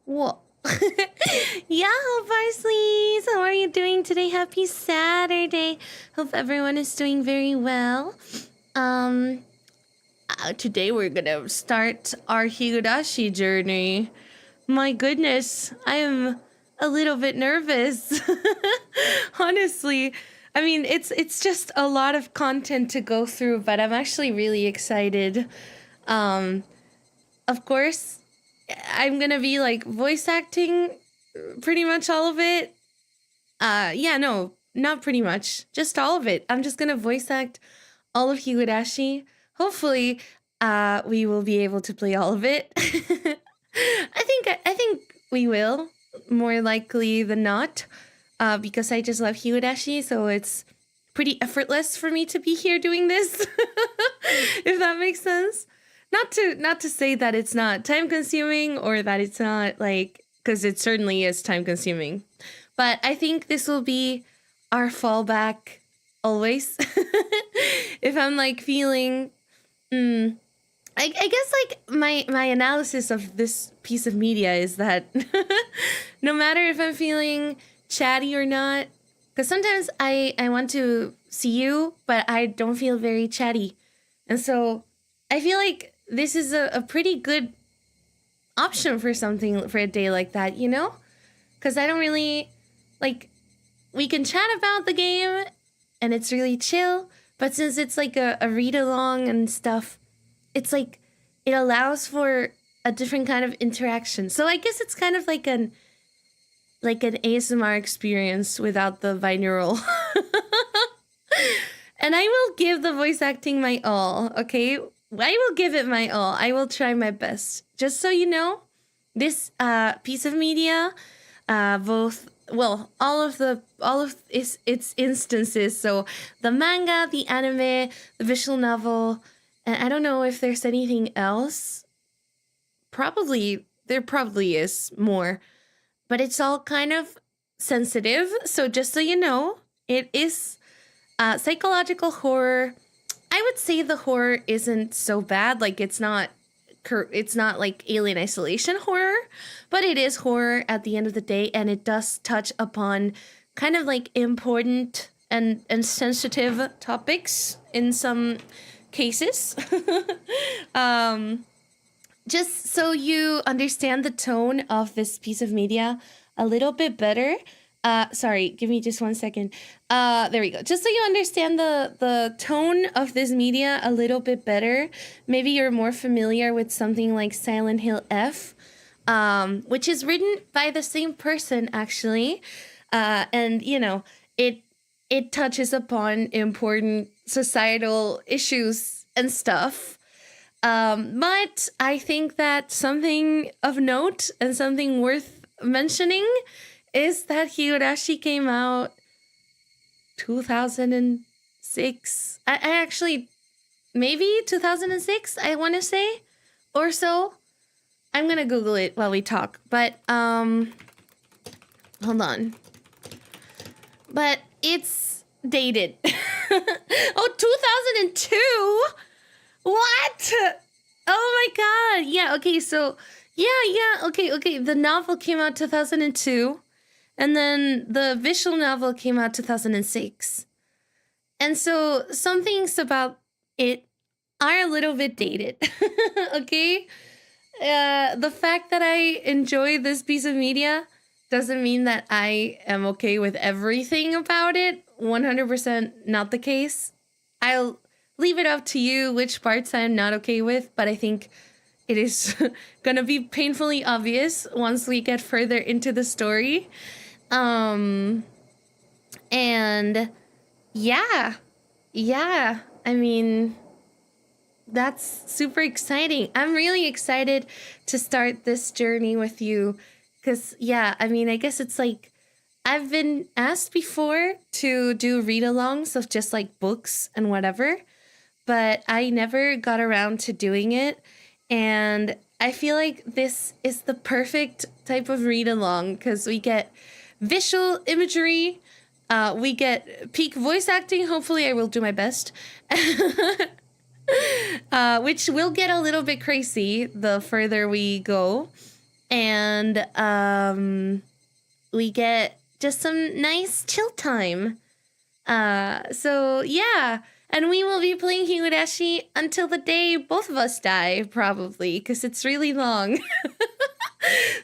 Whoa. Yeah, Parsley's. How are you doing today? Happy Saturday. Hope everyone is doing very well. Today we're gonna start our Higurashi journey. My goodness, I am a little bit nervous. Honestly. I mean, it's just a lot of content to go through, but I'm actually really excited. of course, I'm gonna be like voice acting pretty much all of it. Yeah, no, not pretty much, just all of it. I'm just gonna voice act all of Higurashi. Hopefully, we will be able to play all of it. I think we will, more likely than not, because I just love Higurashi, so it's pretty effortless for me to be here doing this. If that makes sense. Not to say that it's not time consuming or that it's not like, because it certainly is time consuming. But I think this will be our fallback always. If I'm like feeling, I guess like my analysis of this piece of media is that no matter if I'm feeling chatty or not, because sometimes I want to see you, but I don't feel very chatty. And so I feel like this is a pretty good option for something for a day like that, you know? Because I don't really, like, we can chat about the game and it's really chill, but since it's like a read-along and stuff, it's like, it allows for a different kind of interaction. So I guess it's kind of like an ASMR experience without the binaural. And I will give the voice acting my all, okay? I will give it my all. I will try my best. Just so you know, this piece of media, all of its instances. So the manga, the anime, the visual novel, and I don't know if there's anything else. There probably is more, but it's all kind of sensitive. So just so you know, it is psychological horror. I would say the horror isn't so bad. Like it's not like Alien Isolation horror, but it is horror at the end of the day, and it does touch upon kind of like important and sensitive topics in some cases. Just so you understand the tone of this piece of media a little bit better. Sorry, give me just 1 second. There we go. Just so you understand the tone of this media a little bit better, maybe you're more familiar with something like Silent Hill F, which is written by the same person, actually. And, you know, it touches upon important societal issues and stuff. But I think that something of note and something worth mentioning is that Higurashi came out 2006. I actually, maybe 2006, I want to say, or so. I'm going to Google it while we talk, but, hold on. But it's dated. Oh, 2002? What? Oh my god. Yeah, okay, so, okay. The novel came out 2002. And then the visual novel came out 2006. And so some things about it are a little bit dated. Okay? The fact that I enjoy this piece of media doesn't mean that I am okay with everything about it. 100% not the case. I'll leave it up to you which parts I'm not okay with, but I think it is gonna be painfully obvious once we get further into the story. And yeah, I mean, that's super exciting. I'm really excited to start this journey with you because, yeah, I mean, I guess it's like I've been asked before to do read-alongs of just like books and whatever, but I never got around to doing it. And I feel like this is the perfect type of read-along because we get visual imagery, we get peak voice acting. Hopefully I will do my best. Which will get a little bit crazy the further we go. And we get just some nice chill time. So yeah. And we will be playing Higurashi until the day both of us die, probably, because it's really long.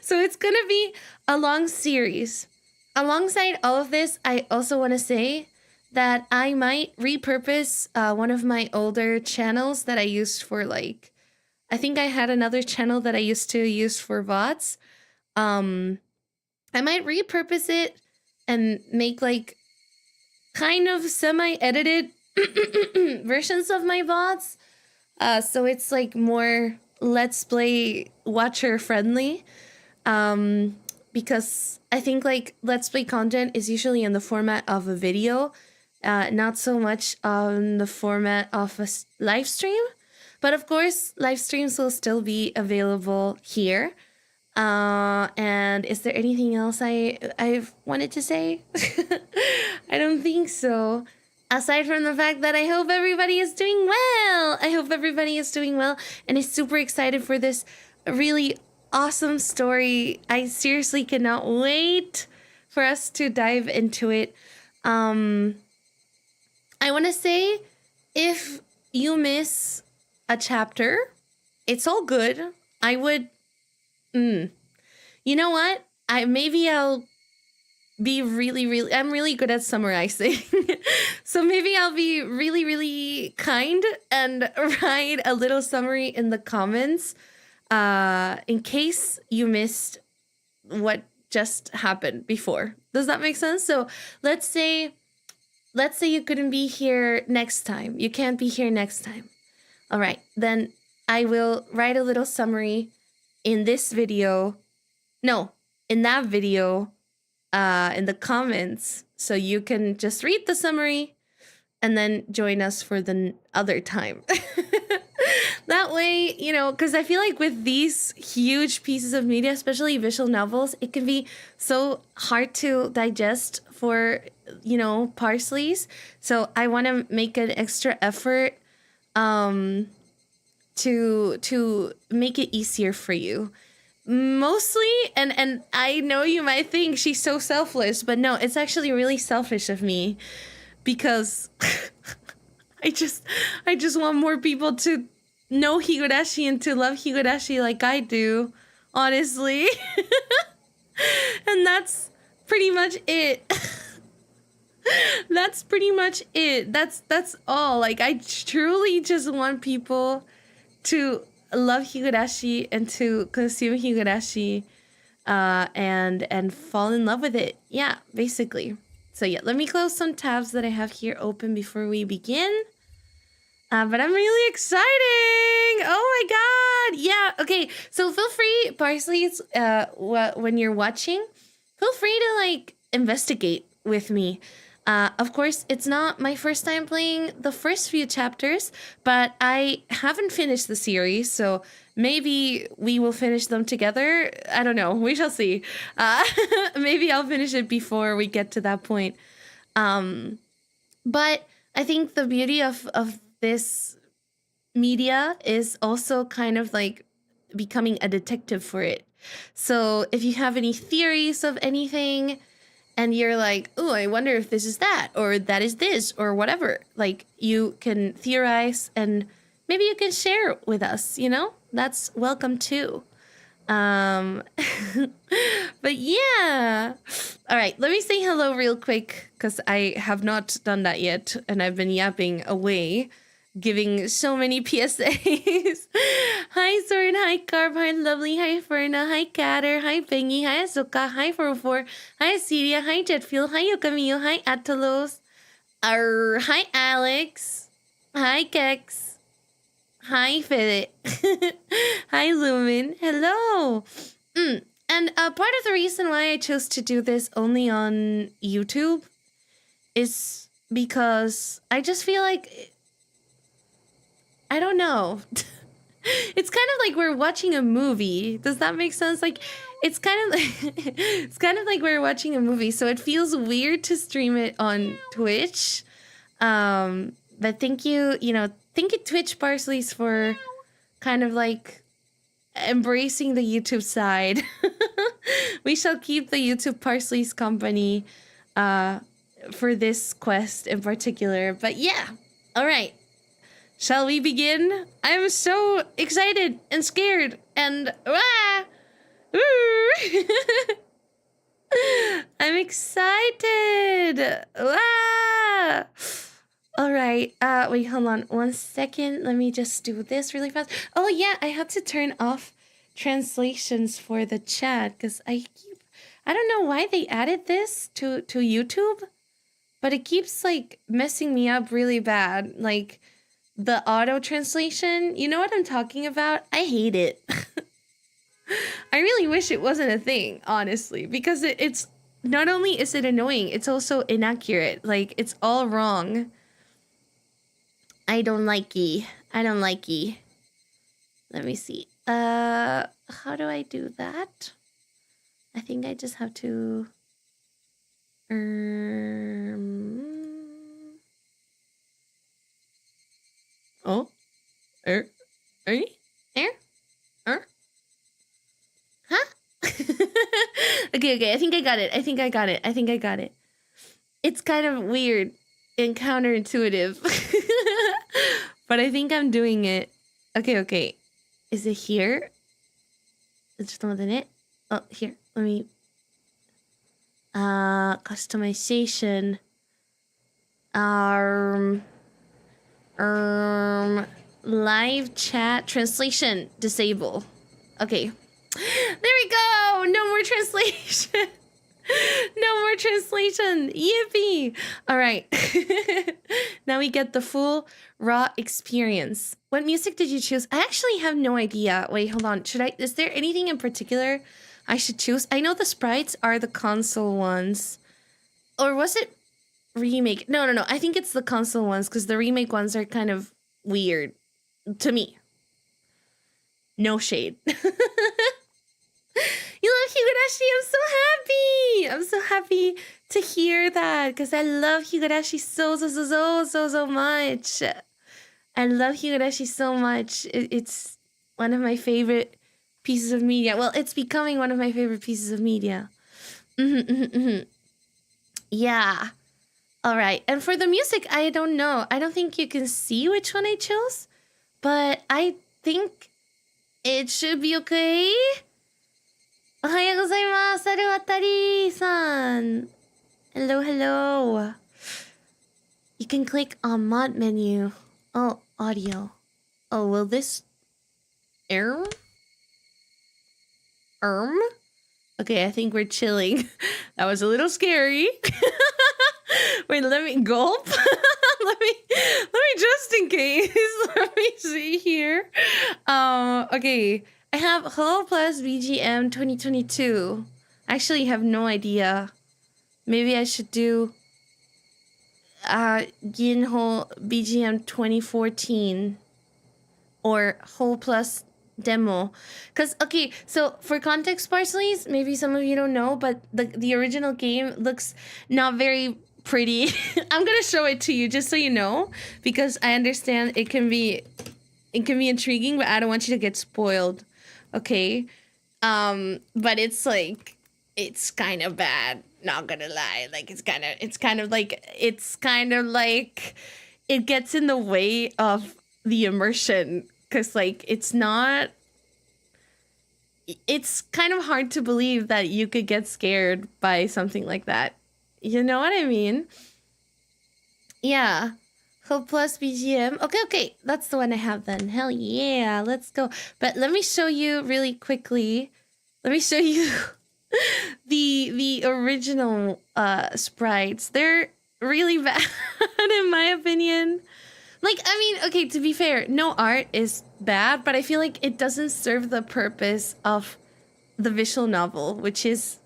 So it's going to be a long series. Alongside all of this, I also want to say that I might repurpose one of my older channels that I used for, like, I think I had another channel that I used to use for VODs. I might repurpose it and make like kind of semi-edited versions of my VODs. So it's like more Let's Play watcher friendly. Because I think like Let's Play content is usually in the format of a video, not so much on the format of a live stream. But of course, live streams will still be available here. And is there anything else I've wanted to say? I don't think so. Aside from the fact that I hope everybody is doing well. I hope everybody is doing well and is super excited for this really awesome story. I seriously cannot wait for us to dive into it. I want to say, if you miss a chapter, it's all good. I would... You know what? I'll be really... I'm really good at summarizing. So maybe I'll be really kind and write a little summary in the comments in case you missed what just happened before. Does that make sense? So let's say you couldn't be here next time. You can't be here next time. All right, then I will write a little summary in this video. No, in that video, in the comments, so you can just read the summary and then join us for the other time. That way, you know, because I feel like with these huge pieces of media, especially visual novels, it can be so hard to digest for, you know, Parsleys. So I want to make an extra effort to make it easier for you. Mostly, and I know you might think she's so selfless, but no, it's actually really selfish of me, because I just want more people to know Higurashi and to love Higurashi like I do, honestly. And that's pretty much it. That's pretty much it. That's all. Like, I truly just want people to love Higurashi and to consume Higurashi and fall in love with it. Yeah, basically. So yeah, let me close some tabs that I have here open before we begin. But I'm really excited. Oh my god. Yeah, okay. So feel free, Parsley, when you're watching, feel free to like investigate with me. Of course, it's not my first time playing the first few chapters, but I haven't finished the series, so maybe we will finish them together. I don't know. We shall see. Maybe I'll finish it before we get to that point. But I think the beauty of this media is also kind of like becoming a detective for it. So if you have any theories of anything, and you're like, oh, I wonder if this is that, or that is this, or whatever. Like, you can theorize, and maybe you can share with us, you know? That's welcome, too. But yeah. All right, let me say hello real quick, because I have not done that yet, and I've been yapping away, giving so many PSAs. Hi, Soren. Hi, Carb. Hi, Lovely. Hi, Ferna. Hi, Catter. Hi, Bengy. Hi, Asuka. Hi, 404. Hi, Celia. Hi, Jetfield. Hi, Yokamio. Hi, Atalos. Hi, Alex. Hi, Kex. Hi, Fede. Hi, Lumen. Hello. And part of the reason why I chose to do this only on YouTube is because I just feel like, I don't know. It's kind of like we're watching a movie. Does that make sense? Like, it's kind of like we're watching a movie. So it feels weird to stream it on Twitch. But thank you Twitch Parsleys for kind of like embracing the YouTube side. We shall keep the YouTube Parsleys company for this quest in particular. But yeah, all right. Shall we begin? I'm so excited and scared and I'm excited. All right. Wait, hold on 1 second. Let me just do this really fast. Oh yeah, I had to turn off translations for the chat because I don't know why they added this to YouTube, but it keeps like messing me up really bad. Like the auto translation, you know what I'm talking about? I hate it. I really wish it wasn't a thing, honestly, because it's not only is it annoying, it's also inaccurate. Like it's all wrong. I don't like ye. I don't like ye. Let me see. How do I do that? I think I just have to oh, er, huh? Okay, I think I got it. It's kind of weird and counterintuitive. But I think I'm doing it. Okay. Is it here? It's just not in it. Oh, here. Let me customization. Live chat translation disable. Okay. There we go. No more translation. No more translation. Yippee. All right. Now we get the full raw experience. What music did you choose? I actually have no idea. Wait, hold on. Is there anything in particular I should choose? I know the sprites are the console ones. Or was it remake? No. I think it's the console ones because the remake ones are kind of weird to me. No shade. You love Higurashi. I'm so happy to hear that because I love Higurashi so much. I love Higurashi so much. It's one of my favorite pieces of media. Well, it's becoming one of my favorite pieces of media. Yeah. All right. And for the music, I don't know. I don't think you can see which one I chose, but I think it should be okay. おはようございます。サルワタリーさん。Hello. You can click on mod menu. Oh, audio. Oh, will this... Okay, I think we're chilling. That was a little scary. Wait, let me gulp. let me just in case. Let me see here. Okay. I have Hello Plus BGM 2022. I actually have no idea. Maybe I should do Ginho BGM 2014 or Whole Plus demo. Because, okay, so for context, Parsleys, maybe some of you don't know, but the original game looks not very pretty. I'm gonna show it to you just so you know, because I understand it can be intriguing, but I don't want you to get spoiled. Okay, but it's like, it's kind of bad, not gonna lie. Like it's kind of like it gets in the way of the immersion, because like it's kind of hard to believe that you could get scared by something like that. You know what I mean? Yeah. Hope Plus BGM. Okay. That's the one I have then. Hell yeah. Let's go. But let me show you really quickly. Let me show you the original sprites. They're really bad in my opinion. Like, I mean, okay, to be fair, no art is bad, but I feel like it doesn't serve the purpose of the visual novel, which is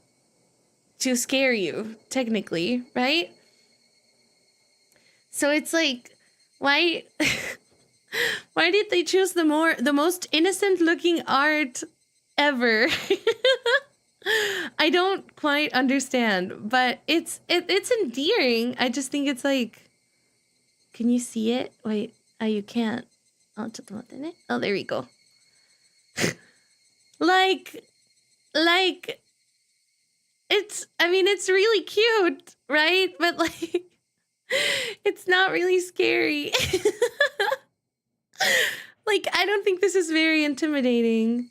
to scare you, technically, right? So it's like, why did they choose the most innocent looking art ever? I don't quite understand, but it's endearing. I just think it's like, can you see it? Wait, you can't. Oh, there we go. like it's really cute, right? But like, it's not really scary. Like, I don't think this is very intimidating.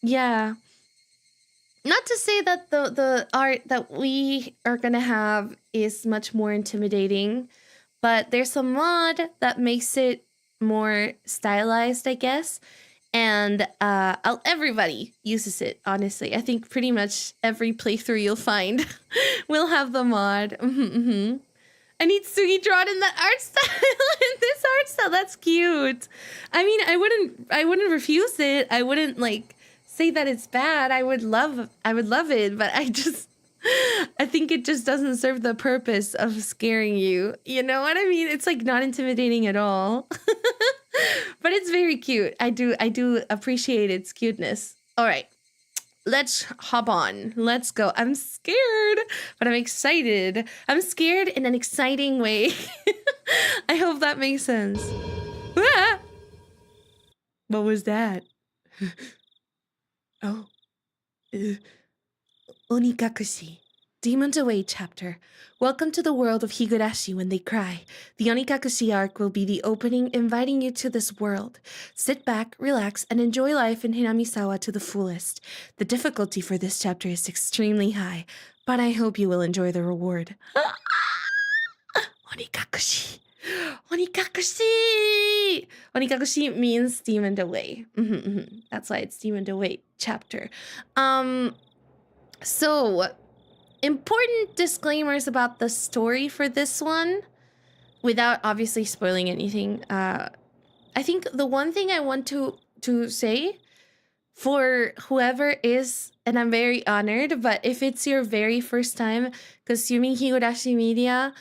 Yeah. Not to say that the art that we are gonna have is much more intimidating, but there's a mod that makes it more stylized, I guess. And everybody uses it, honestly. I think pretty much every playthrough you'll find will have the mod. I need Sugi drawn in that art style. In this art style, that's cute. I mean, I wouldn't refuse it. I wouldn't like say that it's bad. I would love it, but I think it just doesn't serve the purpose of scaring you. You know what I mean? It's like not intimidating at all. But it's very cute. I do appreciate its cuteness. All right. Let's hop on. Let's go. I'm scared, but I'm excited. I'm scared in an exciting way. I hope that makes sense. Ah! What was that? Oh. Onigafuchi. Demons Away chapter. Welcome to the world of Higurashi when they cry. The Onigafuchi arc will be the opening inviting you to this world. Sit back, relax, and enjoy life in Hinamizawa to the fullest. The difficulty for this chapter is extremely high, but I hope you will enjoy the reward. Onigafuchi. Onigafuchi! Onigafuchi means Demon Away. That's why it's Demon Away chapter. So... important disclaimers about the story for this one, without obviously spoiling anything. I think the one thing I want to say for whoever is, and I'm very honored, but if it's your very first time consuming Higurashi media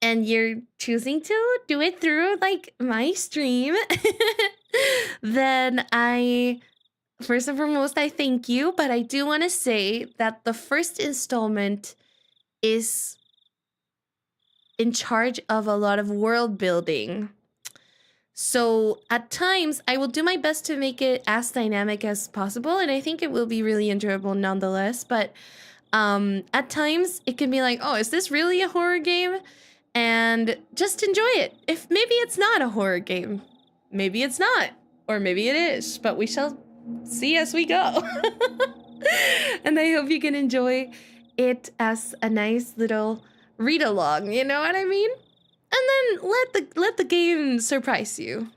and you're choosing to do it through like my stream, then first and foremost, I thank you, but I do want to say that the first installment is in charge of a lot of world building. So at times, I will do my best to make it as dynamic as possible, and I think it will be really enjoyable nonetheless. But at times, it can be like, oh, is this really a horror game? And just enjoy it. If maybe it's not a horror game. Maybe it's not. Or maybe it is. But we shall see as we go. And I hope you can enjoy it as a nice little read along, you know what I mean? And then let the game surprise you.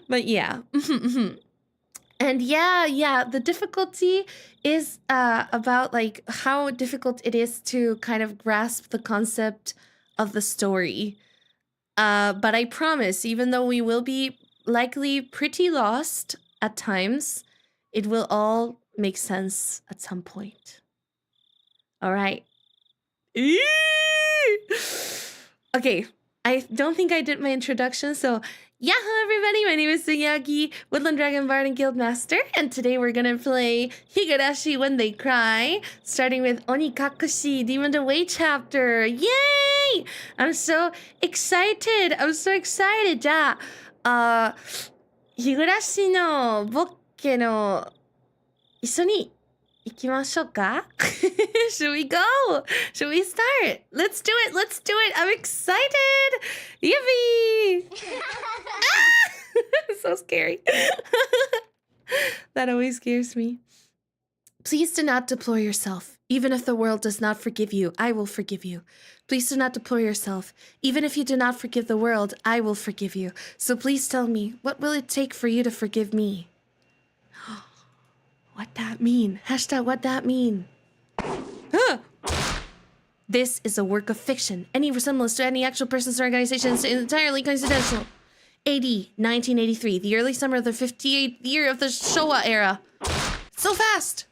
But yeah. And yeah, the difficulty is about like how difficult it is to kind of grasp the concept of the story. But I promise, even though we will be likely pretty lost at times, it will all make sense at some point. All right. Okay, I don't think I did my introduction, so yahoo everybody, my name is Sugi, Woodland Dragon Bard and Guildmaster, and today we're gonna play Higurashi When They Cry, starting with Onigafuchi Demon Away chapter. Yay! I'm so excited!じゃあ、Higurashi のボッケの一緒に行きましょうか? Should we go? Should we start? Let's do it! I'm excited! Yippee! Ah! So scary. That always scares me. Please do not deplore yourself. Even if the world does not forgive you, I will forgive you. Please do not deplore yourself. Even if you do not forgive the world, I will forgive you. So please tell me, what will it take for you to forgive me? What that mean? Hashtag what that mean? This is a work of fiction. Any resemblance to any actual persons or organizations is entirely coincidental. AD 1983, the early summer of the 58th year of the Showa era. So fast!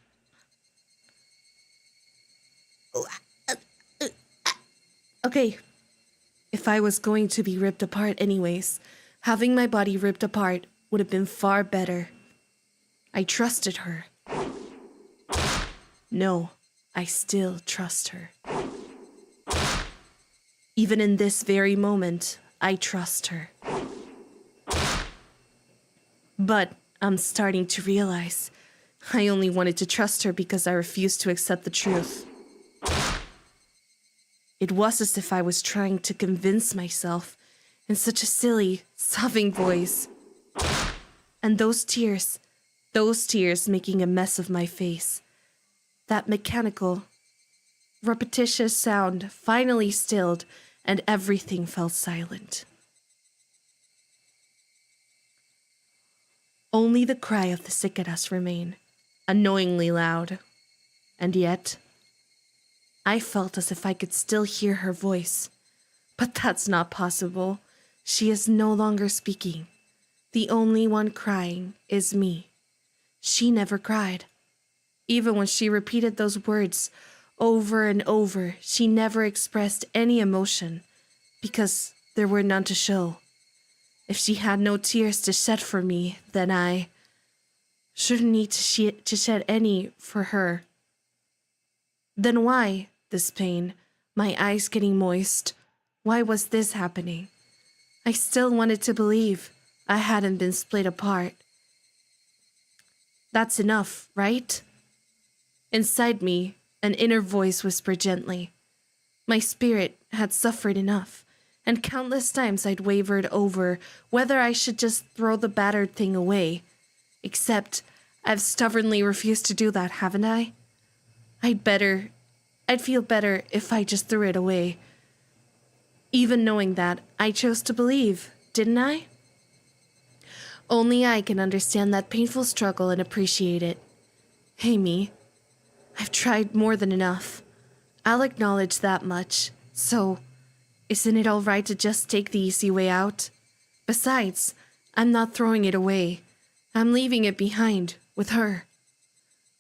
Okay. If I was going to be ripped apart anyways, having my body ripped apart would have been far better. I trusted her. No, I still trust her. Even in this very moment, I trust her. But I'm starting to realize I only wanted to trust her because I refused to accept the truth. It was as if I was trying to convince myself in such a silly, sobbing voice. And those tears making a mess of my face. That mechanical, repetitious sound finally stilled, and everything fell silent. Only the cry of the cicadas remained, annoyingly loud. And yet, I felt as if I could still hear her voice. But that's not possible. She is no longer speaking. The only one crying is me. She never cried. Even when she repeated those words over and over, she never expressed any emotion, because there were none to show. If she had no tears to shed for me, then I shouldn't need to shed any for her. Then why this pain, my eyes getting moist? Why was this happening? I still wanted to believe I hadn't been split apart. That's enough, right? Inside me, an inner voice whispered gently. My spirit had suffered enough, and countless times I'd wavered over whether I should just throw the battered thing away. Except, I've stubbornly refused to do that, haven't I? I'd feel better if I just threw it away. Even knowing that, I chose to believe, didn't I? Only I can understand that painful struggle and appreciate it. Hey, me. I've tried more than enough. I'll acknowledge that much. So, isn't it all right to just take the easy way out? Besides, I'm not throwing it away. I'm leaving it behind, with her.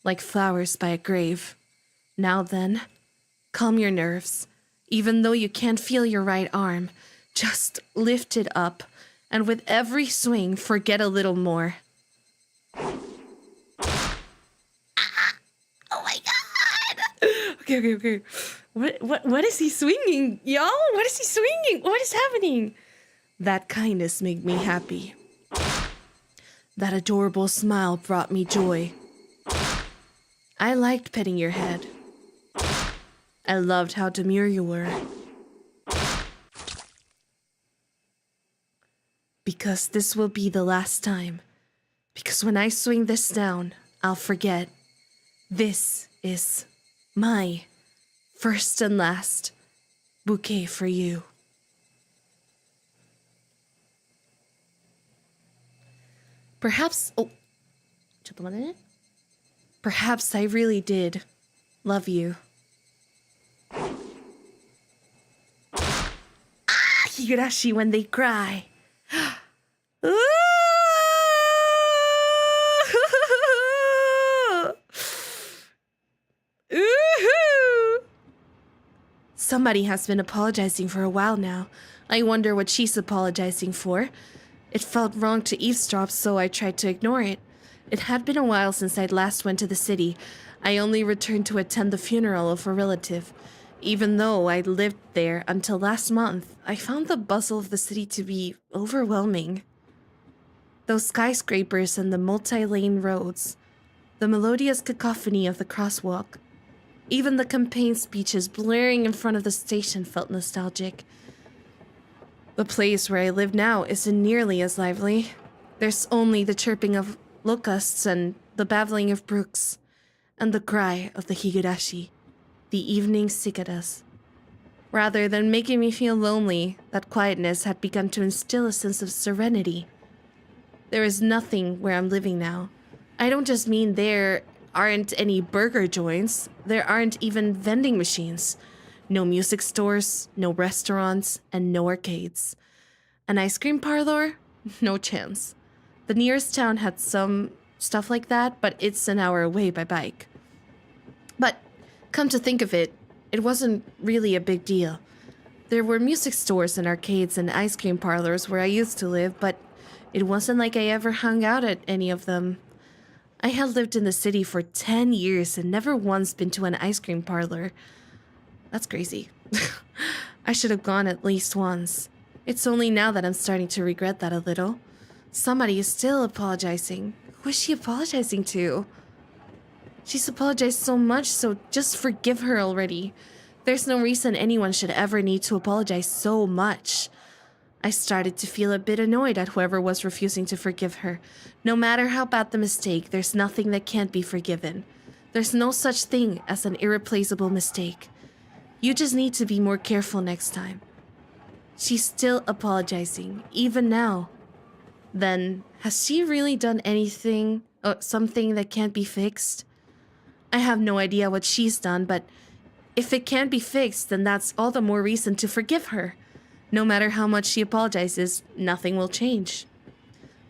Like flowers by a grave. Now then, calm your nerves. Even though you can't feel your right arm, just lift it up, and with every swing, forget a little more. Oh my god! Okay. What is he swinging, y'all? What is he swinging? What is happening? That kindness made me happy. That adorable smile brought me joy. I liked petting your head. I loved how demure you were. Because this will be the last time. Because when I swing this down, I'll forget. This is my first and last bouquet for you. Perhaps I really did love you. Higurashi when they cry. Somebody has been apologizing for a while now. I wonder what she's apologizing for. It felt wrong to eavesdrop, so I tried to ignore it. It had been a while since I'd last went to the city. I only returned to attend the funeral of a relative. Even though I'd lived there until last month, I found the bustle of the city to be overwhelming. Those skyscrapers and the multi-lane roads, the melodious cacophony of the crosswalk, even the campaign speeches blaring in front of the station felt nostalgic. The place where I live now isn't nearly as lively. There's only the chirping of locusts and the babbling of brooks, and the cry of the Higurashi, the evening cicadas. Rather than making me feel lonely, that quietness had begun to instill a sense of serenity. There is nothing where I'm living now. I don't just mean there aren't any burger joints, there aren't even vending machines. No music stores, no restaurants, and no arcades. An ice cream parlor? No chance. The nearest town had some stuff like that, but it's an hour away by bike. But, come to think of it, it wasn't really a big deal. There were music stores and arcades and ice cream parlors where I used to live, but it wasn't like I ever hung out at any of them. I had lived in the city for 10 years and never once been to an ice cream parlor. That's crazy. I should have gone at least once. It's only now that I'm starting to regret that a little. Somebody is still apologizing. Who is she apologizing to? She's apologized so much, so just forgive her already. There's no reason anyone should ever need to apologize so much. I started to feel a bit annoyed at whoever was refusing to forgive her. No matter how bad the mistake, there's nothing that can't be forgiven. There's no such thing as an irreplaceable mistake. You just need to be more careful next time. She's still apologizing, even now. Then, has she really done anything, or something that can't be fixed? I have no idea what she's done, but if it can't be fixed, then that's all the more reason to forgive her. No matter how much she apologizes, nothing will change.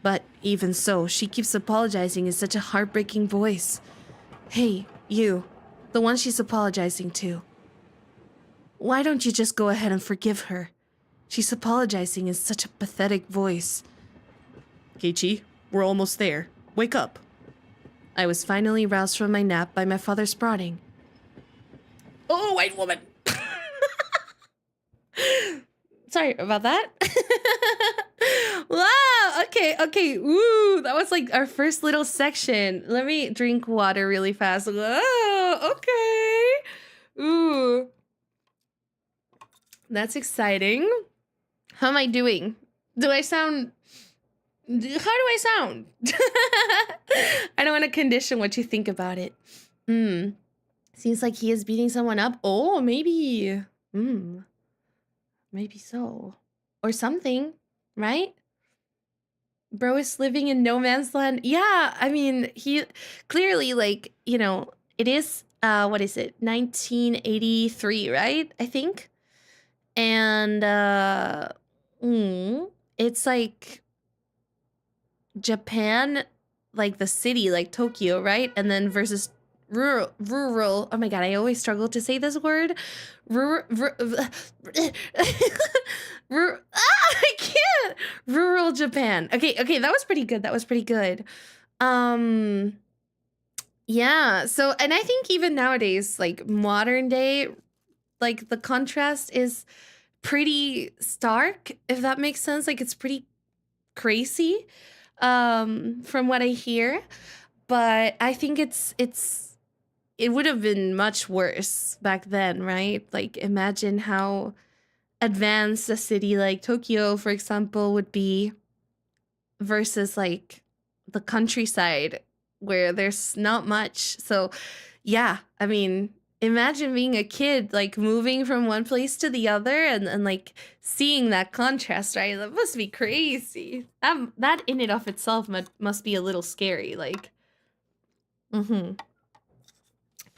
But even so, she keeps apologizing in such a heartbreaking voice. Hey, you, the one she's apologizing to. Why don't you just go ahead and forgive her? She's apologizing in such a pathetic voice. Keiichi, we're almost there. Wake up. I was finally roused from my nap by my father's prodding. Oh, white woman! Sorry about that. Wow, okay. Ooh, that was like our first little section. Let me drink water really fast. Whoa, okay. Ooh. That's exciting. How am I doing? How do I sound? I don't want to condition what you think about it. Seems like he is beating someone up. Oh, maybe. Maybe so. Or something, right? Bro is living in no man's land. Yeah, I mean, he clearly, like, you know, it is, what is it? 1983, right? I think. And, it's like Japan, like the city, like Tokyo, right? And then versus rural. Oh my god, I always struggle to say this word. I can't. Rural Japan. Okay, that was pretty good. Yeah. So, and I think even nowadays, like modern day, like the contrast is pretty stark, if that makes sense. Like it's pretty crazy, from what I hear. But I think it would have been much worse back then, right? Like, imagine how advanced a city like Tokyo, for example, would be versus like the countryside where there's not much. So, yeah, I mean, imagine being a kid, like moving from one place to the other and like seeing that contrast, right? That must be crazy. That in and of itself must be a little scary. Like,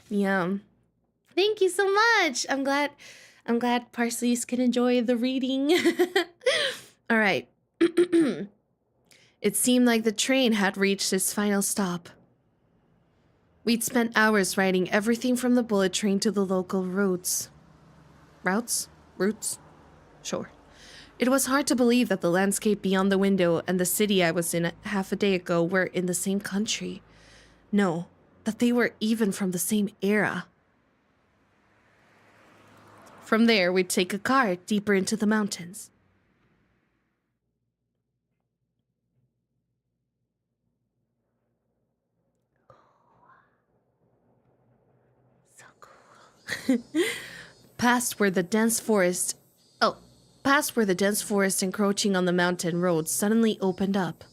yeah. Thank you so much. I'm glad Parsley's can enjoy the reading. All right. It seemed like the train had reached its final stop. We'd spent hours riding everything from the bullet train to the local routes. Routes? Sure. It was hard to believe that the landscape beyond the window and the city I was in half a day ago were in the same country. No, that they were even from the same era. From there, we'd take a car deeper into the mountains. So cool. Past where the dense forest encroaching on the mountain road suddenly opened up.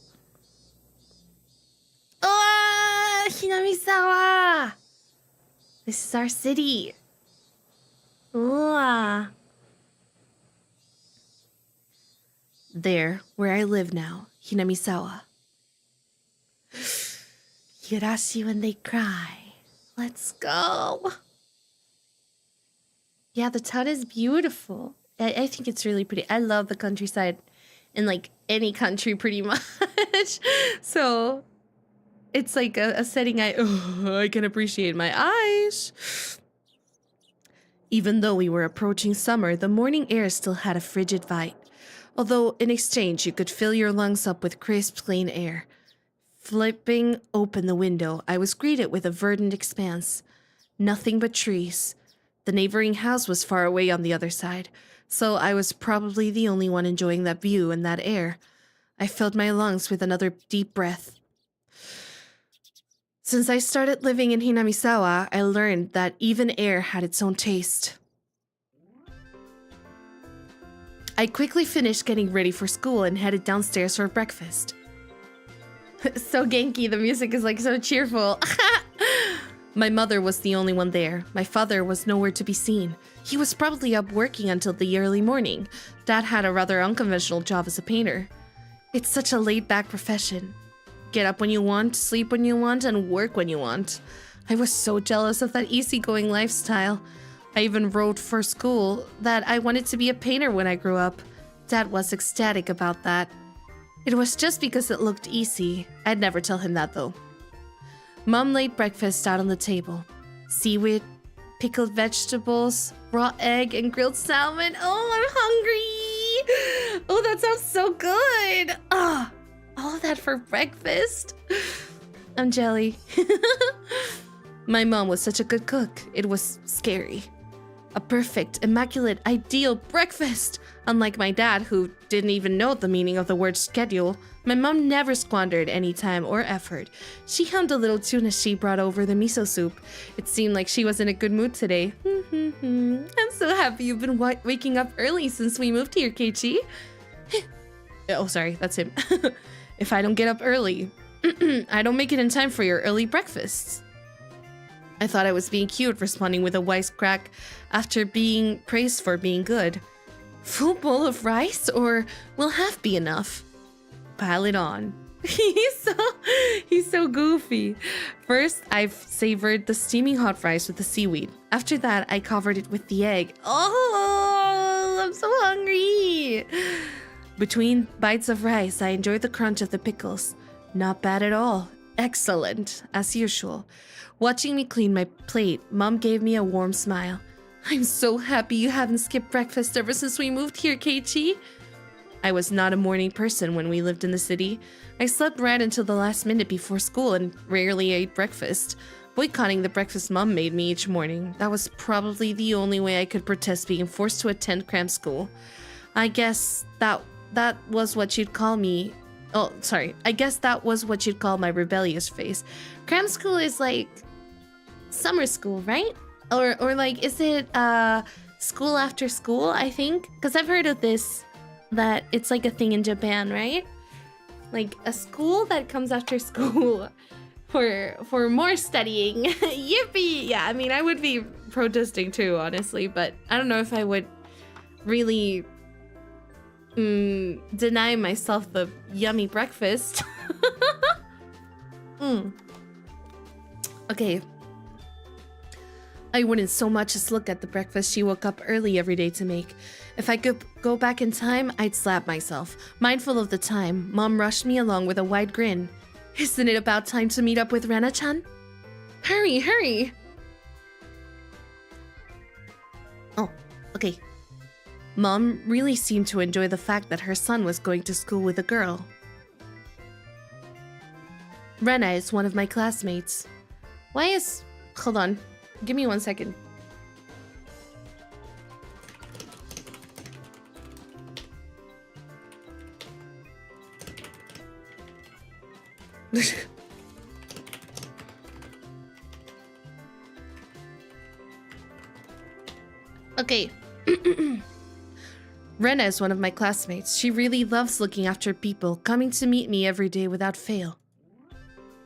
Oh, Hinamizawa! This is our city. Ooh. There, where I live now, Hinamizawa. Higurashi when they cry. Let's go. Yeah, the town is beautiful. I think it's really pretty. I love the countryside in like any country pretty much. So it's like a setting I can appreciate my eyes. Even though we were approaching summer, the morning air still had a frigid vibe. Although in exchange you could fill your lungs up with crisp, clean air. Flipping open the window, I was greeted with a verdant expanse. Nothing but trees. The neighboring house was far away on the other side, so I was probably the only one enjoying that view and that air. I filled my lungs with another deep breath. Since I started living in Hinamizawa, I learned that even air had its own taste. I quickly finished getting ready for school and headed downstairs for breakfast. So Genki, the music is like so cheerful. My mother was the only one there. My father was nowhere to be seen. He was probably up working until the early morning. Dad had a rather unconventional job as a painter. It's such a laid-back profession. Get up when you want, sleep when you want, and work when you want. I was so jealous of that easygoing lifestyle. I even wrote for school that I wanted to be a painter when I grew up. Dad was ecstatic about that. It was just because it looked easy. I'd never tell him that though. Mom laid breakfast out on the table. Seaweed, pickled vegetables, raw egg, and grilled salmon. Oh, I'm hungry! Oh, that sounds so good! Ah, all of that for breakfast? I'm jelly. My mom was such a good cook. It was scary. A perfect, immaculate, ideal breakfast! Unlike my dad, who didn't even know the meaning of the word schedule, my mom never squandered any time or effort. She hummed a little tune as she brought over the miso soup. It seemed like she was in a good mood today. I'm so happy you've been waking up early since we moved here, Keiichi. Oh, sorry, that's him. If I don't get up early, I don't make it in time for your early breakfasts. I thought I was being cute, responding with a wisecrack after being praised for being good. Full bowl of rice, or will half be enough? Pile it on. He's so goofy. First, I've savored the steaming hot rice with the seaweed. After that, I covered it with the egg. Oh, I'm so hungry. Between bites of rice, I enjoyed the crunch of the pickles. Not bad at all. Excellent, as usual. Watching me clean my plate, Mom gave me a warm smile. I'm so happy you haven't skipped breakfast ever since we moved here, Keiichi. I was not a morning person when we lived in the city. I slept right until the last minute before school and rarely ate breakfast, boycotting the breakfast Mom made me each morning. That was probably the only way I could protest being forced to attend cram school. I guess that was what you'd call me. Oh, sorry. I guess that was what you'd call my rebellious face. Cram school is like summer school, right? Or like, is it school after school, I think? Because I've heard of this, that it's like a thing in Japan, right? Like a school that comes after school for more studying. Yippee! Yeah, I mean, I would be protesting too, honestly, but I don't know if I would really deny myself the yummy breakfast. Okay. I wouldn't so much as look at the breakfast she woke up early every day to make. If I could go back in time, I'd slap myself. Mindful of the time, Mom rushed me along with a wide grin. Isn't it about time to meet up with Rena-chan? Hurry, hurry! Oh, okay. Mom really seemed to enjoy the fact that her son was going to school with a girl. Rena is one of my classmates. Why is... Hold on. Give me 1 second. Okay. Rena is one of my classmates. She really loves looking after people, coming to meet me every day without fail.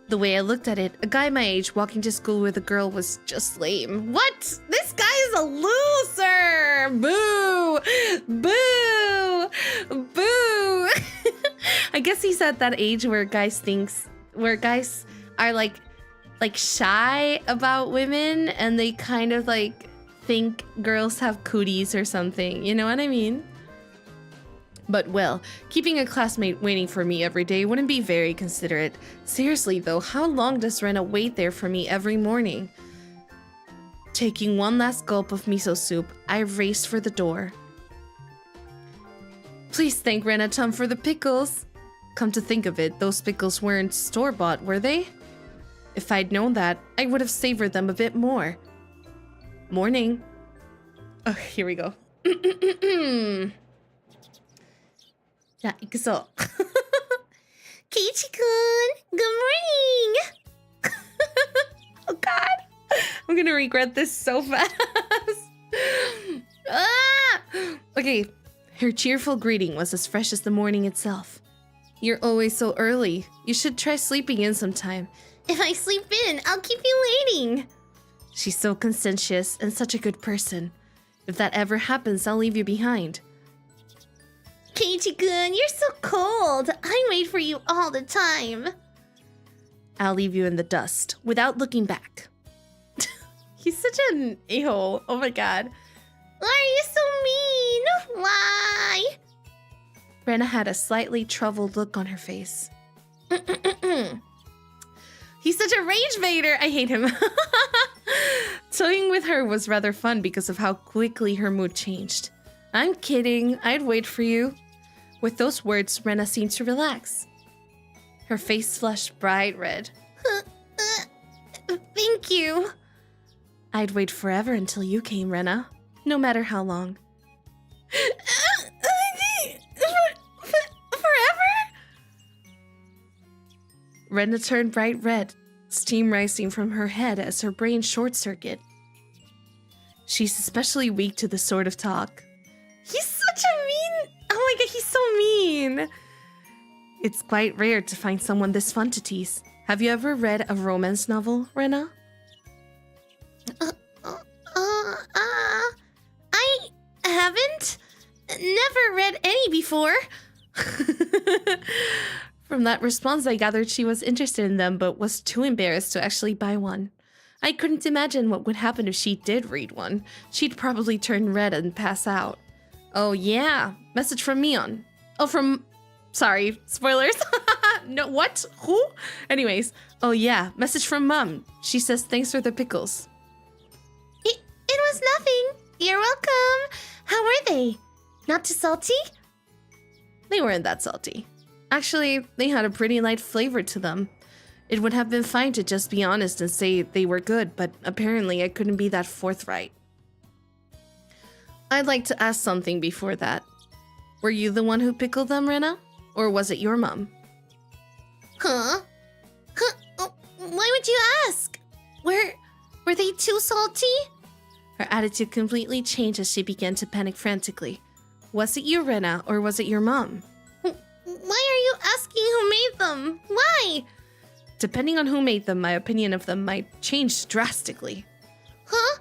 The way I looked at it, a guy my age walking to school with a girl was just lame. What? This guy is a loser! Boo! Boo! Boo! I guess he's at that age where guys are like shy about women and they kind of like think girls have cooties or something. You know what I mean? But well, keeping a classmate waiting for me every day wouldn't be very considerate. Seriously though, how long does Rena wait there for me every morning? Taking one last gulp of miso soup, I raced for the door. Please thank Rena-chan for the pickles. Come to think of it, those pickles weren't store-bought, were they? If I'd known that, I would have savored them a bit more. Morning. Oh, here we go. Yeah, ikuso. Keiichi-kun, good morning! Oh god, I'm gonna regret this so fast. Okay, her cheerful greeting was as fresh as the morning itself. You're always so early. You should try sleeping in sometime. If I sleep in, I'll keep you waiting. She's so conscientious and such a good person. If that ever happens, I'll leave you behind. Keiichi-kun, you're so cold. I wait for you all the time. I'll leave you in the dust without looking back. He's such an a-hole. Oh my god. Why are you so mean? Why? Rena had a slightly troubled look on her face. He's such a rage baiter. I hate him. Toying with her was rather fun because of how quickly her mood changed. I'm kidding. I'd wait for you. With those words, Rena seemed to relax. Her face flushed bright red. Thank you. I'd wait forever until you came, Rena. No matter how long. Forever? Rena turned bright red, steam rising from her head as her brain short-circuited. She's especially weak to this sort of talk. He's such a mean... Oh my god, he's so mean! It's quite rare to find someone this fun to tease. Have you ever read a romance novel, Rena? I haven't. Never read any before. From that response, I gathered she was interested in them, but was too embarrassed to actually buy one. I couldn't imagine what would happen if she did read one. She'd probably turn red and pass out. Oh yeah, message from Mion. Oh, from... Sorry, spoilers. No, what? Who? Anyways, oh yeah, message from Mom. She says thanks for the pickles. It was nothing. You're welcome. How were they? Not too salty? They weren't that salty. Actually, they had a pretty light flavor to them. It would have been fine to just be honest and say they were good, but apparently I couldn't be that forthright. I'd like to ask something before that. Were you the one who pickled them, Rena? Or was it your mom? Huh? Why would you ask? Were they too salty? Her attitude completely changed as she began to panic frantically. Was it you, Rena, or was it your mom? Why are you asking who made them? Why? Depending on who made them, my opinion of them might change drastically. Huh?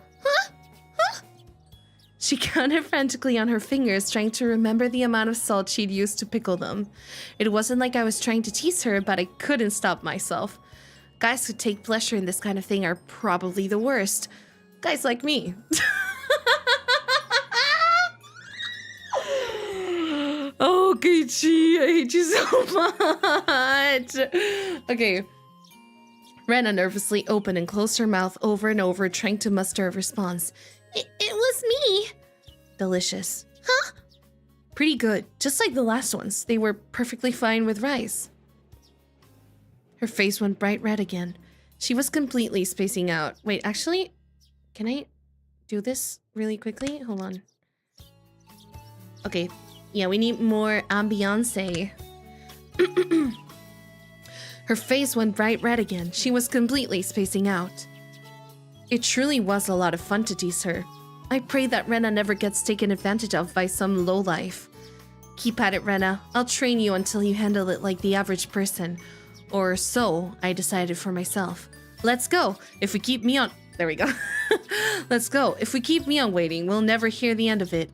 She counted frantically on her fingers, trying to remember the amount of salt she'd used to pickle them. It wasn't like I was trying to tease her, but I couldn't stop myself. Guys who take pleasure in this kind of thing are probably the worst. Guys like me. Oh, Keiichi, I hate you so much. Okay. Rena nervously opened and closed her mouth over and over, trying to muster a response. It was me. Delicious. Huh? Pretty good, just like the last ones. They were perfectly fine with rice. Her face went bright red again. She was completely spacing out. Wait, actually, can I do this really quickly? Hold on. Okay, yeah, we need more ambiance. Her face went bright red again. She was completely spacing out. It truly was a lot of fun to tease her. I pray that Rena never gets taken advantage of by some lowlife. Keep at it, Rena. I'll train you until you handle it like the average person. Or so I decided for myself. Let's go. If we keep Mion... There we go. Let's go. If we keep Mion waiting, we'll never hear the end of it.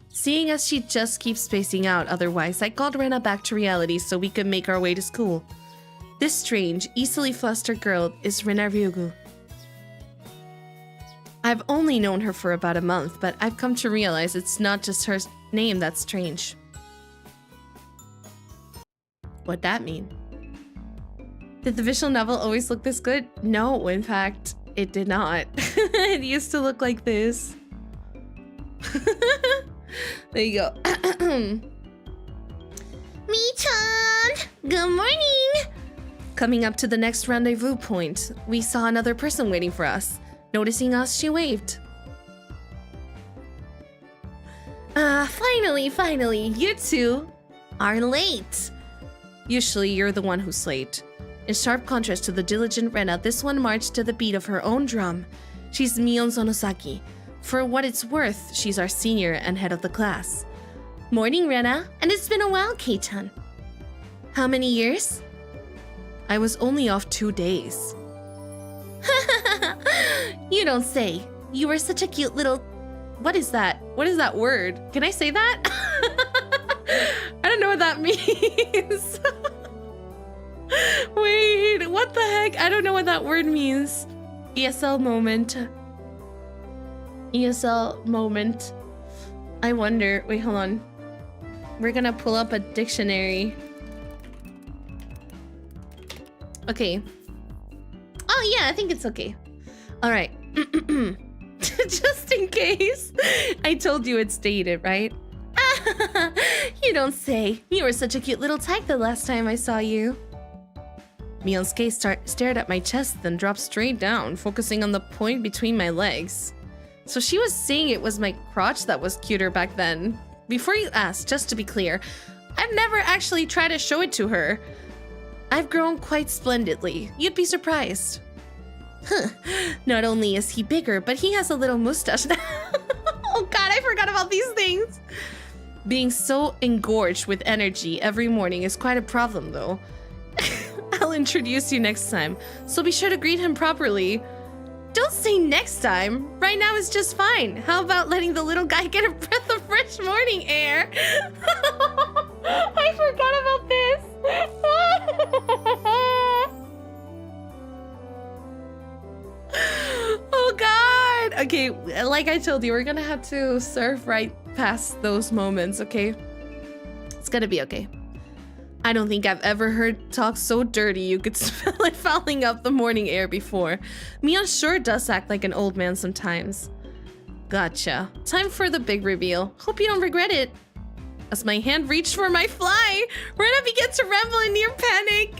Seeing as she just keeps spacing out otherwise, I called Rena back to reality so we could make our way to school. This strange, easily flustered girl is Rena Ryugu. I've only known her for about a month, but I've come to realize it's not just her name that's strange. What'd that mean? Did the visual novel always look this good? No, in fact, it did not. It used to look like this. There you go. Mi-chan! Good morning! Coming up to the next rendezvous point, we saw another person waiting for us. Noticing us, she waved. Finally, you two are late. Usually, you're the one who's late. In sharp contrast to the diligent Rena, this one marched to the beat of her own drum. She's Mion Sonosaki. For what it's worth, she's our senior and head of the class. Morning, Rena. And it's been a while, Kei-chan. How many years? I was only off 2 days. You don't say. You were such a cute little... What is that? What is that word? Can I say that? I don't know what that means. Wait, what the heck? I don't know what that word means. ESL moment. ESL moment. I wonder. Wait, hold on. We're gonna pull up a dictionary. Okay. Oh yeah, I think it's okay. All right. Just in case. I told you it's dated, right? You don't say. You were such a cute little tyke the last time I saw you. Mion's gaze stared at my chest, then dropped straight down, focusing on the point between my legs. So she was saying it was my crotch that was cuter back then. Before you ask, just to be clear, I've never actually tried to show it to her. I've grown quite splendidly. You'd be surprised. Huh. Not only is he bigger, but he has a little mustache now. Oh god, I forgot about these things. Being so engorged with energy every morning is quite a problem, though. I'll introduce you next time, so be sure to greet him properly. Don't say next time. Right now is just fine. How about letting the little guy get a breath of fresh morning air? I forgot about this. Oh god. Okay, like I told you, we're gonna have to surf right past those moments, okay? It's gonna be okay. I don't think I've ever heard talk so dirty you could smell it fouling up the morning air before. Mion sure does act like an old man sometimes. Gotcha. Time for the big reveal. Hope you don't regret it. As my hand reached for my fly, Rena began to ramble in near panic.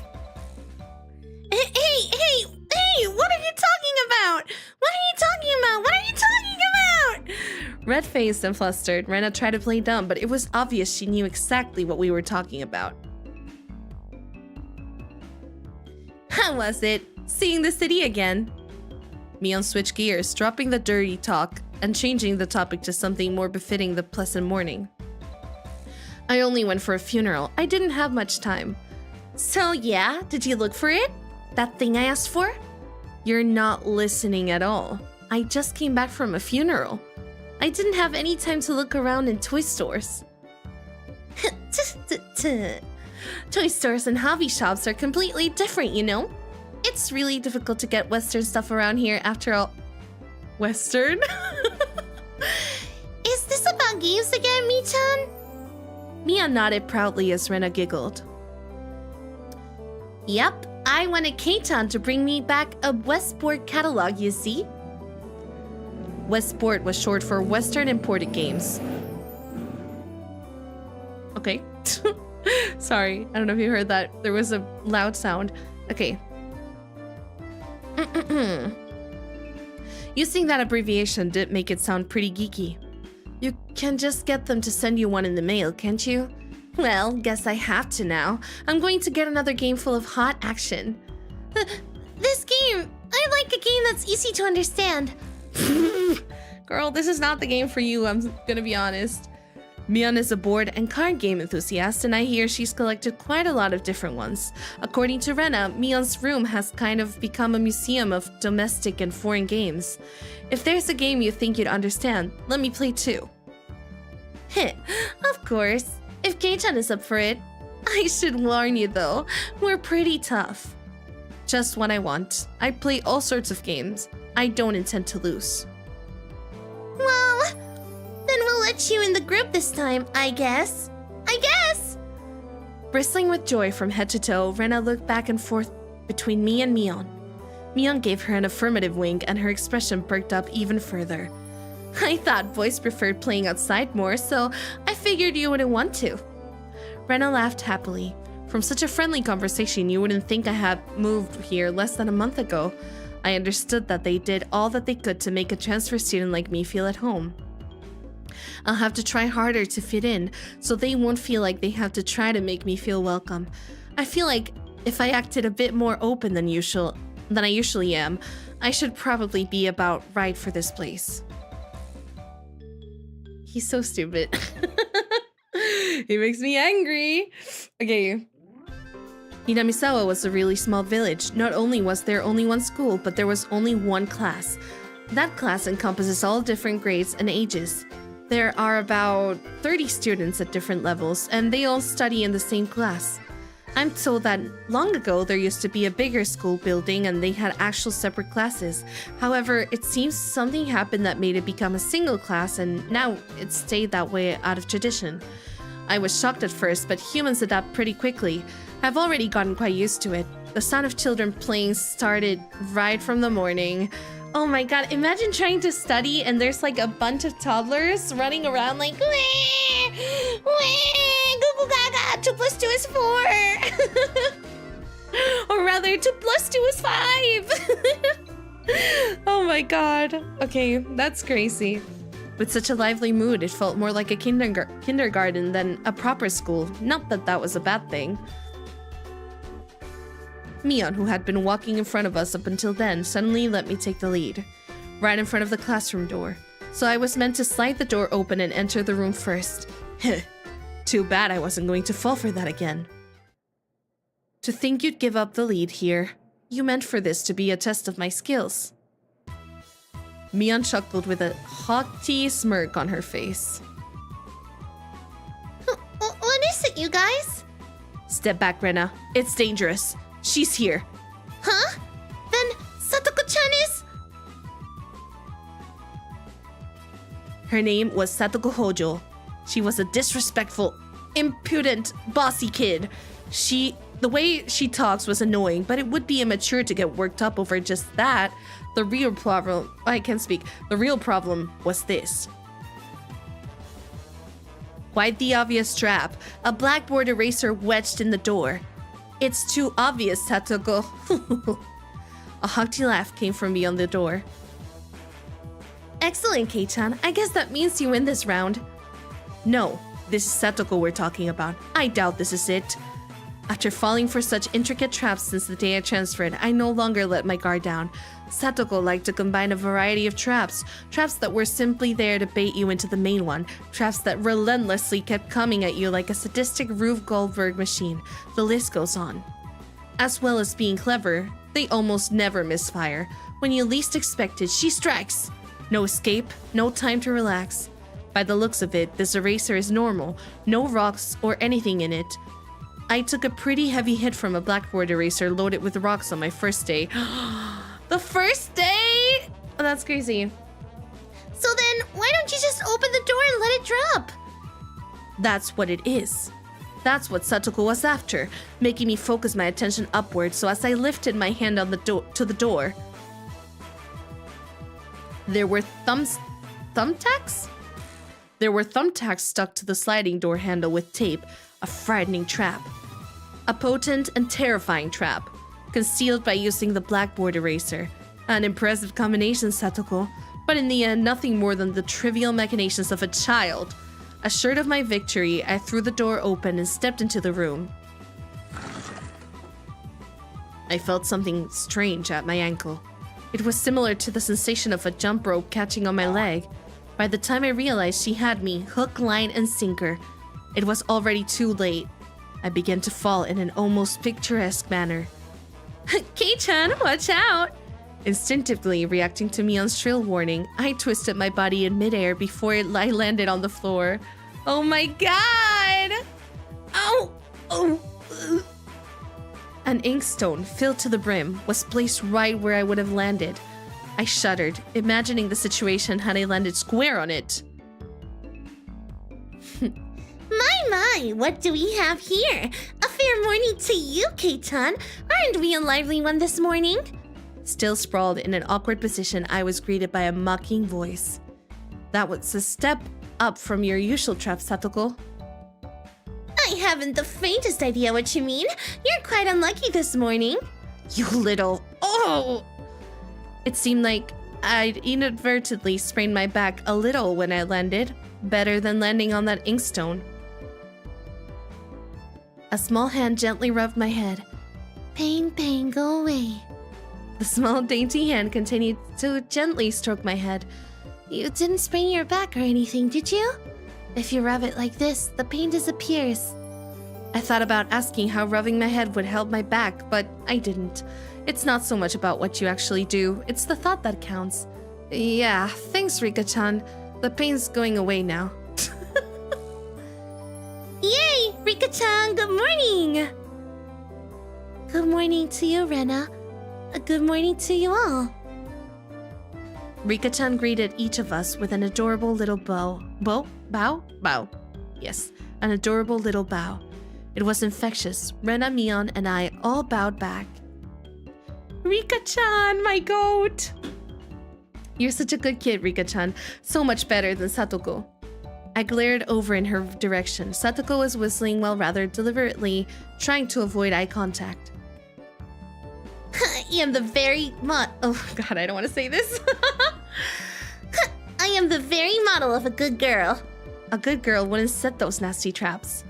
Hey, what are you talking about? What are you talking about? What are you talking about? Red-faced and flustered, Rena tried to play dumb, but it was obvious she knew exactly what we were talking about. How was it? Seeing the city again? Mion switched gears, dropping the dirty talk and changing the topic to something more befitting the pleasant morning. I only went for a funeral. I didn't have much time. So yeah, did you look for it? That thing I asked for? You're not listening at all. I just came back from a funeral. I didn't have any time to look around in toy stores. Toy stores and hobby shops are completely different, you know? It's really difficult to get Western stuff around here after all. Western? Is this about games again, Mi-chan? Mia nodded proudly as Rena giggled. Yep, I wanted K-chan to bring me back a Westport catalog, you see? Westport was short for Western imported games. Okay. Sorry, I don't know if you heard that. There was a loud sound. Okay. Using that abbreviation did make it sound pretty geeky. You can just get them to send you one in the mail, can't you? Well, guess I have to now. I'm going to get another game full of hot action. This game! I like a game that's easy to understand. Girl, this is not the game for you, I'm gonna be honest. Mion is a board and card game enthusiast, and I hear she's collected quite a lot of different ones. According to Rena, Mion's room has kind of become a museum of domestic and foreign games. If there's a game you think you'd understand, let me play too. Heh, of course. If Kei-chan is up for it. I should warn you though, we're pretty tough. Just what I want. I play all sorts of games. I don't intend to lose. Well, then we'll let you in the group this time, I guess. Bristling with joy from head to toe, Rena looked back and forth between me and Mion. Mion gave her an affirmative wink and her expression perked up even further. I thought boys preferred playing outside more, so I figured you wouldn't want to. Rena laughed happily. From such a friendly conversation, you wouldn't think I had moved here less than a month ago. I understood that they did all that they could to make a transfer student like me feel at home. I'll have to try harder to fit in, so they won't feel like they have to try to make me feel welcome. I feel like if I acted a bit more open than I usually am, I should probably be about right for this place. He's so stupid. He makes me angry. Okay. Hinamizawa was a really small village. Not only was there only one school, but there was only one class. That class encompasses all different grades and ages. There are about 30 students at different levels, and they all study in the same class. I'm told that long ago there used to be a bigger school building and they had actual separate classes. However, it seems something happened that made it become a single class, and now it stayed that way out of tradition. I was shocked at first, but humans adapt pretty quickly. I've already gotten quite used to it. The sound of children playing started right from the morning. Oh my god, imagine trying to study and there's like a bunch of toddlers running around like, wah, wah, goo goo gaga, 2 plus 2 is 4. Or rather, 2 plus 2 is 5. Oh my god. Okay, that's crazy. With such a lively mood, it felt more like a kindergarten than a proper school. Not that that was a bad thing. Mion, who had been walking in front of us up until then, suddenly let me take the lead, right in front of the classroom door. So I was meant to slide the door open and enter the room first. Too bad I wasn't going to fall for that again. To think you'd give up the lead here. You meant for this to be a test of my skills. Mion chuckled with a haughty smirk on her face. What is it, you guys? Step back, Rena. It's dangerous. She's here. Huh? Then Satoko-chan is? Her name was Satoko Hojo. She was a disrespectful, impudent, bossy kid. The way she talks was annoying, but it would be immature to get worked up over just that. The real problem was this. Quite the obvious trap. A blackboard eraser wedged in the door. It's too obvious, Satoko. A haughty laugh came from beyond the door. Excellent, Kei-chan. I guess that means you win this round. No, this is Satoko we're talking about. I doubt this is it. After falling for such intricate traps since the day I transferred, I no longer let my guard down. Satoko liked to combine a variety of traps that were simply there to bait you into the main one, traps that relentlessly kept coming at you like a sadistic Rube Goldberg machine. The list goes on. As well as being clever, they almost never misfire. When you least expect it, she strikes. No escape, no time to relax. By the looks of it, this eraser is normal, no rocks or anything in it. I took a pretty heavy hit from a blackboard eraser loaded with rocks on my first day. The first day? Oh, that's crazy. So then, why don't you just open the door and let it drop? That's what it is. That's what Satoko was after, making me focus my attention upward, so as I lifted my hand on to the door, there were thumbtacks? There were thumbtacks stuck to the sliding door handle with tape, a frightening trap. A potent and terrifying trap, concealed by using the blackboard eraser. An impressive combination, Satoko, but in the end, nothing more than the trivial machinations of a child. Assured of my victory, I threw the door open and stepped into the room. I felt something strange at my ankle. It was similar to the sensation of a jump rope catching on my leg. By the time I realized she had me, hook, line, and sinker, it was already too late. I began to fall in an almost picturesque manner. Kei-chan, watch out! Instinctively reacting to Mion's shrill warning, I twisted my body in midair before I landed on the floor. Oh my god! Ow! Oh! An inkstone, filled to the brim, was placed right where I would have landed. I shuddered, imagining the situation had I landed square on it. My, what do we have here? A fair morning to you, Kei-chan. Aren't we a lively one this morning? Still sprawled in an awkward position, I was greeted by a mocking voice. That was a step up from your usual trap, Satoko. I haven't the faintest idea what you mean. You're quite unlucky this morning. You little... Oh! It seemed like I'd inadvertently sprained my back a little when I landed. Better than landing on that inkstone. A small hand gently rubbed my head. Pain, go away. The small, dainty hand continued to gently stroke my head. You didn't sprain your back or anything, did you? If you rub it like this, the pain disappears. I thought about asking how rubbing my head would help my back, but I didn't. It's not so much about what you actually do, it's the thought that counts. Yeah, thanks, Rika-chan. The pain's going away now. Yay! Rika-chan, good morning! Good morning to you, Rena. Good morning to you all. Rika-chan greeted each of us with an adorable little bow. Bow? Yes, an adorable little bow. It was infectious. Rena, Mion, and I all bowed back. Rika-chan, my goat! You're such a good kid, Rika-chan. So much better than Satoko. I glared over in her direction. Satoko was whistling while rather deliberately trying to avoid eye contact. I am the very Oh god, I don't want to say this. I am the very model of a good girl. A good girl wouldn't set those nasty traps.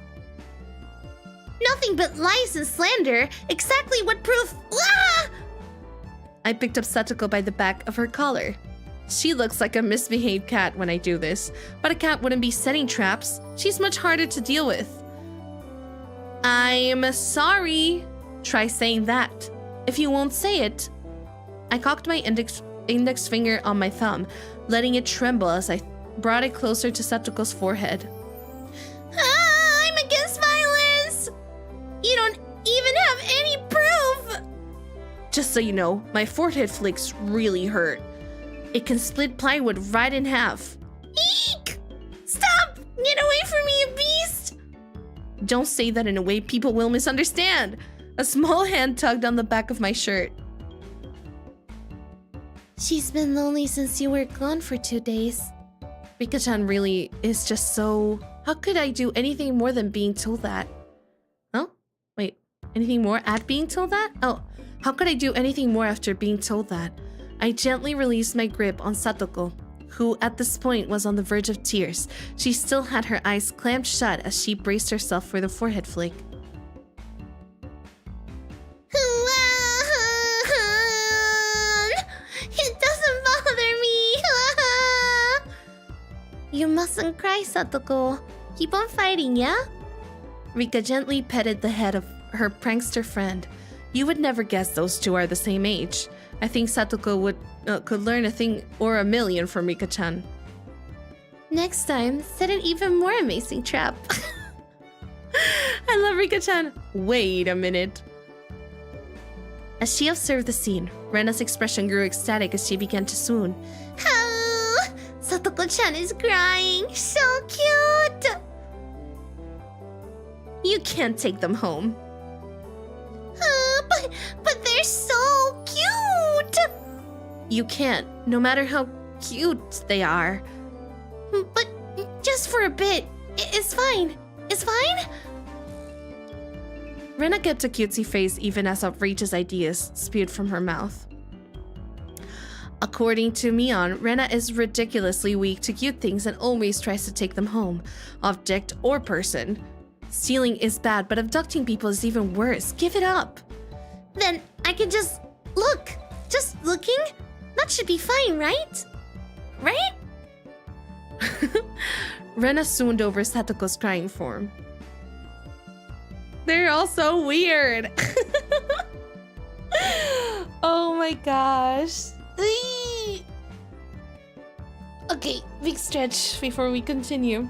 Nothing but lies and slander. Exactly what proof. Ah! I picked up Satoko by the back of her collar. She looks like a misbehaved cat when I do this, but a cat wouldn't be setting traps. She's much harder to deal with. I'm sorry. Try saying that. If you won't say it. I cocked my index finger on my thumb, letting it tremble as I brought it closer to Satoko's forehead. Ah, I'm against violence. You don't even have any proof. Just so you know, my forehead flicks really hurt. It can split plywood right in half. Eek! Stop! Get away from me, you beast! Don't say that in a way people will misunderstand. A small hand tugged on the back of my shirt. She's been lonely since you were gone for 2 days. Rika-chan really is just so... How could I do anything more than being told that? Oh? Wait, anything more at being told that? Oh, how could I do anything more after being told that? I gently released my grip on Satoko, who at this point was on the verge of tears. She still had her eyes clamped shut as she braced herself for the forehead flick. It doesn't bother me. You mustn't cry, Satoko. Keep on fighting, yeah? Rika gently petted the head of her prankster friend. You would never guess those two are the same age. I think Satoko could learn a thing or a million from Rika-chan. Next time, set an even more amazing trap. I love Rika-chan. Wait a minute. As she observed the scene, Rena's expression grew ecstatic as she began to swoon. Oh, Satoko-chan is crying. So cute. You can't take them home. But they're so cute. You can't, no matter how cute they are. But just for a bit. It's fine. It's fine. Rena kept a cutesy face even as outrageous ideas spewed from her mouth. According to Mion, Rena is ridiculously weak to cute things and always tries to take them home, object or person. Stealing is bad, but abducting people is even worse. Give it up. Then I can just look. Just looking? That should be fine, right? Right? Rena swooned over Satoko's crying form. They're all so weird. Oh my gosh. Okay, big stretch before we continue.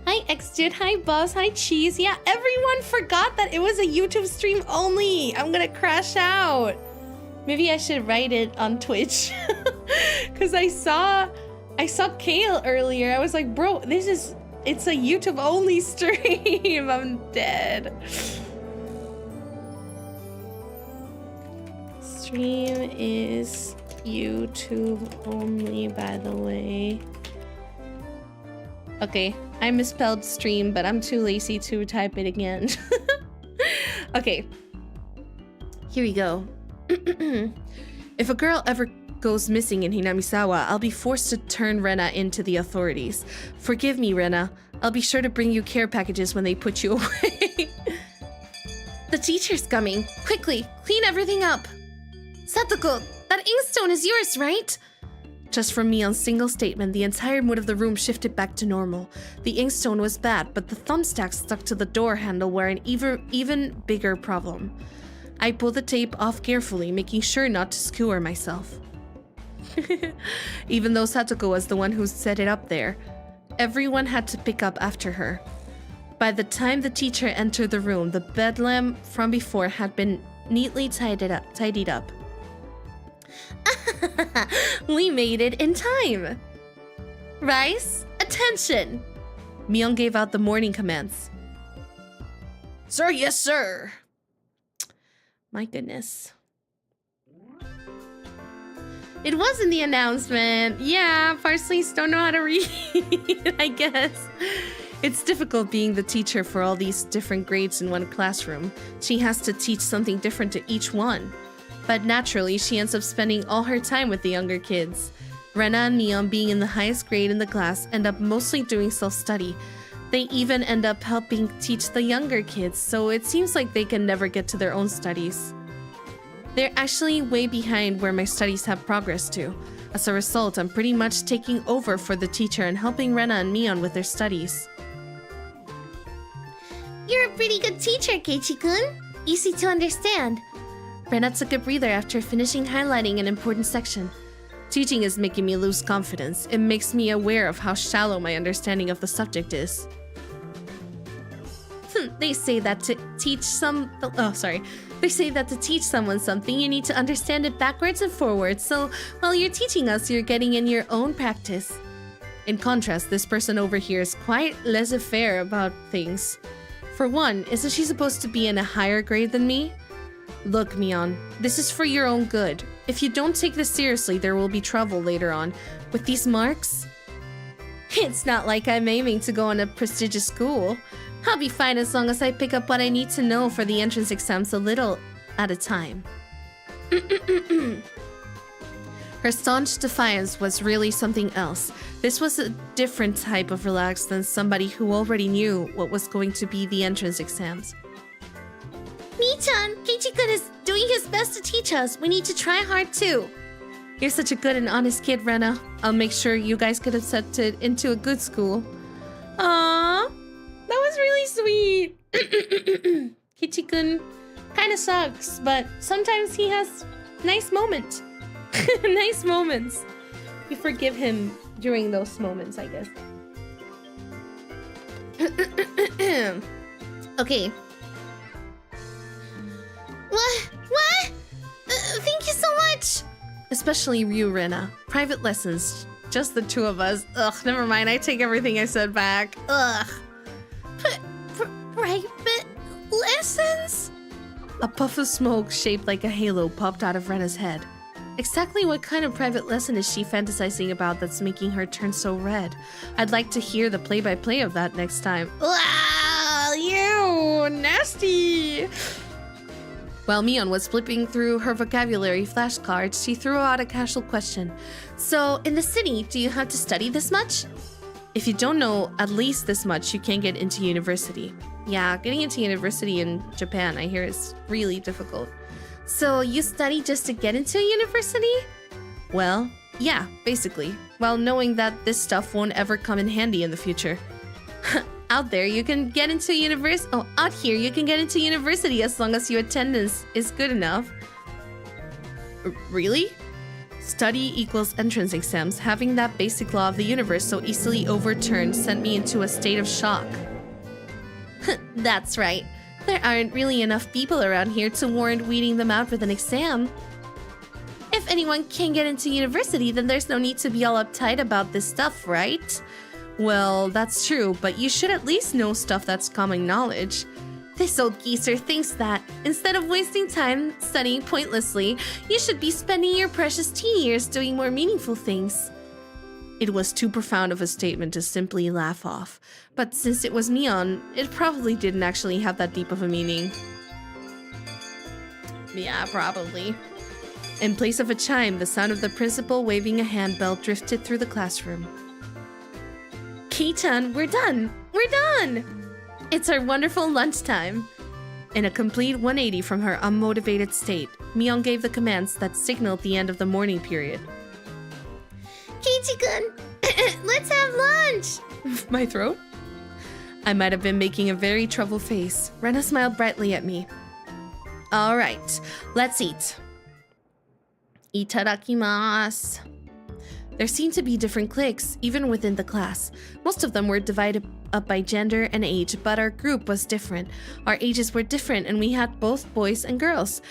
Hi Xdude, hi Buzz, hi Cheese. Yeah, everyone forgot that it was a YouTube stream only. I'm gonna crash out. Maybe I should write it on Twitch. Cause I saw Kale earlier. I was like, bro, it's a YouTube only stream. I'm dead. Stream is YouTube only, by the way. Okay, I misspelled stream, but I'm too lazy to type it again. Okay, here we go. If a girl ever goes missing in Hinamizawa, I'll be forced to turn Rena into the authorities. Forgive me, Rena. I'll be sure to bring you care packages when they put you away. The teacher's coming. Quickly, clean everything up. Satoko, that inkstone is yours, right? Just from Mion's single statement, the entire mood of the room shifted back to normal. The inkstone was bad, but the thumbstack stuck to the door handle were an even bigger problem. I pulled the tape off carefully, making sure not to skewer myself. Even though Satoko was the one who set it up there, everyone had to pick up after her. By the time the teacher entered the room, the bedlam from before had been neatly tidied up. We made it in time. Rice, attention! Mion gave out the morning commands. Sir, yes, sir. My goodness. It was in the announcement. Yeah, Parsleys don't know how to read, I guess. It's difficult being the teacher for all these different grades in one classroom. She has to teach something different to each one. But naturally, she ends up spending all her time with the younger kids. Rena and Mion, being in the highest grade in the class, end up mostly doing self-study. They even end up helping teach the younger kids, so it seems like they can never get to their own studies. They're actually way behind where my studies have progressed to. As a result, I'm pretty much taking over for the teacher and helping Rena and Mion with their studies. You're a pretty good teacher, Keiichi-kun. Easy to understand. Rena took a breather after finishing highlighting an important section. Teaching is making me lose confidence. It makes me aware of how shallow my understanding of the subject is. They say that to teach someone something, you need to understand it backwards and forwards. So while you're teaching us, you're getting in your own practice. In contrast, this person over here is quite laissez-faire about things. For one, isn't she supposed to be in a higher grade than me? Look, Mion, this is for your own good. If you don't take this seriously, there will be trouble later on. With these marks? It's not like I'm aiming to go in a prestigious school. I'll be fine as long as I pick up what I need to know for the entrance exams a little at a time. Her staunch defiance was really something else. This was a different type of relax than somebody who already knew what was going to be the entrance exams. Mi-chan, Keiichi-kun is doing his best to teach us. We need to try hard too. You're such a good and honest kid, Rena. I'll make sure you guys get accepted into a good school. Aww, that was really sweet. Keiichi-kun kind of sucks, but sometimes he has nice moments. Nice moments. You forgive him during those moments, I guess. Okay. What? Thank you so much. Especially you, Rena. Private lessons. Just the two of us. Ugh, never mind. I take everything I said back. Ugh. Private lessons? A puff of smoke shaped like a halo popped out of Rena's head. Exactly what kind of private lesson is she fantasizing about that's making her turn so red? I'd like to hear the play-by-play of that next time. Wow, ew, nasty! While Mion was flipping through her vocabulary flashcards, she threw out a casual question. So, in the city, do you have to study this much? If you don't know at least this much, you can't get into university. Yeah, getting into university in Japan, I hear, is really difficult. So, you study just to get into university? Well, yeah, basically. While knowing that this stuff won't ever come in handy in the future. Out there, you can get into university. Oh, out here, you can get into university as long as your attendance is good enough. Really? Study equals entrance exams. Having that basic law of the universe so easily overturned sent me into a state of shock. That's right. There aren't really enough people around here to warrant weeding them out with an exam. If anyone can get into university, then there's no need to be all uptight about this stuff, right? Well, that's true, but you should at least know stuff that's common knowledge. This old geezer thinks that, instead of wasting time studying pointlessly, you should be spending your precious teen years doing more meaningful things. It was too profound of a statement to simply laugh off, but since it was Mion, it probably didn't actually have that deep of a meaning. Yeah, probably. In place of a chime, the sound of the principal waving a handbell drifted through the classroom. Kei-chan, we're done! We're done! It's our wonderful lunchtime. In a complete 180 from her unmotivated state, Mion gave the commands that signaled the end of the morning period. Keiichi-kun, let's have lunch! My throat? I might have been making a very troubled face. Rena smiled brightly at me. Alright, let's eat. Itadakimasu. There seemed to be different cliques, even within the class. Most of them were divided up by gender and age, but our group was different. Our ages were different, and we had both boys and girls.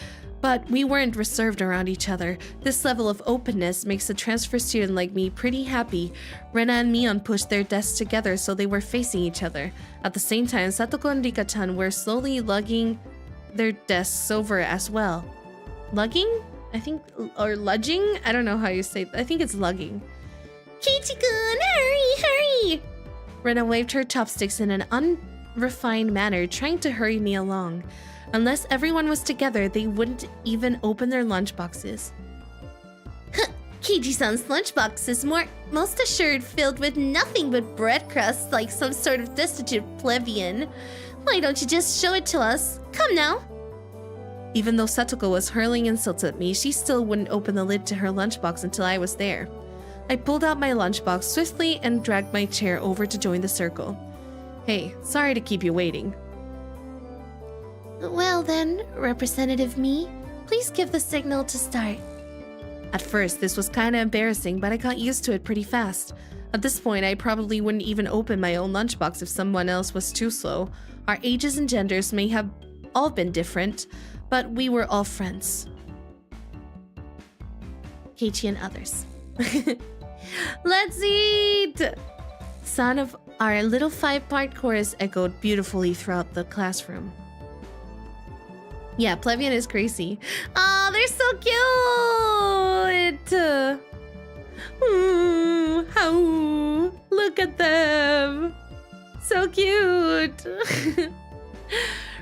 But we weren't reserved around each other. This level of openness makes a transfer student like me pretty happy. Rena and Mion pushed their desks together so they were facing each other. At the same time, Satoko and Rika-chan were slowly lugging their desks over as well. Lugging? I think, or ludging? I don't know how you say it. I think it's lugging. Keiichi-kun, hurry! Rena waved her chopsticks in an unrefined manner, trying to hurry me along. Unless everyone was together, they wouldn't even open their lunchboxes. Keiji-san's lunchbox is most assured filled with nothing but bread crusts like some sort of destitute plebeian. Why don't you just show it to us? Come now. Even though Satoko was hurling insults at me, she still wouldn't open the lid to her lunchbox until I was there. I pulled out my lunchbox swiftly and dragged my chair over to join the circle. Hey, sorry to keep you waiting. Well then, Representative Me, please give the signal to start. At first, this was kinda embarrassing, but I got used to it pretty fast. At this point, I probably wouldn't even open my own lunchbox if someone else was too slow. Our ages and genders may have all been different, but we were all friends. Keiichi and others. Let's eat! Sound of our little 5-part chorus echoed beautifully throughout the classroom. Yeah, plebeian is crazy. Oh, they're so cute! Ooh, how? Look at them! So cute!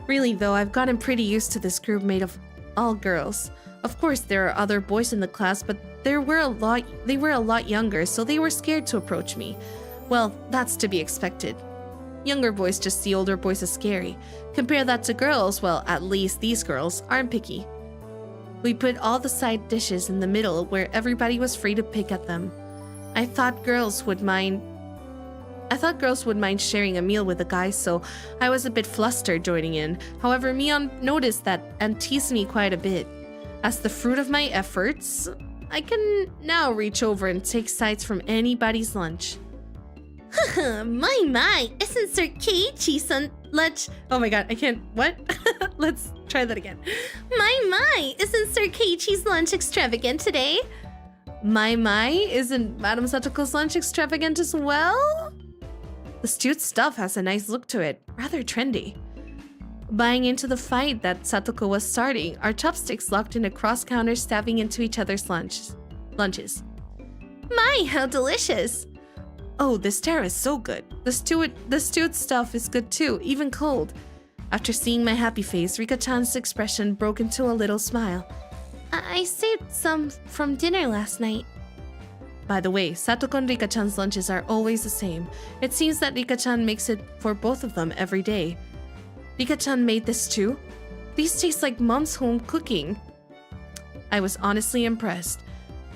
Really though, I've gotten pretty used to this group made of all girls. Of course, there are other boys in the class, but they were a lot younger, so they were scared to approach me. Well, that's to be expected. Younger boys just see older boys as scary. Compare that to girls, well, at least these girls aren't picky. We put all the side dishes in the middle where everybody was free to pick at them. I thought girls would mind sharing a meal with the guys, so I was a bit flustered joining in. However, Mion noticed that and teased me quite a bit. As the fruit of my efforts, I can now reach over and take sides from anybody's lunch. My, isn't Sir Keiichi-san lunch? Oh my god, I can't, what? Let's try that again. My, isn't Sir Keiichi's lunch extravagant today? My, isn't Madame Satoko's lunch extravagant as well? The stewed stuff has a nice look to it, rather trendy. Buying into the fight that Satoko was starting, our chopsticks locked in a cross-counter stabbing into each other's lunches. My, how delicious! Oh, this taro is so good. The stewed stuff is good too, even cold. After seeing my happy face, Rika-chan's expression broke into a little smile. I saved some from dinner last night. By the way, Satoko and Rika-chan's lunches are always the same. It seems that Rika-chan makes it for both of them every day. Rika-chan made this too? These taste like mom's home cooking. I was honestly impressed.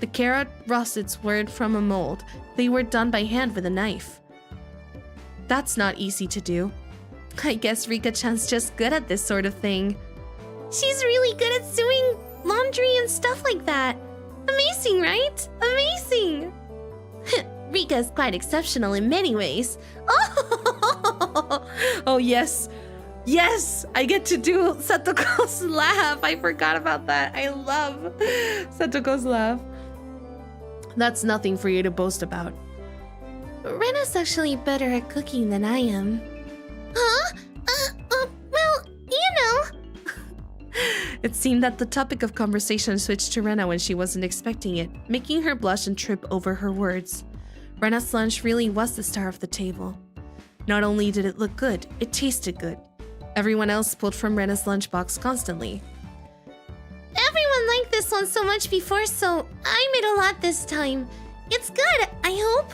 The carrot russets weren't from a mold. They were done by hand with a knife. That's not easy to do. I guess Rika-chan's just good at this sort of thing. She's really good at doing laundry and stuff like that. Amazing, right? Amazing! Rika's quite exceptional in many ways. Oh yes! Yes! I get to do Satoko's laugh! I forgot about that. I love Satoko's laugh. That's nothing for you to boast about. Rena's actually better at cooking than I am. Huh? Well, you know. It seemed that the topic of conversation switched to Rena when she wasn't expecting it, making her blush and trip over her words. Rena's lunch really was the star of the table. Not only did it look good, it tasted good. Everyone else pulled from Rena's lunchbox constantly. Everyone liked this one so much before, so I made a lot this time. It's good, I hope.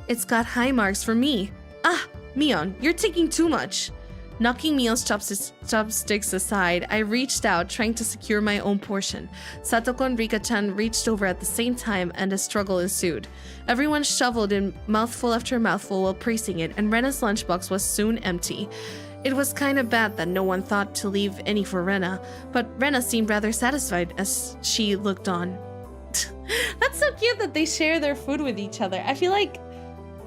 It's got high marks for me. Ah, Mion, you're taking too much. Knocking Mion's chopsticks aside, I reached out, trying to secure my own portion. Satoko and Rika-chan reached over at the same time, and a struggle ensued. Everyone shoveled in mouthful after mouthful while praising it, and Rena's lunchbox was soon empty. It was kind of bad that no one thought to leave any for Rena, but Rena seemed rather satisfied as she looked on. That's so cute that they share their food with each other. I feel like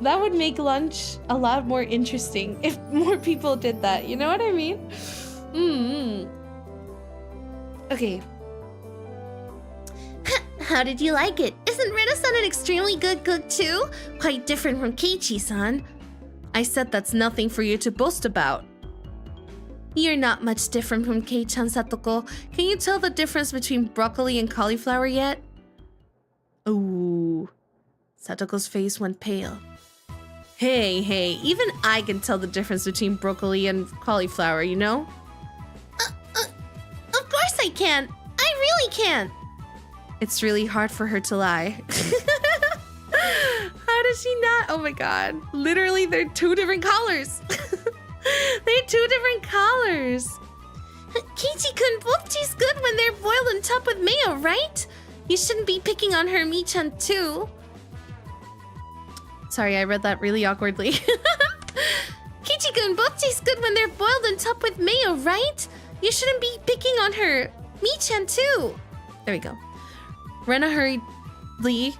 that would make lunch a lot more interesting if more people did that. You know what I mean? Okay. How did you like it? Isn't Rena-san an extremely good cook too? Quite different from Keiichi-san. I said that's nothing for you to boast about. You're not much different from Kei-chan, Satoko. Can you tell the difference between broccoli and cauliflower yet? Ooh. Satoko's face went pale. Hey, even I can tell the difference between broccoli and cauliflower, you know? Of course I can. I really can. It's really hard for her to lie. How does she not? Oh my god. Literally, they're two different colors. They're two different colors. Keiichi-kun, both taste good when they're boiled and topped with mayo, right? You shouldn't be picking on her, Mi-chan, too. Sorry, I read that really awkwardly. Keiichi-kun, both taste good when they're boiled and topped with mayo, right? You shouldn't be picking on her, Mi-chan, too. There we go. Rena hurriedly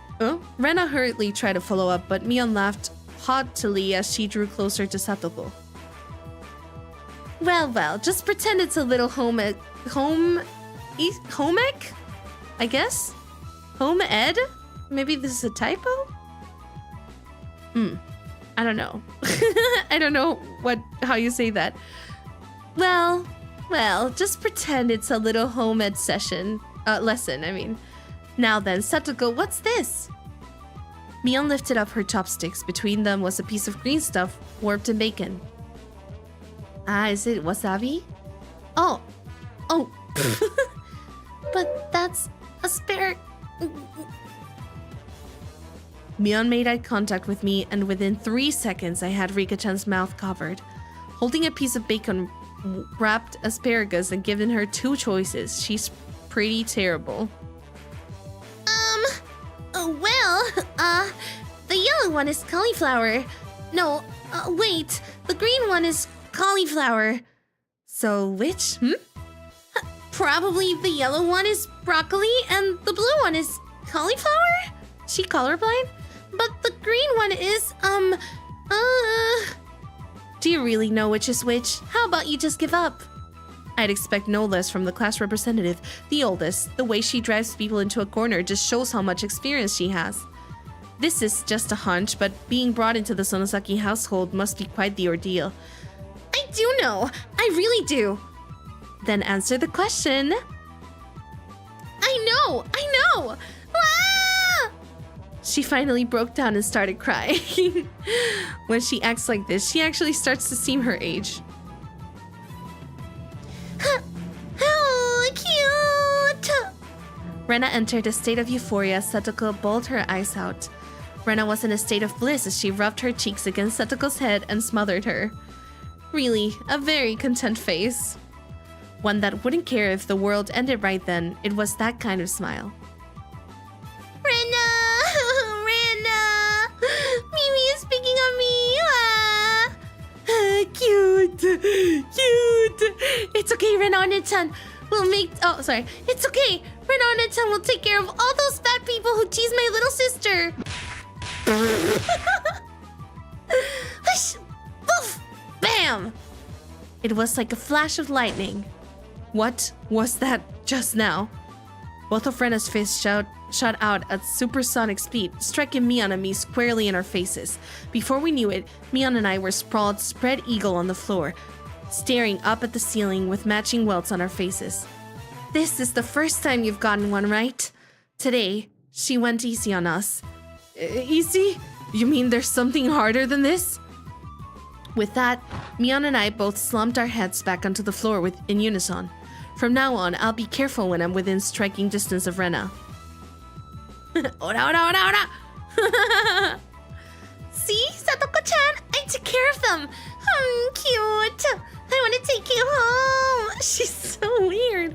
tried to follow up, but Mion laughed haughtily as she drew closer to Satoko. Well, just pretend it's a little home ec? I guess? Home ed? Maybe this is a typo? I don't know. I don't know how you say that. Well, just pretend it's a little home ed lesson, I mean. Now then, Satoko, what's this? Mion lifted up her chopsticks. Between them was a piece of green stuff warped in bacon. Is it wasabi? Oh. But that's asparagus. Mion made eye contact with me, and within 3 seconds, I had Rika-chan's mouth covered. Holding a piece of bacon wrapped asparagus and given her 2 choices. She's pretty terrible. The yellow one is cauliflower. No, wait. The green one is cauliflower. So which? Probably the yellow one is broccoli and the blue one is cauliflower? She colorblind? But the green one is, Do you really know which is which? How about you just give up? I'd expect no less from the class representative, the oldest. The way she drives people into a corner just shows how much experience she has. This is just a hunch, but being brought into the Sonosaki household must be quite the ordeal. I do know. I really do. Then answer the question. I know. Ah! She finally broke down and started crying. When she acts like this, she actually starts to seem her age. Oh, cute! Rena entered a state of euphoria. Satoko bawled her eyes out. Rena was in a state of bliss as she rubbed her cheeks against Satoko's head and smothered her. Really, a very content face. One that wouldn't care if the world ended right then. It was that kind of smile. Rena! Mimi is picking on me! Cute! It's okay, Rena-chan. It's okay. Rena-chan will take care of all those fat people who tease my little sister. Hush! Woof! Bam! It was like a flash of lightning. What was that just now? Both of Rena's fists shot out at supersonic speed, striking Mion and me squarely in our faces. Before we knew it, Mion and I were sprawled spread eagle on the floor, staring up at the ceiling with matching welts on our faces. This is the first time you've gotten one, right? Today, she went easy on us. Easy? You mean there's something harder than this? With that, Mion and I both slumped our heads back onto the floor in unison. From now on, I'll be careful when I'm within striking distance of Rena. Ora! See, Satoko-chan, I took care of them. Cute. I want to take you home. She's so weird.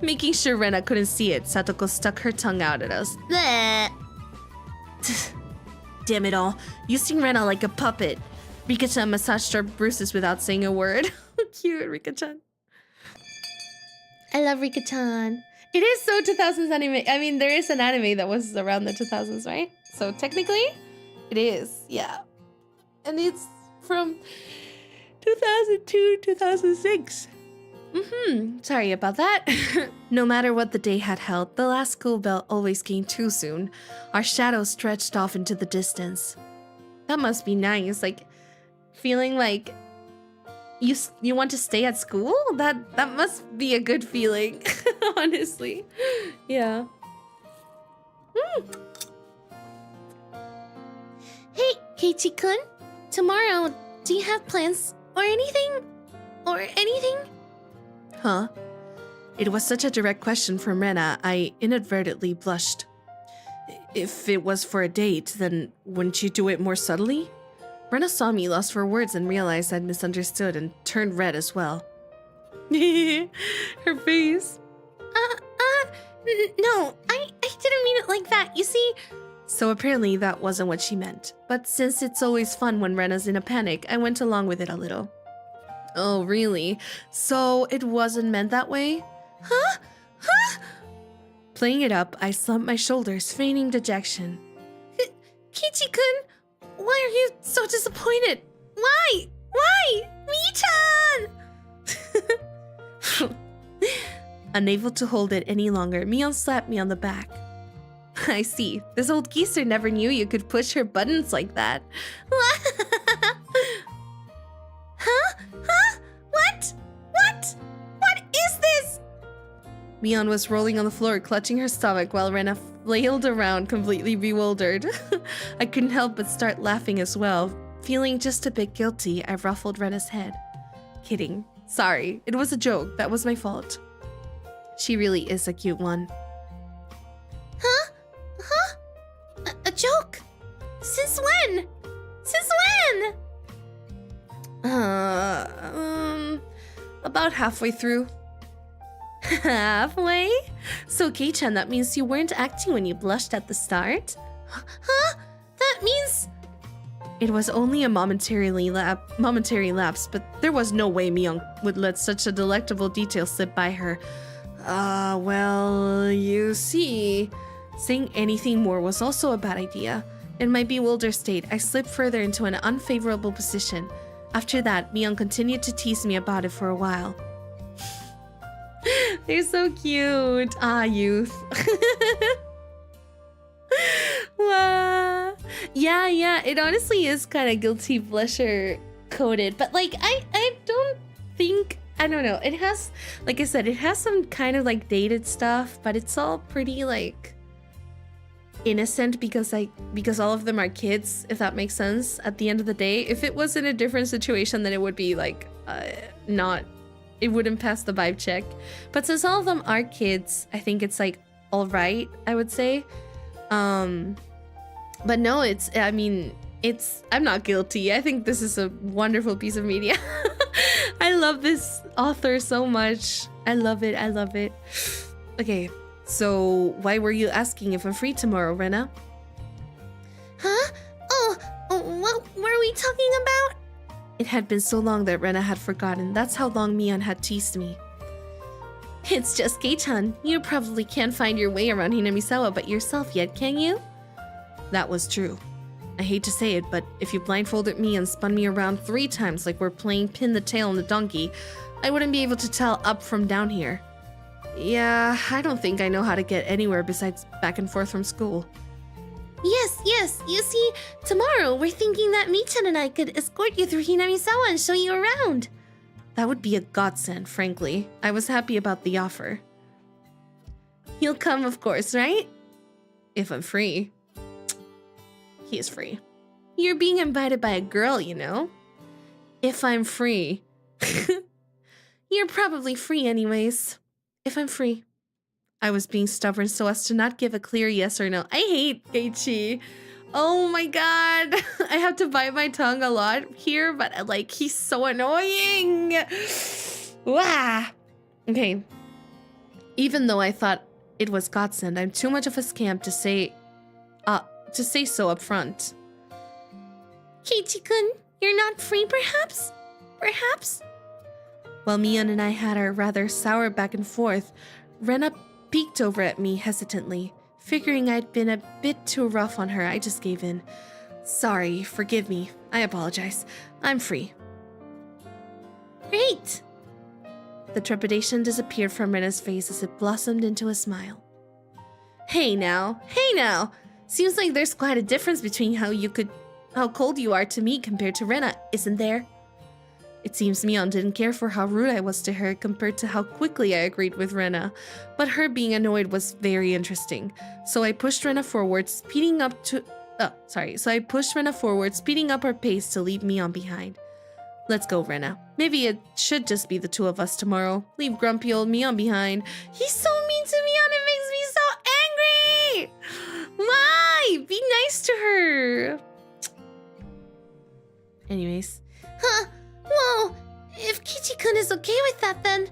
Making sure Rena couldn't see it, Satoko stuck her tongue out at us. Bleh. Damn it all, using Rena like a puppet. Rika-chan massaged our bruises without saying a word. cute, Rika-chan. I love Rika-chan. It is so 2000s anime. I mean, there is an anime that was around the 2000s, right? So technically, it is, yeah. And it's from 2002, 2006. Sorry about that. No matter what the day had held, the last school bell always came too soon. Our shadows stretched off into the distance. That must be nice, like, feeling like you want to stay at school? That must be a good feeling, honestly. Yeah. Hey, Keiichi-kun. Tomorrow, do you have plans or anything? Or anything? Huh? It was such a direct question from Rena, I inadvertently blushed. If it was for a date, then wouldn't you do it more subtly? Rena saw me lost for words and realized I'd misunderstood and turned red as well. Her face. No, I didn't mean it like that, you see. So apparently that wasn't what she meant. But since it's always fun when Rena's in a panic, I went along with it a little. Oh, really? So it wasn't meant that way? Huh? Playing it up, I slumped my shoulders, feigning dejection. Keiichi-kun, why are you so disappointed? Why? Mi-chan! Unable to hold it any longer, Mion slapped me on the back. I see. This old geezer never knew you could push her buttons like that. Huh? What? What is this? Mion was rolling on the floor, clutching her stomach while Rena flailed around, completely bewildered. I couldn't help but start laughing as well. Feeling just a bit guilty, I ruffled Rena's head. Kidding. Sorry, it was a joke. That was my fault. She really is a cute one. Huh? A joke? Since when? About halfway through. Halfway? So, Kei-chan, that means you weren't acting when you blushed at the start? Huh? That means... It was only a momentary lapse, but there was no way Mion would let such a delectable detail slip by her. Well, you see... Saying anything more was also a bad idea. In my bewildered state, I slipped further into an unfavorable position. After that, Mion continued to tease me about it for a while. They're so cute. Youth. Wow. Yeah, it honestly is kind of guilty pleasure coded, but like I don't think, I don't know, it has, like I said, it has some kind of like dated stuff, but it's all pretty like innocent because all of them are kids, if that makes sense. At the end of the day, if it was in a different situation, then it would be like it wouldn't pass the vibe check. But since all of them are kids, I think it's like all right, I would say. But no, I'm not guilty. I think this is a wonderful piece of media. I love this author so much. I love it. Okay, so why were you asking if I'm free tomorrow, Rena? Huh? Oh, what were we talking about? It had been so long that Rena had forgotten. That's how long Mion had teased me. It's just Kei-chan. You probably can't find your way around Hinamizawa but yourself yet, can you? That was true. I hate to say it, but if you blindfolded me and spun me around 3 times like we're playing pin the tail on the donkey, I wouldn't be able to tell up from down here. Yeah, I don't think I know how to get anywhere besides back and forth from school. Yes. You see, tomorrow we're thinking that Mi-chan and I could escort you through Hinamizawa and show you around. That would be a godsend, frankly. I was happy about the offer. You'll come, of course, right? If I'm free. He is free. You're being invited by a girl, you know? If I'm free. You're probably free anyways. If I'm free. I was being stubborn so as to not give a clear yes or no. I hate Keiichi. Oh my god. I have to bite my tongue a lot here, but like he's so annoying. Wah. Okay. Even though I thought it was godsend, I'm too much of a scamp to say so up front. Keiichi-kun, you're not free perhaps? While Mion and I had our rather sour back and forth, Rena peeked over at me hesitantly. Figuring I'd been a bit too rough on her, I just gave in. Sorry, forgive me. I apologize. I'm free. Great! The trepidation disappeared from Rena's face as it blossomed into a smile. Hey now. Seems like there's quite a difference between how cold you are to me compared to Rena, isn't there? It seems Mion didn't care for how rude I was to her compared to how quickly I agreed with Rena, but her being annoyed was very interesting. So I pushed Rena forward, speeding up her pace to leave Mion behind. Let's go, Rena. Maybe it should just be the two of us tomorrow. Leave grumpy old Mion behind. He's so mean to Mion, it makes me so angry! Why? Be nice to her. Anyways. Huh? Well, if Kichi-kun is okay with that, then...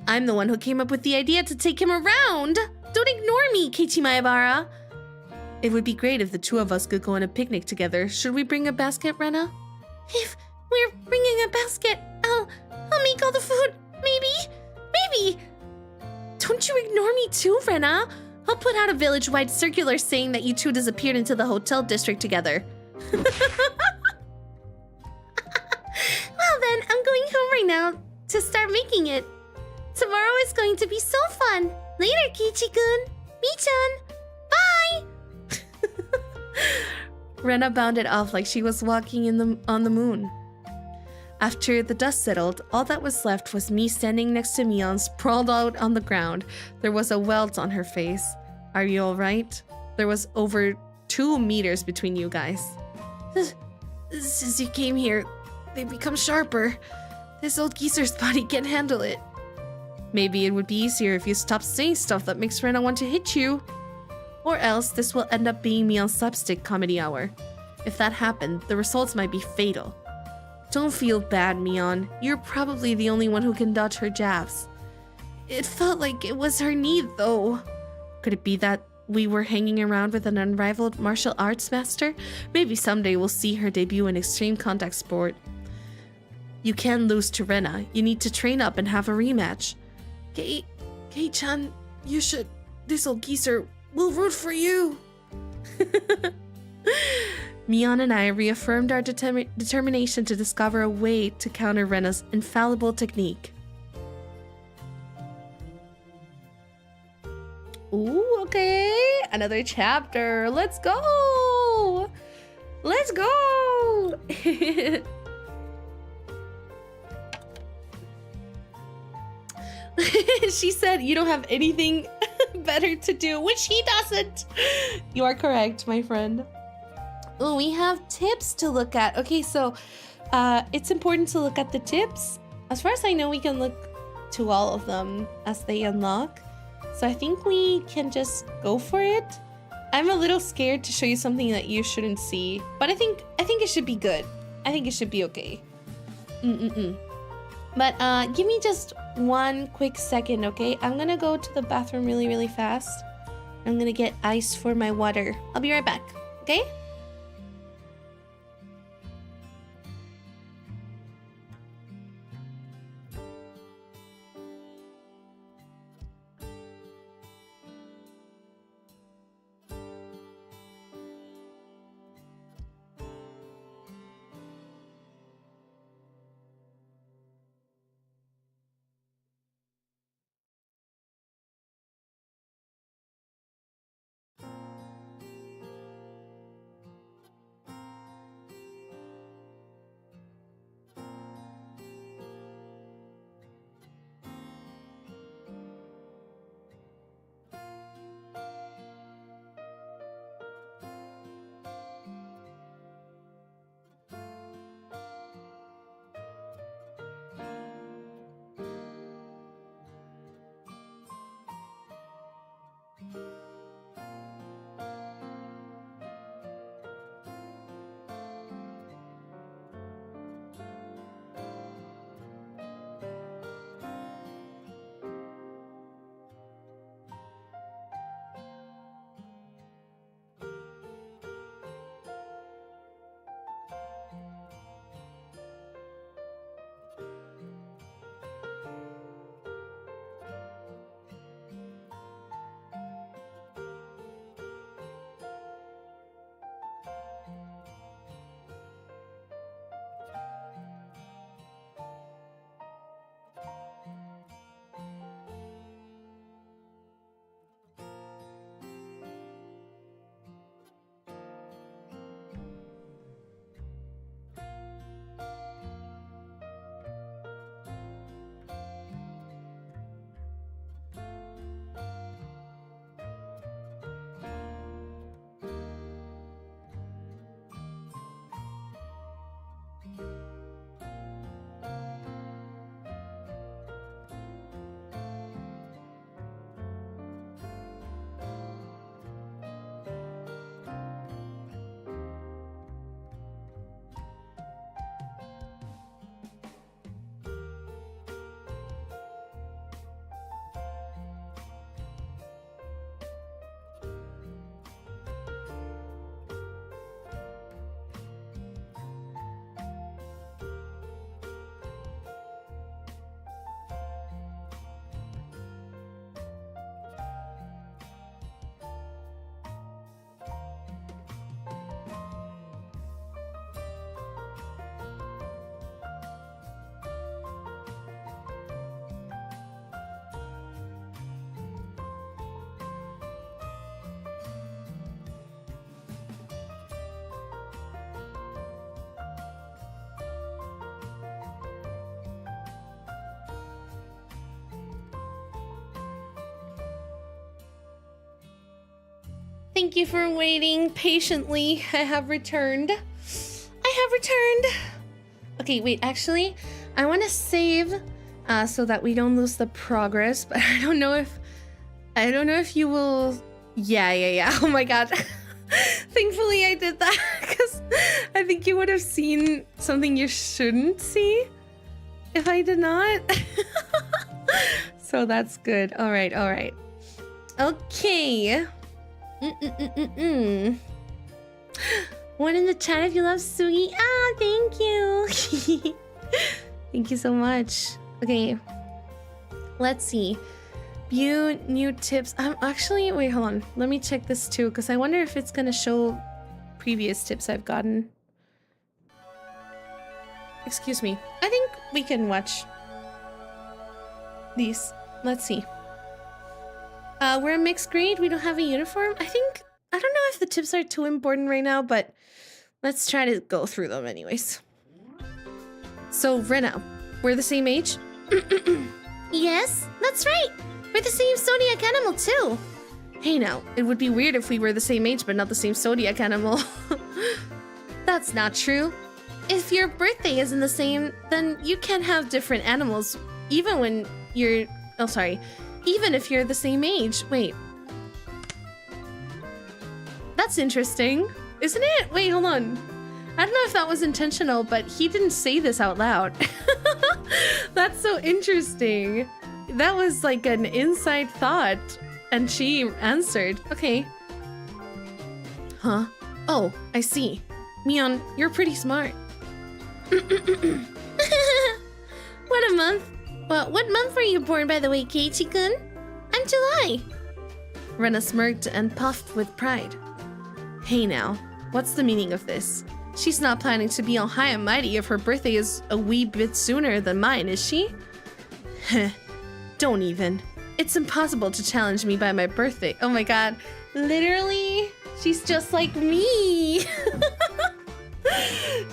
I'm the one who came up with the idea to take him around. Don't ignore me, Keiichi Maebara. It would be great if the two of us could go on a picnic together. Should we bring a basket, Rena? If we're bringing a basket, I'll make all the food. Maybe. Don't you ignore me too, Rena. I'll put out a village-wide circular saying that you two disappeared into the hotel district together. Well then, I'm going home right now to start making it. Tomorrow is going to be so fun. Later, Kichi-kun. Mi-chan. Bye! Rena bounded off like she was walking on the moon. After the dust settled, all that was left was me standing next to Mion, sprawled out on the ground. There was a welt on her face. Are you alright? There was over 2 meters between you guys. Since you came here, they become sharper. This old geezer's body can't handle it. Maybe it would be easier if you stopped saying stuff that makes Rena want to hit you. Or else this will end up being Mion's slapstick comedy hour. If that happened, the results might be fatal. Don't feel bad, Mion. You're probably the only one who can dodge her jabs. It felt like it was her need, though. Could it be that we were hanging around with an unrivaled martial arts master? Maybe someday we'll see her debut in extreme contact sport. You can't lose to Rena. You need to train up and have a rematch. Kei-chan, you should... This old geezer will root for you. Mion and I reaffirmed our determination to discover a way to counter Rena's infallible technique. Ooh, okay. Another chapter. Let's go. Let's go. She said you don't have anything better to do, which he doesn't. You are correct, my friend. Oh, we have tips to look at. Okay, so it's important to look at the tips. As far as I know, we can look to all of them as they unlock. So I think we can just go for it. I'm a little scared to show you something that you shouldn't see, but I think it should be good. I think it should be okay. But give me just 1 quick second, okay? I'm gonna go to the bathroom really fast. I'm gonna get ice for my water. I'll be right back, okay? Thank you for waiting patiently. I have returned. Okay, wait, actually, I want to save so that we don't lose the progress, but I don't know if you will. Yeah. Oh my god. Thankfully I did that because I think you would have seen something you shouldn't see if I did not. So that's good. All right. Okay. One in the chat if you love Sugi. Ah, thank you. Thank you so much. Okay. Let's see. View new tips. Actually, wait, hold on. Let me check this too, because I wonder if it's gonna show previous tips I've gotten. Excuse me. I think we can watch these. Let's see. We're a mixed grade. We don't have a uniform. I don't know if the tips are too important right now, but let's try to go through them anyways. So, Rena, we're the same age? Yes, that's right. We're the same zodiac animal too. Hey now, it would be weird if we were the same age but not the same zodiac animal. That's not true. If your birthday isn't the same, then you can't have different animals even when you're... Oh, sorry. Even if you're the same age. Wait. That's interesting, isn't it? Wait, hold on. I don't know if that was intentional, but he didn't say this out loud. That's so interesting. That was like an inside thought, and she answered. Okay. Huh? Oh, I see. Mion, you're pretty smart. What a month. What month were you born, by the way, Keiichi-kun? I'm July. Rena smirked and puffed with pride. Hey now, what's the meaning of this? She's not planning to be all high and mighty if her birthday is a wee bit sooner than mine, is she? Heh. Don't even. It's impossible to challenge me by my birthday. Oh my god. Literally, she's just like me.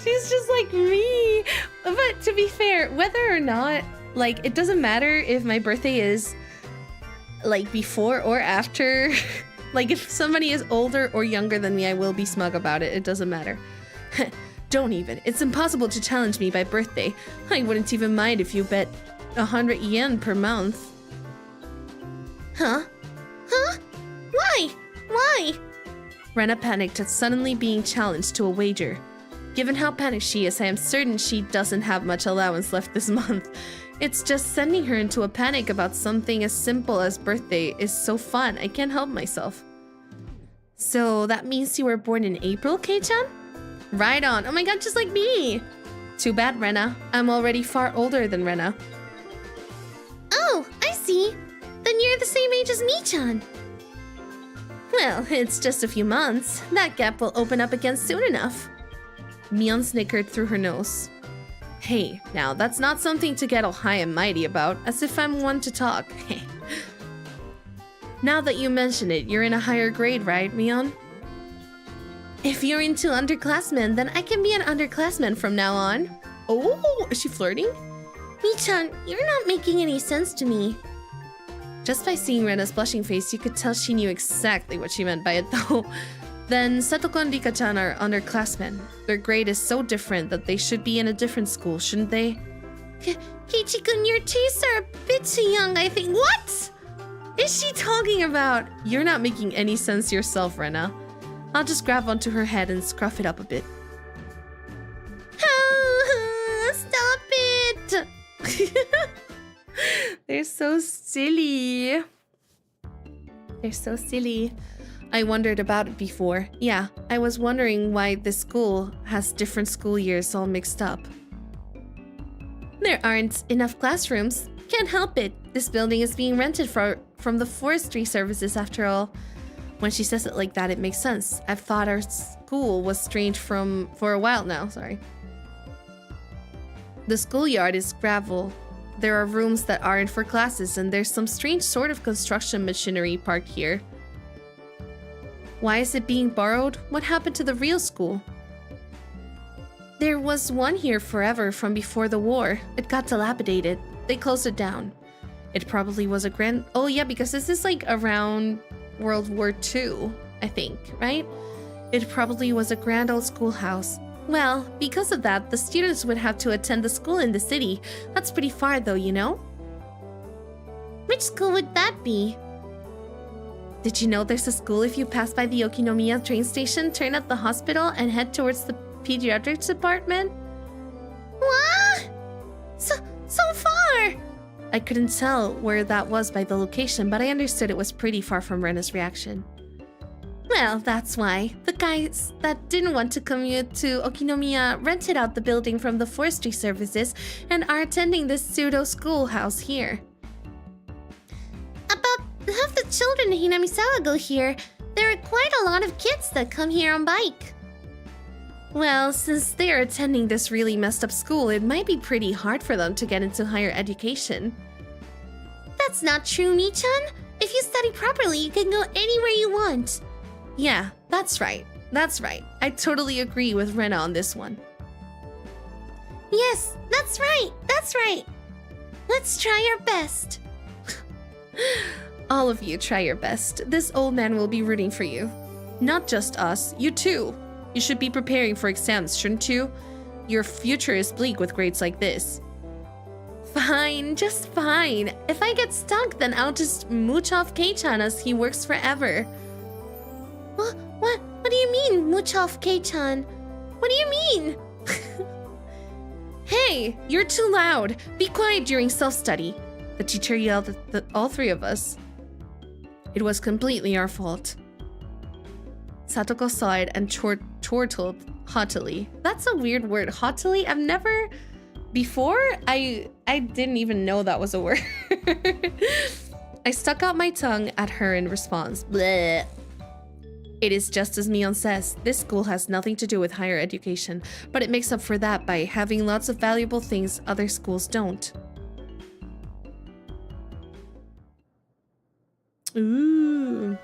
She's just like me. But to be fair, whether or not, like, it doesn't matter if my birthday is, like, before or after. Like, if somebody is older or younger than me, I will be smug about it. It doesn't matter. Don't even. It's impossible to challenge me by birthday. I wouldn't even mind if you bet 100 yen per month. Huh? Why? Rena panicked at suddenly being challenged to a wager. Given how panicked she is, I am certain she doesn't have much allowance left this month. It's just sending her into a panic about something as simple as birthday is so fun. I can't help myself. So that means you were born in April, Kei-chan? Right on. Oh my god, just like me. Too bad, Rena. I'm already far older than Rena. Oh, I see. Then you're the same age as me-chan. Well, it's just a few months. That gap will open up again soon enough. Mion snickered through her nose. Hey, now that's not something to get all high and mighty about, as if I'm one to talk. Now that you mention it, you're in a higher grade, right, Mion? If you're into underclassmen, then I can be an underclassman from now on. Oh, is she flirting? Mi-chan, you're not making any sense to me. Just by seeing Rena's blushing face, you could tell she knew exactly what she meant by it, though. Then Setoko and Rika-chan are underclassmen. Their grade is so different that they should be in a different school, shouldn't they? Keiichi-kun, your tastes are a bit too young, I think. What is she talking about? You're not making any sense yourself, Rena. I'll just grab onto her head and scruff it up a bit. Stop it! They're so silly. I wondered about it before. Yeah, I was wondering why this school has different school years all mixed up. There aren't enough classrooms. Can't help it. This building is being rented from the forestry services after all. When she says it like that, it makes sense. I've thought our school was strange for a while now, sorry. The schoolyard is gravel. There are rooms that aren't for classes, and there's some strange sort of construction machinery parked here. Why is it being borrowed? What happened to the real school? There was one here forever from before the war. It got dilapidated. They closed it down. It probably was a grand... Oh yeah, because this is like around World War II. I think, right? It probably was a grand old schoolhouse. Well, because of that, the students would have to attend the school in the city. That's pretty far though, you know? Which school would that be? Did you know there's a school if you pass by the Okinomiya train station, turn at the hospital, and head towards the pediatrics department? What? So far! I couldn't tell where that was by the location, but I understood it was pretty far from Rena's reaction. Well, that's why. The guys that didn't want to commute to Okinomiya rented out the building from the forestry services and are attending this pseudo schoolhouse here. About half the children in Hinamizawa go here. There are quite a lot of kids that come here on bike. Well, since they are attending this really messed up school, it might be pretty hard for them to get into higher education. That's not true, Mi-chan. If you study properly, you can go anywhere you want. Yeah, that's right. That's right. I totally agree with Rena on this one. Yes, that's right. That's right. Let's try our best. All of you try your best. This old man will be rooting for you. Not just us, you too. You should be preparing for exams, shouldn't you? Your future is bleak with grades like this. Fine, just fine. If I get stuck, then I'll just mooch off Kei-chan as he works forever. What do you mean, mooch off Kei-chan? What do you mean? Hey, you're too loud. Be quiet during self-study. The teacher yelled at all three of us. It was completely our fault. Satoko saw it and chortled haughtily. That's a weird word, haughtily. I've never... Before, I didn't even know that was a word. I stuck out my tongue at her in response. Bleh. It is just as Mion says, this school has nothing to do with higher education, but it makes up for that by having lots of valuable things other schools don't. Ooh.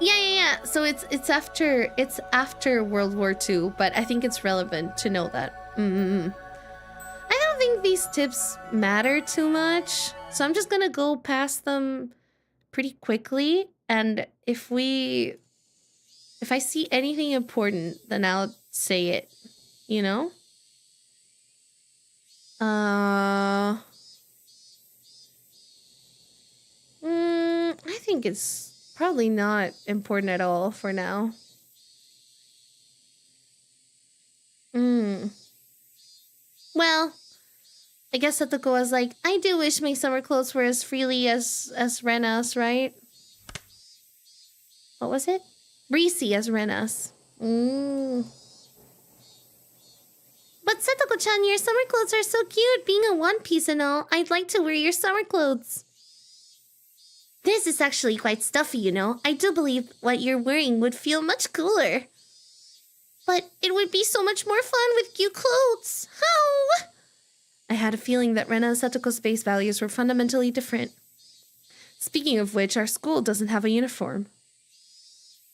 Yeah. So it's after World War II, but I think it's relevant to know that. I don't think these tips matter too much, so I'm just gonna go past them pretty quickly, and if I see anything important, then I'll say it, you know? I think it's probably not important at all for now. Well, I guess Satoko was like, I do wish my summer clothes were as freely as Rena's, right? What was it? Breezy as Rena's. But Satoko-chan, your summer clothes are so cute. Being a one piece and all, I'd like to wear your summer clothes. This is actually quite stuffy, you know. I do believe what you're wearing would feel much cooler. But it would be so much more fun with cute clothes. How? I had a feeling that Rena and Satoko's base values were fundamentally different. Speaking of which, our school doesn't have a uniform.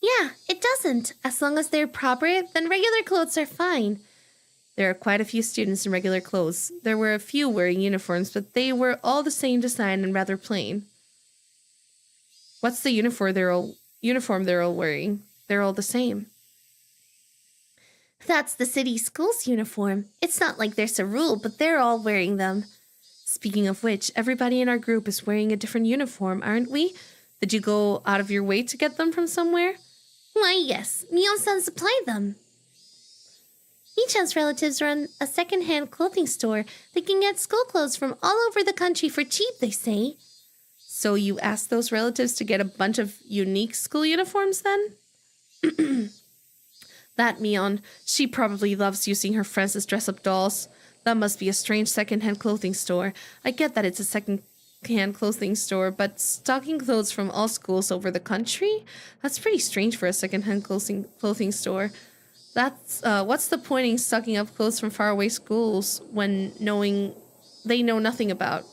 Yeah, it doesn't. As long as they're proper, then regular clothes are fine. There are quite a few students in regular clothes. There were a few wearing uniforms, but they were all the same design and rather plain. What's the uniform they're all wearing? They're all the same. That's the city school's uniform. It's not like there's a rule, but they're all wearing them. Speaking of which, everybody in our group is wearing a different uniform, aren't we? Did you go out of your way to get them from somewhere? Why, yes. Mion-san supplied them. Mi-chan's relatives run a second-hand clothing store. They can get school clothes from all over the country for cheap, they say. So you asked those relatives to get a bunch of unique school uniforms then? That Mion, she probably loves using her friends as dress-up dolls. That must be a strange second-hand clothing store. I get that it's a second-hand clothing store, but stocking clothes from all schools over the country? That's pretty strange for a second-hand clothing store. That's, what's the point in stocking up clothes from faraway schools when they know nothing about?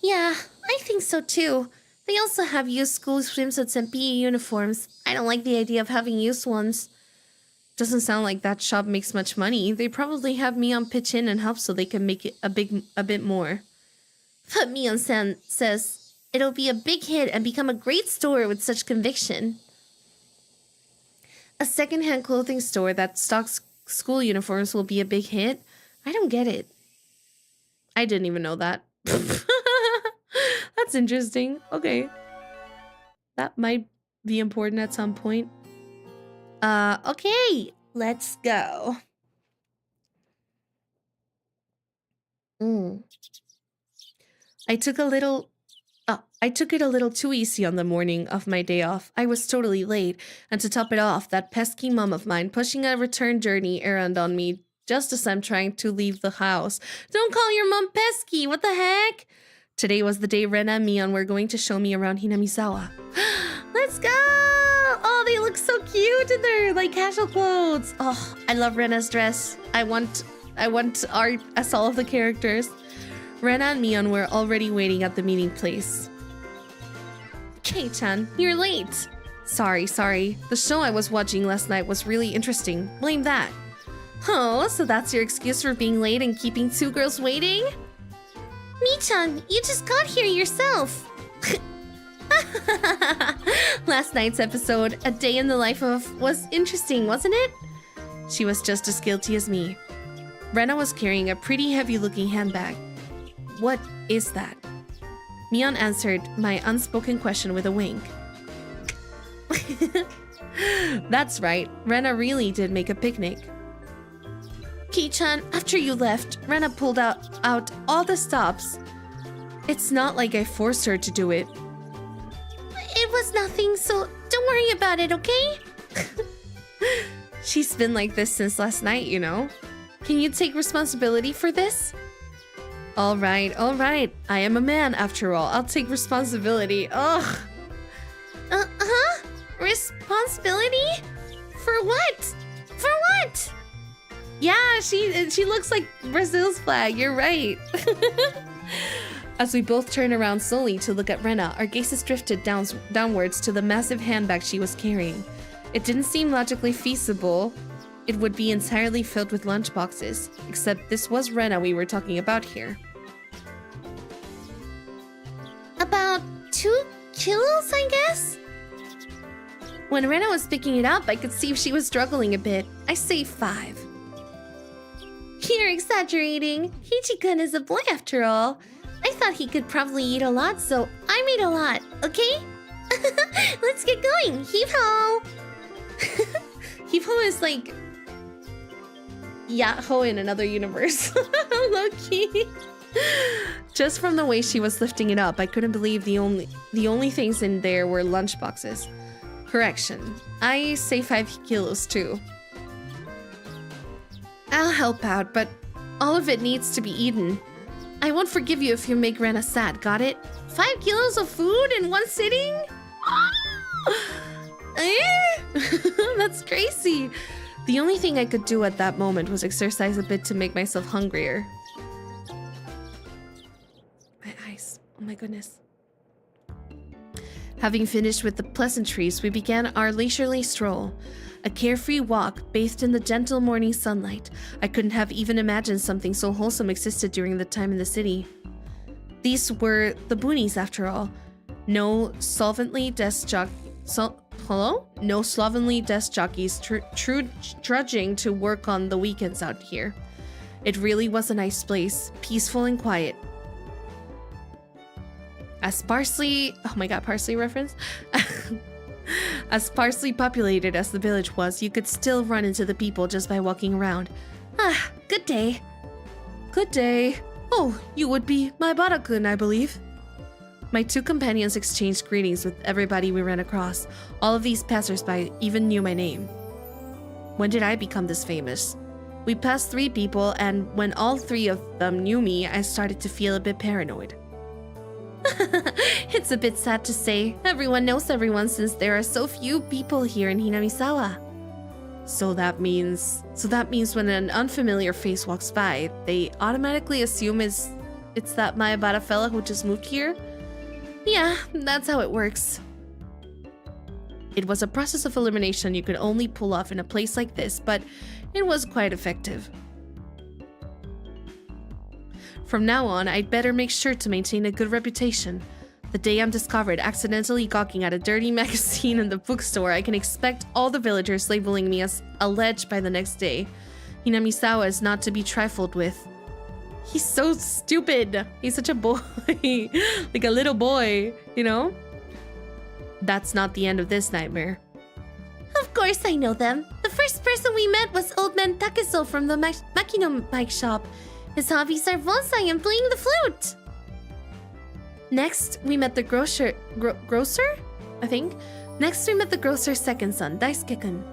Yeah, I think so too. They also have used school swimsuits and PE uniforms. I don't like the idea of having used ones. Doesn't sound like that shop makes much money. They probably have Mion pitch in and help so they can make it a bit more. But Mion-san says It'll be a big hit and become a great store with such conviction. A secondhand clothing store that stocks school uniforms will be a big hit? I don't get it. I didn't even know that. That's interesting. Okay. That might be important at some point. Okay. Let's go. I took it a little too easy on the morning of my day off. I was totally late, and to top it off, that pesky mom of mine pushing a return journey errand on me just as I'm trying to leave the house. Don't call your mom pesky, what the heck? Today was the day Rena and Mion were going to show me around Hinamizawa. Let's go! Oh, they look so cute in their like casual clothes. Oh, I love Rena's dress. I want art as all of the characters. Rena and Mion were already waiting at the meeting place. Kei-chan, you're late. Sorry. The show I was watching last night was really interesting. Blame that. Oh, so that's your excuse for being late and keeping two girls waiting? Mi-chan, you just got here yourself. Last night's episode, A Day in the Life of, was interesting, wasn't it? She was just as guilty as me. Rena was carrying a pretty heavy-looking handbag. What is that? Mion answered my unspoken question with a wink. That's right, Rena really did make a picnic. Kei-chan, after you left, Rena pulled out all the stops. It's not like I forced her to do it. It was nothing, so don't worry about it, okay? She's been like this since last night, you know? Can you take responsibility for this? All right. I am a man, after all. I'll take responsibility. Ugh. Responsibility? For what? For what? Yeah, she looks like Brazil's flag. You're right. As we both turned around slowly to look at Rena, our gazes drifted downwards to the massive handbag she was carrying. It didn't seem logically feasible. It would be entirely filled with lunchboxes, except this was Rena we were talking about here. About 2 kilos, I guess? When Rena was picking it up, I could see she was struggling a bit. I say 5. You're exaggerating. Hichi-kun is a boy after all. I thought he could probably eat a lot, so I made a lot, okay? Let's get going. Heave-ho! Heave-ho is like Yaho in another universe. Low-key. Just from the way she was lifting it up, I couldn't believe the only things in there were lunchboxes. Correction. I say 5 kilos too. I'll help out, but all of it needs to be eaten. I won't forgive you if you make Rena sad, got it? 5 kilos of food in one sitting? That's crazy. The only thing I could do at that moment was exercise a bit to make myself hungrier. My eyes. Oh my goodness. Having finished with the pleasantries, we began our leisurely stroll. A carefree walk, bathed in the gentle morning sunlight. I couldn't have even imagined something so wholesome existed during the time in the city. These were the boonies, after all. No slovenly desk jockeys trudging to work on the weekends out here. It really was a nice place, peaceful and quiet. As Parsley... Oh my god, Parsley reference? As sparsely populated as the village was, you could still run into the people just by walking around. Ah, good day. Good day. Oh, you would be Maibara-kun, I believe. My 2 companions exchanged greetings with everybody we ran across. All of these passersby even knew my name. When did I become this famous? We passed 3 people, and when all 3 of them knew me, I started to feel a bit paranoid. It's a bit sad to say. Everyone knows everyone since there are so few people here in Hinamizawa. So that means when an unfamiliar face walks by, they automatically assume it's that Maibara fella who just moved here? Yeah, that's how it works. It was a process of elimination you could only pull off in a place like this, but it was quite effective. From now on, I'd better make sure to maintain a good reputation. The day I'm discovered accidentally gawking at a dirty magazine in the bookstore, I can expect all the villagers labeling me as a ledge by the next day. Hinamizawa is not to be trifled with. He's so stupid. He's such a boy. Like a little boy, you know? That's not the end of this nightmare. Of course I know them. The first person we met was Old Man Takeso from the Makino bike shop. His hobbies are bonsai and playing the flute. Next, we met the grocer, I think? Next, we met the grocer's second son, Daisuke-kun.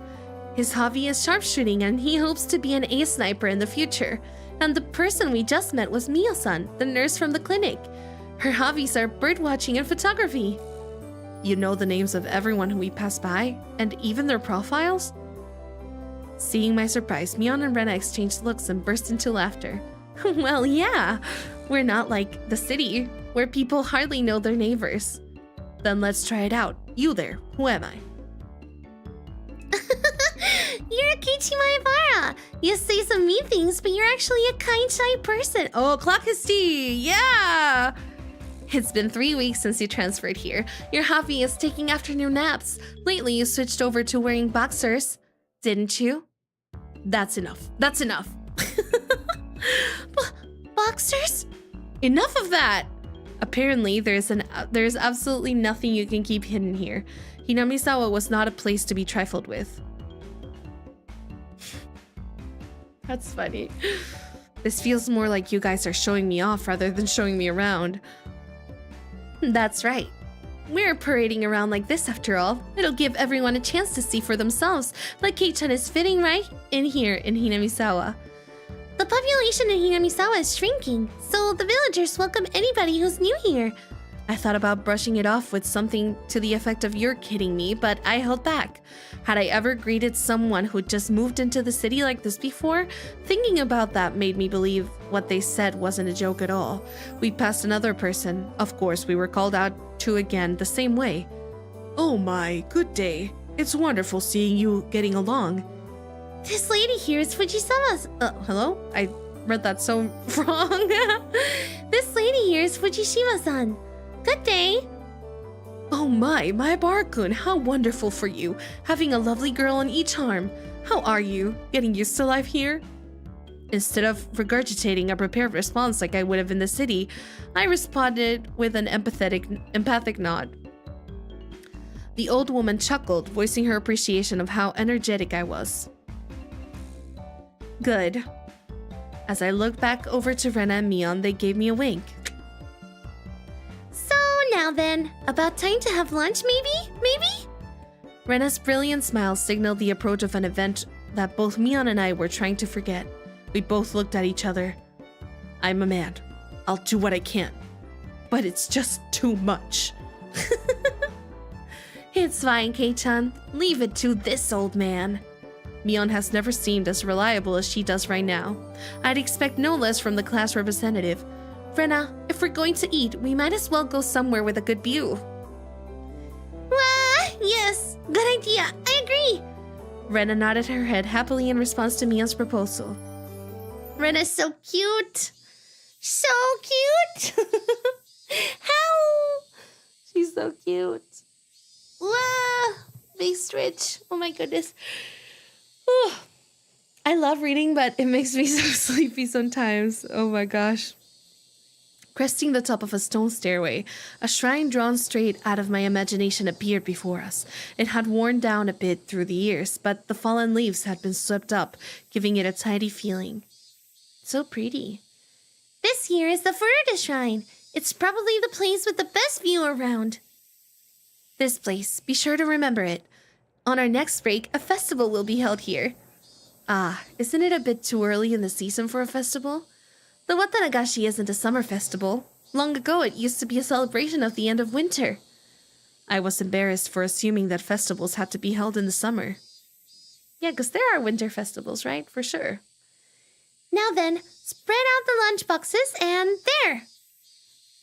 His hobby is sharpshooting and he hopes to be an ace sniper in the future. And the person we just met was Mio-san, the nurse from the clinic. Her hobbies are birdwatching and photography. You know the names of everyone who we pass by, and even their profiles? Seeing my surprise, Mion and Rena exchanged looks and burst into laughter. Well, yeah, we're not like the city, where people hardly know their neighbors. Then let's try it out. You there, who am I? You're Kichi Maebara. You say some mean things, but you're actually a kind, shy person. Oh, Clockisty, yeah! It's been 3 weeks since you transferred here. Your hobby is taking afternoon naps. Lately, you switched over to wearing boxers, didn't you? That's enough. That's enough. Boxers? Enough of that! Apparently, there's absolutely nothing you can keep hidden here. Hinamizawa was not a place to be trifled with. That's funny. This feels more like you guys are showing me off rather than showing me around. That's right. We're parading around like this after all. It'll give everyone a chance to see for themselves, like Kei-chan is fitting right in here in Hinamizawa. The population in Hinamizawa is shrinking, so the villagers welcome anybody who's new here. I thought about brushing it off with something to the effect of "you're kidding me," but I held back. Had I ever greeted someone who just moved into the city like this before? Thinking about that made me believe what they said wasn't a joke at all. We passed another person. Of course, we were called out to again the same way. Oh my, good day. It's wonderful seeing you getting along. This lady here is Fujisama's. Hello? I read that so wrong. This lady here is Fujishima-san. Good day. Oh my Bar-kun, how wonderful for you. Having a lovely girl on each arm. How are you? Getting used to life here? Instead of regurgitating a prepared response like I would have in the city, I responded with an empathic nod. The old woman chuckled, voicing her appreciation of how energetic I was. Good. As I looked back over to Rena and Mion, they gave me a wink. So now then, about time to have lunch maybe? Rena's brilliant smile signaled the approach of an event that both Mion and I were trying to forget. We both looked at each other. I'm a man. I'll do what I can. But it's just too much. It's fine, Kei-chan. Leave it to this old man. Mion has never seemed as reliable as she does right now. I'd expect no less from the class representative. Rena, if we're going to eat, we might as well go somewhere with a good view. Yes, good idea. I agree. Rena nodded her head happily in response to Mion's proposal. Rena's so cute. So cute. How? She's so cute. Big stretch. Oh my goodness. Whew. I love reading, but it makes me so sleepy sometimes. Oh my gosh. Cresting the top of a stone stairway, a shrine drawn straight out of my imagination appeared before us. It had worn down a bit through the years, but the fallen leaves had been swept up, giving it a tidy feeling. So pretty. This here is the Furuta Shrine. It's probably the place with the best view around. This place, be sure to remember it. On our next break, a festival will be held here. Ah, isn't it a bit too early in the season for a festival? The Watanagashi isn't a summer festival. Long ago, it used to be a celebration of the end of winter. I was embarrassed for assuming that festivals had to be held in the summer. Yeah, because there are winter festivals, right? For sure. Now then, spread out the lunch boxes and there!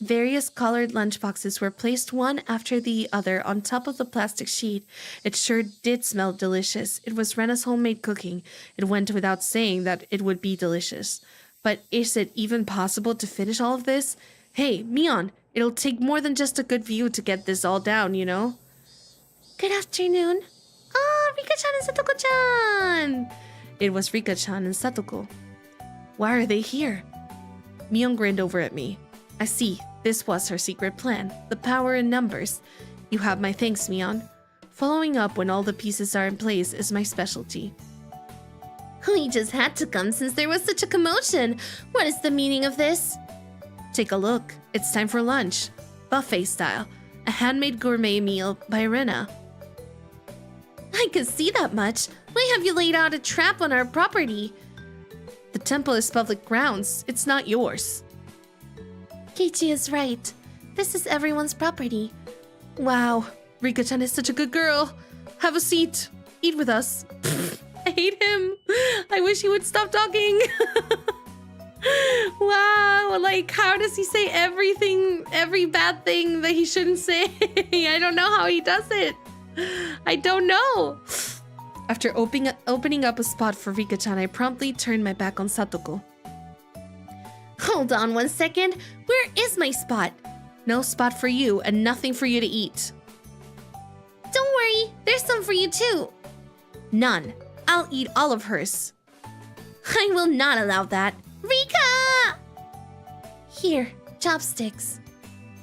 Various colored lunchboxes were placed one after the other on top of the plastic sheet. It sure did smell delicious. It was Rena's homemade cooking. It went without saying that it would be delicious. But is it even possible to finish all of this? Hey, Mion, it'll take more than just a good view to get this all down, you know? Good afternoon. Ah, Rika-chan and Satoko-chan! It was Rika-chan and Satoko. Why are they here? Mion grinned over at me. I see, this was her secret plan. The power in numbers. You have my thanks, Mion. Following up when all the pieces are in place is my specialty. We just had to come since there was such a commotion. What is the meaning of this? Take a look. It's time for lunch. Buffet style. A handmade gourmet meal by Rena. I could see that much. Why have you laid out a trap on our property? The temple is public grounds. It's not yours. Keiichi is right. This is everyone's property. Wow. Rika-chan is such a good girl. Have a seat. Eat with us. I hate him. I wish he would stop talking. Wow, like how does he say everything, every bad thing that he shouldn't say? I don't know how he does it. I don't know. After opening up a spot for Rika-chan, I promptly turned my back on Satoko. Hold on 1 second. Where is my spot? No spot for you and nothing for you to eat. Don't worry, there's some for you too. None. I'll eat all of hers. I will not allow that. Rika! Here, chopsticks.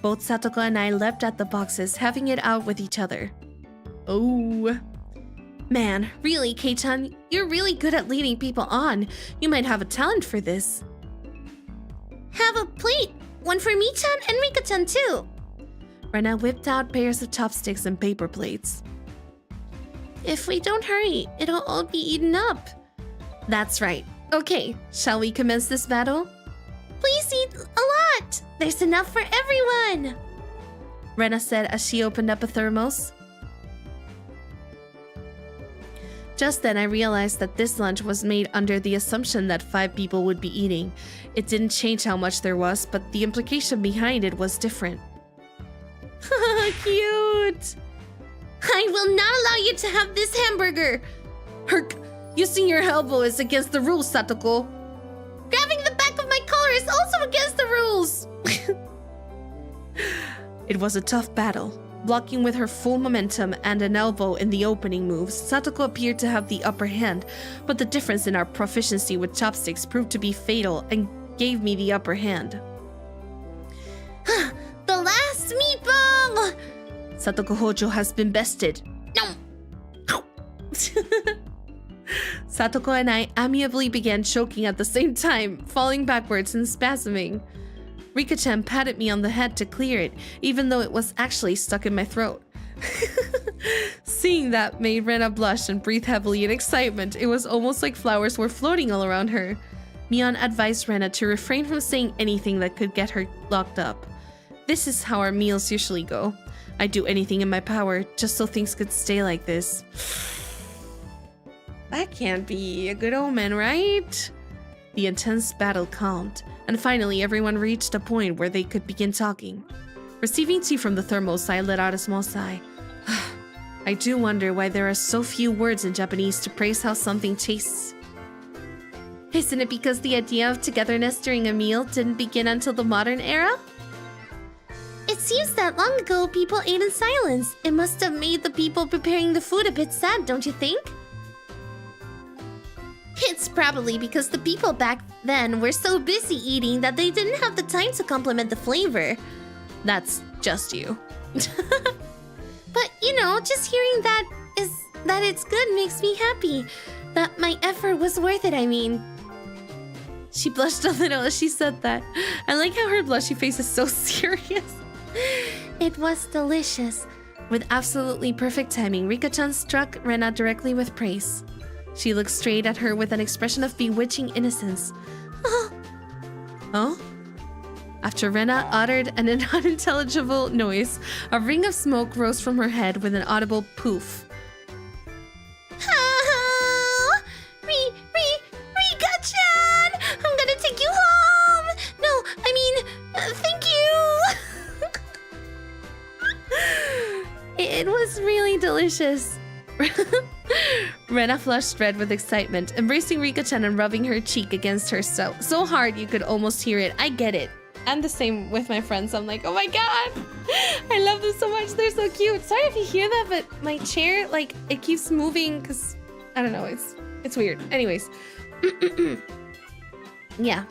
Both Satoko and I leapt at the boxes, having it out with each other. Oh. Man, really, Kei-chan, you're really good at leading people on. You might have a talent for this. Have a plate. One for me-chan and Rika-chan too. Rena whipped out pairs of chopsticks and paper plates. If we don't hurry, it'll all be eaten up. That's right. Okay, shall we commence this battle? Please eat a lot. There's enough for everyone. Rena said as she opened up a thermos. Just then I realized that this lunch was made under the assumption that 5 people would be eating. It didn't change how much there was, but the implication behind it was different. Cute! I will not allow you to have this hamburger! Herc, using your elbow is against the rules, Satoko. Grabbing the back of my collar is also against the rules! It was a tough battle. Blocking with her full momentum and an elbow in the opening moves, Satoko appeared to have the upper hand, but the difference in our proficiency with chopsticks proved to be fatal and gave me the upper hand. The last meatball! Satoko Hojo has been bested. No! Satoko and I amiably began choking at the same time, falling backwards and spasming. Rika-chan patted me on the head to clear it, even though it was actually stuck in my throat. Seeing that made Rena blush and breathe heavily in excitement. It was almost like flowers were floating all around her. Mion advised Rena to refrain from saying anything that could get her locked up. This is how our meals usually go. I'd do anything in my power just so things could stay like this. That can't be a good omen, right? The intense battle calmed, and finally everyone reached a point where they could begin talking. Receiving tea from the thermos, I let out a small sigh. I do wonder why there are so few words in Japanese to praise how something tastes. Isn't it because the idea of togetherness during a meal didn't begin until the modern era? It seems that long ago people ate in silence. It must have made the people preparing the food a bit sad, don't you think? It's probably because the people back then were so busy eating that they didn't have the time to complement the flavor. That's just you. But, you know, just hearing that it's good makes me happy. That my effort was worth it, I mean. She blushed a little as she said that. I like how her blushy face is so serious. It was delicious. With absolutely perfect timing, Rika-chan struck Rena directly with praise. She looked straight at her with an expression of bewitching innocence. Oh? After Rena uttered an unintelligible noise, a ring of smoke rose from her head with an audible poof. Rika-chan! I'm gonna take you home! No, I mean, thank you! It was really delicious. Rena flushed red with excitement, embracing Rika-chan and rubbing her cheek against her so hard you could almost hear it. I get it. and the same with my friends. I'm like, oh my god, I love them so much. They're so cute. Sorry if you hear that, but my chair, like, it keeps moving because I don't know. It's weird. Anyways, yeah,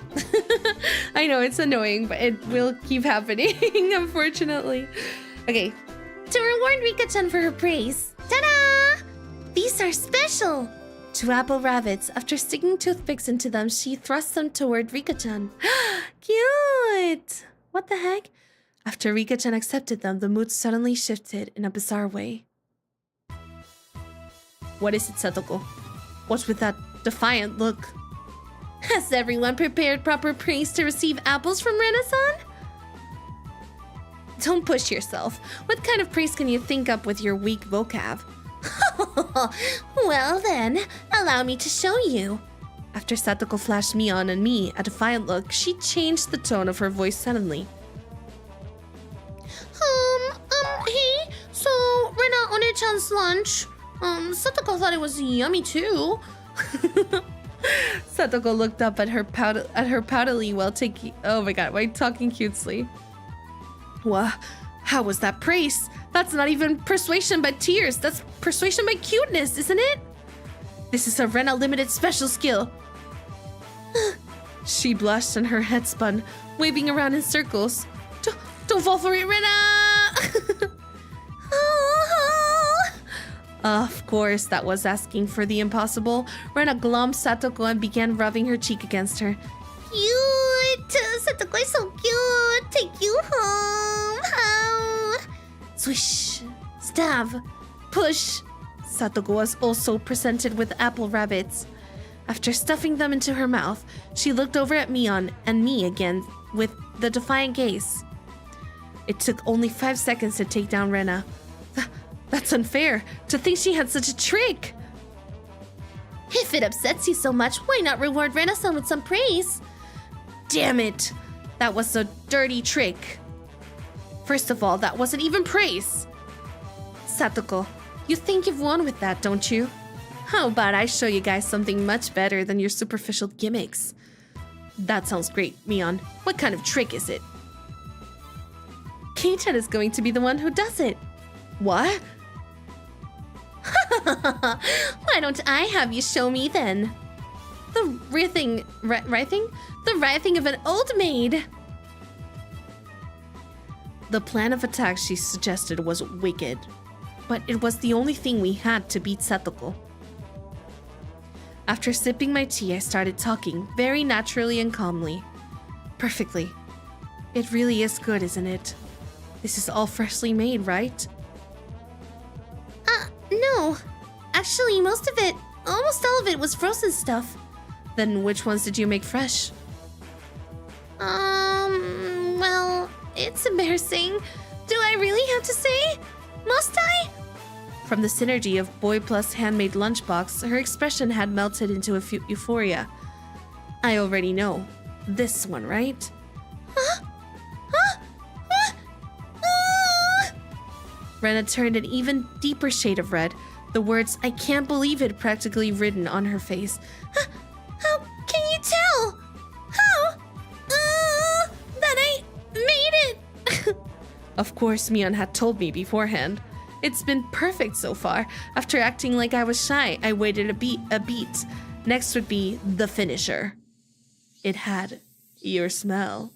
I know it's annoying, but it will keep happening, unfortunately. Okay. To reward Rika-chan for her praise, ta-da! These are special! To apple rabbits, after sticking toothpicks into them, she thrust them toward Rika-chan. Cute! What the heck? After Rika-chan accepted them, the mood suddenly shifted in a bizarre way. What is it, Satoko? What's with that defiant look? Has everyone prepared proper praise to receive apples from Rena-san? Don't push yourself. What kind of praise can you think up with your weak vocab? Well then, allow me to show you. After Satoko flashed Mion and me a defiant look, she changed the tone of her voice suddenly. Hey, so Rena One-chan's lunch. Satoko thought it was yummy too. Satoko looked up at her poutily while taking. Oh my god, why talking cutely? What? How was that praise? That's not even persuasion by tears. That's persuasion by cuteness, isn't it? This is a Rena limited special skill. She blushed and her head spun, waving around in circles. Don't fall for it, Rena! Of course, that was asking for the impossible. Rena glommed Satoko and began rubbing her cheek against her. Cute! Satoko is so cute! Take you home! How? Swish! Stab! Push! Satoko was also presented with apple rabbits. After stuffing them into her mouth, she looked over at Mion and me again with the defiant gaze. It took only 5 seconds to take down Rena. That's unfair, to think she had such a trick! If it upsets you so much, why not reward Rena-san with some praise? Damn it! That was a dirty trick. First of all, that wasn't even praise. Satoko, you think you've won with that, don't you? How about I show you guys something much better than your superficial gimmicks? That sounds great, Mion. What kind of trick is it? Kei-chan is going to be the one who does it. What? Why don't I have you show me then? The writhing of an old maid. The plan of attack she suggested was wicked, but it was the only thing we had to beat Satoko. After sipping my tea, I started talking, very naturally and calmly. Perfectly. It really is good, isn't it? This is all freshly made, right? No. Actually, almost all of it was frozen stuff. Then which ones did you make fresh? Well, it's embarrassing. Do I really have to say? Must I? From the synergy of boy plus handmade lunchbox, her expression had melted into a euphoria. I already know. This one, right? Huh? Rena turned an even deeper shade of red, the words "I can't believe it" practically written on her face. How can you tell? How? That I made it! Of course, Mion had told me beforehand. It's been perfect so far. After acting like I was shy, I waited a beat. Next would be the finisher. It had your smell.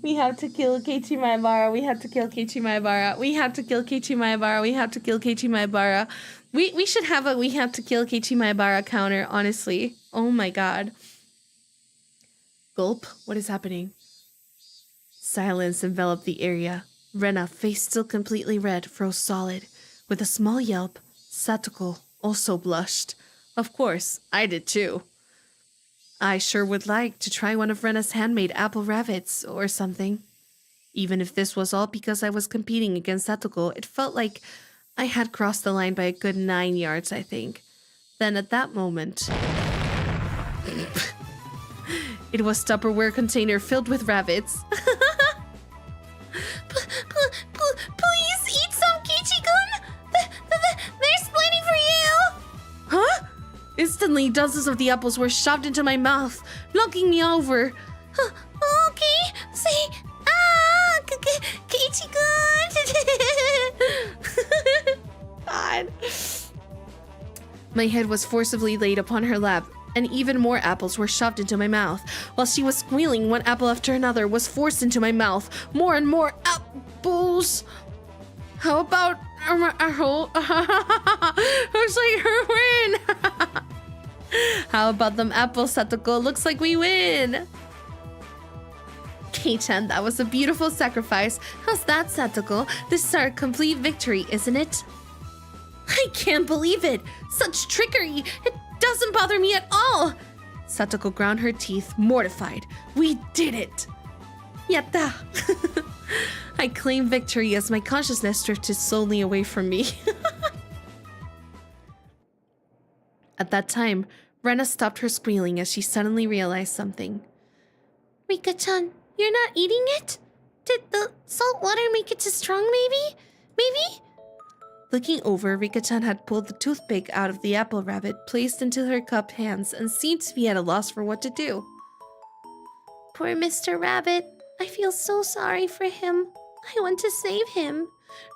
We have to kill Keiichi Maebara. We have to kill Keiichi Maebara. We have to kill Keiichi Maebara. We have to kill Keiichi Maebara. We should have a we have to kill Keiichi Maebara counter, honestly. Oh my god. Gulp. What is happening? Silence enveloped the area. Rena, face still completely red, froze solid. With a small yelp, Satoko also blushed. Of course, I did too. I sure would like to try one of Rena's handmade apple rabbits or something. Even if this was all because I was competing against Satoko, it felt like I had crossed the line by a good 9 yards, I think. Then at that moment, it was a Tupperware container filled with rabbits. Please eat some, Keiichi-kun! There's plenty for you! Huh? Instantly, dozens of the apples were shoved into my mouth. knocking me over. Okay, say, Keiichi-kun! God. My head was forcibly laid upon her lap, and even more apples were shoved into my mouth. While she was squealing, one apple after another was forced into my mouth. More and more apples. How about a whole? Looks like her win. How about them apples, Satoko? Looks like we win. Kei-chan, that was a beautiful sacrifice. How's that, Satoko? This is our complete victory, isn't it? I can't believe it! Such trickery! It doesn't bother me at all! Satoko ground her teeth, mortified. We did it! Yatta! I claim victory as my consciousness drifted slowly away from me. At that time, Rena stopped her squealing as she suddenly realized something. Rika-chan, you're not eating it? Did the salt water make it too strong, maybe? Maybe? Looking over, Rika-chan had pulled the toothpick out of the apple rabbit, placed into her cupped hands, and seemed to be at a loss for what to do. Poor Mr. Rabbit. I feel so sorry for him. I want to save him.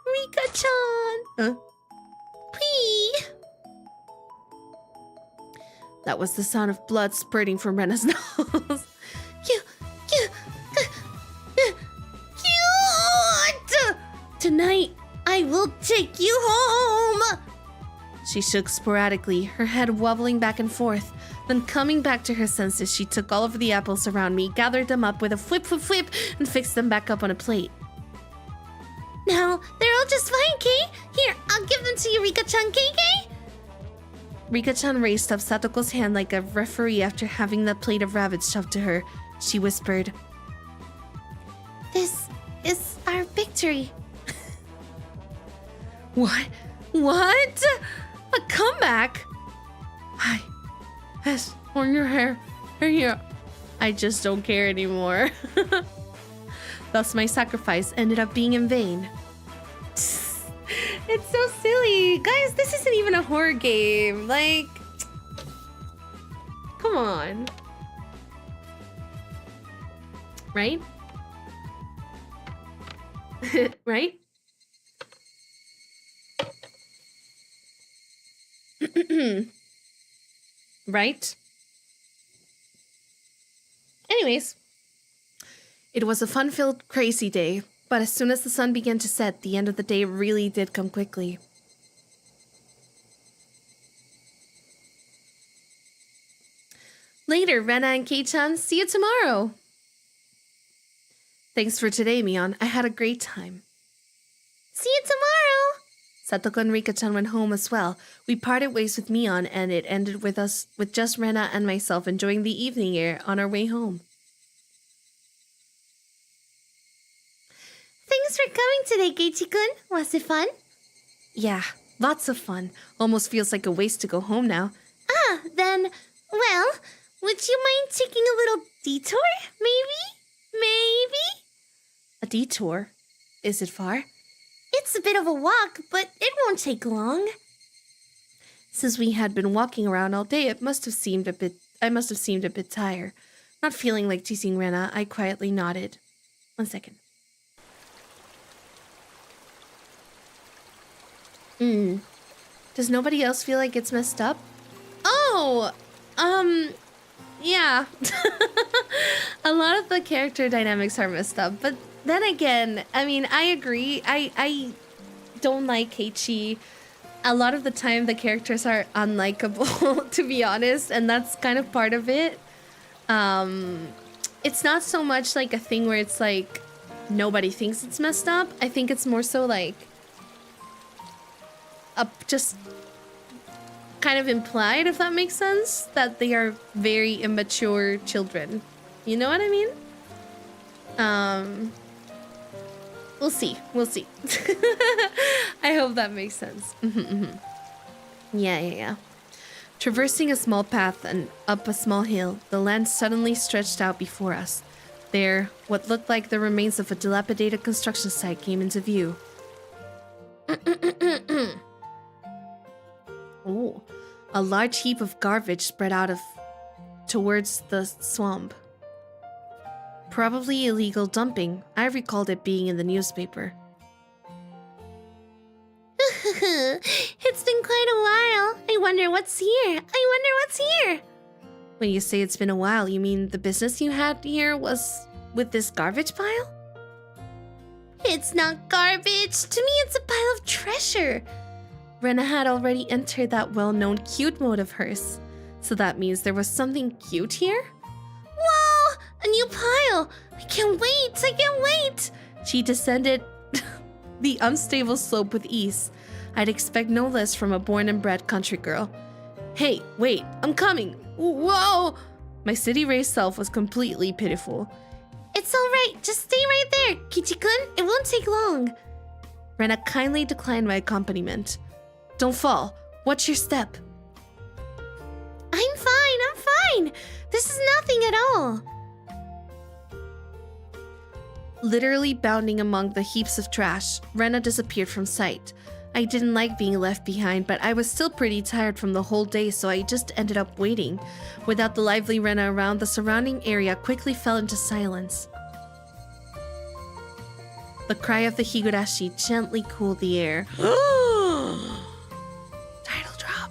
Rika-chan! Huh? Pee! That was the sound of blood spurting from Rena's nose. Cute! Tonight, I will take you home! She shook sporadically, her head wobbling back and forth. Then coming back to her senses, she took all of the apples around me, gathered them up with a whip, and fixed them back up on a plate. Now, they're all just fine, Kei. Here, I'll give them to you, Rika-chan, Kei. Rika-chan raised up Satoko's hand like a referee after having the plate of rabbits shoved to her. She whispered, This is our victory. What? What? A comeback? Hi. Yes, on your hair. Here. I just don't care anymore. Thus, my sacrifice ended up being in vain. It's so silly. Guys, this isn't even a horror game. Like, come on. Right? Right? Right? Anyways, it was a fun-filled, crazy day, but as soon as the sun began to set, the end of the day really did come quickly. Later, Rena and Kei-chan, see you tomorrow! Thanks for today, Mion. I had a great time. See you tomorrow! Satoko and Rika-chan went home as well. We parted ways with Mion, and it ended with just Rena and myself enjoying the evening air on our way home. Thanks for coming today, Keiichi-kun. Was it fun? Yeah, lots of fun. Almost feels like a waste to go home now. Then, well, would you mind taking a little detour? Maybe? A detour? Is it far? It's a bit of a walk, but it won't take long. Since we had been walking around all day, I must have seemed a bit tired. Not feeling like teasing Rena, I quietly nodded. 1 second. Does nobody else feel like it's messed up? Oh, yeah. A lot of the character dynamics are messed up, but then again, I mean, I agree. I don't like Keiichi. A lot of the time, the characters are unlikable, to be honest, and that's kind of part of it. It's not so much like a thing where it's like nobody thinks it's messed up. I think it's more so like just kind of implied, if that makes sense, that they are very immature children. You know what I mean? We'll see. I hope that makes sense. Yeah. Traversing a small path and up a small hill, the land suddenly stretched out before us. There, what looked like the remains of a dilapidated construction site came into view. Oh, a large heap of garbage spread out towards the swamp. Probably illegal dumping. I recalled it being in the newspaper. It's been quite a while. I wonder what's here. When you say it's been a while, you mean the business you had here was with this garbage pile? It's not garbage. To me, it's a pile of treasure. Rena had already entered that well-known cute mode of hers. So that means there was something cute here? Whoa! A new pile! I can't wait! She descended the unstable slope with ease. I'd expect no less from a born and bred country girl. Hey, wait, I'm coming! Whoa! My city-raised self was completely pitiful. It's alright, just stay right there, Kichi-kun. It won't take long. Rena kindly declined my accompaniment. Don't fall. Watch your step. I'm fine. This is nothing at all. Literally bounding among the heaps of trash, Rena disappeared from sight. I didn't like being left behind, but I was still pretty tired from the whole day, so I just ended up waiting. Without the lively Rena around, the surrounding area quickly fell into silence. The cry of the Higurashi gently cooled the air. Title drop.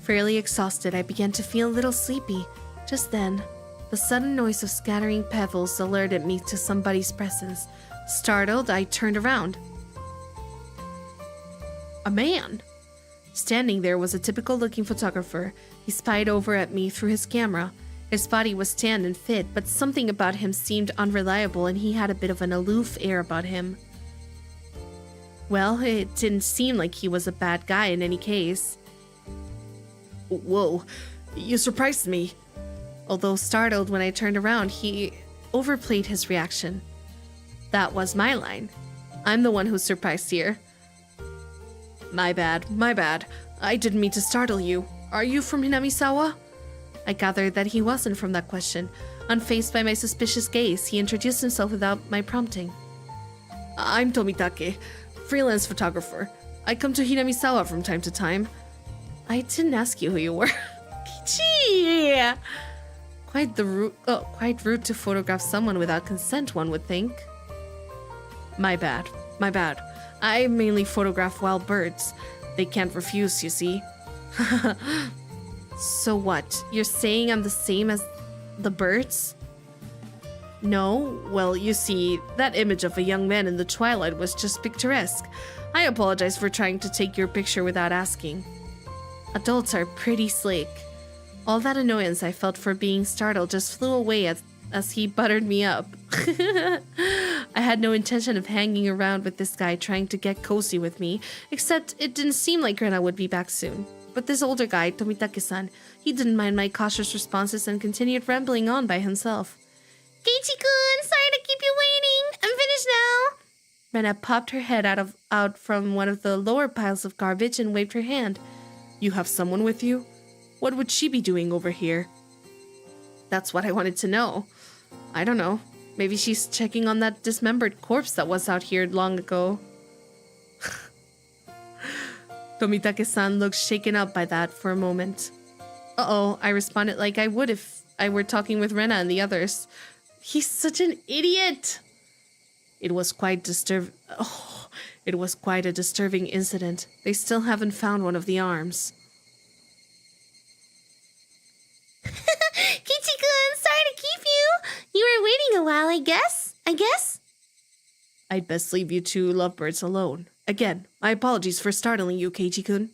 Fairly exhausted, I began to feel a little sleepy. Just then, the sudden noise of scattering pebbles alerted me to somebody's presence. Startled, I turned around. A man. Standing there was a typical-looking photographer. He spied over at me through his camera. His body was tanned and fit, but something about him seemed unreliable and he had a bit of an aloof air about him. Well, it didn't seem like he was a bad guy in any case. Whoa, you surprised me. Although startled when I turned around, he overplayed his reaction. That was my line. I'm the one who's surprised here. My bad. I didn't mean to startle you. Are you from Hinamizawa? I gathered that he wasn't from that question. Unfazed by my suspicious gaze, he introduced himself without my prompting. I'm Tomitake, freelance photographer. I come to Hinamizawa from time to time. I didn't ask you who you were. Gee! Quite rude to photograph someone without consent, one would think. My bad. I mainly photograph wild birds. They can't refuse, you see. So what? You're saying I'm the same as the birds? No? Well, you see, that image of a young man in the twilight was just picturesque. I apologize for trying to take your picture without asking. Adults are pretty slick. All that annoyance I felt for being startled just flew away as he buttered me up. I had no intention of hanging around with this guy trying to get cozy with me, except it didn't seem like Rena would be back soon. But this older guy, Tomitake-san, he didn't mind my cautious responses and continued rambling on by himself. Keiichi-kun, sorry to keep you waiting. I'm finished now. Rena popped her head out from one of the lower piles of garbage and waved her hand. You have someone with you? What would she be doing over here? That's what I wanted to know. I don't know. Maybe she's checking on that dismembered corpse that was out here long ago. Tomitake-san looked shaken up by that for a moment. Uh-oh, I responded like I would if I were talking with Rena and the others. He's such an idiot! It was quite a disturbing incident. They still haven't found one of the arms. Kichi-kun, sorry to keep you. You were waiting a while, I guess? I'd best leave you two lovebirds alone. Again, my apologies for startling you, Keiichi-kun.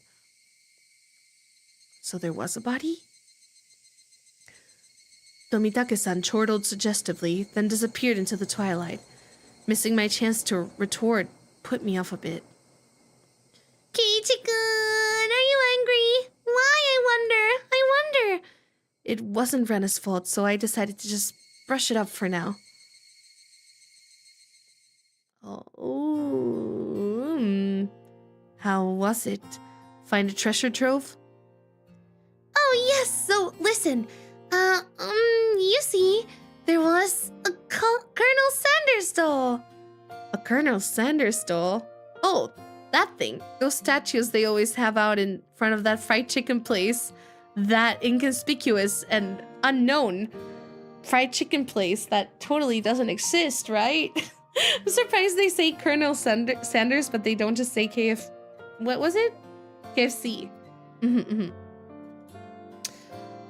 So there was a body? Tomitake-san chortled suggestively, then disappeared into the twilight. Missing my chance to retort put me off a bit. Keiichi-kun, are you angry? Why, I wonder? It wasn't Rena's fault, so I decided to just brush it up for now. How was it? Find a treasure trove? Oh, yes, so listen. You see, there was a Colonel Sanders doll. A Colonel Sanders doll? Oh, that thing. Those statues they always have out in front of that fried chicken place. That inconspicuous and unknown fried chicken place that totally doesn't exist, right? I'm surprised they say Colonel Sanders, but they don't just say what was it? KFC.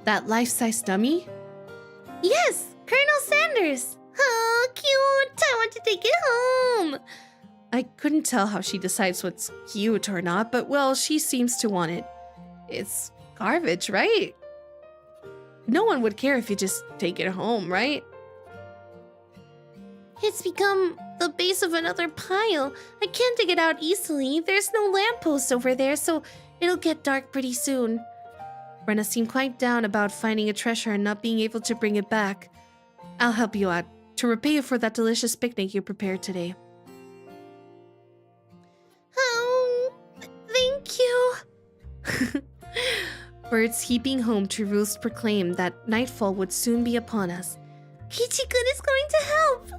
That life-size dummy? Yes, Colonel Sanders. Oh, cute. I want to take it home. I couldn't tell how she decides what's cute or not, but well, she seems to want it. It's garbage, right? No one would care if you just take it home, right? It's become the base of another pile. I can't dig it out easily. There's no lamppost over there, so it'll get dark pretty soon. Rena seemed quite down about finding a treasure and not being able to bring it back. I'll help you out, to repay you for that delicious picnic you prepared today. Oh, thank you. Birds heaping home to roost proclaimed that nightfall would soon be upon us. Kichi-kun is going to help.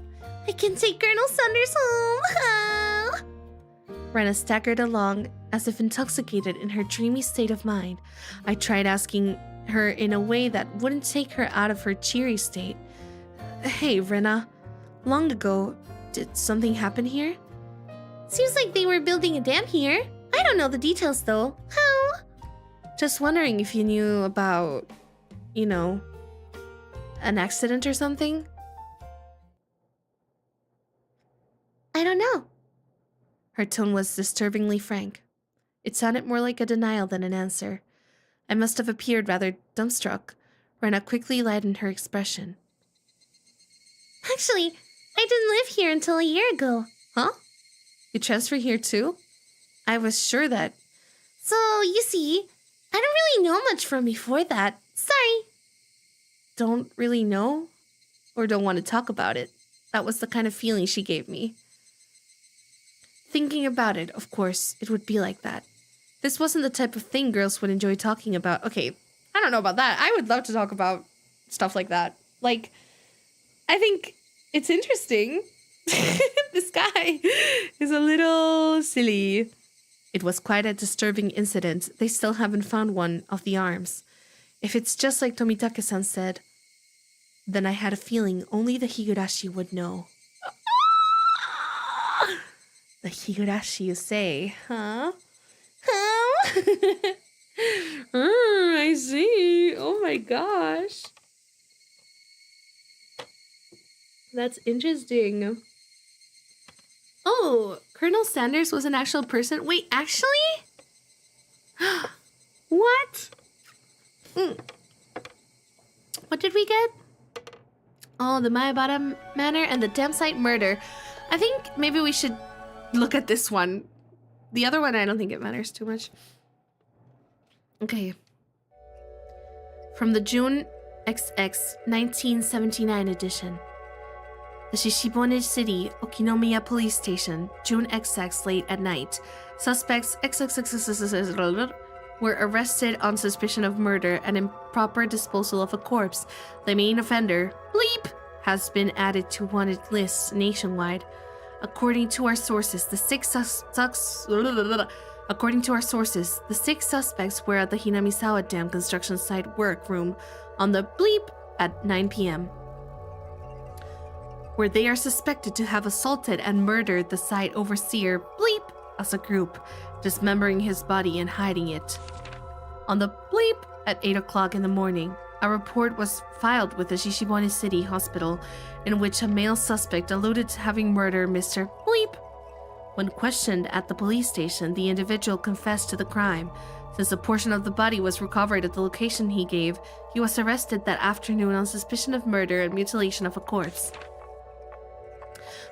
I can take Colonel Sanders home. Oh. Rena staggered along as if intoxicated in her dreamy state of mind. I tried asking her in a way that wouldn't take her out of her cheery state. Hey, Rena. Long ago, did something happen here? Seems like they were building a dam here. I don't know the details though. How? Just wondering if you knew about, an accident or something? I don't know. Her tone was disturbingly frank. It sounded more like a denial than an answer. I must have appeared rather dumbstruck. Rena quickly lightened her expression. Actually, I didn't live here until a year ago. Huh? You transferred here too? I was sure that... So, you see, I don't really know much from before that. Sorry. Don't really know? Or don't want to talk about it? That was the kind of feeling she gave me. Thinking about it, of course, it would be like that. This wasn't the type of thing girls would enjoy talking about. Okay, I don't know about that. I would love to talk about stuff like that. Like, I think it's interesting. This guy is a little silly. It was quite a disturbing incident. They still haven't found one of the arms. If it's just like Tomitake-san said, then I had a feeling only the Higurashi would know. The Higurashi, you say, huh? Huh? I see. Oh my gosh. That's interesting. Oh, Colonel Sanders was an actual person? Wait, actually? What? What did we get? Oh, the Mayabara Manor and the dam site murder. I think maybe we should look at this one. The other one, I don't think it matters too much. Okay. From the June XX 1979 edition. The Shishibone City, Okinomiya Police Station, June XX late at night. Suspects XXXXXXX were arrested on suspicion of murder and improper disposal of a corpse. The main offender, bleep, has been added to wanted lists nationwide. According to our sources, the six suspects were at the Hinamizawa Dam construction site workroom on the bleep at 9 p.m. where they are suspected to have assaulted and murdered the site overseer bleep as a group, dismembering his body and hiding it. On the bleep at 8 o'clock in the morning, a report was filed with the Shishibone City Hospital in which a male suspect alluded to having murdered Mr. Bleep. When questioned at the police station, the individual confessed to the crime. Since a portion of the body was recovered at the location he gave, he was arrested that afternoon on suspicion of murder and mutilation of a corpse.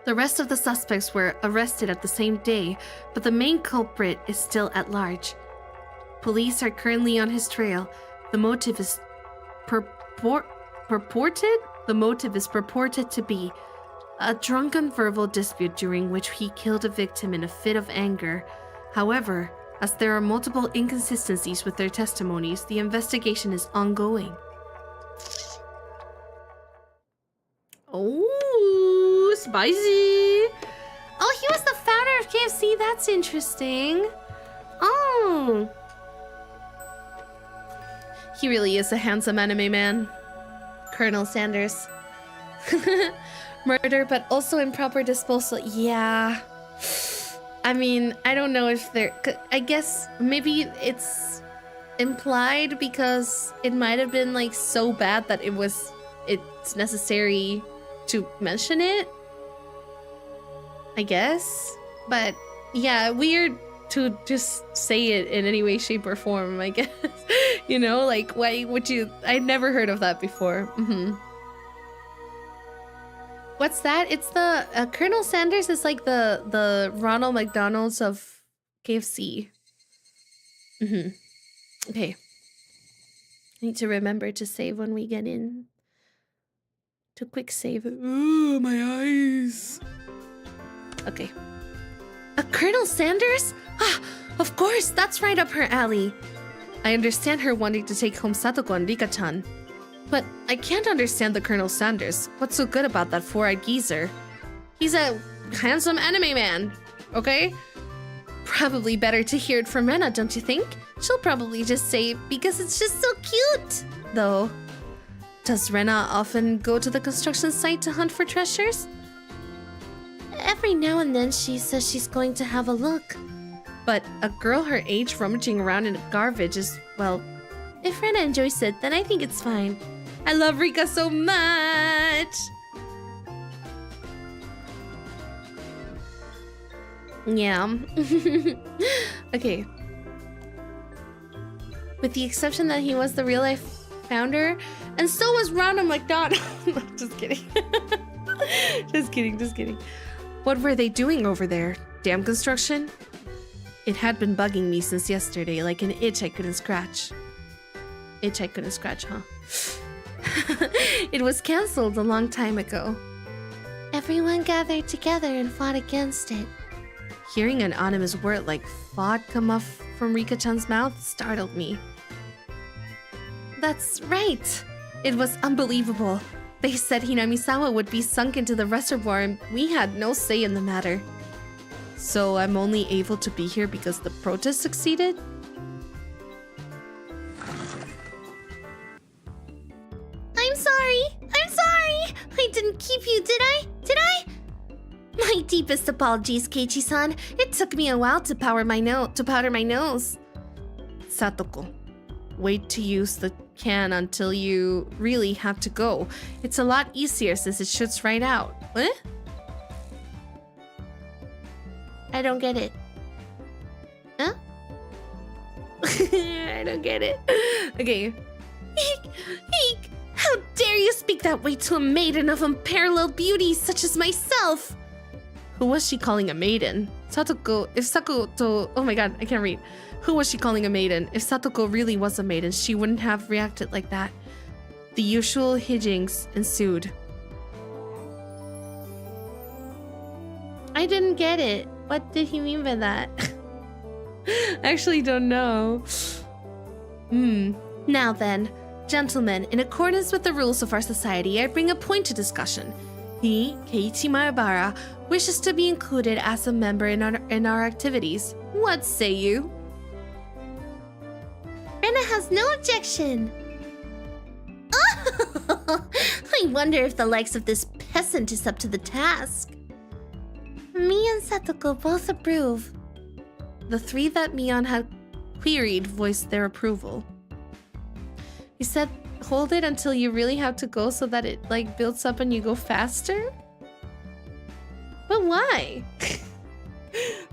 The rest of the suspects were arrested at the same day, but the main culprit is still at large. Police are currently on his trail. The motive is purported to be a drunken verbal dispute during which he killed a victim in a fit of anger. However, as there are multiple inconsistencies with their testimonies, the investigation is ongoing. Oh, spicy! Oh, he was the founder of KFC. That's interesting. Oh. He really is a handsome anime man. Colonel Sanders. Murder, but also improper disposal. Yeah. I mean, I don't know if they're... I guess maybe it's implied because it might have been like so bad that it's necessary to mention it. I guess. But yeah, weird to just say it in any way, shape, or form, I guess. You know, like, why would you... I'd never heard of that before. What's that? It's the... Colonel Sanders is like the Ronald McDonald's of KFC. Okay. I need to remember to save when we get in. To quick save. Ooh, my eyes. Okay. A Colonel Sanders? Ah, of course, that's right up her alley. I understand her wanting to take home Satoko and Rika-chan. But I can't understand the Colonel Sanders. What's so good about that four-eyed geezer? He's a handsome anime man, okay? Probably better to hear it from Rena, don't you think? She'll probably just say, because it's just so cute. Though, does Rena often go to the construction site to hunt for treasures? Every now and then she says she's going to have a look. But a girl her age rummaging around in garbage is, well, if Rena enjoys it, then I think it's fine. I love Rika so much! Yeah. Okay. With the exception that he was the real-life founder, and so was Ronald McDonald. Just kidding. Just kidding. What were they doing over there? Dam construction? It had been bugging me since yesterday, like an itch I couldn't scratch. Itch I couldn't scratch, huh? It was cancelled a long time ago. Everyone gathered together and fought against it. Hearing an ominous word like fought come off from Rika-chan's mouth startled me. That's right! It was unbelievable. They said Hinamizawa would be sunk into the reservoir and we had no say in the matter. So I'm only able to be here because the protest succeeded? I'm sorry! I didn't keep you, did I? My deepest apologies, Keiichi-san. It took me a while to powder my nose. Satoko, wait to use the can until you really have to go. It's a lot easier since it shoots right out. What? I don't get it. Huh? I don't get it. Okay. Eek! How dare you speak that way to a maiden of unparalleled beauty such as myself? Who was she calling a maiden? Oh my god, I can't read. Who was she calling a maiden? If Satoko really was a maiden, she wouldn't have reacted like that. The usual hijinks ensued. I didn't get it. What did he mean by that? I actually don't know. Now then, gentlemen, in accordance with the rules of our society, I bring a point to discussion. He, Keiichi Maebara, wishes to be included as a member in our activities. What say you? Rena has no objection. Oh, I wonder if the likes of this peasant is up to the task. Me and Satoko both approve. The three that Mion had queried voiced their approval. He said, hold it until you really have to go so that it like builds up and you go faster? But why?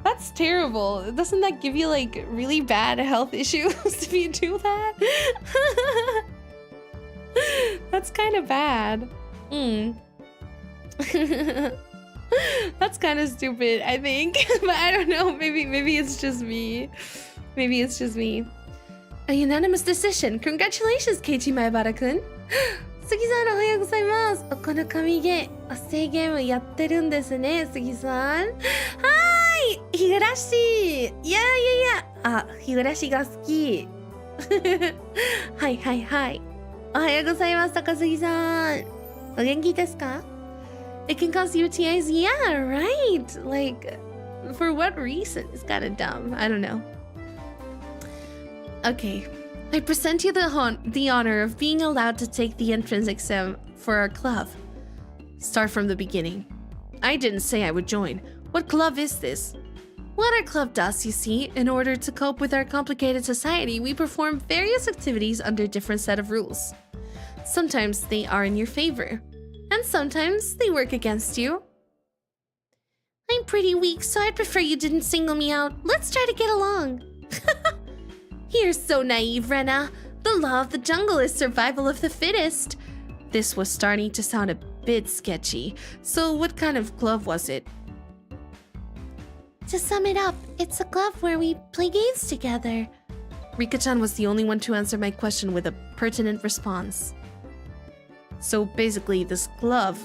That's terrible. Doesn't that give you like really bad health issues if you do that? That's kind of bad. That's kind of stupid, I think. But I don't know. Maybe it's just me. Maybe it's just me. A unanimous decision. Congratulations, Keiichi Maebara-kun. Sugi-san, おはようございます。この神ゲー、制ゲームやってるんですね、Sugi-san。はーい、日暮らし。いや。あ、日暮らしが好き。はい。おはようございます、高杉さん。お元気ですか? It can cause UTIs. Yeah, right. Like, for what reason? It's kind of dumb. I don't know. Okay. I present you the honor of being allowed to take the entrance exam for our club. Start from the beginning. I didn't say I would join. What club is this? What our club does, you see, in order to cope with our complicated society, we perform various activities under different set of rules. Sometimes they are in your favor, and sometimes they work against you. I'm pretty weak, so I'd prefer you didn't single me out. Let's try to get along. You're so naive, Rena. The law of the jungle is survival of the fittest. This was starting to sound a bit sketchy. So what kind of club was it? To sum it up, it's a club where we play games together. Rika-chan was the only one to answer my question with a pertinent response. So basically, this club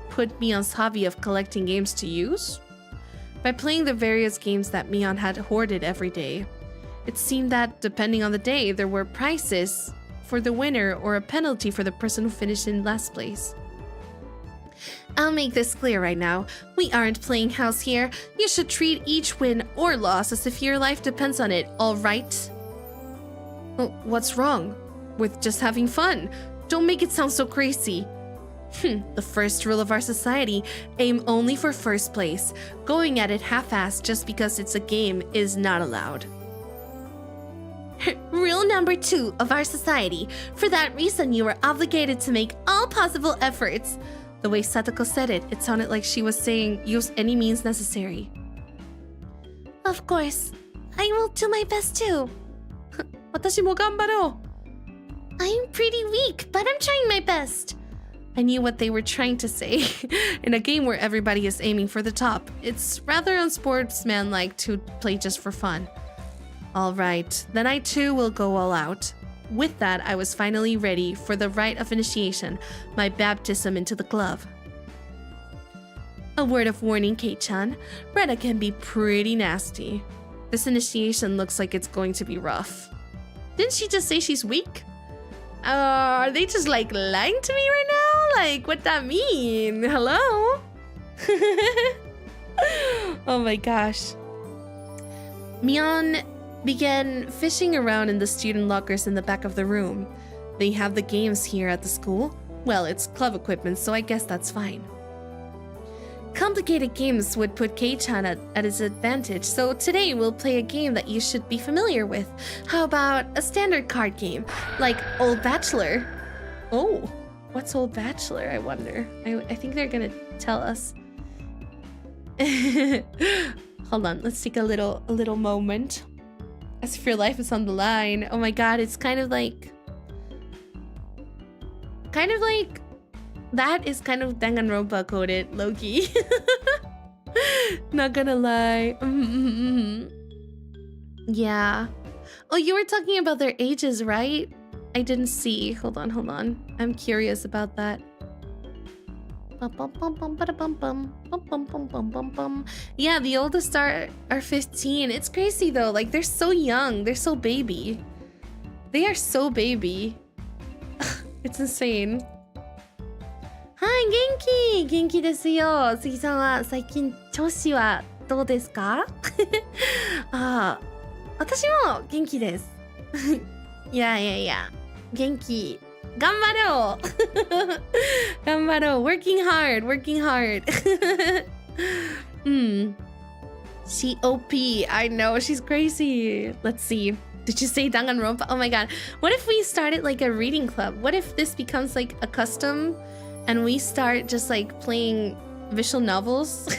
put Mion's hobby of collecting games to use? By playing the various games that Mion had hoarded every day, it seemed that, depending on the day, there were prizes for the winner or a penalty for the person who finished in last place. I'll make this clear right now. We aren't playing house here. You should treat each win or loss as if your life depends on it, alright? Well, what's wrong with just having fun? Don't make it sound so crazy. The first rule of our society, aim only for first place. Going at it half-assed just because it's a game is not allowed. Rule number 2 of our society. For that reason, you are obligated to make all possible efforts. The way Satoko said it, it sounded like she was saying use any means necessary. Of course. I will do my best too. 私も頑張ろう. I'm pretty weak, but I'm trying my best. I knew what they were trying to say. In a game where everybody is aiming for the top, it's rather unsportsmanlike to play just for fun. Alright, then I too will go all out. With that, I was finally ready for the rite of initiation, my baptism into the club. A word of warning, Kei-chan. Rena can be pretty nasty. This initiation looks like it's going to be rough. Didn't she just say she's weak? Are they just like lying to me right now? Like, what that mean? Hello? Oh my gosh. Mion began fishing around in the student lockers in the back of the room. They have the games here at the school. Well, it's club equipment, so I guess that's fine. Complicated games would put Kei-chan at his advantage, so today we'll play a game that you should be familiar with. How about a standard card game, like Old Bachelor? Oh, what's Old Bachelor, I wonder? I think they're gonna tell us. Hold on, let's take a little moment. As if your life is on the line. Oh my god, it's kind of like... That is kind of Danganronpa coded, Loki. Not gonna lie. Yeah. Oh, you were talking about their ages, right? I didn't see. Hold on. I'm curious about that. Yeah, the oldest are 15. It's crazy though. Like, they're so young. They're so baby. They are so baby. It's insane. はい、元気ですよ。杉さんは最近調子はどうですか？ああ、私も元気です。いや、元気。頑張ろう。頑張ろう。Working hard. COP. I know, she's crazy. Let's see. Did you say Danganronpa? Oh my god. What if we started like a reading club? What if this becomes like a custom and we start just like playing visual novels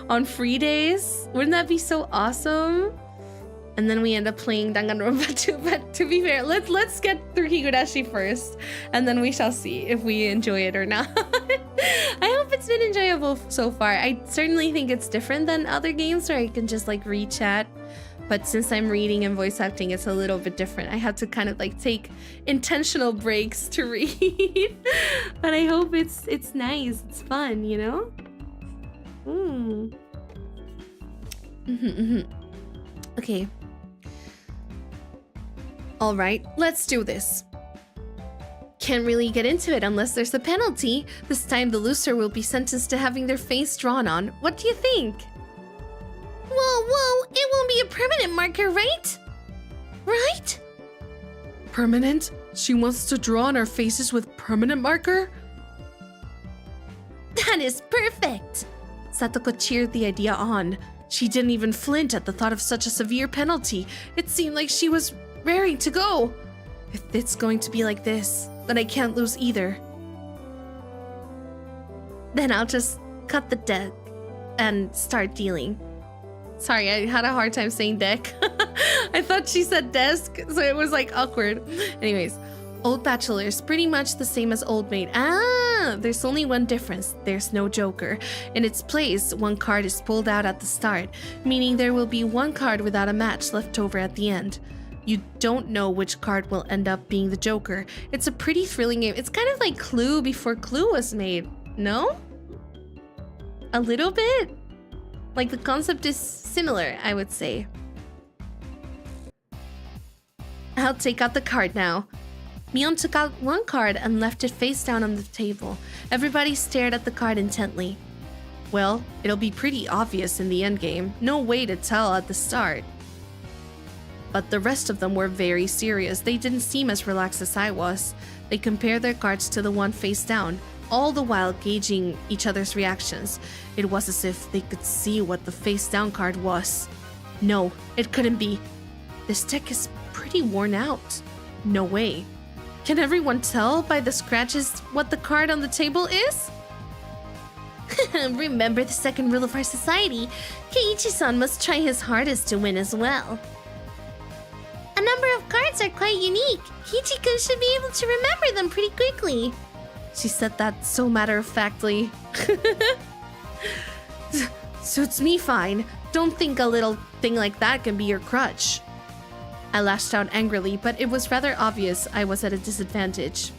on free days? Wouldn't that be so awesome? And then we end up playing Danganronpa too. But to be fair, let's get through Higurashi first, and then we shall see if we enjoy it or not. I hope it's been enjoyable so far. I certainly think it's different than other games where I can just like re-chat. But since I'm reading and voice acting, it's a little bit different. I have to kind of like take intentional breaks to read. But I hope it's nice. It's fun, you know? Okay. All right, let's do this. Can't really get into it unless there's a penalty. This time the loser will be sentenced to having their face drawn on. What do you think? Whoa, it won't be a permanent marker, right? Right? Permanent? She wants to draw on our faces with permanent marker? That is perfect! Satoko cheered the idea on. She didn't even flinch at the thought of such a severe penalty. It seemed like she was raring to go. If it's going to be like this, then I can't lose either. Then I'll just cut the deck and start dealing. Sorry, I had a hard time saying deck. I thought she said desk, so it was like awkward. Anyways, Old Bachelor is pretty much the same as Old Maid. There's only one difference. There's no Joker. In its place, one card is pulled out at the start, meaning there will be one card without a match left over at the end. You don't know which card will end up being the Joker. It's a pretty thrilling game. It's kind of like Clue before Clue was made, no? A little bit? Like the concept is similar, I would say. I'll take out the card now. Mion took out one card and left it face down on the table. Everybody stared at the card intently. Well, it'll be pretty obvious in the endgame. No way to tell at the start. But the rest of them were very serious. They didn't seem as relaxed as I was. They compared their cards to the one face down, all the while gauging each other's reactions. It was as if they could see what the face down card was. No, it couldn't be. This deck is pretty worn out. No way. Can everyone tell by the scratches what the card on the table is? Remember the second rule of our society. Keiichi-san must try his hardest to win as well. A number of cards are quite unique. Kiichi-kun should be able to remember them pretty quickly. She said that so matter-of-factly. Suits me fine. Don't think a little thing like that can be your crutch. I lashed out angrily, but it was rather obvious I was at a disadvantage.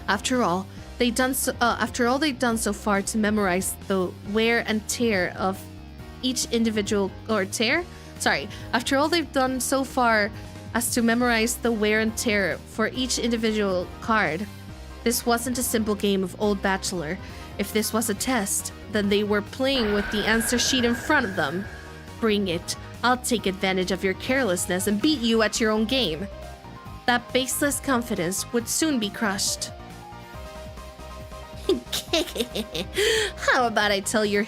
After all they'd done so far to memorize the wear and tear of each individual after all they've done so far as to memorize the wear and tear for each individual card, this wasn't a simple game of Old Bachelor. If this was a test, then they were playing with the answer sheet in front of them. Bring it. I'll take advantage of your carelessness and beat you at your own game. That baseless confidence would soon be crushed. How about I tell you your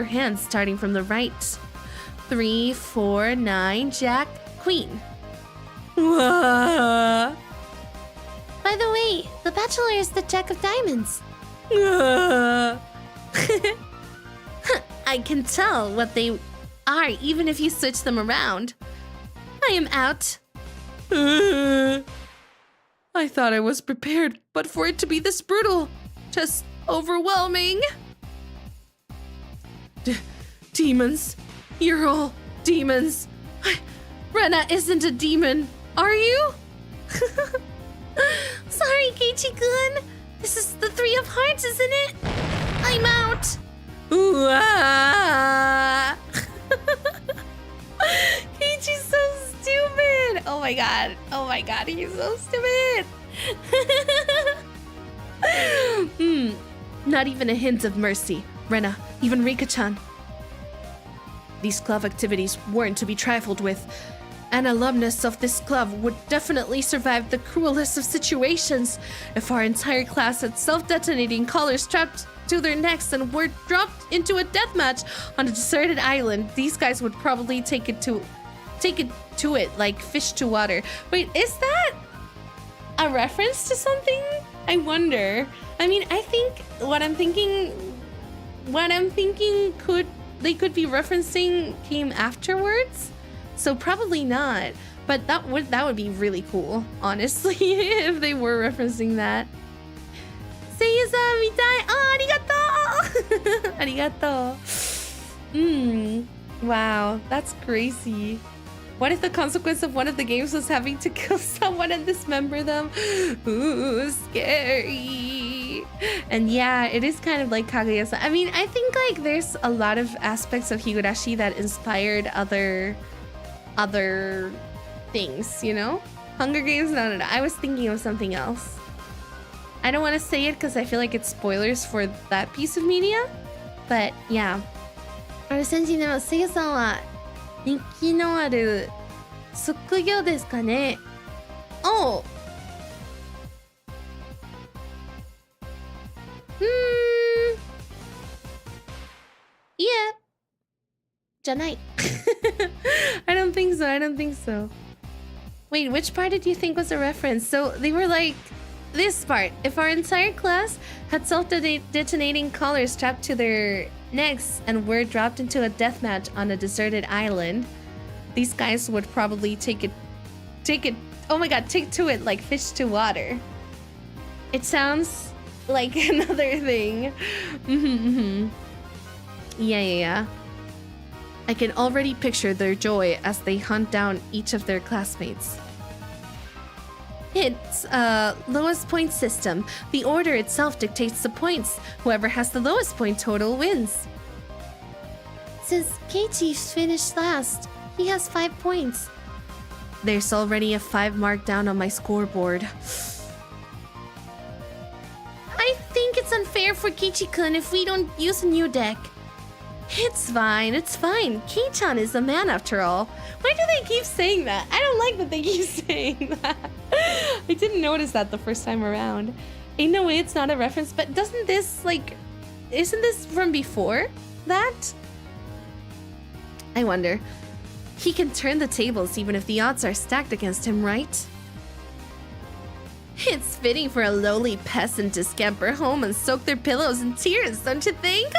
hand starting from the right? 3, 4, 9, Jack, Queen. By the way, the Bachelor is the Jack of Diamonds. I can tell what they are even if you switch them around. I am out. I thought I was prepared, but for it to be this brutal, just overwhelming. Demons. You're all demons. Rena isn't a demon, are you? Sorry, Keiichi-kun. This is the 3 of Hearts, isn't it? I'm out. Ooh, Keiichi's so stupid. Oh my god, he's so stupid. Not even a hint of mercy. Rena, even Rika-chan. These club activities weren't to be trifled with. An alumnus of this club would definitely survive the cruelest of situations. If our entire class had self-detonating collars strapped to their necks and were dropped into a deathmatch on a deserted island, these guys would probably take it to it like fish to water. Wait, is that a reference to something? I wonder. I mean, I think what I'm thinking could be referencing came afterwards. So probably not, but that would be really cool, honestly, if they were referencing that. Seiya-san, mitai! Oh, arigato! Arigato. Wow, that's crazy. What if the consequence of one of the games was having to kill someone and dismember them? Ooh, scary. And yeah, it is kind of like Kaguya-san. I mean, I think like there's a lot of aspects of Higurashi that inspired other things, you know? Hunger Games? No. I was thinking of something else. I don't want to say it because I feel like it's spoilers for that piece of media. But yeah. あれ、先人のせいやさんは人気のある職業ですかね? Oh. Yeah. じゃない. I don't think so. I don't think so. Wait, which part did you think was a reference? So they were like, this part. If our entire class had self-detonating collars strapped to their necks and were dropped into a deathmatch on a deserted island, these guys would probably take it, oh my god, take to it like fish to water. It sounds like another thing. Yeah. I can already picture their joy as they hunt down each of their classmates. It's a lowest point system. The order itself dictates the points. Whoever has the lowest point total wins. Since Keiichi finished last, he has 5 points. There's already a 5 mark down on my scoreboard. I think it's unfair for Keiichi-kun if we don't use a new deck. It's fine. Kei-chan is a man after all. Why do they keep saying that? I don't like that they keep saying that. I didn't notice that the first time around. Ain't no way it's not a reference, but doesn't this, like... Isn't this from before that? I wonder. He can turn the tables even if the odds are stacked against him, right? It's fitting for a lowly peasant to scamper home and soak their pillows in tears, don't you think?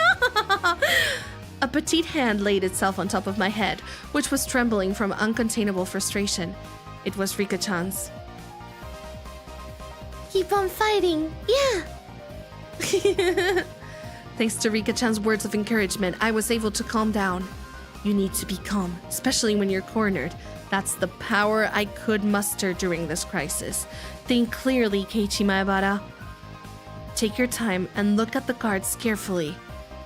A petite hand laid itself on top of my head, which was trembling from uncontainable frustration. It was Rika-chan's. Keep on fighting, yeah! Thanks to Rika-chan's words of encouragement, I was able to calm down. You need to be calm, especially when you're cornered. That's the power I could muster during this crisis. Think clearly, Keiichi Maebara. Take your time and look at the cards carefully.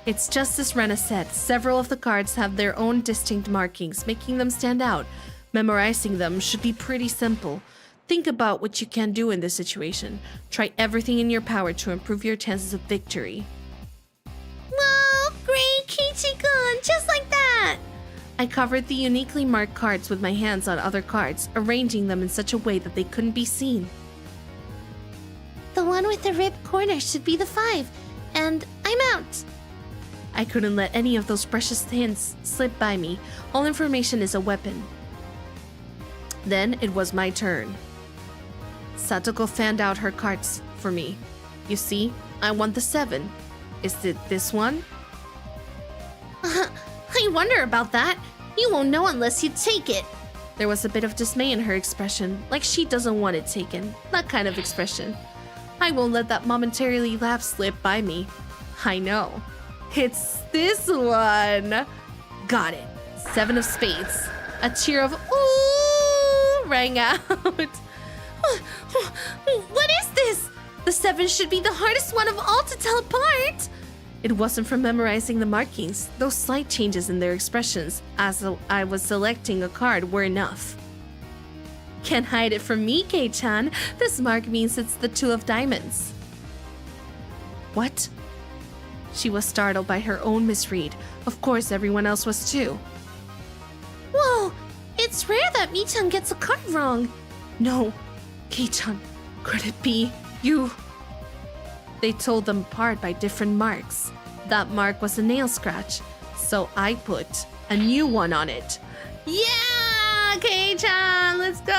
It's just as Rena said, several of the cards have their own distinct markings, making them stand out. Memorizing them should be pretty simple. Think about what you can do in this situation. Try everything in your power to improve your chances of victory. Whoa, great, Keiichi-kun, just like that! I covered the uniquely marked cards with my hands on other cards, arranging them in such a way that they couldn't be seen. The one with the ripped corner should be the 5, and I'm out. I couldn't let any of those precious hints slip by me. All information is a weapon. Then it was my turn. Satoko fanned out her cards for me. You see, I want the 7. Is it this one? I wonder about that. You won't know unless you take it. There was a bit of dismay in her expression, like she doesn't want it taken. That kind of expression. I won't let that momentarily laugh slip by me. I know. It's this one. Got it. 7 of spades. A cheer of ooh rang out. What is this? The 7 should be the hardest one of all to tell apart. It wasn't from memorizing the markings. Those slight changes in their expressions as I was selecting a card were enough. Can't hide it from me, Kei-chan. This mark means it's the 2 of diamonds. What? She was startled by her own misread. Of course, everyone else was too. Whoa! It's rare that Mi-chan gets a card wrong. No. Kei-chan, could it be you? They told them apart by different marks. That mark was a nail scratch, so I put a new one on it. Yeah, Kei-chan, let's go!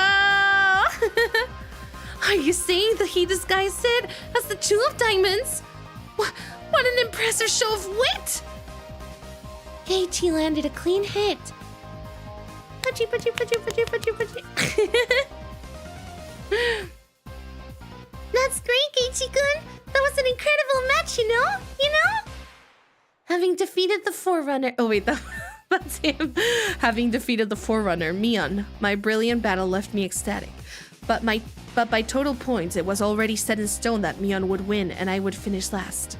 Are you saying that he disguised it as the 2 of diamonds? What an impressive show of wit! Keiichi landed a clean hit. Pachi. That's great, Keiichi-kun! That was an incredible match, you know? Having defeated the Forerunner... Oh wait, that's him. Having defeated the Forerunner, Mion, my brilliant battle left me ecstatic. But by total points, it was already set in stone that Mion would win and I would finish last.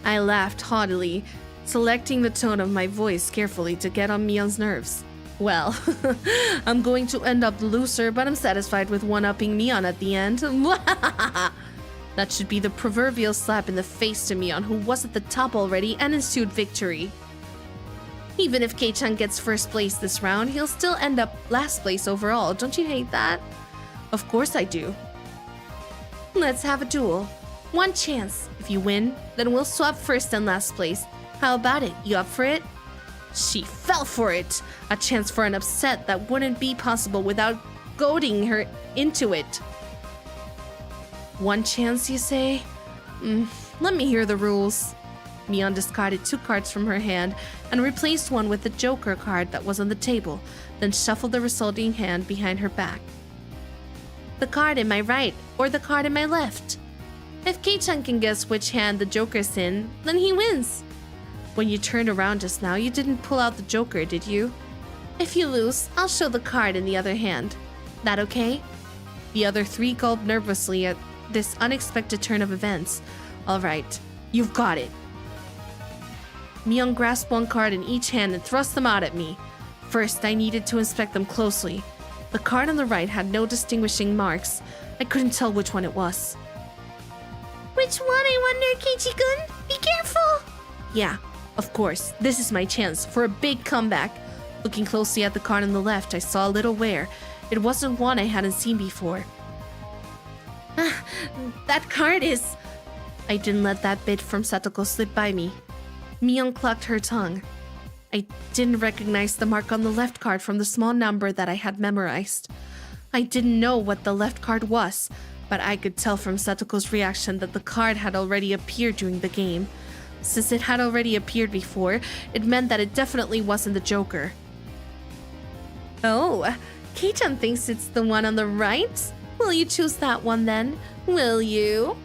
I laughed haughtily, selecting the tone of my voice carefully to get on Mion's nerves. Well, I'm going to end up the loser, but I'm satisfied with one-upping Mion at the end. That should be the proverbial slap in the face to Mion, who was at the top already and ensued victory. Even if Kei-chan gets first place this round, he'll still end up last place overall. Don't you hate that? Of course I do. Let's have a duel. One chance. If you win, then we'll swap first and last place. How about it? You up for it? She fell for it. A chance for an upset that wouldn't be possible without goading her into it. One chance, you say? Let me hear the rules. Mion discarded 2 cards from her hand and replaced one with the Joker card that was on the table, then shuffled the resulting hand behind her back. The card in my right or the card in my left? If Kei-chan can guess which hand the Joker's in, then he wins. When you turned around just now, you didn't pull out the Joker, did you? If you lose, I'll show the card in the other hand. That okay? The other 3 gulped nervously at this unexpected turn of events. All right, you've got it. Mion grasped 1 card in each hand and thrust them out at me. First, I needed to inspect them closely. The card on the right had no distinguishing marks. I couldn't tell which one it was. Which one, I wonder, Keiichi-kun? Be careful! Yeah, of course. This is my chance for a big comeback. Looking closely at the card on the left, I saw a little wear. It wasn't one I hadn't seen before. That card is... I didn't let that bit from Satoko slip by me. Mion clucked her tongue. I didn't recognize the mark on the left card from the small number that I had memorized. I didn't know what the left card was, but I could tell from Satoko's reaction that the card had already appeared during the game. Since it had already appeared before, it meant that it definitely wasn't the Joker. Oh, Kei-chan thinks it's the one on the right? Will you choose that one then? Will you?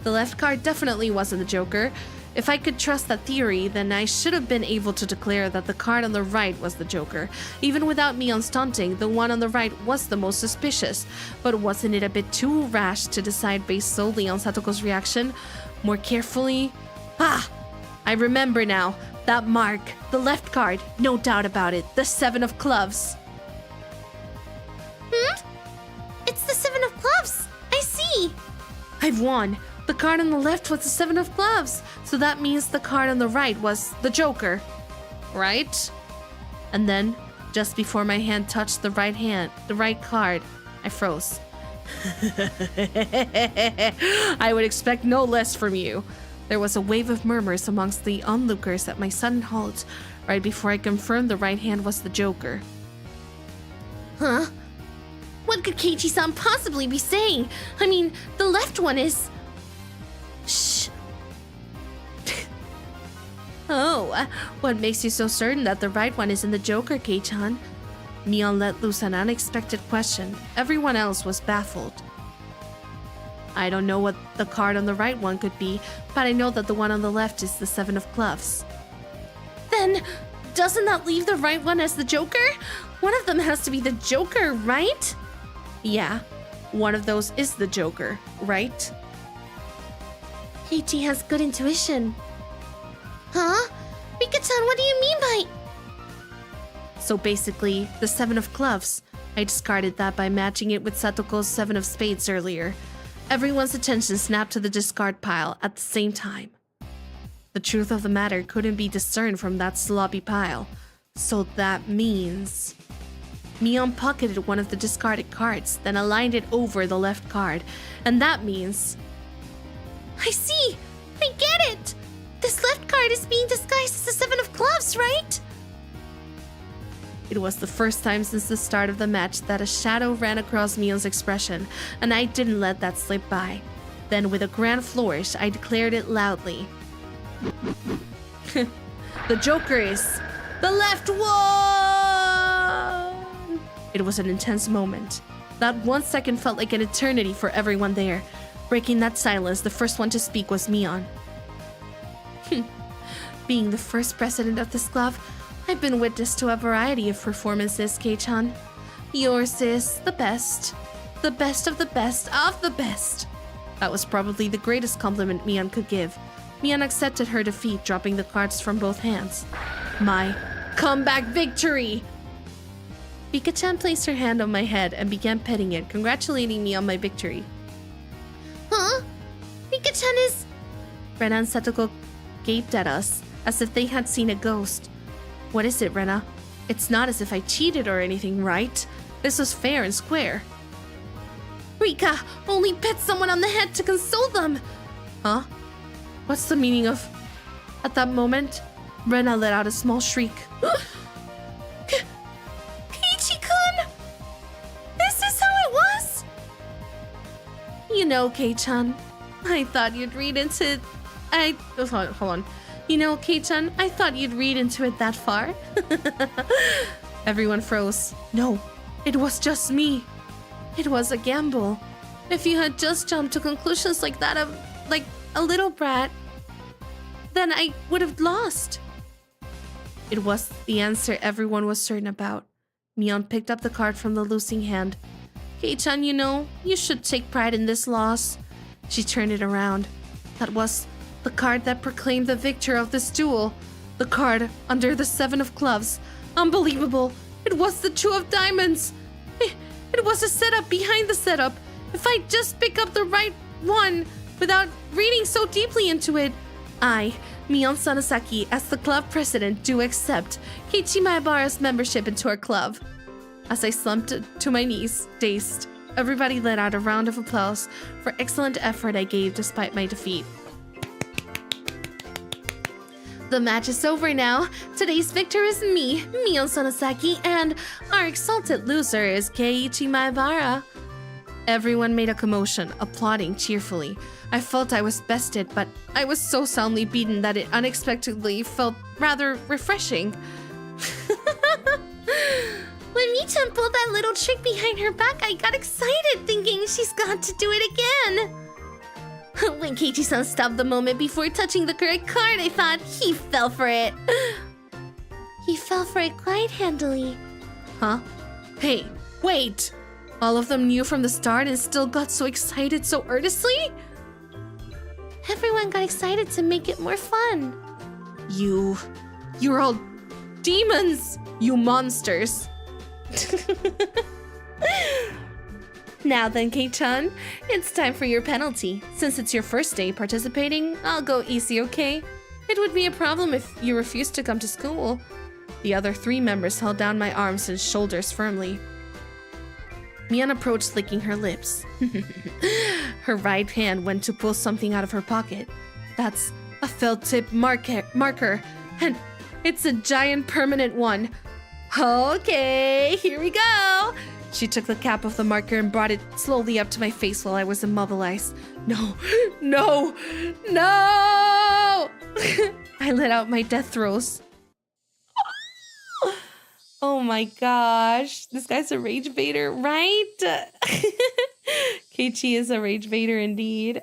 The left card definitely wasn't the Joker. If I could trust that theory, then I should have been able to declare that the card on the right was the Joker. Even without me on stunting, the one on the right was the most suspicious. But wasn't it a bit too rash to decide based solely on Satoko's reaction? More carefully? I remember now. That mark. The left card. No doubt about it. The 7 of clubs. It's the 7 of clubs! I see! I've won. The card on the left was the 7 of clubs, so that means the card on the right was the Joker, right? And then, just before my hand touched the right card, I froze. I would expect no less from you. There was a wave of murmurs amongst the onlookers at my sudden halt, right before I confirmed the right hand was the Joker. Huh? What could Keiichi-san possibly be saying? I mean, the left one is... Shh. Oh, what makes you so certain that the right one is in the Joker, Kei-chan? Mion let loose an unexpected question. Everyone else was baffled. I don't know what the card on the right one could be, but I know that the one on the left is the 7 of clubs. Then, doesn't that leave the right one as the Joker? One of them has to be the Joker, right? Yeah, one of those is the Joker, right? Keiichi has good intuition. Huh? Rika-chan, what do you mean by... So basically, the 7 of clubs. I discarded that by matching it with Satoko's 7 of spades earlier. Everyone's attention snapped to the discard pile at the same time. The truth of the matter couldn't be discerned from that sloppy pile. So that means... Mion pocketed one of the discarded cards, then aligned it over the left card. And that means... I see! I get it! This left card is being disguised as the 7 of clubs, right? It was the first time since the start of the match that a shadow ran across Mion's expression, and I didn't let that slip by. Then with a grand flourish, I declared it loudly. The Joker is the left one! It was an intense moment. That 1 second felt like an eternity for everyone there. Breaking that silence, the first one to speak was Mion. Being the first president of this club, I've been witness to a variety of performances, Kei-chan. Yours is the best. The best of the best of the best. That was probably the greatest compliment Mion could give. Mion accepted her defeat, dropping the cards from both hands. My comeback victory! Rika-chan placed her hand on my head and began petting it, congratulating me on my victory. Huh? Rika-chan is... Ren and Satoko gaped at us, as if they had seen a ghost. What is it, Rena? It's not as if I cheated or anything, right? This was fair and square. Rika only pet someone on the head to console them. Huh? What's the meaning of... At that moment, Rena let out a small shriek. Keiichi-kun! This is how it was? You know, Kei-chan, I thought you'd read into... Hold on. You know, Kei-chan, I thought you'd read into it that far. Everyone froze. No, it was just me. It was a gamble. If you had just jumped to conclusions like that of, like, a little brat, then I would have lost. It was the answer everyone was certain about. Mion picked up the card from the losing hand. Kei-chan, you know, you should take pride in this loss. She turned it around. That was the card that proclaimed the victor of this duel. The card under the 7 of clubs. Unbelievable. It was the 2 of diamonds. It was a setup behind the setup. If I just pick up the right one without reading so deeply into it, I, Mion Sanasaki, as the club president, do accept Keiichi Maebara's membership into our club. As I slumped to my knees, dazed, everybody let out a round of applause for excellent effort I gave despite my defeat. The match is over now. Today's victor is me, Mion Sanasaki, and our exalted loser is Keiichi Maebara. Everyone made a commotion, applauding cheerfully. I felt I was bested, but I was so soundly beaten that it unexpectedly felt rather refreshing. When Mi-chan pulled that little trick behind her back, I got excited, thinking she's got to do it again. When Keiichi-san stopped the moment before touching the correct card, I thought he fell for it. He fell for it quite handily. Huh? Hey, wait! All of them knew from the start and still got so excited so earnestly? Everyone got excited to make it more fun. You're all demons! You monsters! Now then, Kei-chan, it's time for your penalty. Since it's your first day participating, I'll go easy, okay? It would be a problem if you refused to come to school. The other 3 members held down my arms and shoulders firmly. Mion approached, licking her lips. Her right hand went to pull something out of her pocket. That's a felt tip marker, and it's a giant permanent one. Okay, here we go. She took the cap of the marker and brought it slowly up to my face while I was immobilized. No! I let out my death throes. Oh my gosh. This guy's a rage baiter, right? Keiichi is a rage baiter indeed.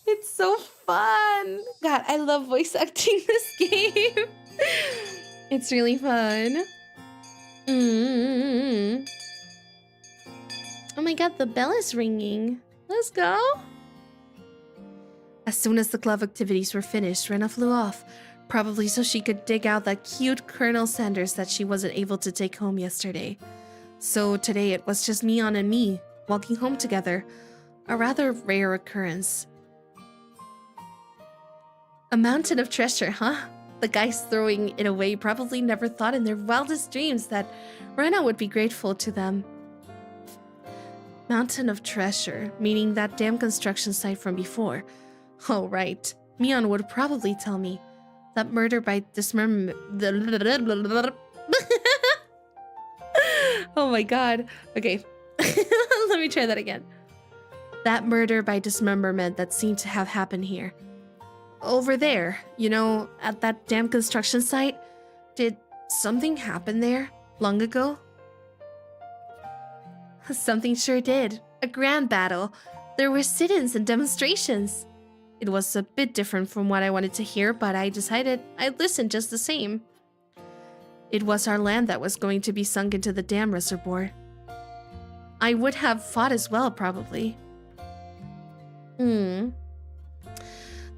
It's so fun. God, I love voice acting this game. It's really fun. Oh my god, the bell is ringing. Let's go. As soon as the club activities were finished, Rena flew off, probably so she could dig out that cute Colonel Sanders that she wasn't able to take home yesterday. So today it was just Mion and me, walking home together. A rather rare occurrence. A mountain of treasure, huh? The guys throwing it away probably never thought in their wildest dreams that Rena would be grateful to them. Mountain of treasure, meaning that damn construction site from before. Oh, right. Mion would probably tell me that murder by dismemberment. Oh my god. Okay. Let me try that again. That murder by dismemberment that seemed to have happened here. Over there, you know, at that damn construction site. Did something happen there long ago? Something sure did. A grand battle. There were sit-ins and demonstrations. It was a bit different from what I wanted to hear, but I decided I'd listen just the same. It was our land that was going to be sunk into the dam reservoir. I would have fought as well, probably. The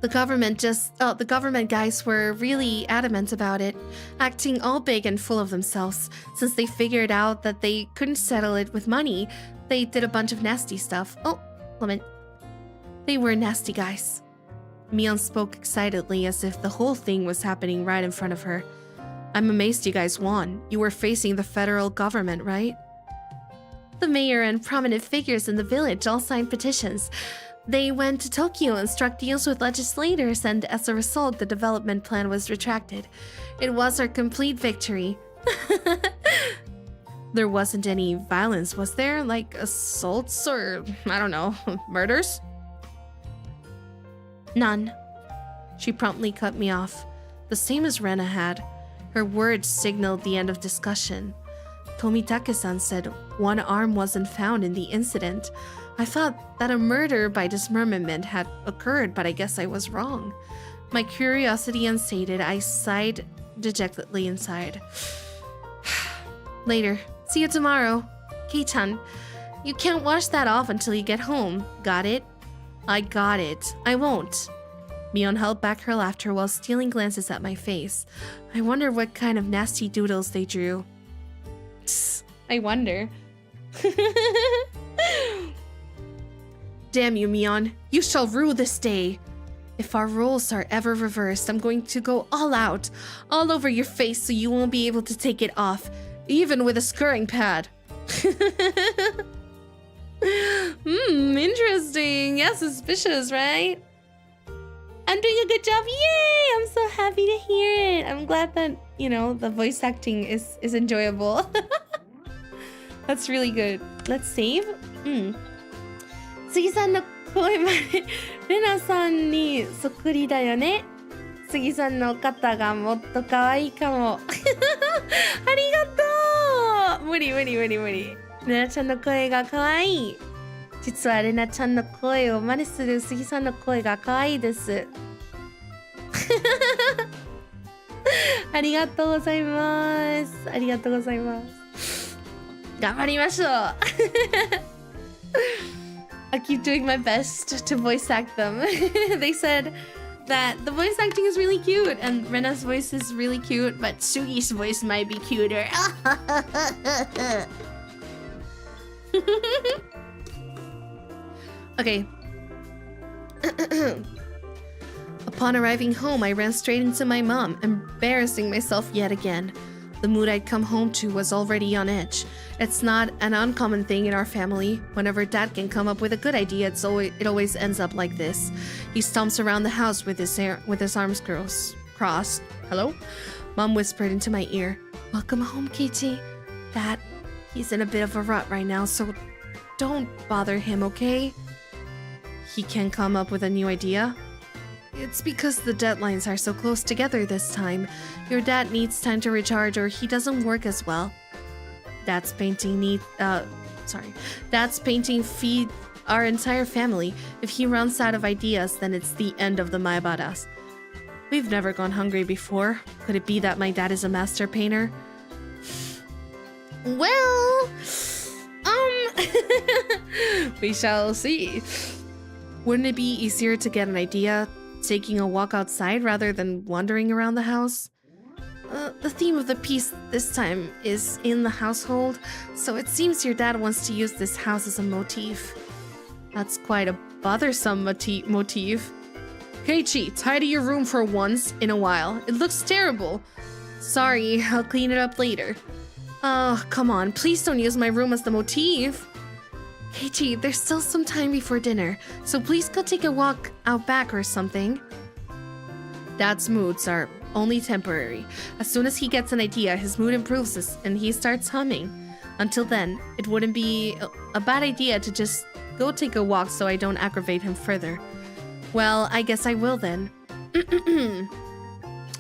government guys were really adamant about it, acting all big and full of themselves. Since they figured out that they couldn't settle it with money, they did a bunch of nasty stuff. Oh, Lemon. They were nasty guys. Mion spoke excitedly as if the whole thing was happening right in front of her. I'm amazed you guys won. You were facing the federal government, right? The mayor and prominent figures in the village all signed petitions. They went to Tokyo and struck deals with legislators, and as a result, the development plan was retracted. It was our complete victory. There wasn't any violence, was there? Like assaults or, I don't know, murders? None. She promptly cut me off, the same as Rena had. Her words signaled the end of discussion. Tomitake-san said one arm wasn't found in the incident. I thought that a murder by dismemberment had occurred, but I guess I was wrong. My curiosity unsated, I sighed dejectedly inside. Later. See you tomorrow. Kei-chan, you can't wash that off until you get home. Got it? I got it. I won't. Mion held back her laughter while stealing glances at my face. I wonder what kind of nasty doodles they drew. Tss, I wonder. Damn you, Mion. You shall rue this day. If our roles are ever reversed, I'm going to go all out, all over your face so you won't be able to take it off, even with a scurrying pad. Interesting. Yeah, suspicious, right? I'm doing a good job. Yay! I'm so happy to hear it. I'm glad that, you know, the voice acting is enjoyable. That's really good. Let's save. Sugi-sanの声までレナさんにそっくりだよね。杉さんの肩がもっと可愛いかも。ありがとう。無理。レナちゃんの声が可愛い。実はレナちゃんの声を真似する杉さんの声が可愛いです。ありがとうございます。ありがとうございます。頑張りましょう。I keep doing my best to voice act them. They said that the voice acting is really cute and Rena's voice is really cute, but Sugi's voice might be cuter. Okay. Upon arriving home, I ran straight into my mom, embarrassing myself yet again. The mood I'd come home to was already on edge. It's not an uncommon thing in our family. Whenever Dad can come up with a good idea, it always ends up like this. He stomps around the house with his arms crossed. Hello? Mom whispered into my ear. Welcome home, Kichi. Dad, he's in a bit of a rut right now, so don't bother him, okay? He can't come up with a new idea? It's because the deadlines are so close together this time. Your dad needs time to recharge or he doesn't work as well. Dad's painting feed our entire family. If he runs out of ideas, then it's the end of the Maebaras. We've never gone hungry before. Could it be that my dad is a master painter? Well, we shall see. Wouldn't it be easier to get an idea taking a walk outside rather than wandering around the house? The theme of the piece this time is in the household, so it seems your dad wants to use this house as a motif. That's quite a bothersome motif. Keiichi, tidy your room for once in a while. It looks terrible. Sorry, I'll clean it up later. Oh, come on, please don't use my room as the motif. Keiichi, there's still some time before dinner, so please go take a walk out back or something. Dad's moods are only temporary. As soon as he gets an idea, his mood improves and he starts humming. Until then, it wouldn't be a bad idea to just go take a walk so I don't aggravate him further. Well, I guess I will then.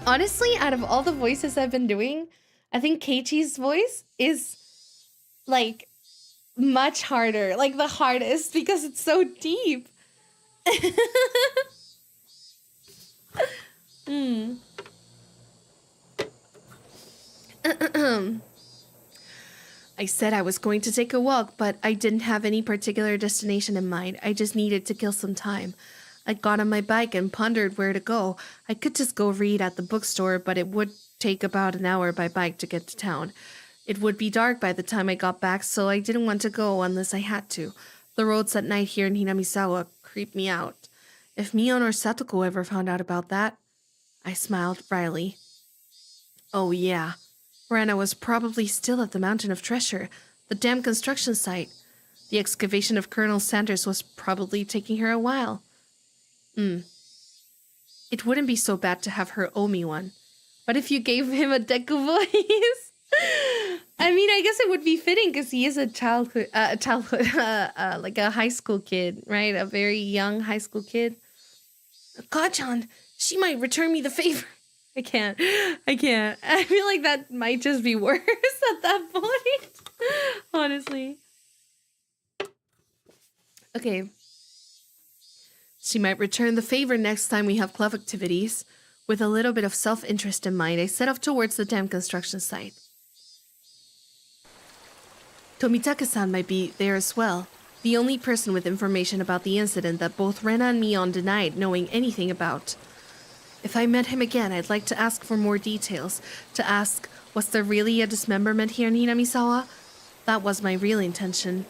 Honestly, out of all the voices I've been doing, I think Keiichi's voice is, like, much harder. Like, the hardest, because it's so deep. I said I was going to take a walk, but I didn't have any particular destination in mind. I just needed to kill some time. I got on my bike and pondered where to go. I could just go read at the bookstore, but it would take about an hour by bike to get to town. It would be dark by the time I got back, so I didn't want to go unless I had to. The roads at night here in Hinamizawa creep me out. If Mion or Satoko ever found out about that, I smiled wryly. Oh yeah, Rena was probably still at the Mountain of Treasure, the damn construction site. The excavation of Colonel Sanders was probably taking her a while. It wouldn't be so bad to have her owe me one. But if you gave him a Deku voice... I mean, I guess it would be fitting because he is a like a high school kid, right? A very young high school kid. Kachan, she might return me the favor. I can't. I feel like that might just be worse at that point. Honestly. Okay. She might return the favor next time we have club activities. With a little bit of self-interest in mind, I set off towards the dam construction site. Tomitake-san might be there as well, the only person with information about the incident that both Rena and Mion denied knowing anything about. If I met him again, I'd like to ask for more details, to ask, was there really a dismemberment here in Hinamizawa? That was my real intention.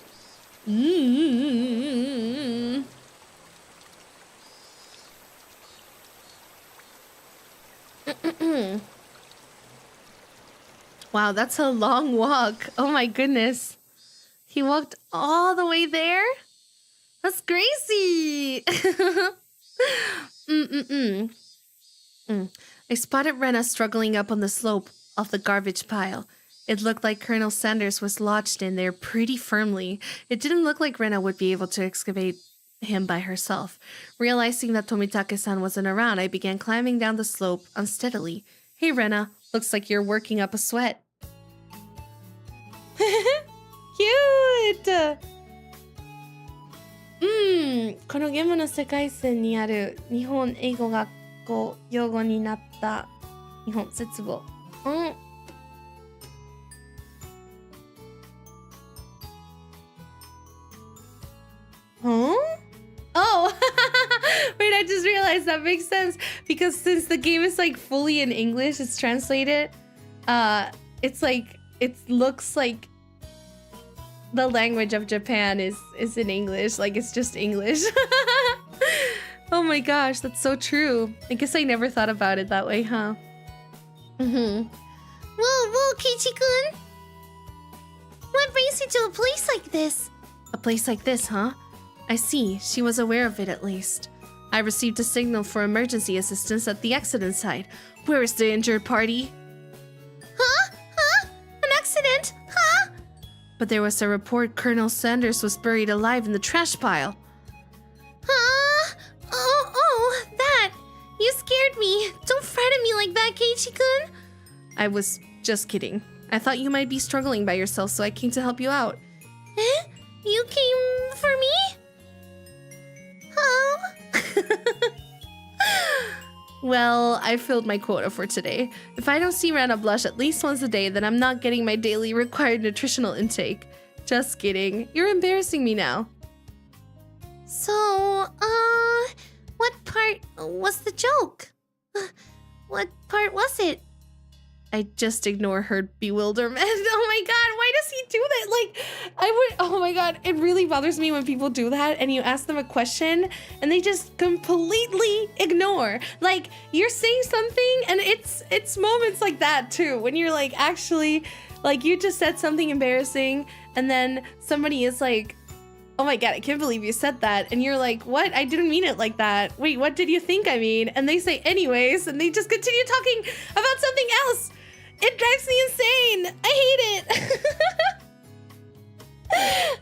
Wow, that's a long walk. Oh my goodness. He walked all the way there? That's crazy. I spotted Rena struggling up on the slope of the garbage pile. It looked like Colonel Sanders was lodged in there pretty firmly. It didn't look like Rena would be able to excavate him by herself. Realizing that Tomitake-san wasn't around, I began climbing down the slope unsteadily. Hey Rena, looks like you're working up a sweat. Cute! このゲームの世界線にある日本英語学校用語になった日本節語。Oh, wait, I just realized that makes sense because since the game is like fully in English, it's translated. It's like, it looks like the language of Japan is in English, like it's just English. Oh my gosh, that's so true. I guess I never thought about it that way, huh? Whoa, Kichi-kun! What brings you to a place like this? A place like this, huh? I see, she was aware of it at least. I received a signal for emergency assistance at the accident site. Where is the injured party? Huh? An accident? Huh? But there was a report Colonel Sanders was buried alive in the trash pile. Huh? Oh, that! You scared me. Don't frighten me like that, Keiichi-kun. I was just kidding. I thought you might be struggling by yourself, so I came to help you out. Eh? You came for me? Oh. Well, I filled my quota for today. If I don't see Rena blush at least once a day, then I'm not getting my daily required nutritional intake. Just kidding. You're embarrassing me now. So, what part was the joke? What part was it? I just ignore her bewilderment. Oh my god, why does he do that? Like, oh my god, it really bothers me when people do that and you ask them a question and they just completely ignore. Like, you're saying something and it's moments like that too, when you're like, actually, like you just said something embarrassing and then somebody is like, oh my god, I can't believe you said that. And you're like, what? I didn't mean it like that. Wait, what did you think I mean? And they say anyways, and they just continue talking about something else. It drives me insane. I hate it.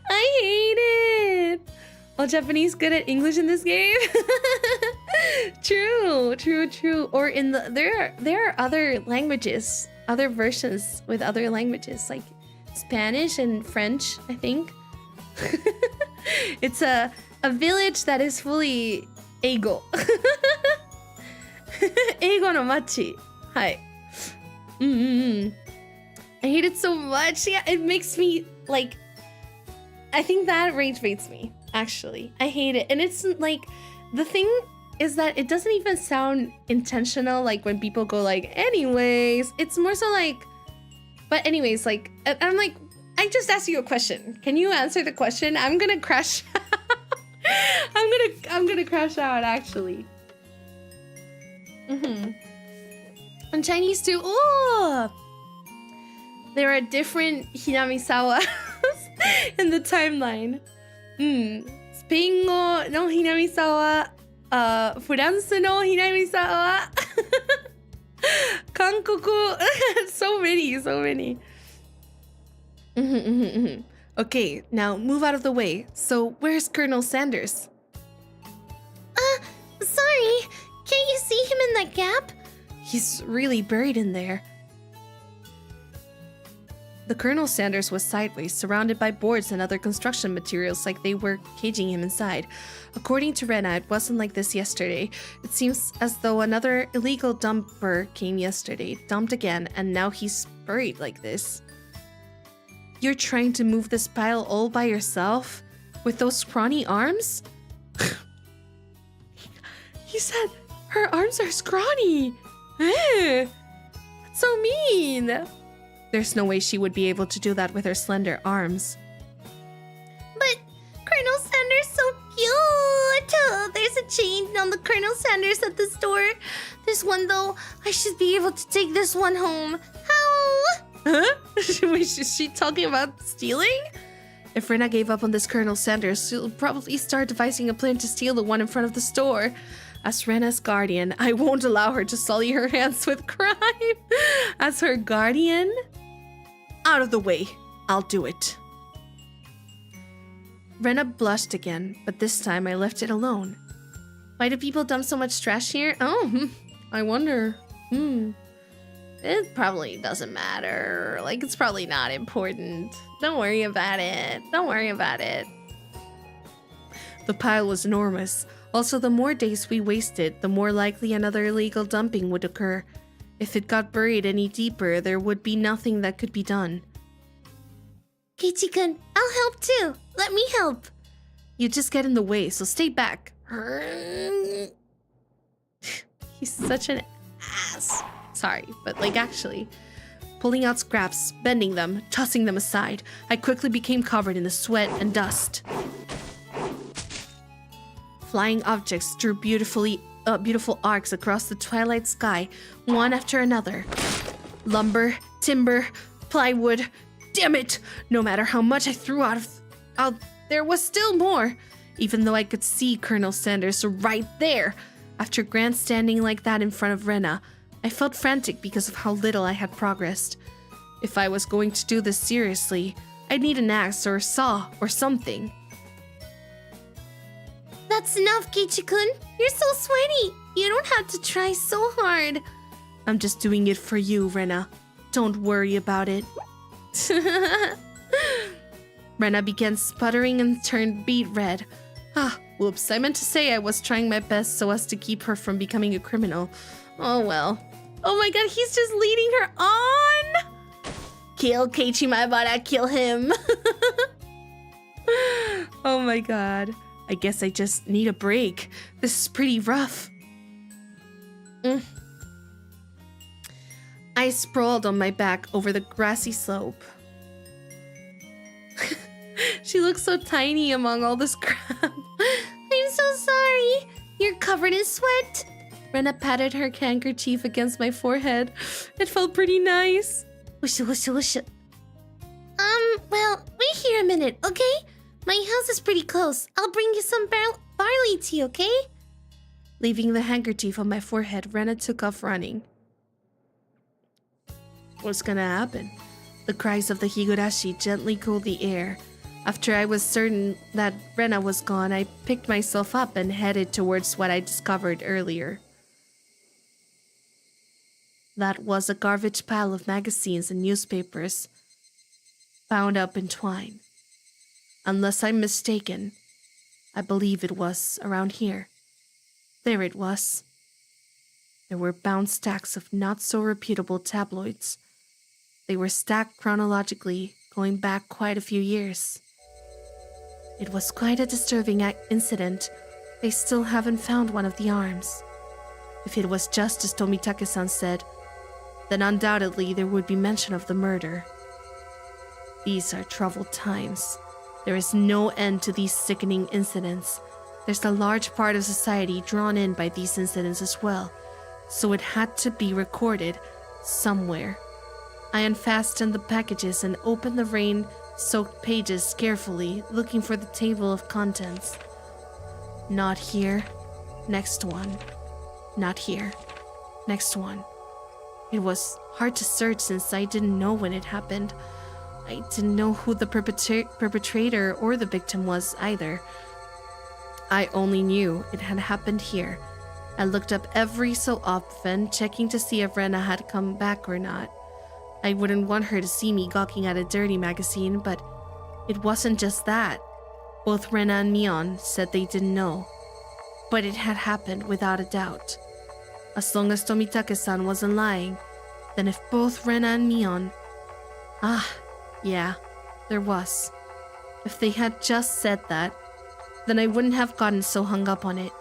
I hate it. Well, Japanese good at English in this game. True. Or in the there are other languages, other versions with other languages like Spanish and French, I think. It's a village that is fully Eigo. Eigo no machi. Hi. I hate it so much. Yeah, it makes me like, I think that rage baits me, actually. I hate it. And it's like, the thing is that it doesn't even sound intentional, like when people go like, anyways. It's more so like, but anyways, like, I'm like, I just asked you a question. Can you answer the question? I'm gonna crash out. I'm gonna crash out actually. And Chinese too. Oh, there are different Hinamizawa in the timeline. Spain no Hinamizawa, France no Hinamizawa, Kankoku. So many. Okay, now move out of the way. So where's Colonel Sanders? Sorry. Can't you see him in that gap? He's really buried in there. The Colonel Sanders was sideways, surrounded by boards and other construction materials like they were caging him inside. According to Rena, it wasn't like this yesterday. It seems as though another illegal dumper came yesterday, dumped again, and now he's buried like this. You're trying to move this pile all by yourself? With those scrawny arms? He said her arms are scrawny. That's so mean. There's no way she would be able to do that with her slender arms. But Colonel Sanders so cute. There's a chain on the Colonel Sanders at the store. This one though, I should be able to take this one home. How? Huh? Is she talking about stealing? If Rena gave up on this Colonel Sanders, she'll probably start devising a plan to steal the one in front of the store. As Rena's guardian, I won't allow her to sully her hands with crime. As her guardian? Out of the way. I'll do it. Rena blushed again, but this time I left it alone. Why do people dump so much trash here? Oh, I wonder. It probably doesn't matter. Like, it's probably not important. Don't worry about it. The pile was enormous. Also, the more days we wasted, the more likely another illegal dumping would occur. If it got buried any deeper, there would be nothing that could be done. Keiichi-kun, I'll help too. Let me help. You just get in the way, so stay back. He's such an ass. Sorry, but like actually. Pulling out scraps, bending them, tossing them aside, I quickly became covered in the sweat and dust. Flying objects drew beautiful arcs across the twilight sky, one after another. Lumber, timber, plywood. Damn it! No matter how much I threw out, there was still more. Even though I could see Colonel Sanders right there. After grandstanding like that in front of Rena, I felt frantic because of how little I had progressed. If I was going to do this seriously, I'd need an axe or a saw or something. That's enough, Keiichi-kun. You're so sweaty. You don't have to try so hard. I'm just doing it for you, Rena. Don't worry about it. Rena began sputtering and turned beet red. Whoops, I meant to say I was trying my best so as to keep her from becoming a criminal. Oh well. Oh my god, he's just leading her on! Kill Keiichi Maebara, kill him! Oh my god. I guess I just need a break. This is pretty rough. I sprawled on my back over the grassy slope. She looks so tiny among all this crap. I'm so sorry. You're covered in sweat. Rena patted her handkerchief against my forehead. It felt pretty nice. Whoosh, whoosh, whoosh. Well, wait here a minute, okay? My house is pretty close. I'll bring you some barley tea, okay? Leaving the handkerchief on my forehead, Rena took off running. What's gonna happen? The cries of the Higurashi gently cooled the air. After I was certain that Rena was gone, I picked myself up and headed towards what I discovered earlier. That was a garbage pile of magazines and newspapers, bound up in twine. Unless I'm mistaken, I believe it was around here. There it was. There were bound stacks of not-so-reputable tabloids. They were stacked chronologically, going back quite a few years. It was quite a disturbing incident. They still haven't found one of the arms. If it was just as Tomitake-san said, then undoubtedly there would be mention of the murder. These are troubled times. There is no end to these sickening incidents. There's a large part of society drawn in by these incidents as well, so it had to be recorded somewhere. I unfastened the packages and opened the rain-soaked pages carefully, looking for the table of contents. Not here. Next one. Not here. Next one. It was hard to search since I didn't know when it happened. I didn't know who the perpetrator or the victim was either. I only knew it had happened here. I looked up every so often, checking to see if Rena had come back or not. I wouldn't want her to see me gawking at a dirty magazine, but it wasn't just that. Both Rena and Mion said they didn't know. But it had happened without a doubt. As long as Tomitake-san wasn't lying, then if both Rena and Mion... yeah, there was. If they had just said that, then I wouldn't have gotten so hung up on it.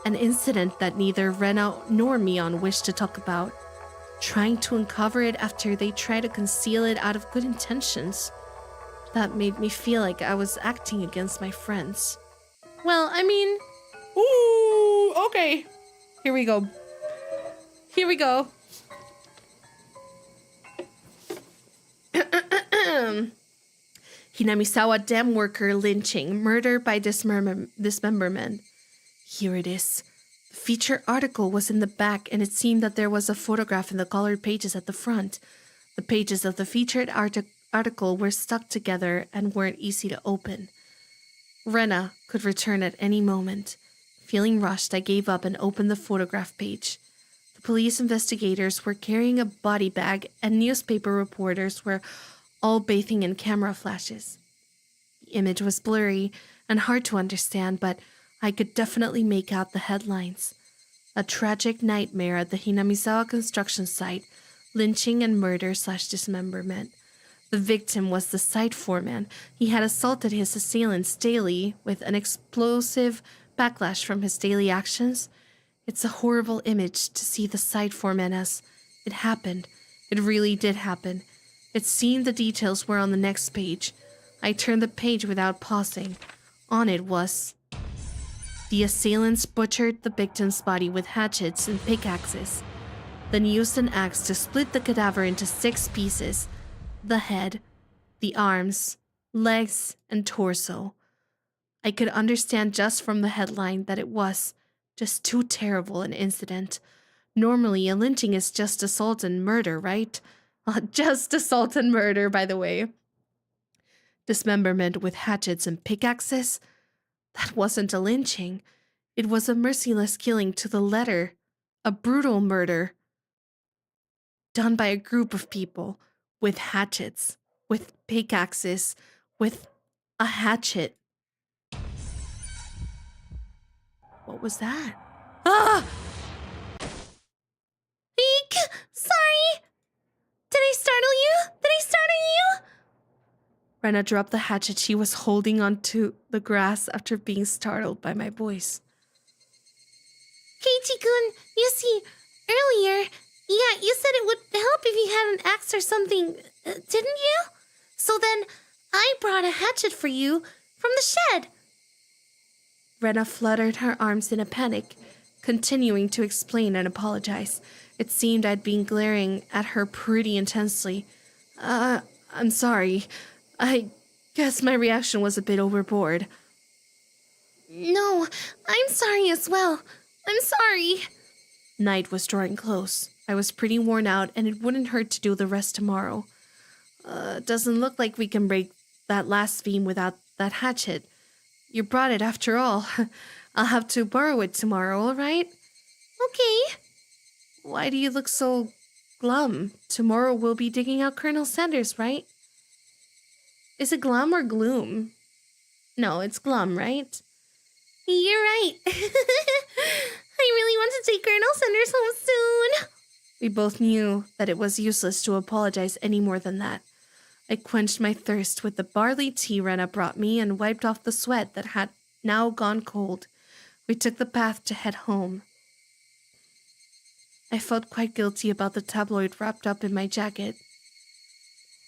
An incident that neither Rena nor Mion wished to talk about. Trying to uncover it after they tried to conceal it out of good intentions. That made me feel like I was acting against my friends. Well, I mean... Ooh, okay. Here we go. Here we go. Hinamizawa dam worker lynching, murder by dismemberment. Here it is. The feature article was in the back, and it seemed that there was a photograph in the colored pages at the front. The pages of the featured article were stuck together and weren't easy to open. Rena could return at any moment. Feeling rushed, I gave up and opened the photograph page. The police investigators were carrying a body bag, and newspaper reporters were all bathing in camera flashes. The image was blurry and hard to understand, but I could definitely make out the headlines. A tragic nightmare at the Hinamizawa construction site, lynching and murder/dismemberment. The victim was the site foreman. He had assaulted his assailants daily with an explosive backlash from his daily actions. It's a horrible image to see the site foreman as it happened. It really did happen. It seemed the details were on the next page. I turned the page without pausing. On it was... The assailants butchered the victim's body with hatchets and pickaxes, then used an axe to split the cadaver into 6 pieces: the head, the arms, legs, and torso. I could understand just from the headline that it was just too terrible an incident. Normally, a lynching is just assault and murder, right? Just assault and murder, by the way. Dismemberment with hatchets and pickaxes? That wasn't a lynching. It was a merciless killing to the letter. A brutal murder. Done by a group of people. With hatchets. With pickaxes. With a hatchet. What was that? Ah! Eek! Sorry! Did I startle you? Did I startle you? Rena dropped the hatchet she was holding onto the grass after being startled by my voice. Keiichi-kun, you see, earlier, you said it would help if you had an axe or something, didn't you? So then, I brought a hatchet for you from the shed. Rena fluttered her arms in a panic, continuing to explain and apologize. It seemed I'd been glaring at her pretty intensely. I'm sorry. I guess my reaction was a bit overboard. No, I'm sorry as well. I'm sorry. Night was drawing close. I was pretty worn out, and it wouldn't hurt to do the rest tomorrow. Doesn't look like we can break that last beam without that hatchet. You brought it after all. I'll have to borrow it tomorrow, all right? Okay. Why do you look so glum? Tomorrow we'll be digging out Colonel Sanders, right? Is it glum or gloom? No, it's glum, right? You're right. I really want to take Colonel Sanders home soon. We both knew that it was useless to apologize any more than that. I quenched my thirst with the barley tea Rena brought me and wiped off the sweat that had now gone cold. We took the path to head home. I felt quite guilty about the tabloid wrapped up in my jacket.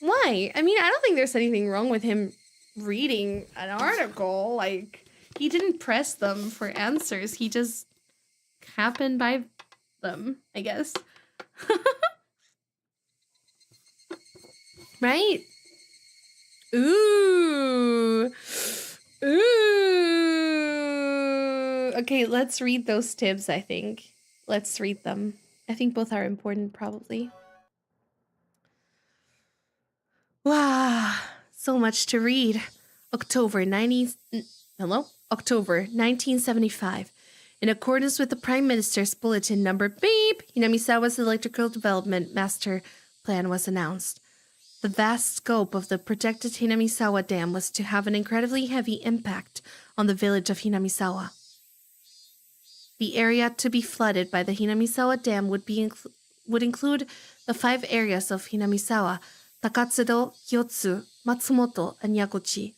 Why? I mean, I don't think there's anything wrong with him reading an article. Like, He didn't press them for answers. He just happened by them, I guess. Right? Ooh. Ooh. Okay, let's read those tips, I think. Let's read them. I think both are important, probably. Wow, so much to read. October 1975. In accordance with the Prime Minister's Bulletin number beep, Hinamizawa's electrical development master plan was announced. The vast scope of the projected Hinamizawa Dam was to have an incredibly heavy impact on the village of Hinamizawa. The area to be flooded by the Hinamizawa Dam would include the 5 areas of Hinamizawa: Takatsudo, Kyotsu, Matsumoto, and Yagochi.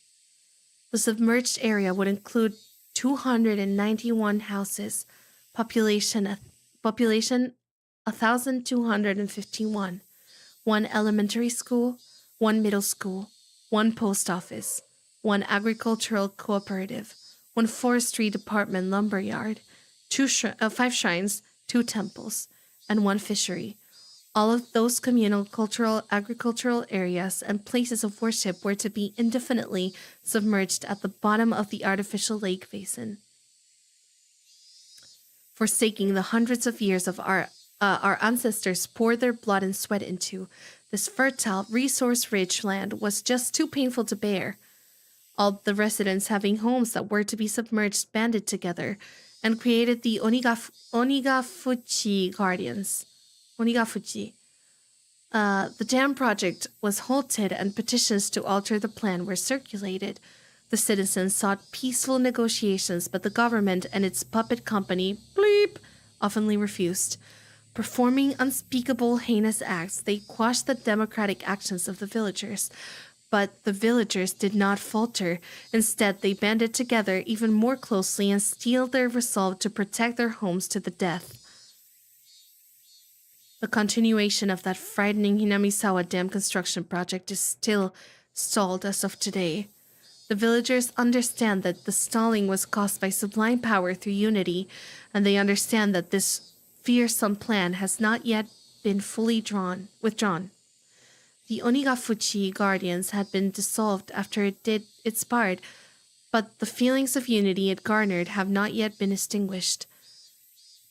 The submerged area would include 291 houses, population 1,251, 1 elementary school, 1 middle school, 1 post office, 1 agricultural cooperative, 1 forestry department lumber yard, 5 shrines, 2 temples, and 1 fishery. All of those communal, cultural, agricultural areas and places of worship were to be indefinitely submerged at the bottom of the artificial lake basin. Forsaking the hundreds of years of our ancestors poured their blood and sweat into, this fertile, resource-rich land was just too painful to bear. All the residents having homes that were to be submerged banded together and created the Onigafuchi Guardians. Onigafuchi. The dam project was halted and petitions to alter the plan were circulated. The citizens sought peaceful negotiations, but the government and its puppet company, bleep, oftenly refused. Performing unspeakable heinous acts, they quashed the democratic actions of the villagers. But the villagers did not falter. Instead, they banded together even more closely and steeled their resolve to protect their homes to the death. The continuation of that frightening Hinamizawa Dam construction project is still stalled as of today. The villagers understand that the stalling was caused by sublime power through unity, and they understand that this fearsome plan has not yet been fully withdrawn. The Onigafuchi Guardians had been dissolved after it did its part, but the feelings of unity it garnered have not yet been extinguished.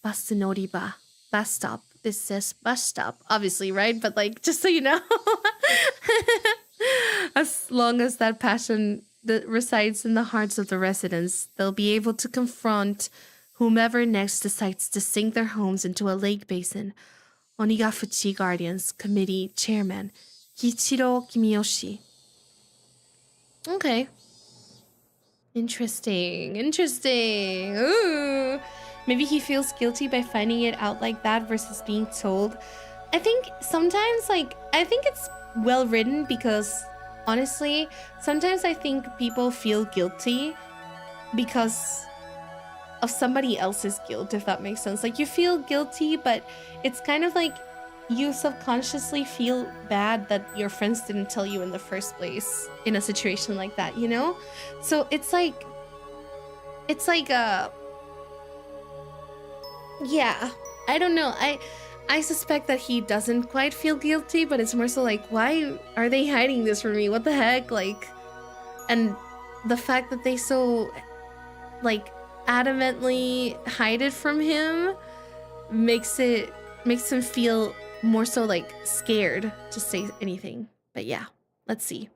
Basunoriba. Bus stop. This says bus stop, obviously, right? But like, just so you know, as long as that passion that resides in the hearts of the residents, they'll be able to confront whomever next decides to sink their homes into a lake basin. Onigafuchi Guardians Committee Chairman Kichiro Kimiyoshi. Okay. Interesting. Ooh. Maybe he feels guilty by finding it out like that versus being told. I think sometimes, I think it's well written because, honestly, sometimes I think people feel guilty because of somebody else's guilt, if that makes sense. Like, you feel guilty, but it's kind of like you subconsciously feel bad that your friends didn't tell you in the first place in a situation like that, you know? So it's like yeah, I don't know. I suspect that he doesn't quite feel guilty, but it's more so like, why are they hiding this from me? What the heck? Like, and the fact that they so, like, adamantly hide it from him makes him feel more so, like, scared to say anything. But yeah, let's see.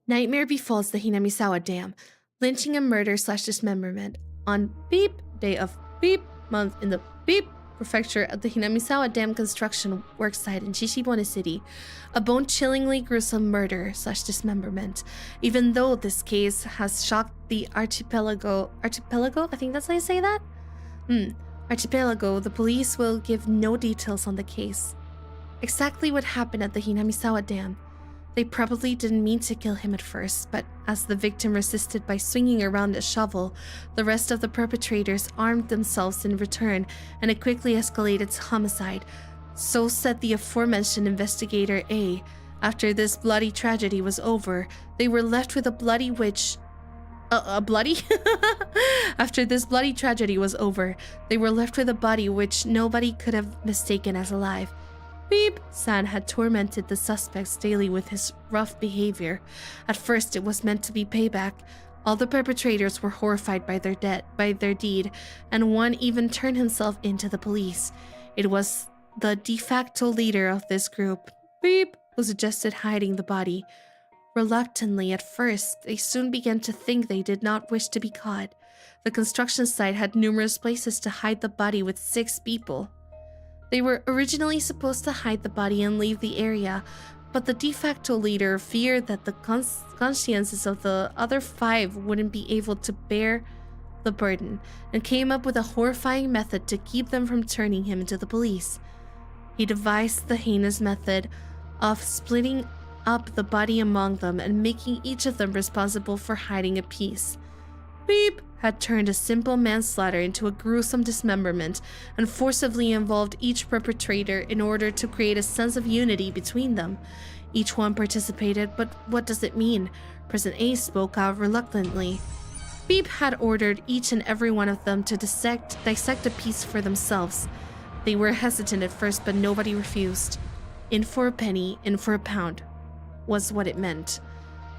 Nightmare befalls the Hinamizawa Dam. Lynching and murder/dismemberment on beep day of beep month in the beep prefecture at the Hinamizawa Dam construction worksite in Chichibone City. A bone-chillingly gruesome murder/dismemberment. Even though this case has shocked the archipelago, I think that's how you say that? Archipelago, the police will give no details on the case. Exactly what happened at the Hinamizawa Dam. They probably didn't mean to kill him at first, but as the victim resisted by swinging around a shovel, the rest of the perpetrators armed themselves in return, and it quickly escalated to homicide. So said the aforementioned investigator A, After this bloody tragedy was over, they were left with a bloody witch. After this bloody tragedy was over, they were left with a body which nobody could have mistaken as alive. Beep! San had tormented the suspects daily with his rough behavior. At first, it was meant to be payback. All the perpetrators were horrified by their deed, and one even turned himself into the police. It was the de facto leader of this group, Beep, who suggested hiding the body. Reluctantly at first, they soon began to think they did not wish to be caught. The construction site had numerous places to hide the body with 6 people. They were originally supposed to hide the body and leave the area, but the de facto leader feared that the consciences of the other 5 wouldn't be able to bear the burden, and came up with a horrifying method to keep them from turning him into the police. He devised the heinous method of splitting up the body among them and making each of them responsible for hiding a piece. Beep had turned a simple manslaughter into a gruesome dismemberment and forcibly involved each perpetrator in order to create a sense of unity between them. Each one participated, but what does it mean? Person A spoke out reluctantly. Beep had ordered each and every one of them to dissect a piece for themselves. They were hesitant at first, but nobody refused. In for a penny, in for a pound, was what it meant.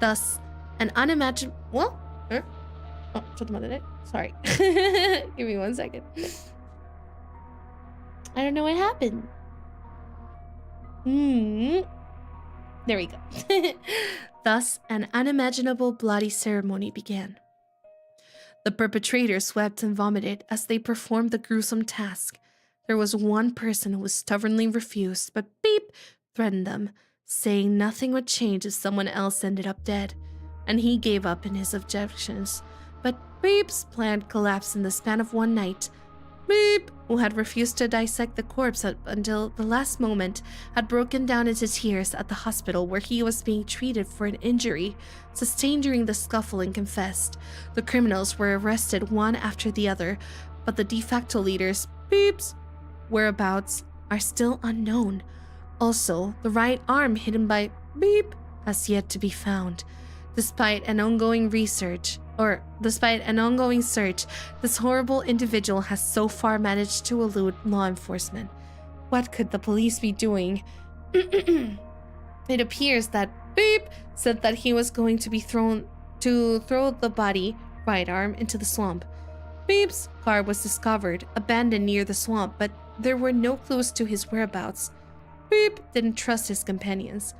Thus, an unimaginable... Sorry. Give me 1 second. I don't know what happened. There we go. Thus, an unimaginable bloody ceremony began. The perpetrators wept and vomited as they performed the gruesome task. There was one person who was stubbornly refused, but Beep threatened them, saying nothing would change if someone else ended up dead, and he gave up in his objections. But Beep's plan collapsed in the span of one night. Beep, who had refused to dissect the corpse until the last moment, had broken down into tears at the hospital where he was being treated for an injury sustained during the scuffle and confessed. The criminals were arrested one after the other, but the de facto leaders, Beep's whereabouts, are still unknown. Also, the right arm hidden by Beep has yet to be found. Despite an ongoing search, this horrible individual has so far managed to elude law enforcement. What could the police be doing? It appears that Beep said that he was going to throw the body, right arm, into the swamp. Beep's car was discovered, abandoned near the swamp, but there were no clues to his whereabouts. Beep didn't trust his companions.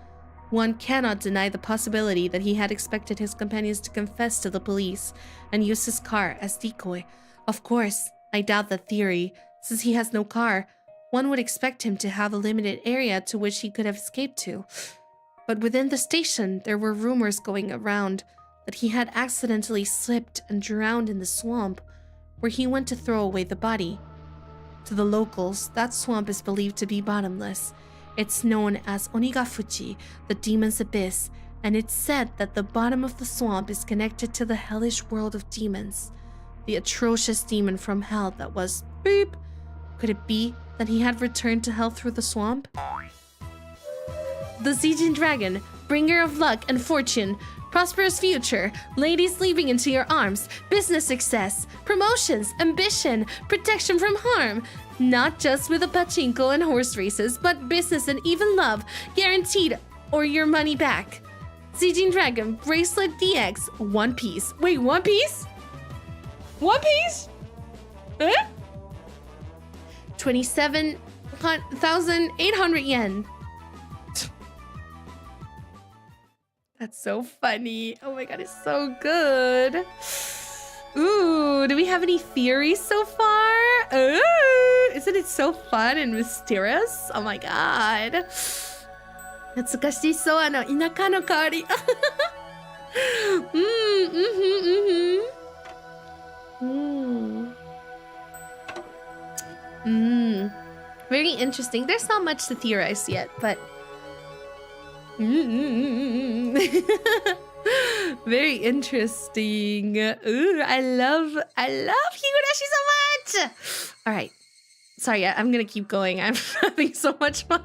One cannot deny the possibility that he had expected his companions to confess to the police and use his car as decoy. Of course, I doubt that theory. Since he has no car, one would expect him to have a limited area to which he could have escaped to. But within the station, there were rumors going around that he had accidentally slipped and drowned in the swamp, where he went to throw away the body. To the locals, that swamp is believed to be bottomless. It's known as Onigafuchi, the demon's abyss, and it's said that the bottom of the swamp is connected to the hellish world of demons. The atrocious demon from hell that was Beep. Could it be that he had returned to hell through the swamp? The Zijin Dragon, bringer of luck and fortune, prosperous future, ladies leaping into your arms, business success, promotions, ambition, protection from harm. Not just with a pachinko and horse races, but business and even love, guaranteed, or your money back. Zijin Dragon, Bracelet DX, One Piece. Wait, One Piece? One Piece? Huh? 27,800 yen. That's so funny. Oh my god, it's so good. Ooh, do we have any theories so far? Ooh, isn't it so fun and mysterious? Oh my god. Natsukashi so inaka no kaori. Very interesting. There's not much to theorize yet, but very interesting. Ooh, I love Higurashi so much. All right. Sorry, I'm gonna keep going. I'm having so much fun.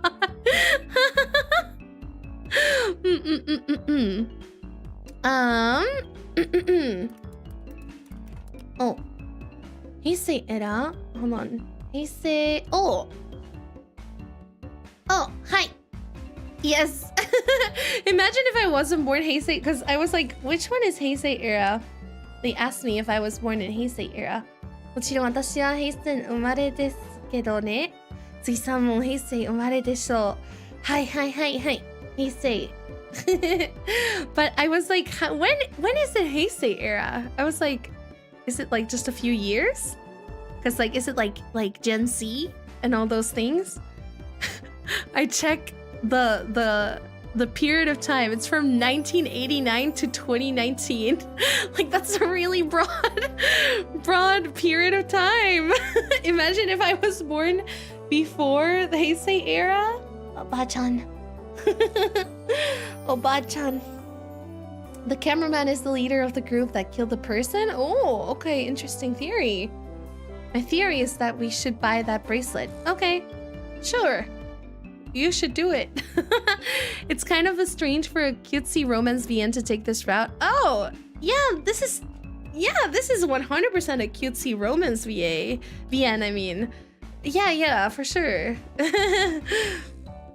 Oh. Heisei era? Hold on. Heisei... Oh! Oh, hi! Yes! Imagine if I wasn't born Heisei, because I was like, which one is Heisei era? They asked me if I was born in Heisei era. もちろん私は平成生まれですけどね。次さんも平成生まれでしょう。はいはいはいはい。平成。But I was like, when is the Heisei era? I was like, is it like just a few years? Because like, is it like Gen Z and all those things? I check the period of time. It's from 1989 to 2019. Like that's a really broad period of time. Imagine if I was born before the Heisei era. Oba-chan. Oba-chan. The cameraman is the leader of the group that killed the person? Oh, okay, interesting theory. My theory is that we should buy that bracelet. Okay, sure. You should do it. It's kind of strange for a cutesy romance VN to take this route. Oh, yeah, this is 100% a cutesy romance VN, I mean. Yeah, for sure.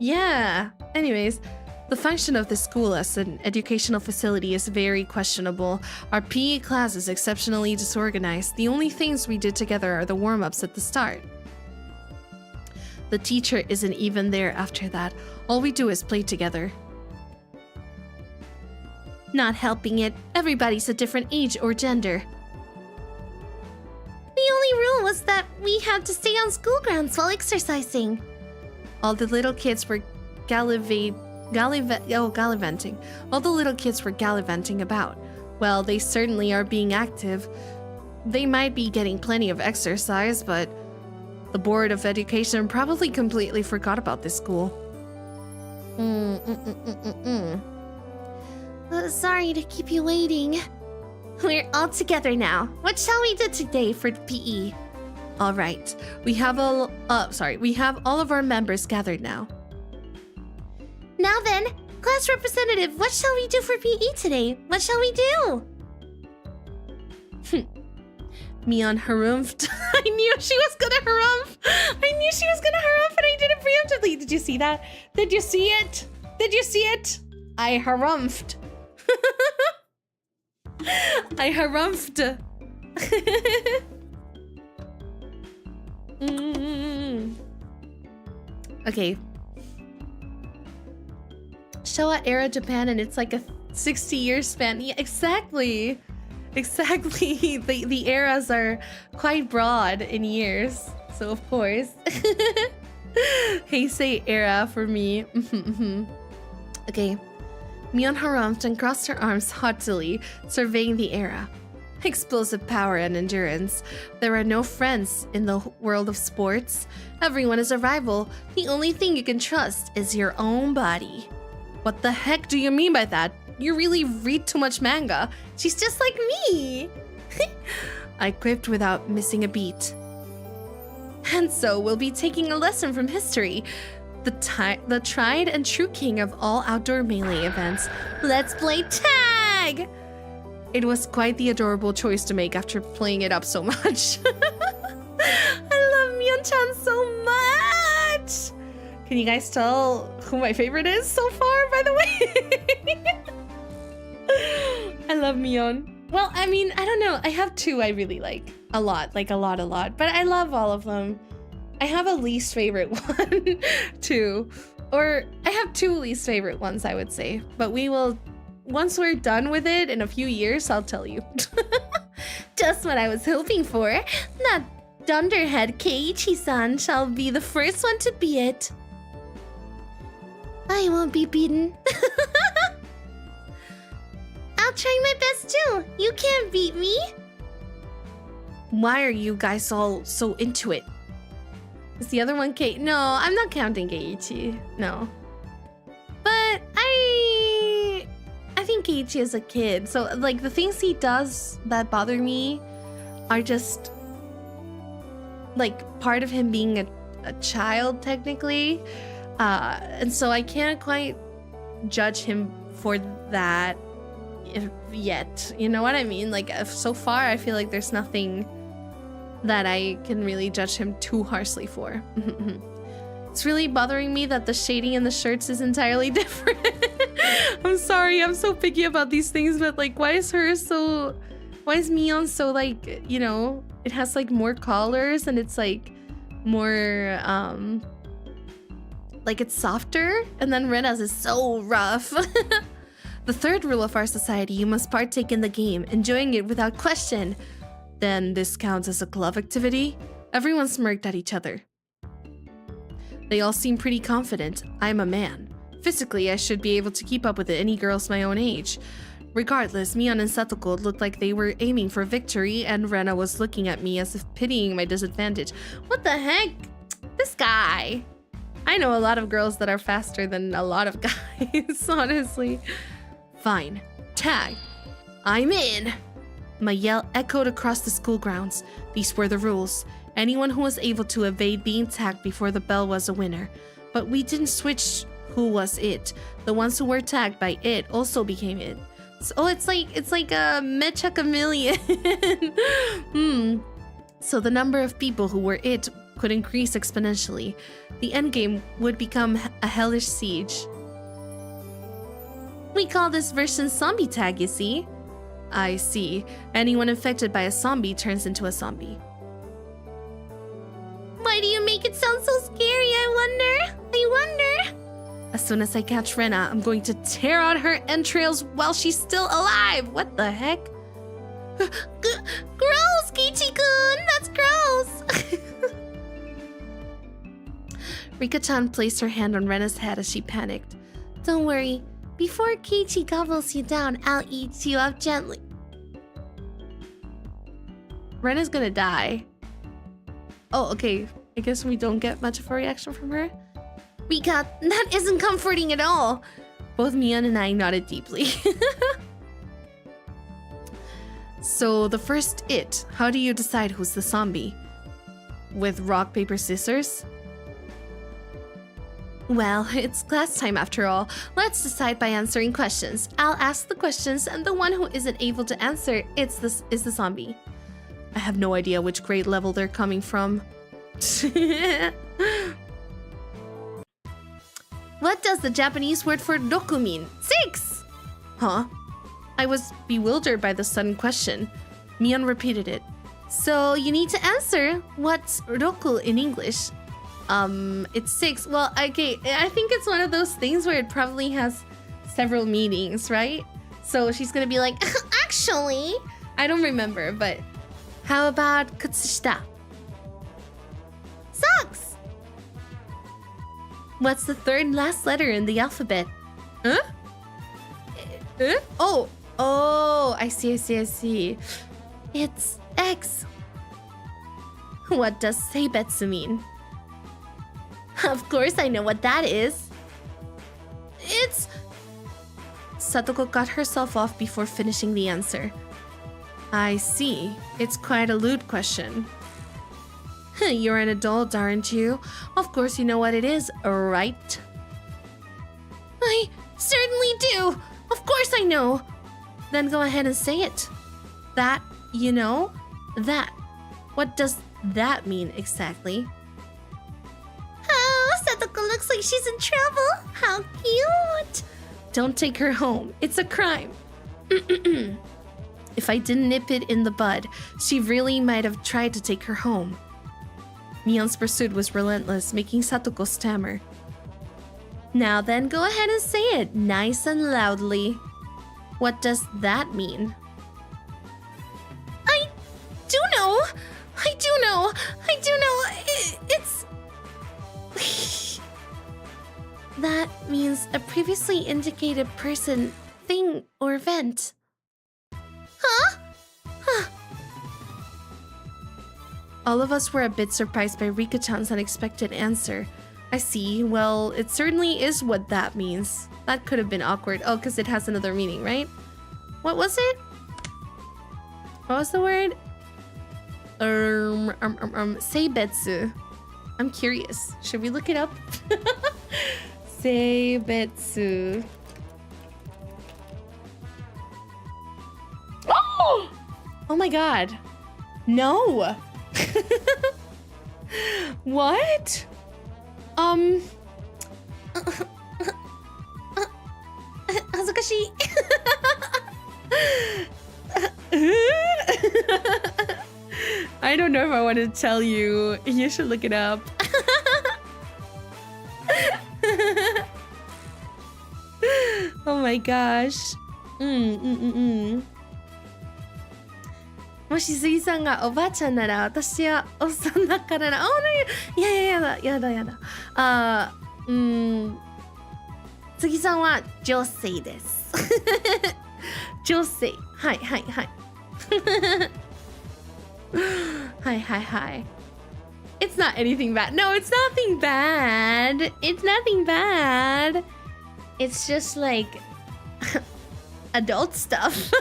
Yeah. Anyways, the function of this school as an educational facility is very questionable. Our PE class is exceptionally disorganized. The only things we did together are the warm-ups at the start. The teacher isn't even there after that. All we do is play together. Not helping it. Everybody's a different age or gender. The only rule was that we had to stay on school grounds while exercising. All the little kids were gallivanting. All the little kids were gallivanting about. Well, they certainly are being active. They might be getting plenty of exercise, but the Board of Education probably completely forgot about this school. Sorry to keep you waiting. We're all together now. What shall we do today for PE? All right, we have all of our members gathered now. Now then, class representative, what shall we do for PE today? What shall we do? Mion harumphed. I knew she was gonna harumph. And I did it preemptively. Did you see that? Did you see it? I harumphed. I harumphed. Okay. Showa era Japan, and it's like a 60-year span. Yeah, exactly. The eras are quite broad in years, so of course. Heisei era for me. Okay. Mion harumphed and crossed her arms haughtily, surveying the era. Explosive power and endurance. There are no friends in the world of sports. Everyone is a rival. The only thing you can trust is your own body. What the heck do you mean by that? You really read too much manga. She's just like me. I quipped without missing a beat. And so we'll be taking a lesson from history. The tried and true king of all outdoor melee events. Let's play tag! It was quite the adorable choice to make after playing it up so much. I love Mion-chan so much! Can you guys tell who my favorite is so far, by the way? I love Mion. Well, I mean, I don't know. I have two I really like. A lot. But I love all of them. I have a least favorite one, too. Or I have two least favorite ones, I would say. But we will... Once we're done with it in a few years, I'll tell you. Just what I was hoping for. That dunderhead Keiichi-san shall be the first one to be it. I won't be beaten. I'll try my best too. You can't beat me. Why are you guys all so into it? Is the other one Kei? No, I'm not counting Keiichi. No. But I think Keiichi is a kid. So like the things he does that bother me are just like part of him being a child technically. And so I can't quite judge him for that yet. You know what I mean? Like, so far, I feel like there's nothing that I can really judge him too harshly for. It's really bothering me that the shading in the shirts is entirely different. I'm sorry, I'm so picky about these things, but like, why is Mion so like, you know, it has like more colors and it's like more, like it's softer, and then Rena's is so rough. The third rule of our society, you must partake in the game, enjoying it without question. Then this counts as a club activity? Everyone smirked at each other. They all seem pretty confident. I'm a man. Physically, I should be able to keep up with any girls my own age. Regardless, Mion and Satoko looked like they were aiming for victory, and Rena was looking at me as if pitying my disadvantage. What the heck? This guy. I know a lot of girls that are faster than a lot of guys, honestly. Fine. Tag. I'm in. My yell echoed across the school grounds. These were the rules. Anyone who was able to evade being tagged before the bell was a winner. But we didn't switch who was it. The ones who were tagged by it also became it. So it's like a Mecha Chameleon. So the number of people who were it could increase exponentially. The endgame would become a hellish siege. We call this version zombie tag, you see? I see. Anyone infected by a zombie turns into a zombie. Why do you make it sound so scary? I wonder. As soon as I catch Rena, I'm going to tear out her entrails while she's still alive. What the heck? Gross, Kichi-kun! That's gross! Rika-chan placed her hand on Rena's head as she panicked. Don't worry. Before Kichi gobbles you down, I'll eat you up gently. Rena's gonna die. Oh, okay. I guess we don't get much of a reaction from her. Rika, that isn't comforting at all. Both Mion and I nodded deeply. So the first it, how do you decide who's the zombie? With rock, paper, scissors? Well, it's class time after all. Let's decide by answering questions. I'll ask the questions, and the one who isn't able to answer is the zombie. I have no idea which grade level they're coming from. What does the Japanese word for roku mean? 6! Huh? I was bewildered by the sudden question. Mion repeated it. So you need to answer. What's roku in English? It's 6. Well, okay, I think it's one of those things where it probably has several meanings, right? So she's gonna be like, actually, I don't remember, but how about kutsushita? Socks! What's the third last letter in the alphabet? Huh? Oh, I see. It's X. What does seibetsu mean? Of course I know what that is. It's... Satoko got herself off before finishing the answer. I see. It's quite a lewd question. You're an adult, aren't you? Of course you know what it is, right? I certainly do. Of course I know. Then go ahead and say it. That, you know? That. What does that mean exactly? Oh, Satoko looks like she's in trouble. How cute. Don't take her home. It's a crime. If I didn't nip it in the bud, she really might have tried to take her home. Mion's pursuit was relentless, making Satoko stammer. Now then, go ahead and say it, nice and loudly. What does that mean? I do know. It's... That means a previously indicated person, thing, or event. Huh? All of us were a bit surprised by Rika-chan's unexpected answer. I see. Well, it certainly is what that means. That could have been awkward. Oh, because it has another meaning, right? What was it? What was the word? Seibetsu. I'm curious. Should we look it up? Seibetsu. Oh my god. No. What? Higurashi. I don't know if I want to tell you. You should look it up. Oh my gosh. もし杉さんがおばあちゃんなら私はおっさんだからな。いや杉さんは女性です。女性。はい。It's not anything bad. No, it's nothing bad. It's nothing bad. It's just like adult stuff.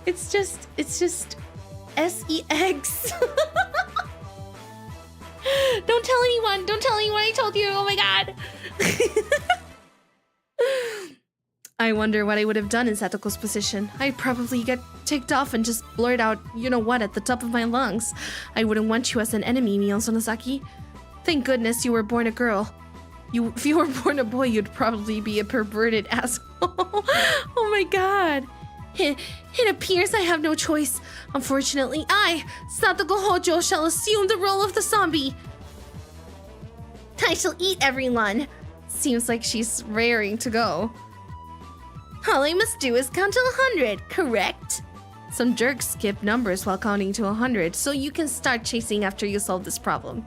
It's just sex. Don't tell anyone. Don't tell anyone I told you. Oh my god. I wonder what I would have done in Satoko's position. I'd probably get ticked off and just blurt out, you know what, at the top of my lungs. I wouldn't want you as an enemy, Mion Sonozaki. Thank goodness you were born a girl. If you were born a boy, you'd probably be a perverted asshole. Oh my god. It appears I have no choice. Unfortunately, I, Satoko Hojo, shall assume the role of the zombie. I shall eat everyone. Seems like she's raring to go. All I must do is count to 100, correct? Some jerks skip numbers while counting to 100, so you can start chasing after you solve this problem.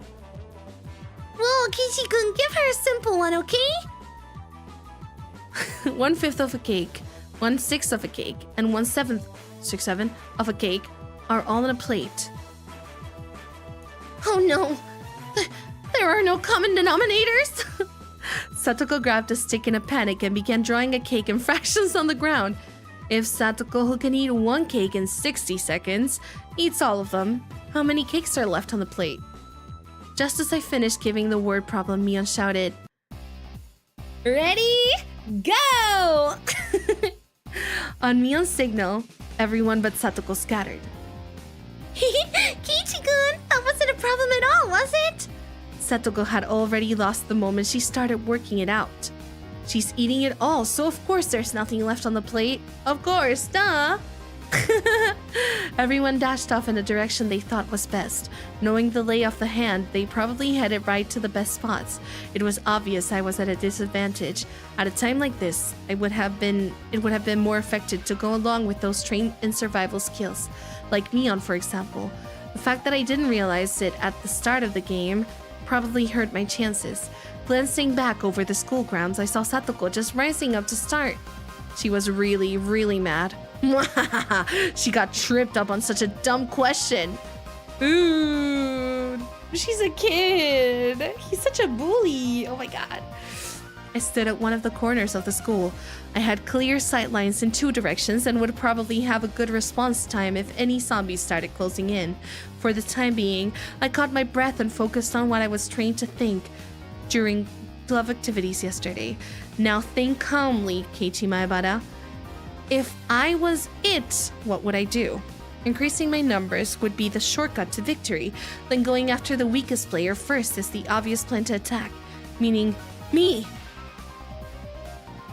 Well, Kichi-kun, give her a simple one, okay? 1/5 of a cake, 1/6 of a cake, and 1/7 of a cake are all on a plate. Oh no, there are no common denominators. Satoko grabbed a stick in a panic and began drawing a cake in fractions on the ground. If Satoko, who can eat one cake in 60 seconds, eats all of them, how many cakes are left on the plate? Just as I finished giving the word problem, Mion shouted, "Ready? Go!" On Mion's signal, everyone but Satoko scattered. Kichi-kun, that wasn't a problem at all, was it? Satoko had already lost the moment she started working it out. She's eating it all, so of course there's nothing left on the plate. Of course, duh! Everyone dashed off in the direction they thought was best. Knowing the lay of the hand, they probably headed right to the best spots. It was obvious I was at a disadvantage. At a time like this, it would have been more effective to go along with those trained in survival skills. Like Mion, for example. The fact that I didn't realize it at the start of the game probably hurt my chances. Glancing back over the school grounds, I saw Satoko just rising up to start. She was really, really mad. She got tripped up on such a dumb question. Dude, she's a kid. He's such a bully. Oh my god. I stood at one of the corners of the school. I had clear sight lines in two directions and would probably have a good response time if any zombies started closing in. For the time being, I caught my breath and focused on what I was trained to think during glove activities yesterday. Now think calmly, Keiichi Maebara. If I was it, what would I do? Increasing my numbers would be the shortcut to victory, then going after the weakest player first is the obvious plan to attack, meaning me.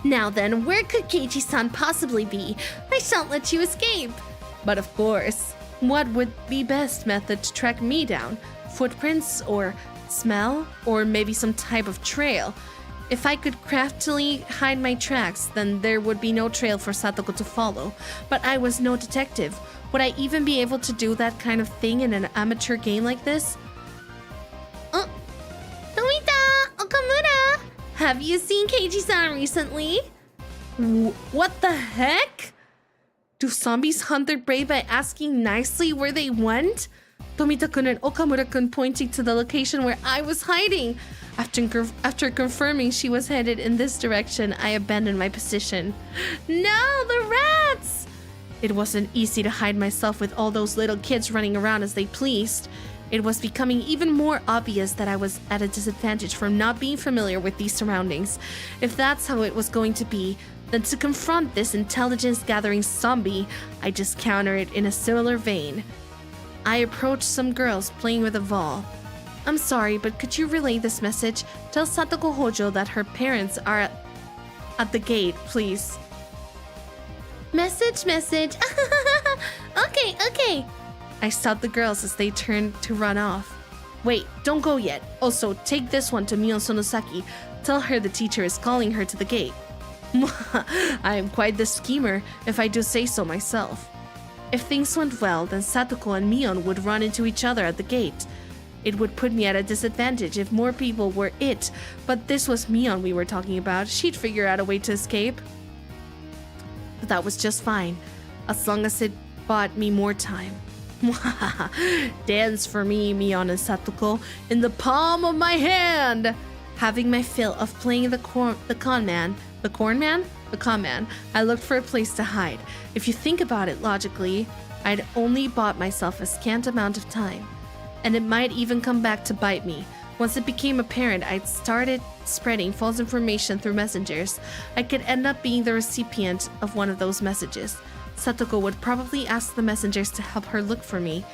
Now then, where could Keiichi-san possibly be? I shan't let you escape. But of course, what would be best method to track me down? Footprints or smell? Or maybe some type of trail? If I could craftily hide my tracks, then there would be no trail for Satoko to follow. But I was no detective. Would I even be able to do that kind of thing in an amateur game like this? Tomita! Okamura! Have you seen Keiichi-san recently? What the heck? Do zombies hunt their prey by asking nicely where they went? Tomita-kun and Okamura-kun pointing to the location where I was hiding. After confirming she was headed in this direction, I abandoned my position. No, the rats! It wasn't easy to hide myself with all those little kids running around as they pleased. It was becoming even more obvious that I was at a disadvantage from not being familiar with these surroundings. If that's how it was going to be, then to confront this intelligence-gathering zombie, I just counter it in a similar vein. I approached some girls playing with a ball. I'm sorry, but could you relay this message? Tell Satoko Hojo that her parents are at the gate, please. Message. Okay. I stopped the girls as they turned to run off. Wait, don't go yet. Also, take this one to Mion Sonosaki. Tell her the teacher is calling her to the gate. I am quite the schemer, if I do say so myself. If things went well, then Satoko and Mion would run into each other at the gate. It would put me at a disadvantage if more people were it, but this was Mion we were talking about. She'd figure out a way to escape. But that was just fine, as long as it bought me more time. Dance for me, Mion and Satoko, in the palm of my hand! Having my fill of playing the con man, I looked for a place to hide. If you think about it logically, I'd only bought myself a scant amount of time. And it might even come back to bite me. Once it became apparent I'd started spreading false information through messengers, I could end up being the recipient of one of those messages. Satoko would probably ask the messengers to help her look for me.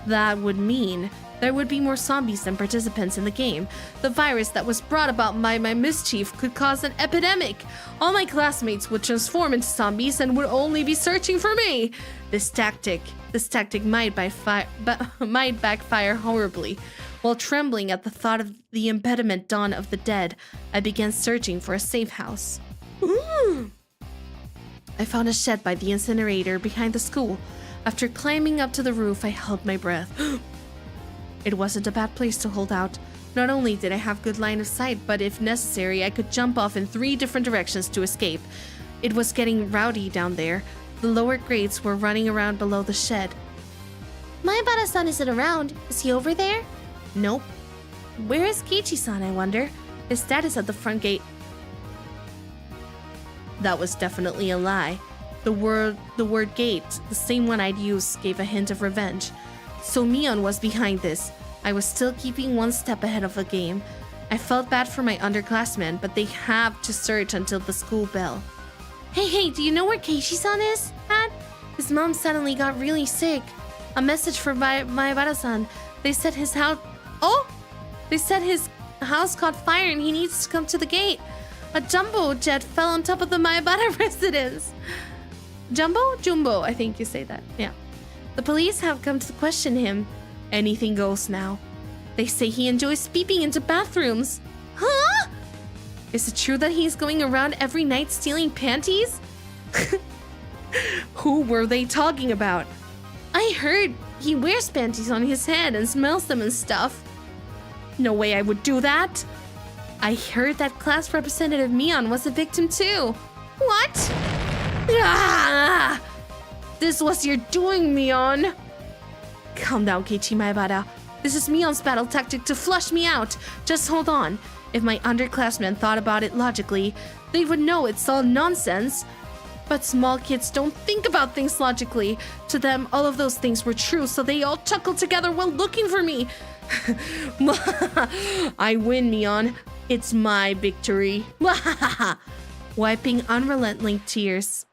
That would mean there would be more zombies than participants in the game. The virus that was brought about by my mischief could cause an epidemic. All my classmates would transform into zombies and would only be searching for me. This tactic might backfire horribly. While trembling at the thought of the impediment dawn of the dead, I began searching for a safe house. I found a shed by the incinerator behind the school. After climbing up to the roof, I held my breath. It wasn't a bad place to hold out. Not only did I have good line of sight, but if necessary, I could jump off in 3 different directions to escape. It was getting rowdy down there. The lower grades were running around below the shed. Maebara-san isn't around. Is he over there? Nope. Where is Kichi-san, I wonder? His dad is at the front gate. That was definitely a lie. The word gate, the same one I'd used, gave a hint of revenge. So Mion was behind this. I was still keeping 1 step ahead of the game. I felt bad for my underclassmen, but they have to search until the school bell. Hey, do you know where Keishi-san is, Dad? His mom suddenly got really sick. A message for Maebara-san. They said his house... Oh! They said his house caught fire and he needs to come to the gate. A jumbo jet fell on top of the Maebara residence. Jumbo, I think you say that. Yeah. The police have come to question him. Anything goes now. They say he enjoys peeping into bathrooms. Huh? Is it true that he's going around every night stealing panties? Who were they talking about? I heard he wears panties on his head and smells them and stuff. No way I would do that. I heard that class representative Mion was a victim too. What? Ah! This was your doing, Mion. Calm down, Keiichi Maebara. This is Mion's battle tactic to flush me out. Just hold on. If my underclassmen thought about it logically, they would know it's all nonsense. But small kids don't think about things logically. To them, all of those things were true, so they all chuckled together while looking for me. I win, Mion. It's my victory. Wiping unrelenting tears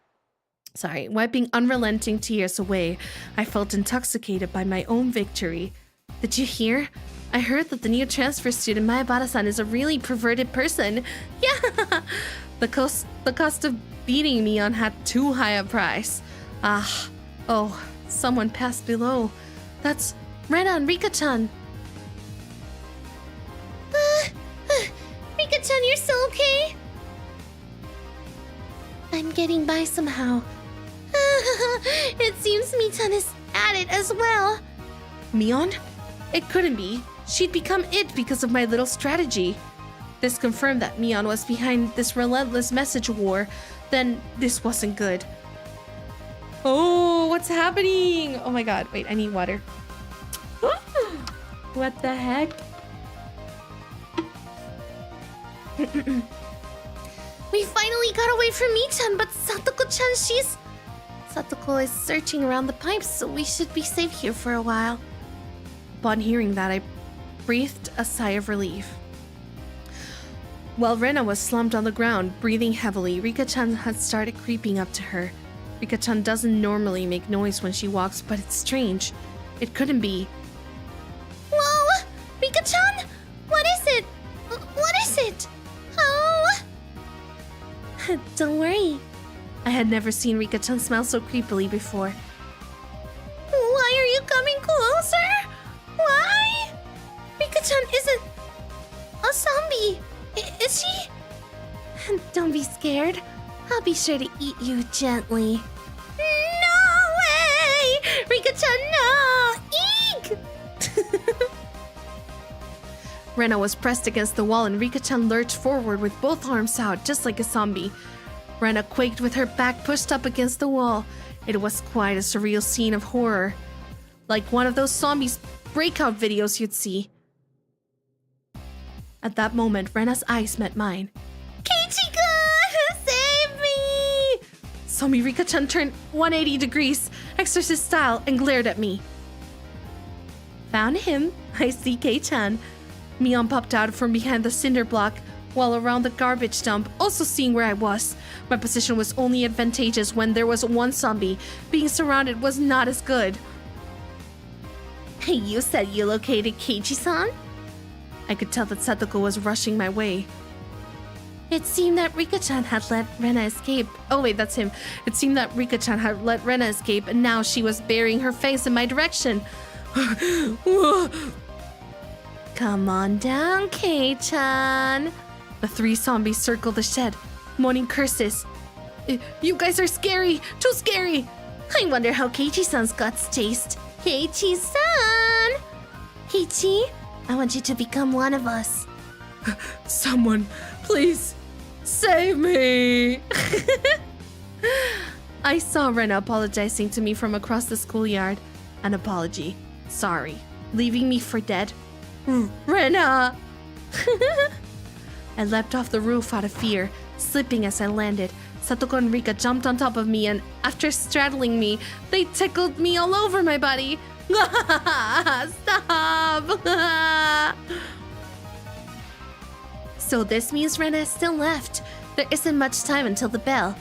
away, I felt intoxicated by my own victory. Did you hear? I heard that the new transfer student Maebara-san is a really perverted person. Yeah! The cost of beating Mion had too high a price. Someone passed below. That's Rena and Rika-chan. Rika-chan, you're still okay? I'm getting by somehow. It seems Mi-chan is at it as well. Mion? It couldn't be. She'd become it because of my little strategy. This confirmed that Mion was behind this relentless message war. Then this wasn't good. Oh, what's happening? Oh my god, wait, I need water. What the heck? We finally got away from Mi-chan, but Satoko-chan, Satoko is searching around the pipes, so we should be safe here for a while. Upon hearing that, I breathed a sigh of relief. While Rena was slumped on the ground, breathing heavily, Rika-chan had started creeping up to her. Rika-chan doesn't normally make noise when she walks, but it's strange. It couldn't be. Whoa! Rika-chan! What is it? What is it? Oh! Don't worry. I had never seen Rika-chan smile so creepily before. Why are you coming closer? Why? Rika-chan isn't a zombie, is she? Don't be scared. I'll be sure to eat you gently. No way! Rika-chan, no! Eek! Rena was pressed against the wall and Rika-chan lurched forward with both arms out, just like a zombie. Rena quaked with her back pushed up against the wall. It was quite a surreal scene of horror. Like one of those zombies breakout videos you'd see. At that moment, Rena's eyes met mine. Keiichi-kun! Save me! Zombie Rika-chan turned 180 degrees, exorcist style, and glared at me. Found him. I see Kei-chan. Mion popped out from behind the cinder block, while around the garbage dump, also seeing where I was. My position was only advantageous when there was one zombie. Being surrounded was not as good. Hey, you said you located Keiichi-san? I could tell that Satoko was rushing my way. It seemed that Rika-chan had let Rena escape. Oh wait, that's him. It seemed that Rika-chan had let Rena escape and now she was burying her face in my direction. Come on down, Kei-chan. The three zombies circled the shed, moaning curses. You guys are scary! Too scary! I wonder how Keiichi-san's guts taste. Keiichi-san! Keiichi, I want you to become one of us. Someone, please, save me! I saw Rena apologizing to me from across the schoolyard. An apology. Sorry. Leaving me for dead. Rena! I leapt off the roof out of fear, slipping as I landed. Satoko and Rika jumped on top of me and, after straddling me, they tickled me all over my body. Stop! So this means Rena is still left. There isn't much time until the bell.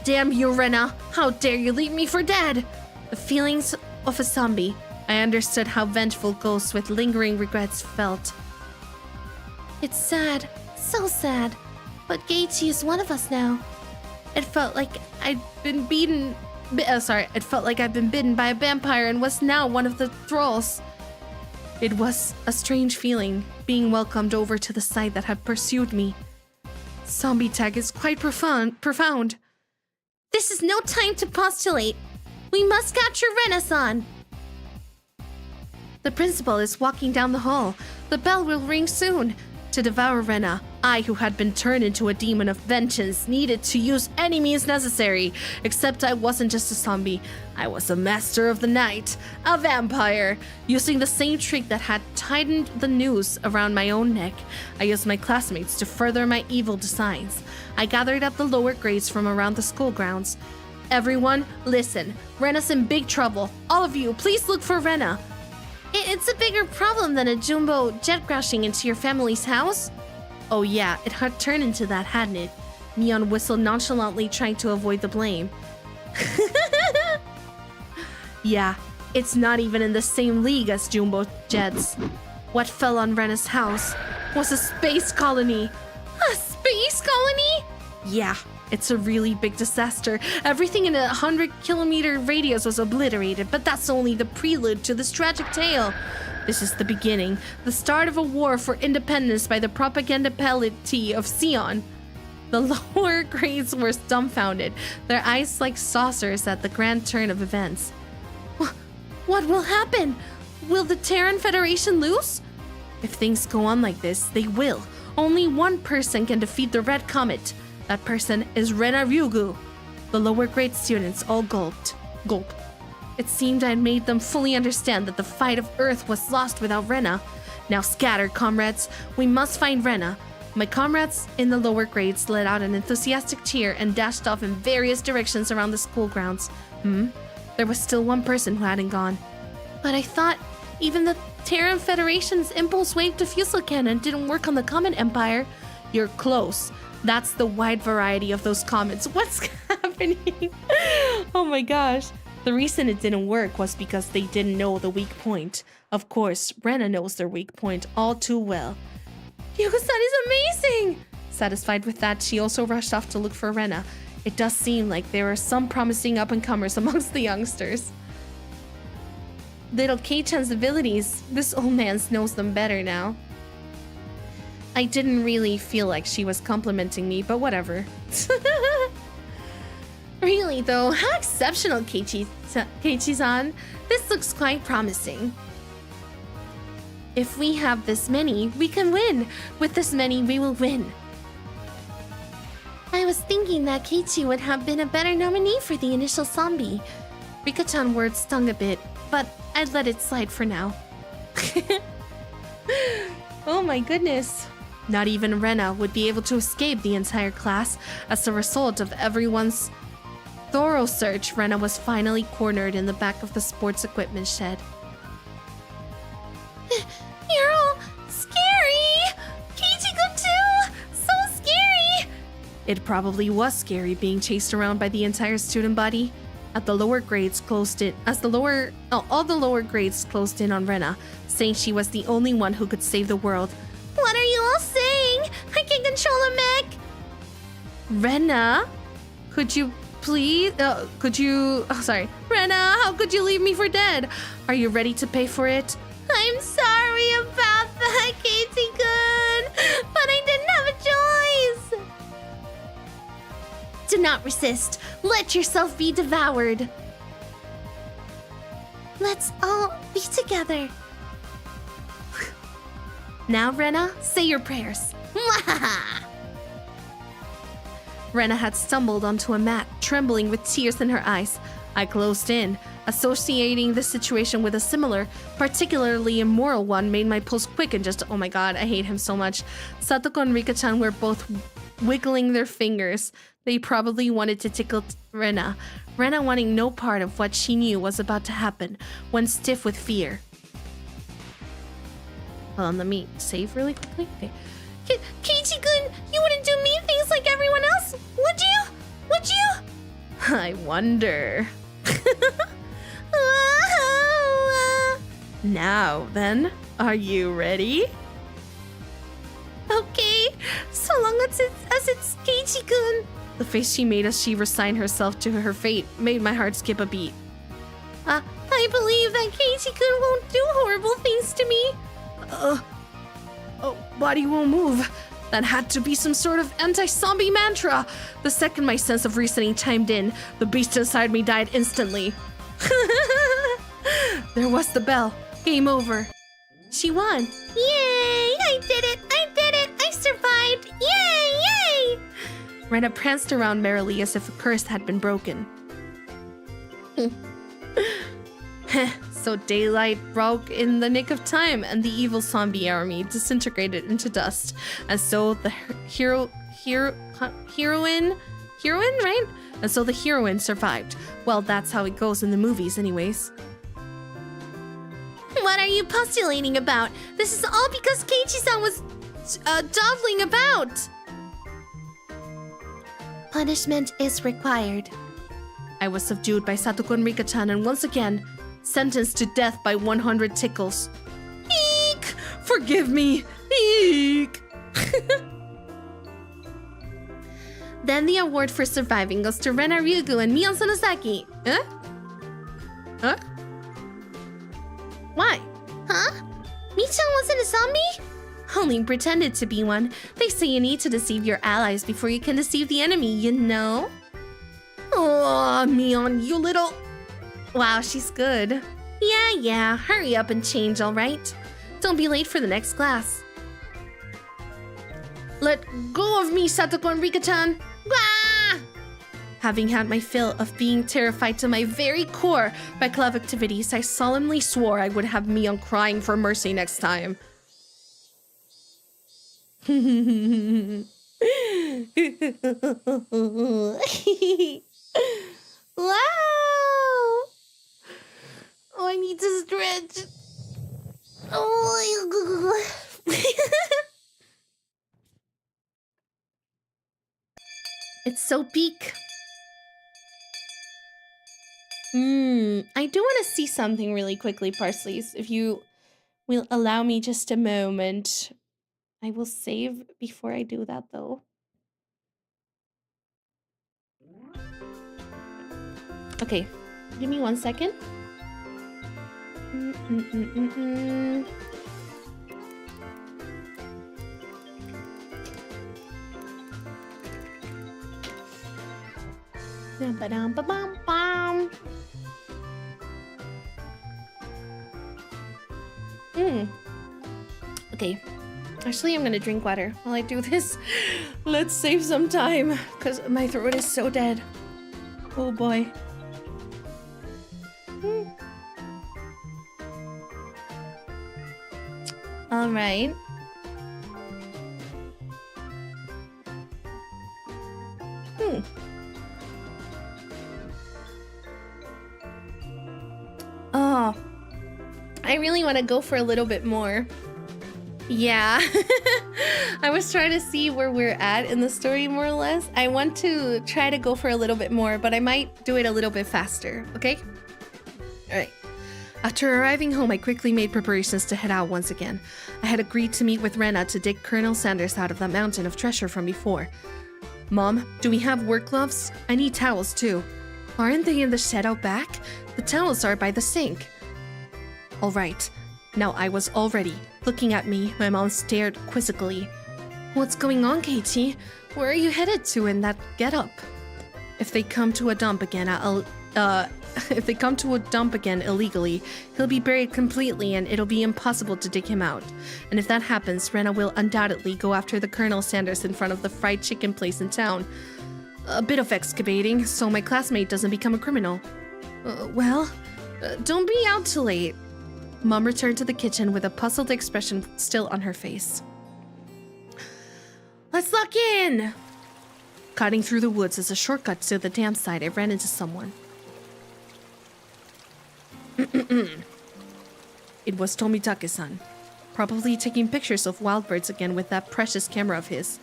Damn you, Rena! How dare you leave me for dead! The feelings of a zombie. I understood how vengeful ghosts with lingering regrets felt. It's sad. So sad. But Keiichi is one of us now. It felt like I'd been beaten. It felt like I'd been bitten by a vampire and was now one of the thralls. It was a strange feeling, being welcomed over to the side that had pursued me. Zombie tag is quite profound. This is no time to postulate. We must capture Rena-san. The principal is walking down the hall. The bell will ring soon. To devour Rena, I, who had been turned into a demon of vengeance, needed to use any means necessary. Except I wasn't just a zombie. I was a master of the night, a vampire. Using the same trick that had tightened the noose around my own neck, I used my classmates to further my evil designs. I gathered up the lower grades from around the school grounds. Everyone, listen. Rena's in big trouble. All of you, please look for Rena. It's a bigger problem than a jumbo jet crashing into your family's house. Oh yeah, it had turned into that, hadn't it? Mion whistled nonchalantly, trying to avoid the blame. Yeah, it's not even in the same league as jumbo jets. What fell on Rena's house was a space colony. A space colony? Yeah, it's a really big disaster. Everything in a 100-kilometer radius was obliterated, but that's only the prelude to this tragic tale. This is the beginning, the start of a war for independence by the propagandapality of Sion. The lower grades were dumbfounded, their eyes like saucers at the grand turn of events. What will happen? Will the Terran Federation lose? If things go on like this, they will. Only one person can defeat the Red Comet. That person is Rena Ryugu. The lower grade students all gulped. It seemed I'd made them fully understand that the fight of Earth was lost without Rena. Now scatter, comrades. We must find Rena. My comrades in the lower grades let out an enthusiastic cheer and dashed off in various directions around the school grounds. There was still one person who hadn't gone. But I thought even the Terran Federation's impulse wave diffusal cannon didn't work on the Comet Empire. You're close. That's the wide variety of those comets. What's happening? Oh my gosh. The reason it didn't work was because they didn't know the weak point. Of course, Rena knows their weak point all too well. Yuko-san is amazing! Satisfied with that, she also rushed off to look for Rena. It does seem like there are some promising up-and-comers amongst the youngsters. Little Kei-chan's abilities, this old man knows them better now. I didn't really feel like she was complimenting me, but whatever. Really though, how exceptional Keiichi-san. This looks quite promising. If we have this many, we can win. With this many, we will win. I was thinking that Keiichi would have been a better nominee for the initial zombie. Rika-chan words stung a bit, but I'd let it slide for now. Oh my goodness. Not even Rena would be able to escape the entire class. As a result of everyone's thorough search, Rena was finally cornered in the back of the sports equipment shed. You're all scary! Keiichi-kun too! So scary! It probably was scary being chased around by the entire student body. All the lower grades closed in on Rena, saying she was the only one who could save the world. What are you all saying? I can control a mech! Rena? Could you please? Rena, how could you leave me for dead? Are you ready to pay for it? I'm sorry about that, Keiichi-kun, but I didn't have a choice. Do not resist. Let yourself be devoured. Let's all be together. Now, Rena, say your prayers. Rena had stumbled onto a mat, trembling with tears in her eyes. I closed in. Associating this situation with a similar, particularly immoral one made my pulse quick and just, oh my god, I hate him so much. Satoko and Rika-chan were both wiggling their fingers. They probably wanted to tickle Rena. Rena, wanting no part of what she knew was about to happen, went stiff with fear. Hold on, let me save really quickly. Okay. Keiichi-kun, you wouldn't do mean things like everyone else, would you? Would you? I wonder. Now then, are you ready? Okay, so long as it's Keiichi-kun. The face she made as she resigned herself to her fate made my heart skip a beat. I believe that Keiichi-kun won't do horrible things to me. Oh, body won't move. That had to be some sort of anti-zombie mantra. The second my sense of reasoning chimed in, the beast inside me died instantly. There was the bell. Game over. She won. Yay! I did it! I did it! I survived! Yay! Yay! Rena pranced around merrily as if a curse had been broken. So daylight broke in the nick of time, and the evil zombie army disintegrated into dust. And so the heroine, right? And so the heroine survived. Well, that's how it goes in the movies anyways. What are you postulating about? This is all because Keiichi-san was dawdling about. Punishment is required. I was subdued by Satoko and Rika-chan and once again sentenced to death by 100 tickles. Eek! Forgive me! Eek! Then the award for surviving goes to Rena Ryugu and Mion Sonosaki. Huh? Why? Huh? Mi-chan wasn't a zombie? Only pretended to be one. They say you need to deceive your allies before you can deceive the enemy, you know? Oh, Mion, you little... Wow, she's good. Yeah, hurry up and change, alright? Don't be late for the next class. Let go of me, Satoko and Rika-chan! Ah! Having had my fill of being terrified to my very core by club activities, I solemnly swore I would have Mion crying for mercy next time. Wow! Oh, I need to stretch. Oh. It's so peak. I do want to see something really quickly, Parsleys. If you will allow me just a moment. I will save before I do that, though. Okay, give me 1 second. Ba-dum-ba-bum-bum. Okay. Actually, I'm gonna drink water while I do this. Let's save some time, because my throat is so dead. Oh boy. All right. Oh, I really want to go for a little bit more. Yeah. I was trying to see where we're at in the story, more or less. I want to try to go for a little bit more, but I might do it a little bit faster, okay? All right. After arriving home, I quickly made preparations to head out once again. I had agreed to meet with Rena to dig Colonel Sanders out of that mountain of treasure from before. Mom, do we have work gloves? I need towels too. Aren't they in the shed out back? The towels are by the sink. All right. Now I was all ready. Looking at me, my mom stared quizzically. What's going on, Katie? Where are you headed to in that getup? If they come to a dump again, illegally, he'll be buried completely and it'll be impossible to dig him out. And if that happens, Rena will undoubtedly go after the Colonel Sanders in front of the fried chicken place in town. A bit of excavating, so my classmate doesn't become a criminal. Don't be out too late. Mom returned to the kitchen with a puzzled expression still on her face. Let's lock in! Cutting through the woods as a shortcut to the dam site, I ran into someone. It was Tomitake-san, probably taking pictures of wild birds again with that precious camera of his.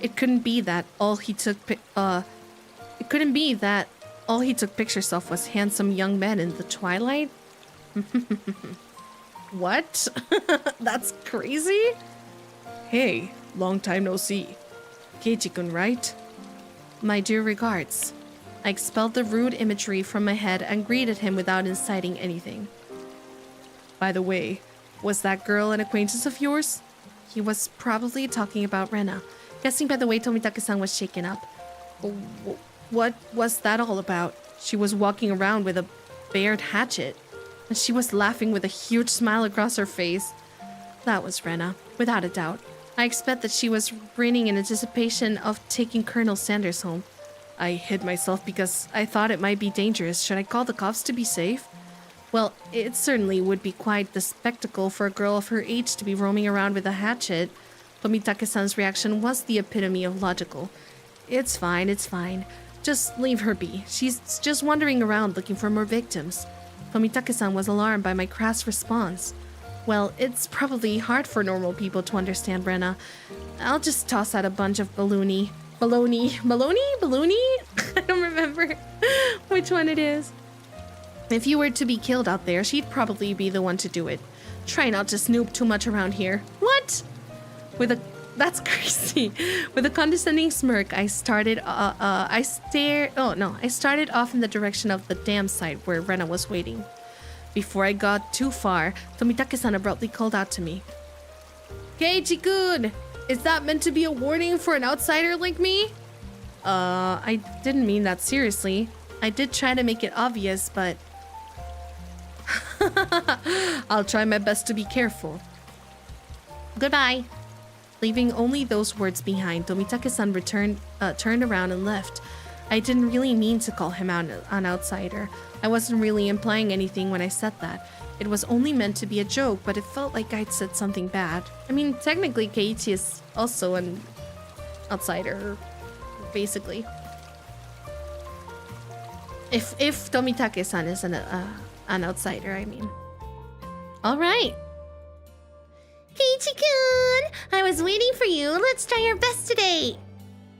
It couldn't be that all he took pictures of was handsome young men in the twilight. What? That's crazy? Hey, long time no see. Keiichi-kun, right? My dear regards. I expelled the rude imagery from my head and greeted him without inciting anything. By the way, was that girl an acquaintance of yours? He was probably talking about Rena, guessing by the way Tomitake-san was shaken up. What was that all about? She was walking around with a bared hatchet, and she was laughing with a huge smile across her face. That was Rena, without a doubt. I expect that she was grinning in anticipation of taking Colonel Sanders home. I hid myself because I thought it might be dangerous. Should I call the cops to be safe? Well, it certainly would be quite the spectacle for a girl of her age to be roaming around with a hatchet. Tomitake-san's reaction was the epitome of logical. It's fine, it's fine. Just leave her be. She's just wandering around looking for more victims. Tomitake-san was alarmed by my crass response. Well, it's probably hard for normal people to understand Rena. I'll just toss out a bunch of baloney? I don't remember which one it is. If you were to be killed out there, she'd probably be the one to do it. Try not to snoop too much around here. What? That's crazy. With a condescending smirk, I started off in the direction of the dam site where Rena was waiting. Before I got too far, Tomitake-san abruptly called out to me. Keiichi-kun! Is that meant to be a warning for an outsider like me? I didn't mean that seriously. I did try to make it obvious, but... I'll try my best to be careful. Goodbye. Leaving only those words behind, Tomitake-san turned around and left. I didn't really mean to call him out an outsider. I wasn't really implying anything when I said that. It was only meant to be a joke, but it felt like I'd said something bad. I mean, technically, Keiichi is also an outsider, basically. If Tomitake-san is an outsider, I mean. All right. Kiichi-kun! I was waiting for you. Let's try our best today.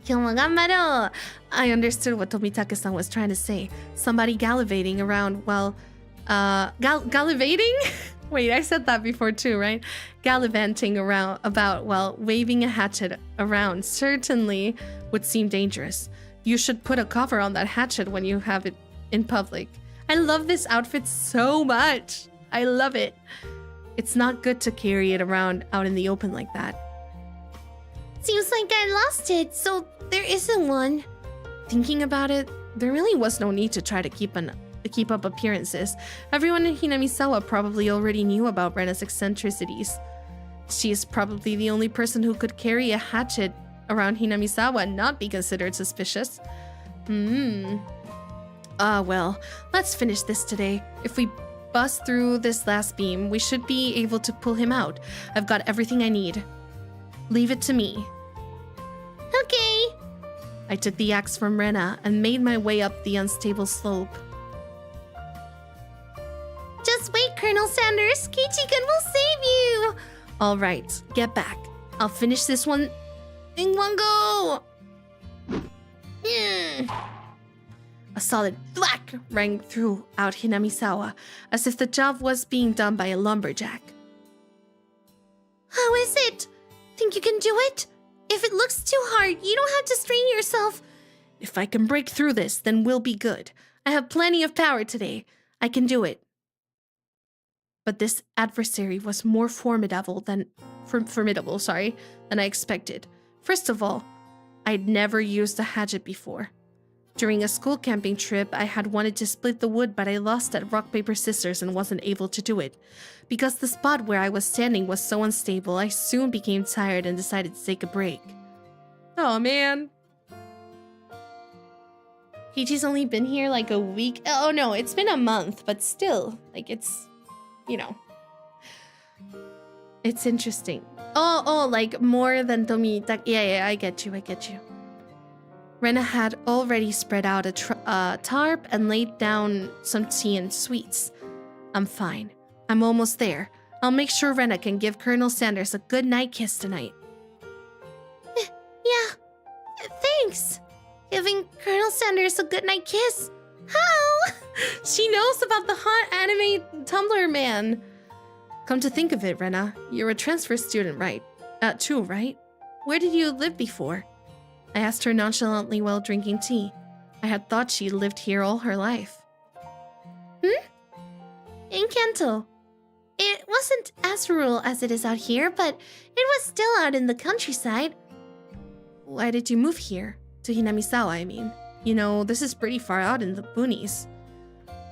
今日も頑張ろう. I understood what Tomitake-san was trying to say. Somebody gallivanting around while... gallivating? Wait, I said that before too, right? Gallivanting around about while waving a hatchet around certainly would seem dangerous. You should put a cover on that hatchet when you have it in public. I love this outfit so much. I love it. It's not good to carry it around out in the open like that. Seems like I lost it, so there isn't one. Thinking about it, there really was no need to try to keep up appearances. Everyone in Hinamizawa probably already knew about Rena's eccentricities. She is probably the only person who could carry a hatchet around Hinamizawa and not be considered suspicious. Well, let's finish this today. If we bust through this last beam, we should be able to pull him out. I've got everything I need. Leave it to me. Okay. I took the axe from Rena and made my way up the unstable slope. Just wait, Colonel Sanders. Kiichi-kun will save you. All right, get back. I'll finish this one in one go. A solid thwack rang throughout Hinamizawa, as if the job was being done by a lumberjack. How is it? Think you can do it? If it looks too hard, you don't have to strain yourself. If I can break through this, then we'll be good. I have plenty of power today. I can do it. But this adversary was more formidable than I expected. First of all, I'd never used a hatchet before. During a school camping trip, I had wanted to split the wood, but I lost at rock, paper, scissors and wasn't able to do it. Because the spot where I was standing was so unstable, I soon became tired and decided to take a break. Oh man. Kiichi's only been here like a week. Oh no, it's been a month, but still, like it's, you know, it's interesting. Oh, like more than Tomi. Yeah, I get you. Rena had already spread out a tarp and laid down some tea and sweets. I'm fine. I'm almost there. I'll make sure Rena can give Colonel Sanders a good night kiss tonight. Yeah, thanks. Giving Colonel Sanders a good night kiss. How? She knows about the hot anime Tumblr man. Come to think of it, Rena, you're a transfer student, right? Too, right? Where did you live before? I asked her nonchalantly while drinking tea. I had thought she lived here all her life. In Kanto. It wasn't as rural as it is out here, but it was still out in the countryside. Why did you move here? To Hinamizawa, I mean. You know, this is pretty far out in the boonies.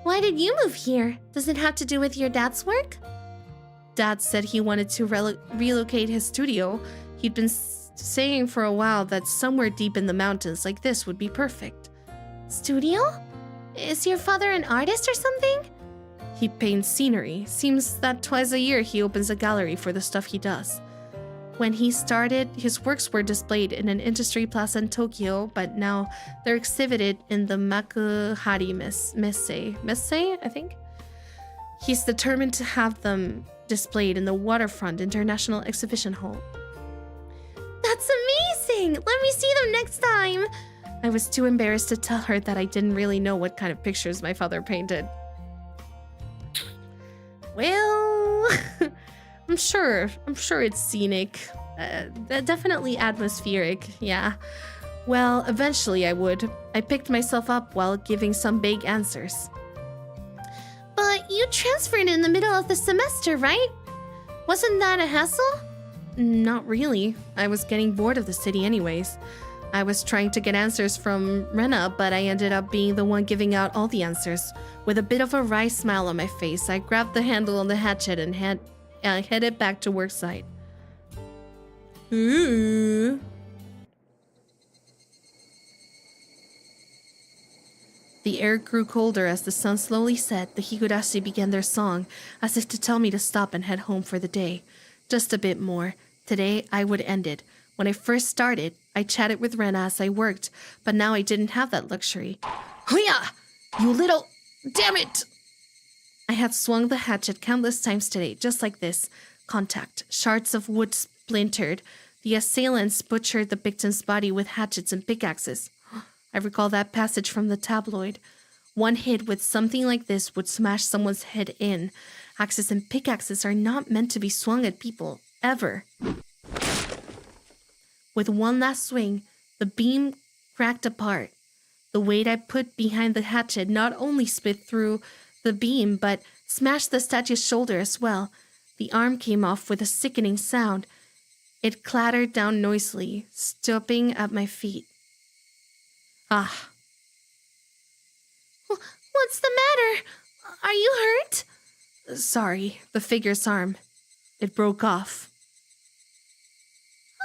Why did you move here? Does it have to do with your dad's work? Dad said he wanted to relocate his studio. He'd been saying for a while that somewhere deep in the mountains like this would be perfect. Studio? Is your father an artist or something? He paints scenery. Seems that twice a year he opens a gallery for the stuff he does. When he started, his works were displayed in an industry plaza in Tokyo, but now they're exhibited in the Makuhari Messe, I think? He's determined to have them displayed in the Waterfront International Exhibition Hall. That's amazing! Let me see them next time! I was too embarrassed to tell her that I didn't really know what kind of pictures my father painted. Well, I'm sure it's scenic. Definitely atmospheric, yeah. Well, eventually I would. I picked myself up while giving some vague answers. But you transferred in the middle of the semester, right? Wasn't that a hassle? Not really. I was getting bored of the city anyways. I was trying to get answers from Rena, but I ended up being the one giving out all the answers. With a bit of a wry smile on my face, I grabbed the handle on the hatchet and headed back to worksite. Ooh. The air grew colder as the sun slowly set. The Higurashi began their song, as if to tell me to stop and head home for the day. Just a bit more. Today, I would end it. When I first started, I chatted with Rena as I worked, but now I didn't have that luxury. Hooyah! You little... Damn it! I had swung the hatchet countless times today, just like this. contact. Shards of wood splintered. The assailants butchered the victim's body with hatchets and pickaxes. I recall that passage from the tabloid. One hit with something like this would smash someone's head in. Axes and pickaxes are not meant to be swung at people, ever. With one last swing, the beam cracked apart. The weight I put behind the hatchet not only split through the beam, but smashed the statue's shoulder as well. The arm came off with a sickening sound. It clattered down noisily, stopping at my feet. Ah. What's the matter? Are you hurt? Sorry, the figure's arm. It broke off.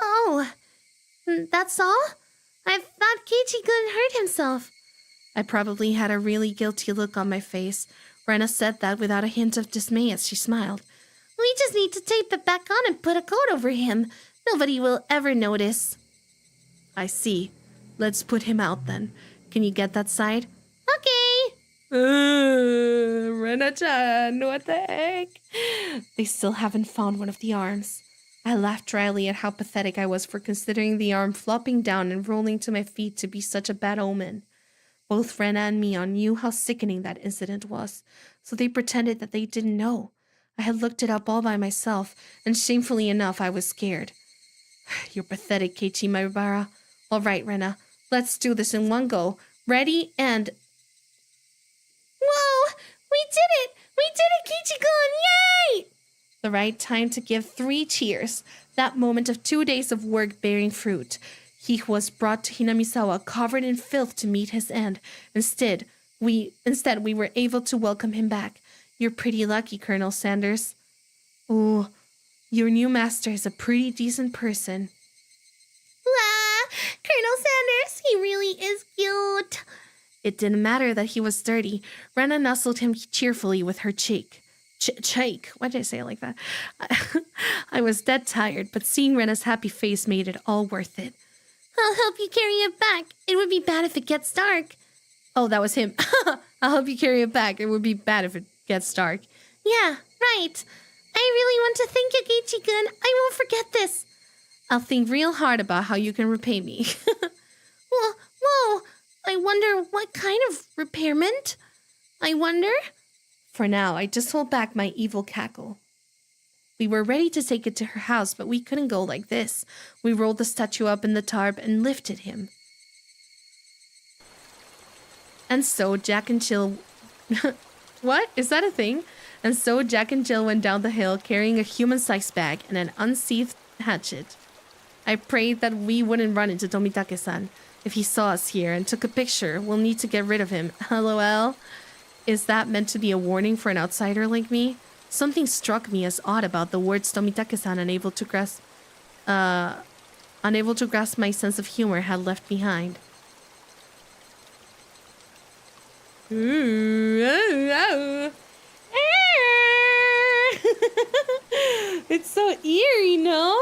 Oh, that's all? I thought Keiichi-kun hurt himself. I probably had a really guilty look on my face. Rena said that without a hint of dismay as she smiled. We just need to tape it back on and put a coat over him. Nobody will ever notice. I see. Let's put him out then. Can you get that side? Okay. Rena-chan, what the heck? They still haven't found one of the arms. I laughed dryly at how pathetic I was for considering the arm flopping down and rolling to my feet to be such a bad omen. Both Rena and Mia knew how sickening that incident was, so they pretended that they didn't know. I had looked it up all by myself, and shamefully enough, I was scared. You're pathetic, Keiichi Maibara. All right, Rena, let's do this in one go. Ready, and... Whoa! We did it! We did it, Keiichi-kun! Yay! The right time to give 3 cheers. That moment of 2 days of work bearing fruit. He was brought to Hinamizawa covered in filth to meet his end. Instead, we were able to welcome him back. You're pretty lucky, Colonel Sanders. Oh, your new master is a pretty decent person. Wow, Colonel Sanders, he really is cute. It didn't matter that he was dirty. Rena nuzzled him cheerfully with her cheek. Cheek? Why did I say it like that? I was dead tired, but seeing Rena's happy face made it all worth it. I'll help you carry it back. It would be bad if it gets dark. Oh, that was him. I'll help you carry it back. It would be bad if it gets dark. Yeah, right. I really want to thank you, Keiichi-kun. I won't forget this. I'll think real hard about how you can repay me. Whoa. I wonder what kind of repairment? I wonder? For now, I just hold back my evil cackle. We were ready to take it to her house, but we couldn't go like this. We rolled the statue up in the tarp and lifted him. And so Jack and Jill... What? Is that a thing? And so Jack and Jill went down the hill carrying a human-sized bag and an unsheathed hatchet. I prayed that we wouldn't run into Tomitake-san. If he saw us here and took a picture, we'll need to get rid of him. LOL. Is that meant to be a warning for an outsider like me? Something struck me as odd about the words Tomitake-san unable to grasp my sense of humor had left behind. It's so eerie, no?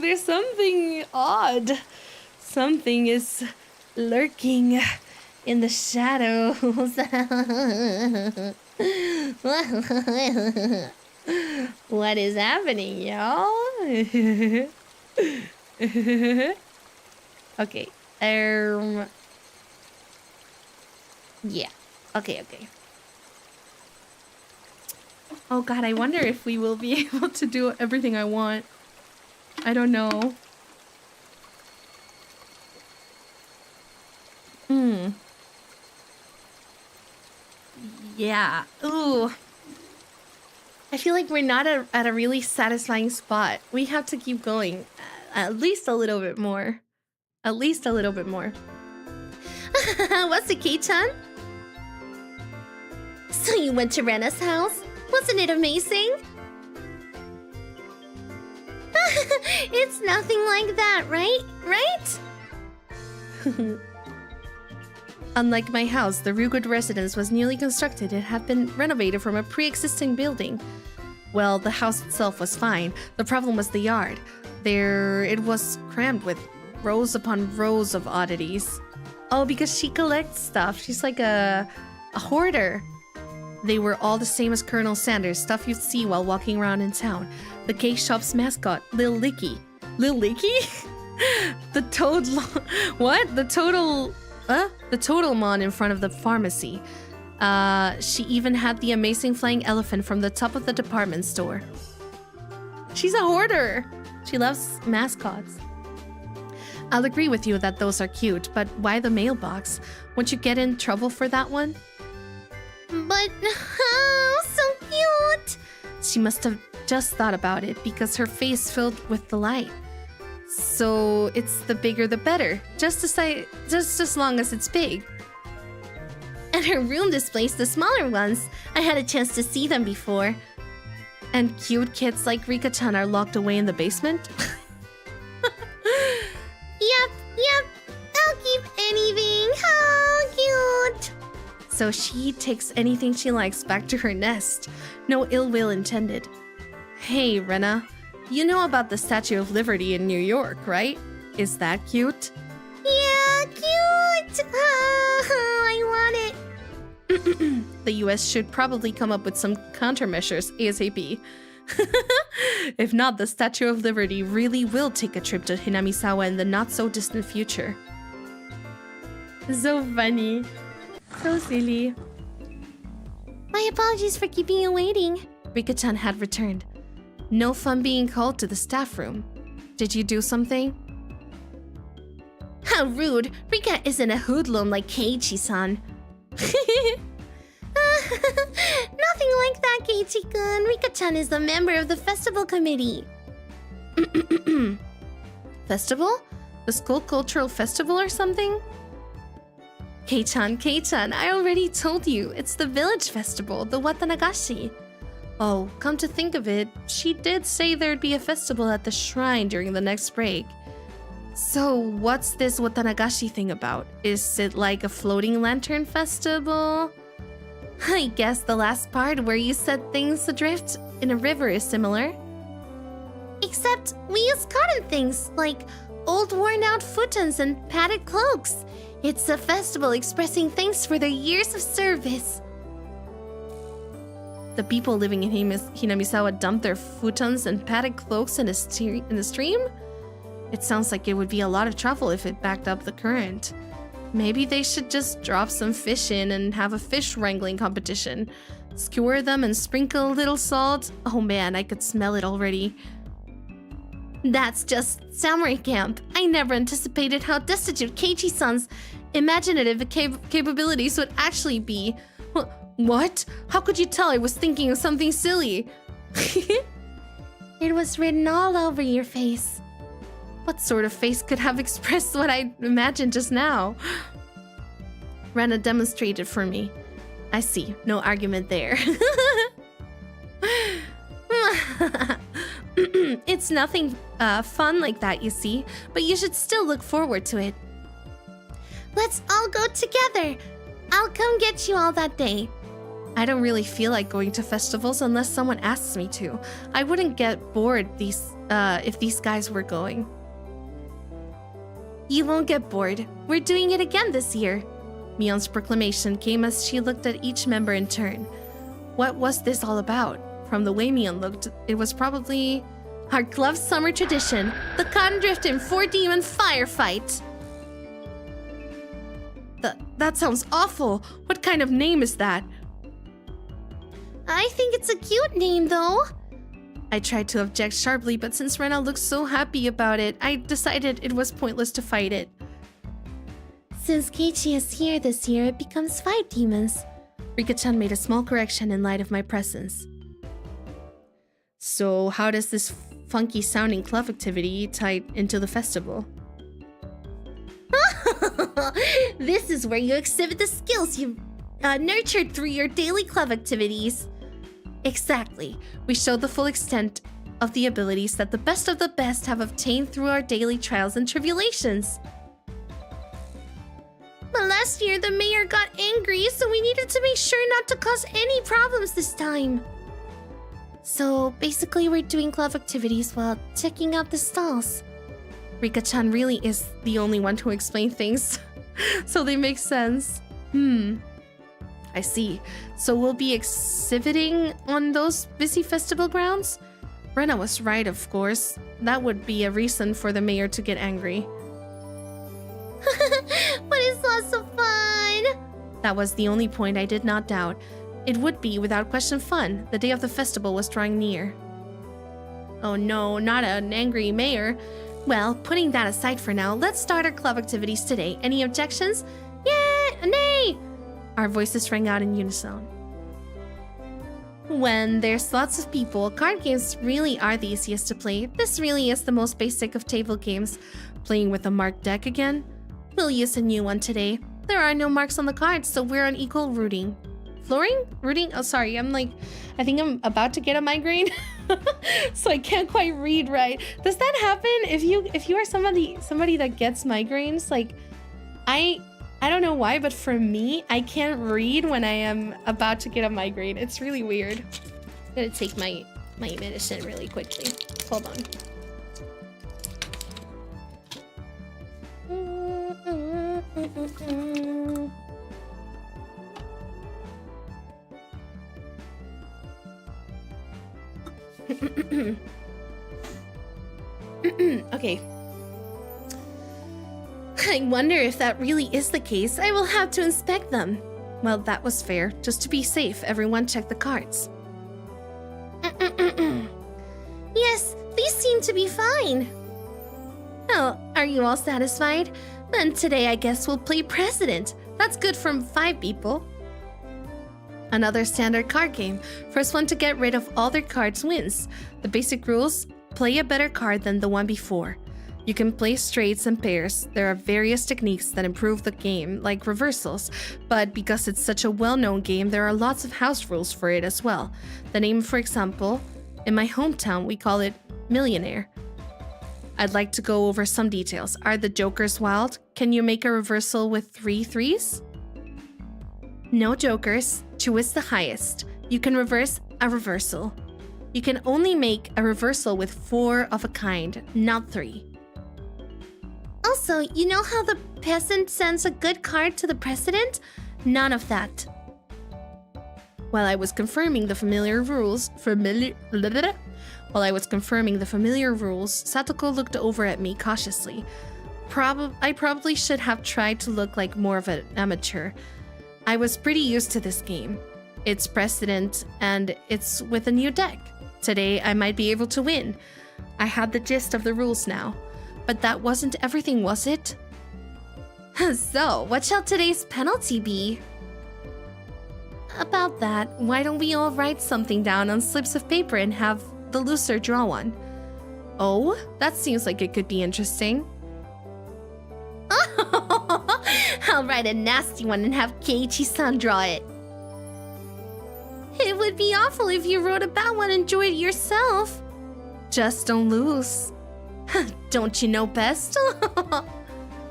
There's something odd. Something is lurking in the shadows. What is happening, y'all? Okay. Yeah. Okay. Oh god, I wonder if we will be able to do everything I want. I don't know. Yeah. Ooh. I feel like we're not at a really satisfying spot. We have to keep going. At least a little bit more. What's it, Kei-chan? So you went to Rena's house? Wasn't it amazing? It's nothing like that, right? Unlike my house, the Ryugud residence was newly constructed. It had been renovated from a pre-existing building. Well, the house itself was fine. The problem was the yard. It was crammed with rows upon rows of oddities. Oh, because she collects stuff. She's like a hoarder. They were all the same as Colonel Sanders, stuff you'd see while walking around in town. The cake shop's mascot, Lil Licky. Lil Licky? The Totalmon in front of the pharmacy. She even had the amazing flying elephant from the top of the department store. She's a hoarder. She loves mascots. I'll agree with you that those are cute, but why the mailbox? Won't you get in trouble for that one? But, oh, so cute! She must have just thought about it because her face filled with delight. So it's the bigger the better, just as long as it's big. And her room displays the smaller ones. I had a chance to see them before. And cute kids like Rika-chan are locked away in the basement? Yep. I'll keep anything. How cute! So she takes anything she likes back to her nest. No ill will intended. Hey, Rena. You know about the Statue of Liberty in New York, right? Is that cute? Yeah, cute! I want it. The US should probably come up with some countermeasures ASAP. If not, the Statue of Liberty really will take a trip to Hinamizawa in the not-so-distant future. So funny. So silly. My apologies for keeping you waiting. Rika-chan had returned. No fun being called to the staff room. Did you do something? How rude! Rika isn't a hoodlum like Keiichi-san. Nothing like that, Keiichi-kun. Rika-chan is a member of the festival committee. Festival? The school cultural festival or something? Kei-chan, I already told you. It's the village festival, the Watanagashi. Oh, come to think of it, she did say there'd be a festival at the shrine during the next break. So, what's this Watanagashi thing about? Is it like a floating lantern festival? I guess the last part where you set things adrift in a river is similar. Except we use cotton things, like old worn-out futons and padded cloaks. It's a festival expressing thanks for their years of service. The people living in Hinamizawa dumped their futons and padded cloaks in the stream? It sounds like it would be a lot of trouble if it backed up the current. Maybe they should just drop some fish in and have a fish wrangling competition. Skewer them and sprinkle a little salt. Oh man, I could smell it already. That's just samurai camp. I never anticipated how destitute Keiichi-san's imaginative capabilities would actually be. What? How could you tell I was thinking of something silly? It was written all over your face. What sort of face could have expressed what I imagined just now? Rena demonstrated for me. I see, no argument there. It's nothing fun like that, you see, but you should still look forward to it. Let's all go together. I'll come get you all that day. I don't really feel like going to festivals unless someone asks me to. I wouldn't get bored if these guys were going. You won't get bored. We're doing it again this year. Mion's proclamation came as she looked at each member in turn. What was this all about? From the way Mion looked, it was probably our gloved summer tradition, the Cotton Drift and 4-Demon Firefight. That sounds awful. What kind of name is that? I think it's a cute name, though. I tried to object sharply, but since Rena looked so happy about it, I decided it was pointless to fight it. Since Keiichi is here this year, it becomes 5 demons. Rika-chan made a small correction in light of my presence. So how does this funky-sounding club activity tie into the festival? This is where you exhibit the skills you've nurtured through your daily club activities. Exactly. We show the full extent of the abilities that the best of the best have obtained through our daily trials and tribulations. But last year, the mayor got angry, so we needed to make sure not to cause any problems this time. So basically, we're doing club activities while checking out the stalls. Rika-chan really is the only one to explain things, so they make sense. I I see. So we'll be exhibiting on those busy festival grounds? Rena was right, of course. That would be a reason for the mayor to get angry. But it's lots of fun! That was the only point I did not doubt. It would be, without question, fun. The day of the festival was drawing near. Oh no, not an angry mayor. Well, putting that aside for now, let's start our club activities today. Any objections? Yeah, nay! Our voices rang out in unison. When there's lots of people, card games really are the easiest to play. This really is the most basic of table games. Playing with a marked deck again? We'll use a new one today. There are no marks on the cards, so we're on equal rooting. Flooring? Rooting? Oh, sorry, I think I'm about to get a migraine. So I can't quite read right. Does that happen if you are somebody that gets migraines? Like, I don't know why, but for me, I can't read when I am about to get a migraine. It's really weird. I'm gonna take my medicine really quickly. Hold on. Okay. I wonder if that really is the case. I will have to inspect them. Well, that was fair. Just to be safe, everyone check the cards. Yes, these seem to be fine. Oh, are you all satisfied? Then today I guess we'll play President. That's good from 5 people. Another standard card game. First one to get rid of all their cards wins. The basic rules: play a better card than the one before. You can play straights and pairs. There are various techniques that improve the game, like reversals, but because it's such a well-known game, there are lots of house rules for it as well. The name, for example, in my hometown, we call it Millionaire. I'd like to go over some details. Are the jokers wild? Can you make a reversal with 3 threes? No jokers. 2 is the highest. You can reverse a reversal. You can only make a reversal with 4 of a kind, not 3. Also, you know how the peasant sends a good card to the president? None of that. While I was confirming the familiar rules, Satoko looked over at me cautiously. I probably should have tried to look like more of an amateur. I was pretty used to this game. It's President, and it's with a new deck. Today, I might be able to win. I had the gist of the rules now. But that wasn't everything, was it? So, what shall today's penalty be? About that, why don't we all write something down on slips of paper and have the loser draw one? Oh, that seems like it could be interesting. I'll write a nasty one and have Keiichi-san draw it. It would be awful if you wrote a bad one and drew it yourself. Just don't lose. Don't you know best?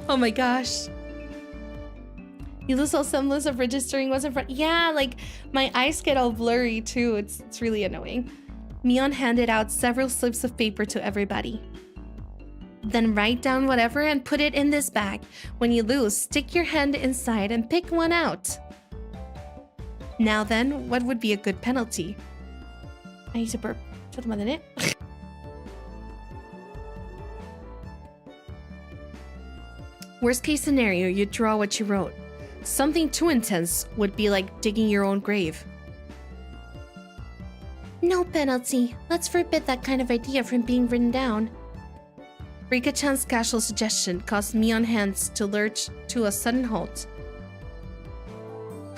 Oh my gosh. You lose all semblance of registering what's in front. Yeah, like my eyes get all blurry too. It's really annoying. Mion handed out several slips of paper to everybody. Then write down whatever and put it in this bag. When you lose, stick your hand inside and pick one out. Now then, what would be a good penalty? I need to burp. Worst case scenario, you draw what you wrote. Something too intense would be like digging your own grave. No penalty. Let's forbid that kind of idea from being written down. Rika-chan's casual suggestion caused Mion hands to lurch to a sudden halt.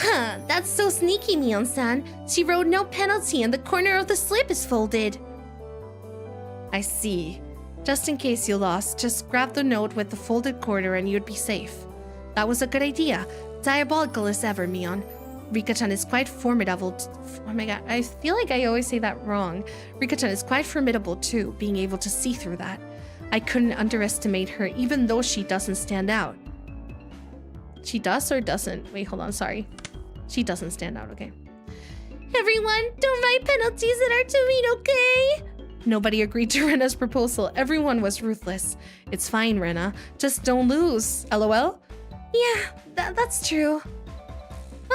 Huh, that's so sneaky, Mion-san. She wrote no penalty and the corner of the slip is folded. I see. Just in case you lost, just grab the note with the folded corner and you'd be safe. That was a good idea. Diabolical as ever, Mion. Rika-chan is quite formidable. Oh my god, I feel like I always say that wrong. Rika-chan is quite formidable too, being able to see through that. I couldn't underestimate her, even though she doesn't stand out. She does or doesn't? Wait, hold on, sorry. She doesn't stand out, okay. Everyone, don't write penalties that are to read, okay? Nobody agreed to Rena's proposal. Everyone was ruthless. It's fine, Rena. Just don't lose. LOL? Yeah, that's true.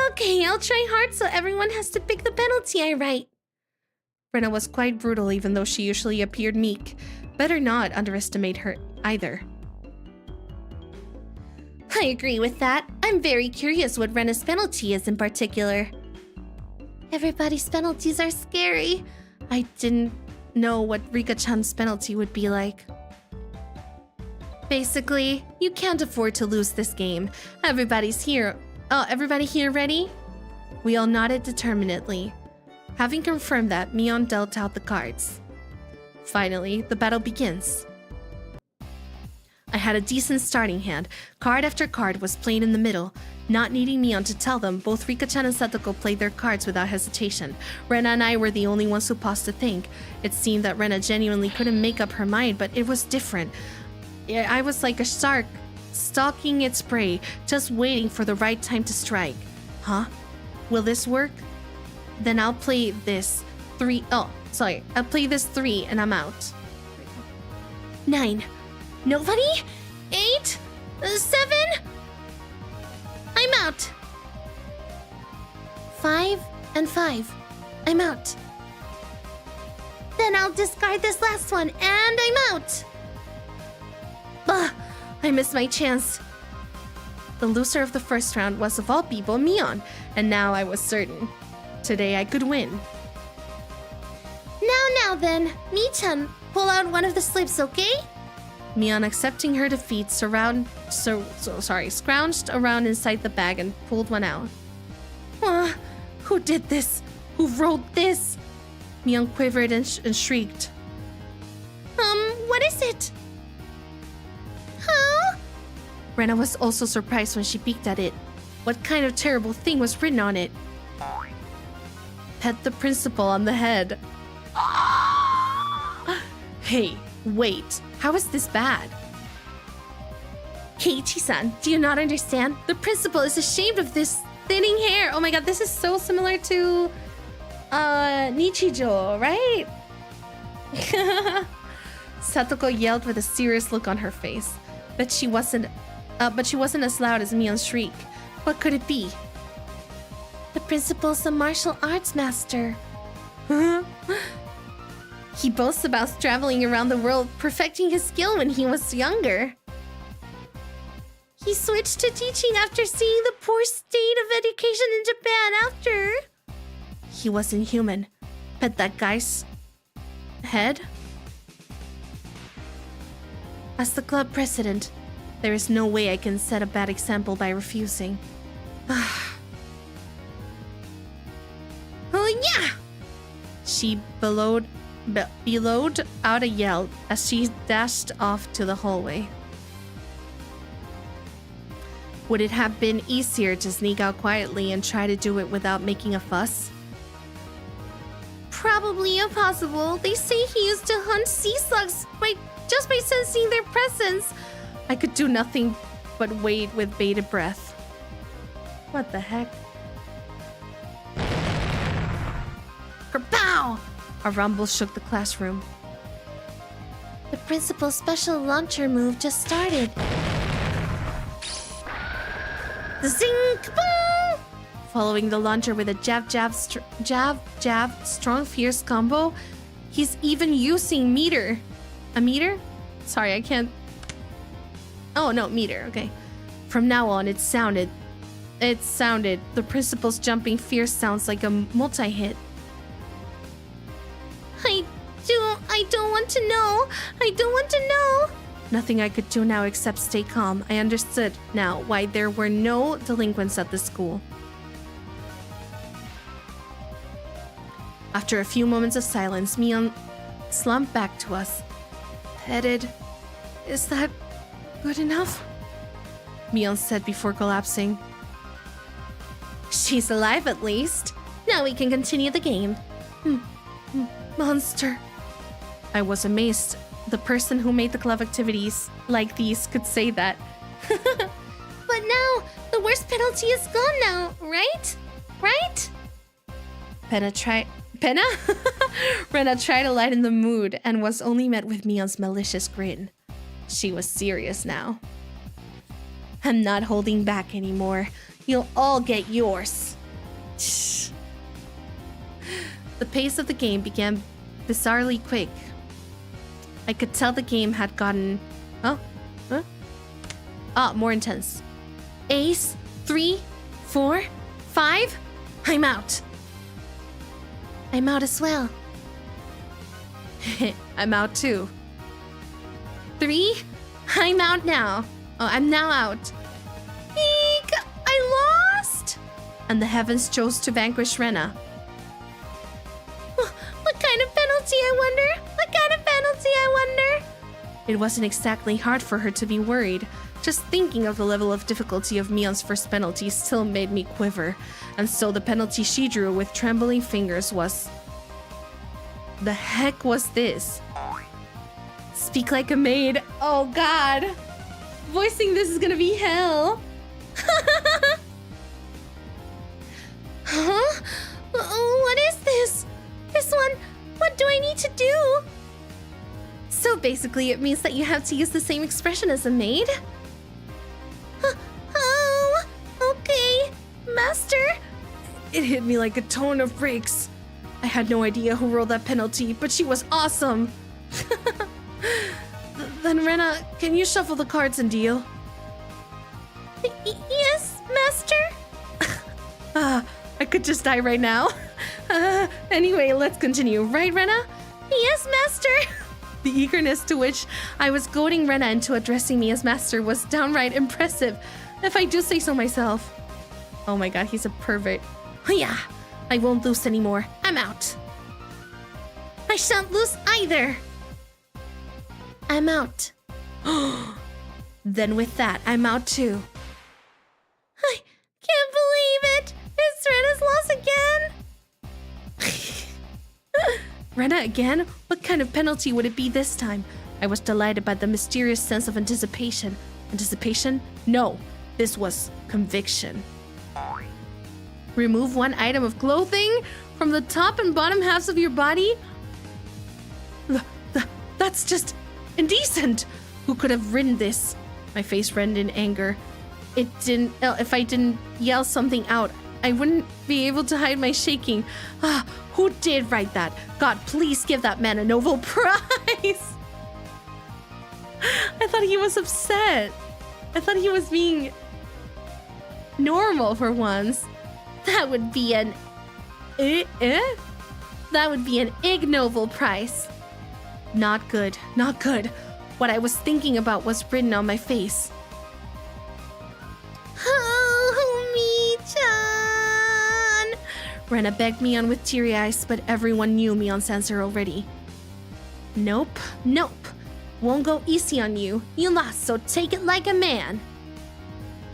Okay, I'll try hard so everyone has to pick the penalty I write. Rena was quite brutal even though she usually appeared meek. Better not underestimate her either. I agree with that. I'm very curious what Rena's penalty is in particular. Everybody's penalties are scary. I didn't know what Rika-chan's penalty would be like. Basically, you can't afford to lose this game. Everybody here ready? We all nodded determinedly. Having confirmed that, Mion dealt out the cards. Finally, the battle begins. I had a decent starting hand. Card after card was played in the middle. Not needing Mion to tell them, both Rika-chan and Satoko played their cards without hesitation. Rena and I were the only ones who paused to think. It seemed that Rena genuinely couldn't make up her mind, but it was different. I was like a shark, stalking its prey, just waiting for the right time to strike. Huh? Will this work? Then I'll play this 3. Oh, sorry. I'll play this 3 and I'm out. 9. Nobody? 8? 7? I'm out. 5 and 5. I'm out. Then I'll discard this last one and I'm out. Ugh, I missed my chance. The loser of the first round was, of all people, Mion, and now I was certain. Today I could win. Now then, Mi-chan, pull out one of the slips, okay? Mion, accepting her defeat, scrounged around inside the bag and pulled one out. Who did this? Who wrote this? Mion quivered and shrieked. What is it? Huh? Rena was also surprised when she peeked at it. What kind of terrible thing was written on it? Pet the principal on the head. Hey, wait. How is this bad? Keiichi-san, do you not understand? The principal is ashamed of this thinning hair. Oh my god, this is so similar to Nichijo, right? Satoko yelled with a serious look on her face. But she wasn't as loud as Mion's shriek. What could it be? The principal's a martial arts master. He boasts about traveling around the world, perfecting his skill when he was younger. He switched to teaching after seeing the poor state of education in Japan after. He wasn't human. Pet that guy's head? As the club president, there is no way I can set a bad example by refusing. Oh yeah! She bellowed out a yell as she dashed off to the hallway. Would it have been easier to sneak out quietly and try to do it without making a fuss? Probably impossible. They say he used to hunt sea slugs just by sensing their presence. I could do nothing but wait with bated breath. What the heck? Kerpow! A rumble shook the classroom. The principal's special launcher move just started. Zing! Boom! Following the launcher with a jab, strong, fierce combo, he's even using meter. A meter? Sorry, I can't. Oh, no, meter, okay. From now on, it sounded. The principal's jumping fierce sounds like a multi-hit. I don't want to know. I don't want to know. Nothing I could do now except stay calm. I understood now why there were no delinquents at the school. After a few moments of silence, Mion slumped back to us. Petted. Is that good enough? Mion said before collapsing. She's alive at least. Now we can continue the game. Monster. I was amazed. The person who made the club activities like these could say that. But now, the worst penalty is gone now, right? Right? Penna? Rena tried to lighten the mood and was only met with Mion's malicious grin. She was serious now. I'm not holding back anymore. You'll all get yours. The pace of the game began bizarrely quick. I could tell the game had gotten... more intense. Ace, 3, 4, 5. I'm out. I'm out as well. I'm out too. 3. I'm out now. Oh, I'm now out. Eek! I lost! And the heavens chose to vanquish Rena. What kind of penalty, I wonder? What kind of penalty, I wonder? It wasn't exactly hard for her to be worried. Just thinking of the level of difficulty of Mion's first penalty still made me quiver. And so the penalty she drew with trembling fingers was... The heck was this? Speak like a maid. Oh god. Voicing this is gonna be hell. Huh? What is this? This one, what do I need to do? So basically it means that you have to use the same expression as a maid? Oh, okay, master. It hit me like a ton of bricks. I had no idea who rolled that penalty, but she was awesome. Then Rena, can you shuffle the cards and deal? Yes, master. I could just die right now. Anyway, let's continue. Right, Rena? Yes, master. The eagerness to which I was goading Rena into addressing me as master was downright impressive, if I do say so myself. Oh my god, he's a pervert. Yeah, I won't lose anymore. I'm out. I shan't lose either. I'm out. Then with that, I'm out too. I can't believe it. It's Rena's loss again. Rena again? What kind of penalty would it be this time? I was delighted by the mysterious sense of anticipation. Anticipation? No, this was conviction. Remove one item of clothing from the top and bottom halves of your body? That's just indecent. Who could have written this? My face reddened in anger. If I didn't yell something out, I wouldn't be able to hide my shaking. Who did write that? God, please give that man a Nobel Prize. I thought he was upset. I thought he was being normal for once. That would be an... That would be an Ig Nobel Prize. Not good, not good. What I was thinking about was written on my face. Oh, Mi-chan! Rena begged me on with teary eyes, but everyone knew Mion's answer already. Nope, nope. Won't go easy on you. You lost, so take it like a man.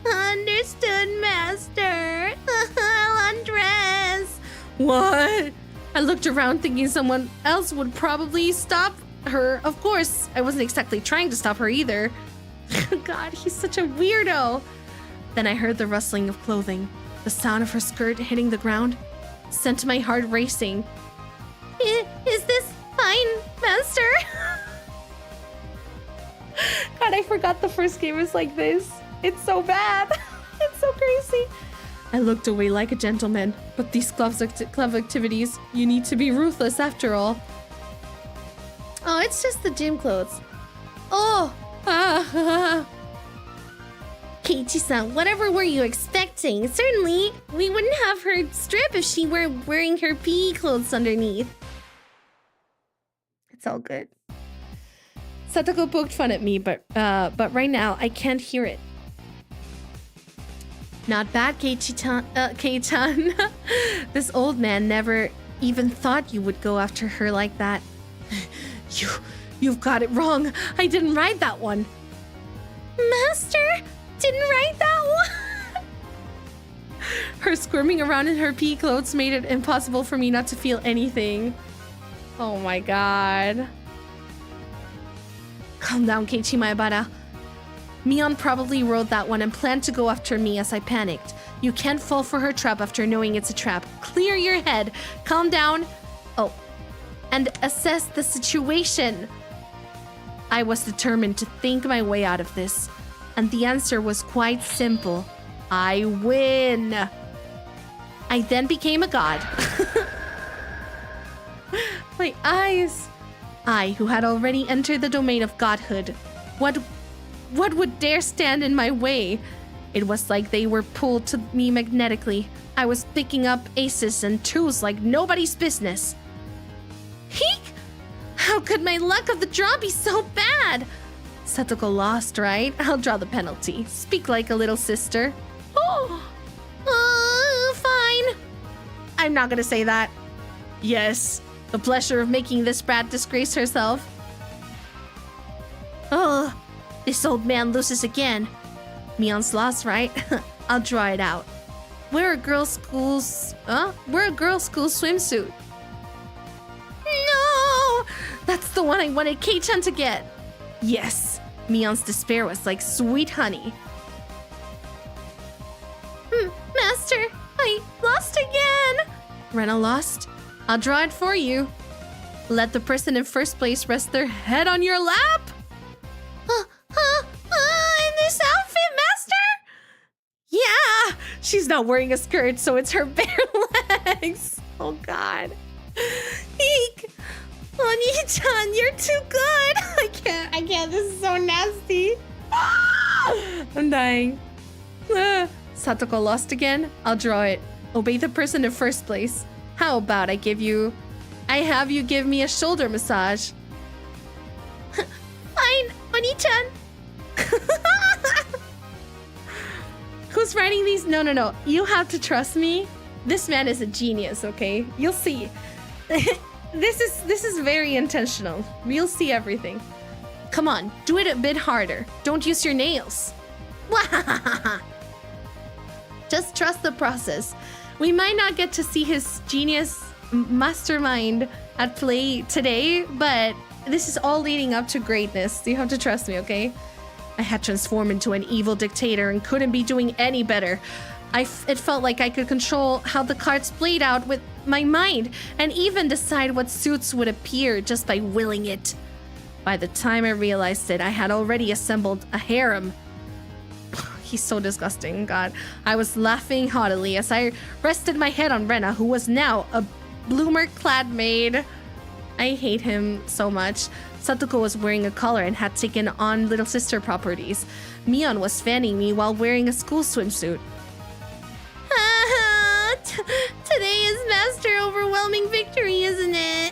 Understood, master. I'll undress. What? I looked around thinking someone else would probably stop her. Of course, I wasn't exactly trying to stop her either. God, he's such a weirdo. Then I heard the rustling of clothing. The sound of her skirt hitting the ground sent my heart racing. Is this fine, master? God, I forgot the first game was like this. It's so bad. It's so crazy. I looked away like a gentleman, but these club activities, you need to be ruthless after all. Oh, it's just the gym clothes. Oh! Keiichi-san, whatever were you expecting? Certainly, we wouldn't have her strip if she were wearing her PE clothes underneath. It's all good. Satoko poked fun at me, but right now I can't hear it. Not bad, Kei-chan. This old man never even thought you would go after her like that. You've got it wrong. I didn't write that one. Master didn't write that one. Her squirming around in her pea clothes made it impossible for me not to feel anything. Oh my god. Calm down, Keiichi Maebara. Mion probably wrote that one and planned to go after me as I panicked. You can't fall for her trap after knowing it's a trap. Clear your head. Calm down. Oh. And assess the situation. I was determined to think my way out of this. And the answer was quite simple. I win. I then became a god. My eyes. I, who had already entered the domain of godhood. What would dare stand in my way? It was like they were pulled to me magnetically. I was picking up aces and twos like nobody's business. Heek! How could my luck of the draw be so bad? Satoko lost, right? I'll draw the penalty. Speak like a little sister. Fine. I'm not gonna say that. Yes, the pleasure of making this brat disgrace herself. Oh, this old man loses again. Mion's lost, right? I'll draw it out. Wear a girls' school swimsuit. No! That's the one I wanted Kei-chan to get. Yes, Mion's despair was like sweet honey. Master, I lost again. Rena lost? I'll draw it for you. Let the person in first place rest their head on your lap. In this outfit, Master? Yeah, she's not wearing a skirt, so it's her bare legs. Oh, God. Eek. Oni-chan, you're too good. I can't. This is so nasty. I'm dying. Satoko lost again? I'll draw it. Obey the person in first place. How about I have you give me a shoulder massage? Fine, Oni-chan. Who's writing these? No. You have to trust me. This man is a genius, okay? You'll see. This is very intentional. You'll see everything. Come on, do it a bit harder. Don't use your nails. Just trust the process. We might not get to see his genius mastermind at play today, but this is all leading up to greatness. You have to trust me, okay? I had transformed into an evil dictator and couldn't be doing any better. It felt like I could control how the cards played out with my mind and even decide what suits would appear just by willing it. By the time I realized it, I had already assembled a harem. He's so disgusting, God. I was laughing haughtily as I rested my head on Rena, who was now a bloomer-clad maid. I hate him so much. Satoko was wearing a collar and had taken on little sister properties. Mion was fanning me while wearing a school swimsuit. Today is Master overwhelming victory, isn't it?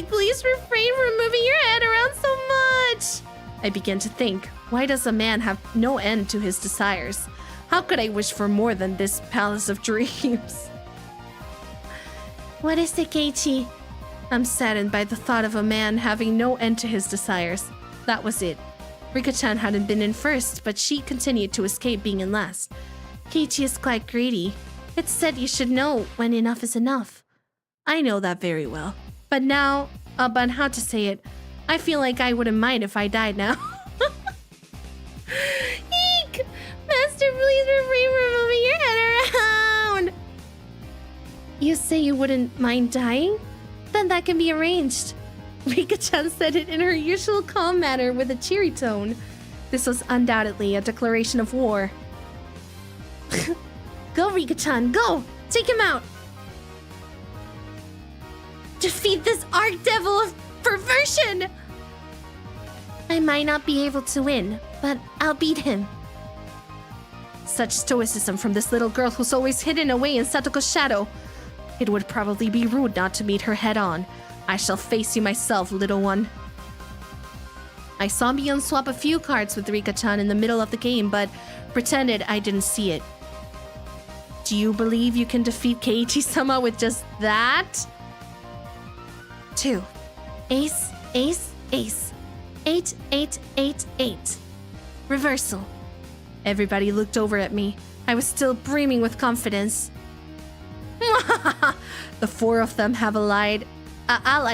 Please refrain from moving your head around so much. I began to think, why does a man have no end to his desires? How could I wish for more than this palace of dreams? What is it, Keiichi? I'm saddened by the thought of a man having no end to his desires. That was it. Rika-chan hadn't been in first, but she continued to escape being in last. Keiichi is quite greedy. It's said you should know when enough is enough. I know that very well. But now, about how to say it, I feel like I wouldn't mind if I died now. Eek! Master, please refrain from moving your head around. You say you wouldn't mind dying? Then that can be arranged. Rika-chan said it in her usual calm manner with a cheery tone. This was undoubtedly a declaration of war. Go, Rika-chan, go! Take him out! Defeat this arch-devil of perversion! I might not be able to win, but I'll beat him. Such stoicism from this little girl who's always hidden away in Satoko's shadow. It would probably be rude not to meet her head on. I shall face you myself, little one. I saw Mion swap a few cards with Rika-chan in the middle of the game, but pretended I didn't see it. Do you believe you can defeat Keiichi-sama with just that? 2. Ace, ace, ace. 8, 8, 8, 8. Reversal. Everybody looked over at me. I was still brimming with confidence. The 4 of them have allied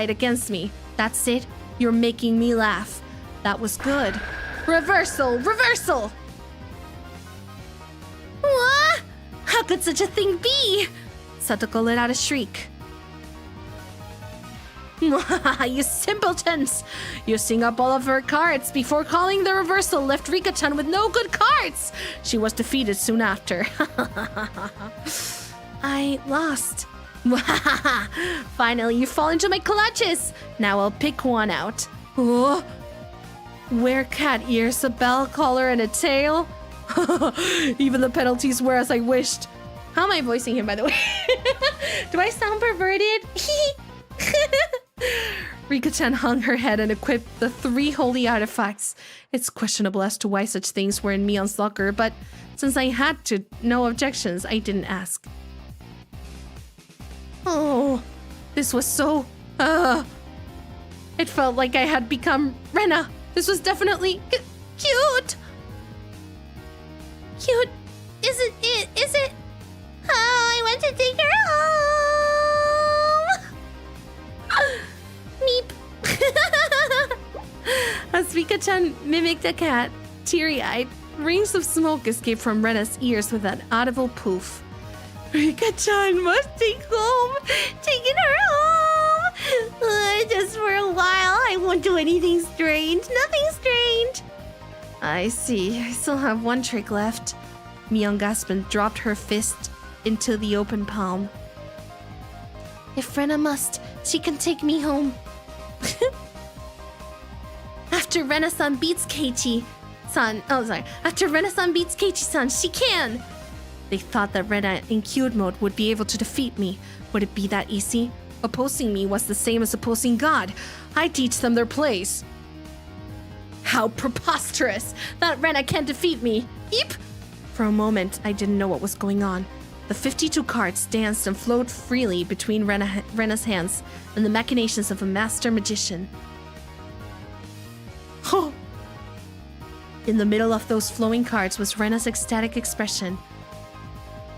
against me. That's it. You're making me laugh. That was good. Reversal! Reversal! What? How could such a thing be? Satoko let out a shriek. You simpletons! Using up all of her cards before calling the reversal left Rika-chan with no good cards! She was defeated soon after. I lost. Finally, you fall into my clutches! Now I'll pick one out. Oh. Wear cat ears, a bell collar, and a tail? Even the penalties were as I wished. How am I voicing him, by the way? Do I sound perverted? Rika-chan hung her head and equipped the 3 holy artifacts. It's questionable as to why such things were in Mion's locker, but since I had no objections, I didn't ask. Oh, this was so... It felt like I had become Rena. This was definitely cute. Cute? Isn't it? Is it? Oh, I want to take her home. Meep. As Rika-chan mimicked a cat, teary-eyed, rings of smoke escaped from Rena's ears with an audible poof. Rika-chan must take home. Taking her home. Just for a while. I won't do anything strange. Nothing strange. I see. I still have one trick left. Mion gasped and dropped her fist into the open palm. If Rena must, she can take me home. After Rena-san beats Keiichi-san, after Rena-san beats Keiichi-san, she can! They thought that Rena in cute mode would be able to defeat me. Would it be that easy? Opposing me was the same as opposing God. I teach them their place. How preposterous! That Rena can't defeat me! Eep! For a moment, I didn't know what was going on. The 52 cards danced and flowed freely between Rena's hands and the machinations of a master magician. Oh! In the middle of those flowing cards was Rena's ecstatic expression.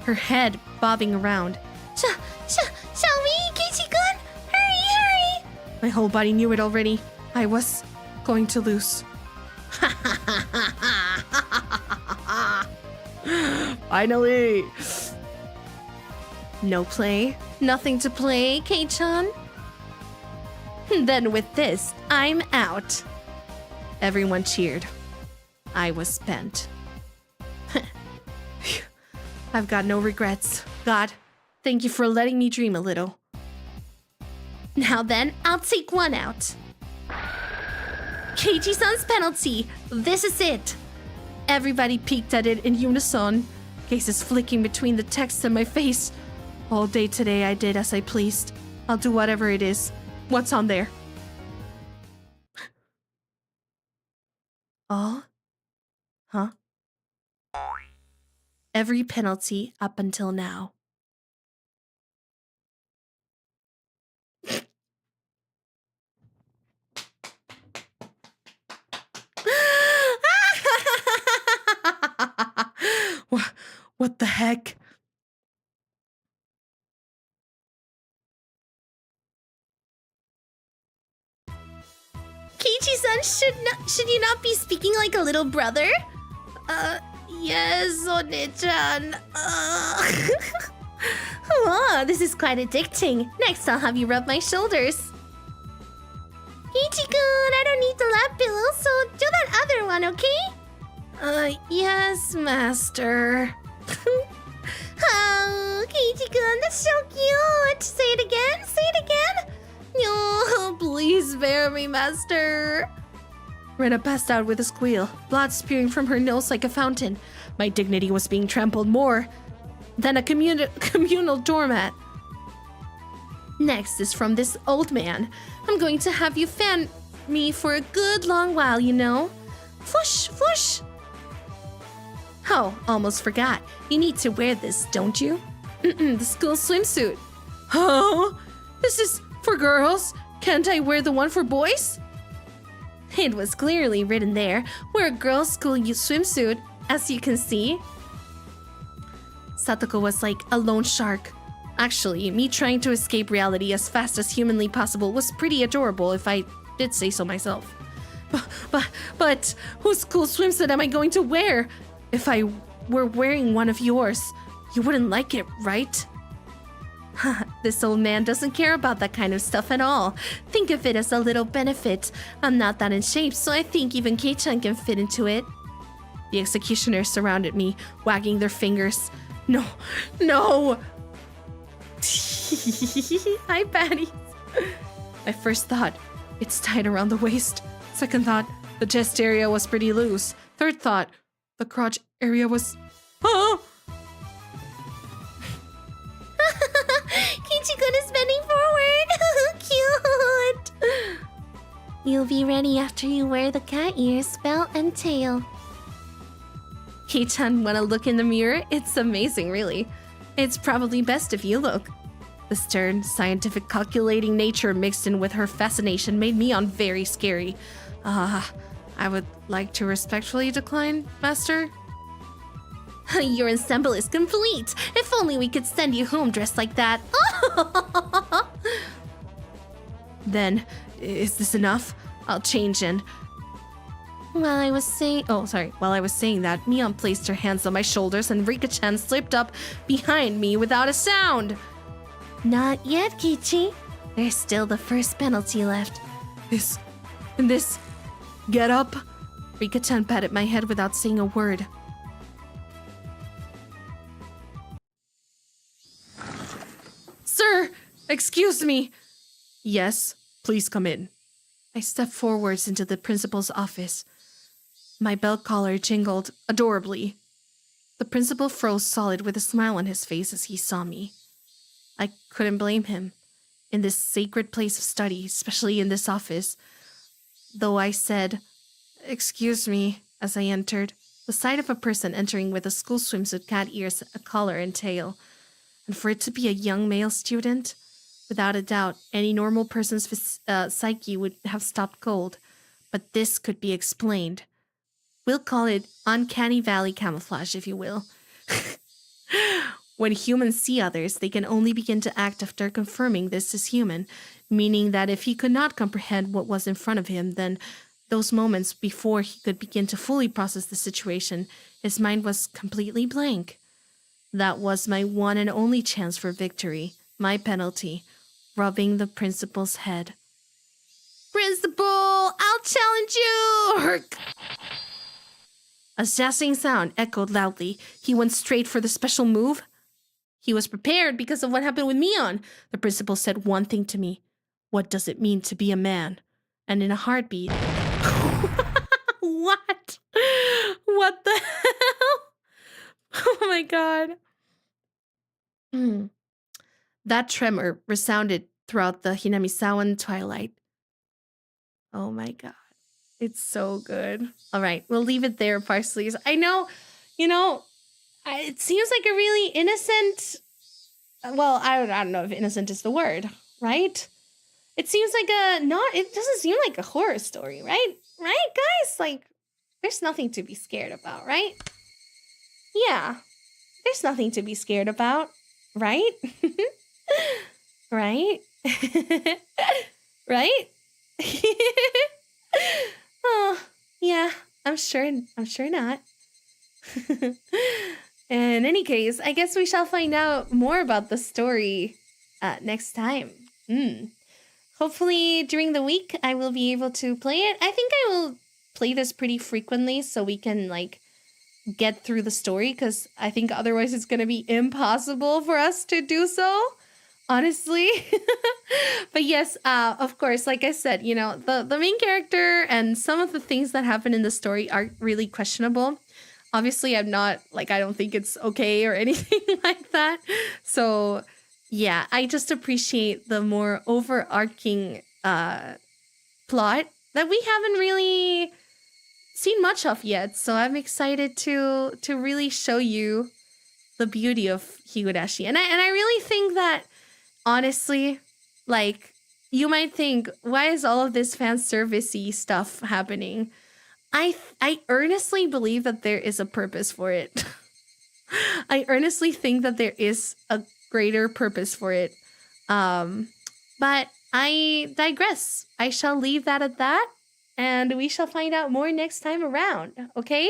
Her head bobbing around. Shall we, Keiichi-kun? Hurry! My whole body knew it already. I was going to lose. Finally! No play? Nothing to play, Kei-chan? Then with this, I'm out. Everyone cheered. I was spent. I've got no regrets. God, thank you for letting me dream a little. Now then, I'll take one out. Keiichi-san's penalty. This is it. Everybody peeked at it in unison, cases flicking between the text and my face. All day today I did as I pleased. I'll do whatever it is. What's on there? All? Huh? Every penalty up until now. What the heck? Keiichi-san, should you not be speaking like a little brother? Yes, One-chan. Oh, this is quite addicting. Next, I'll have you rub my shoulders. Keiichi-kun, I don't need the lap pillow, so do that other one, okay? Yes, master. Oh, Keiichi-kun, that's so cute. Say it again, say it again. Oh, please spare me, master. Rena passed out with a squeal, blood spewing from her nose like a fountain. My dignity was being trampled more than a communal doormat. Next is from this old man. I'm going to have you fan me for a good long while, you know. Flush, flush. Oh, almost forgot. You need to wear this, don't you? The school swimsuit. Oh, this is for girls. Can't I wear the one for boys? It was clearly written there. Wear a girls' school swimsuit, as you can see. Satoko was like a lone shark. Actually, me trying to escape reality as fast as humanly possible was pretty adorable, if I did say so myself. But whose school swimsuit am I going to wear? If I were wearing one of yours, you wouldn't like it, right? This old man doesn't care about that kind of stuff at all. Think of it as a little benefit. I'm not that in shape, so I think even Kei-chan can fit into it. The executioners surrounded me, wagging their fingers. No, no! Hi, baddies. My first thought, it's tied around the waist. Second thought, the chest area was pretty loose. Third thought, the crotch area was... Oh! Kichi-kun is bending forward. Cute. You'll be ready after you wear the cat ears, belt, and tail. Kei-chan, wanna look in the mirror? It's amazing, really. It's probably best if you look. The stern, scientific, calculating nature mixed in with her fascination made Mion very scary. I would like to respectfully decline, Master. Your ensemble is complete. If only we could send you home dressed like that. Then, is this enough? I'll change in. While I was saying that, Mion placed her hands on my shoulders and Rika-chan slipped up behind me without a sound. Not yet, Kichi. There's still the first penalty left. This, get up. Rika-chan patted my head without saying a word. Sir, excuse me. Yes, please come in. I stepped forwards into the principal's office. My belt collar jingled adorably. The principal froze solid with a smile on his face as he saw me. I couldn't blame him. In this sacred place of study, especially in this office, though I said, "Excuse me," as I entered, the sight of a person entering with a school swimsuit, cat ears, a collar, and tail, and for it to be a young male student, without a doubt, any normal person's psyche would have stopped cold, but this could be explained. We'll call it uncanny valley camouflage, if you will. When humans see others, they can only begin to act after confirming this is human, meaning that if he could not comprehend what was in front of him, then those moments before he could begin to fully process the situation, his mind was completely blank. That was my one and only chance for victory, my penalty, rubbing the principal's head. Principal, I'll challenge you! A zazzing sound echoed loudly. He went straight for the special move. He was prepared because of what happened with Mion. The principal said one thing to me. What does it mean to be a man? And in a heartbeat... What? What the hell? Oh my god. That tremor resounded throughout the Hinamizawa twilight. Oh my god. It's so good. All right, we'll leave it there, Parsleys. I know, it seems like a really innocent... Well, I don't know if innocent is the word, right? It seems like it doesn't seem like a horror story, right? Right, guys? Like, there's nothing to be scared about, right? Yeah, there's nothing to be scared about, right? Right? Right? Oh, yeah, I'm sure not. In any case, I guess we shall find out more about the story next time. Hopefully during the week I will be able to play it. I think I will play this pretty frequently so we can get through the story, because I think otherwise it's going to be impossible for us to do so, honestly. But yes, of course, like I said, the main character and some of the things that happen in the story are really questionable. Obviously, I'm not, I don't think it's okay or anything like that. So, yeah, I just appreciate the more overarching plot that we haven't really seen much of yet. So I'm excited to really show you the beauty of Higurashi. And I really think that, honestly, you might think, why is all of this fan service-y stuff happening? I earnestly believe that there is a purpose for it. I earnestly think that there is a greater purpose for it. But I digress. I shall leave that at that, and we shall find out more next time around, okay?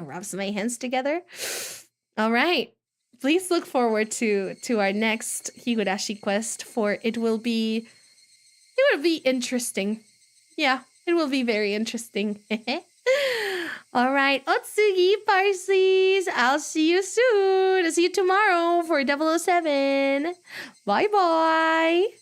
Rubs my hands together. All right. please look forward to our next Higurashi quest, for it will be interesting. Yeah, it will be very interesting. All right, Otsugi Parsies, I'll see you soon. I'll see you tomorrow for 007. Bye bye.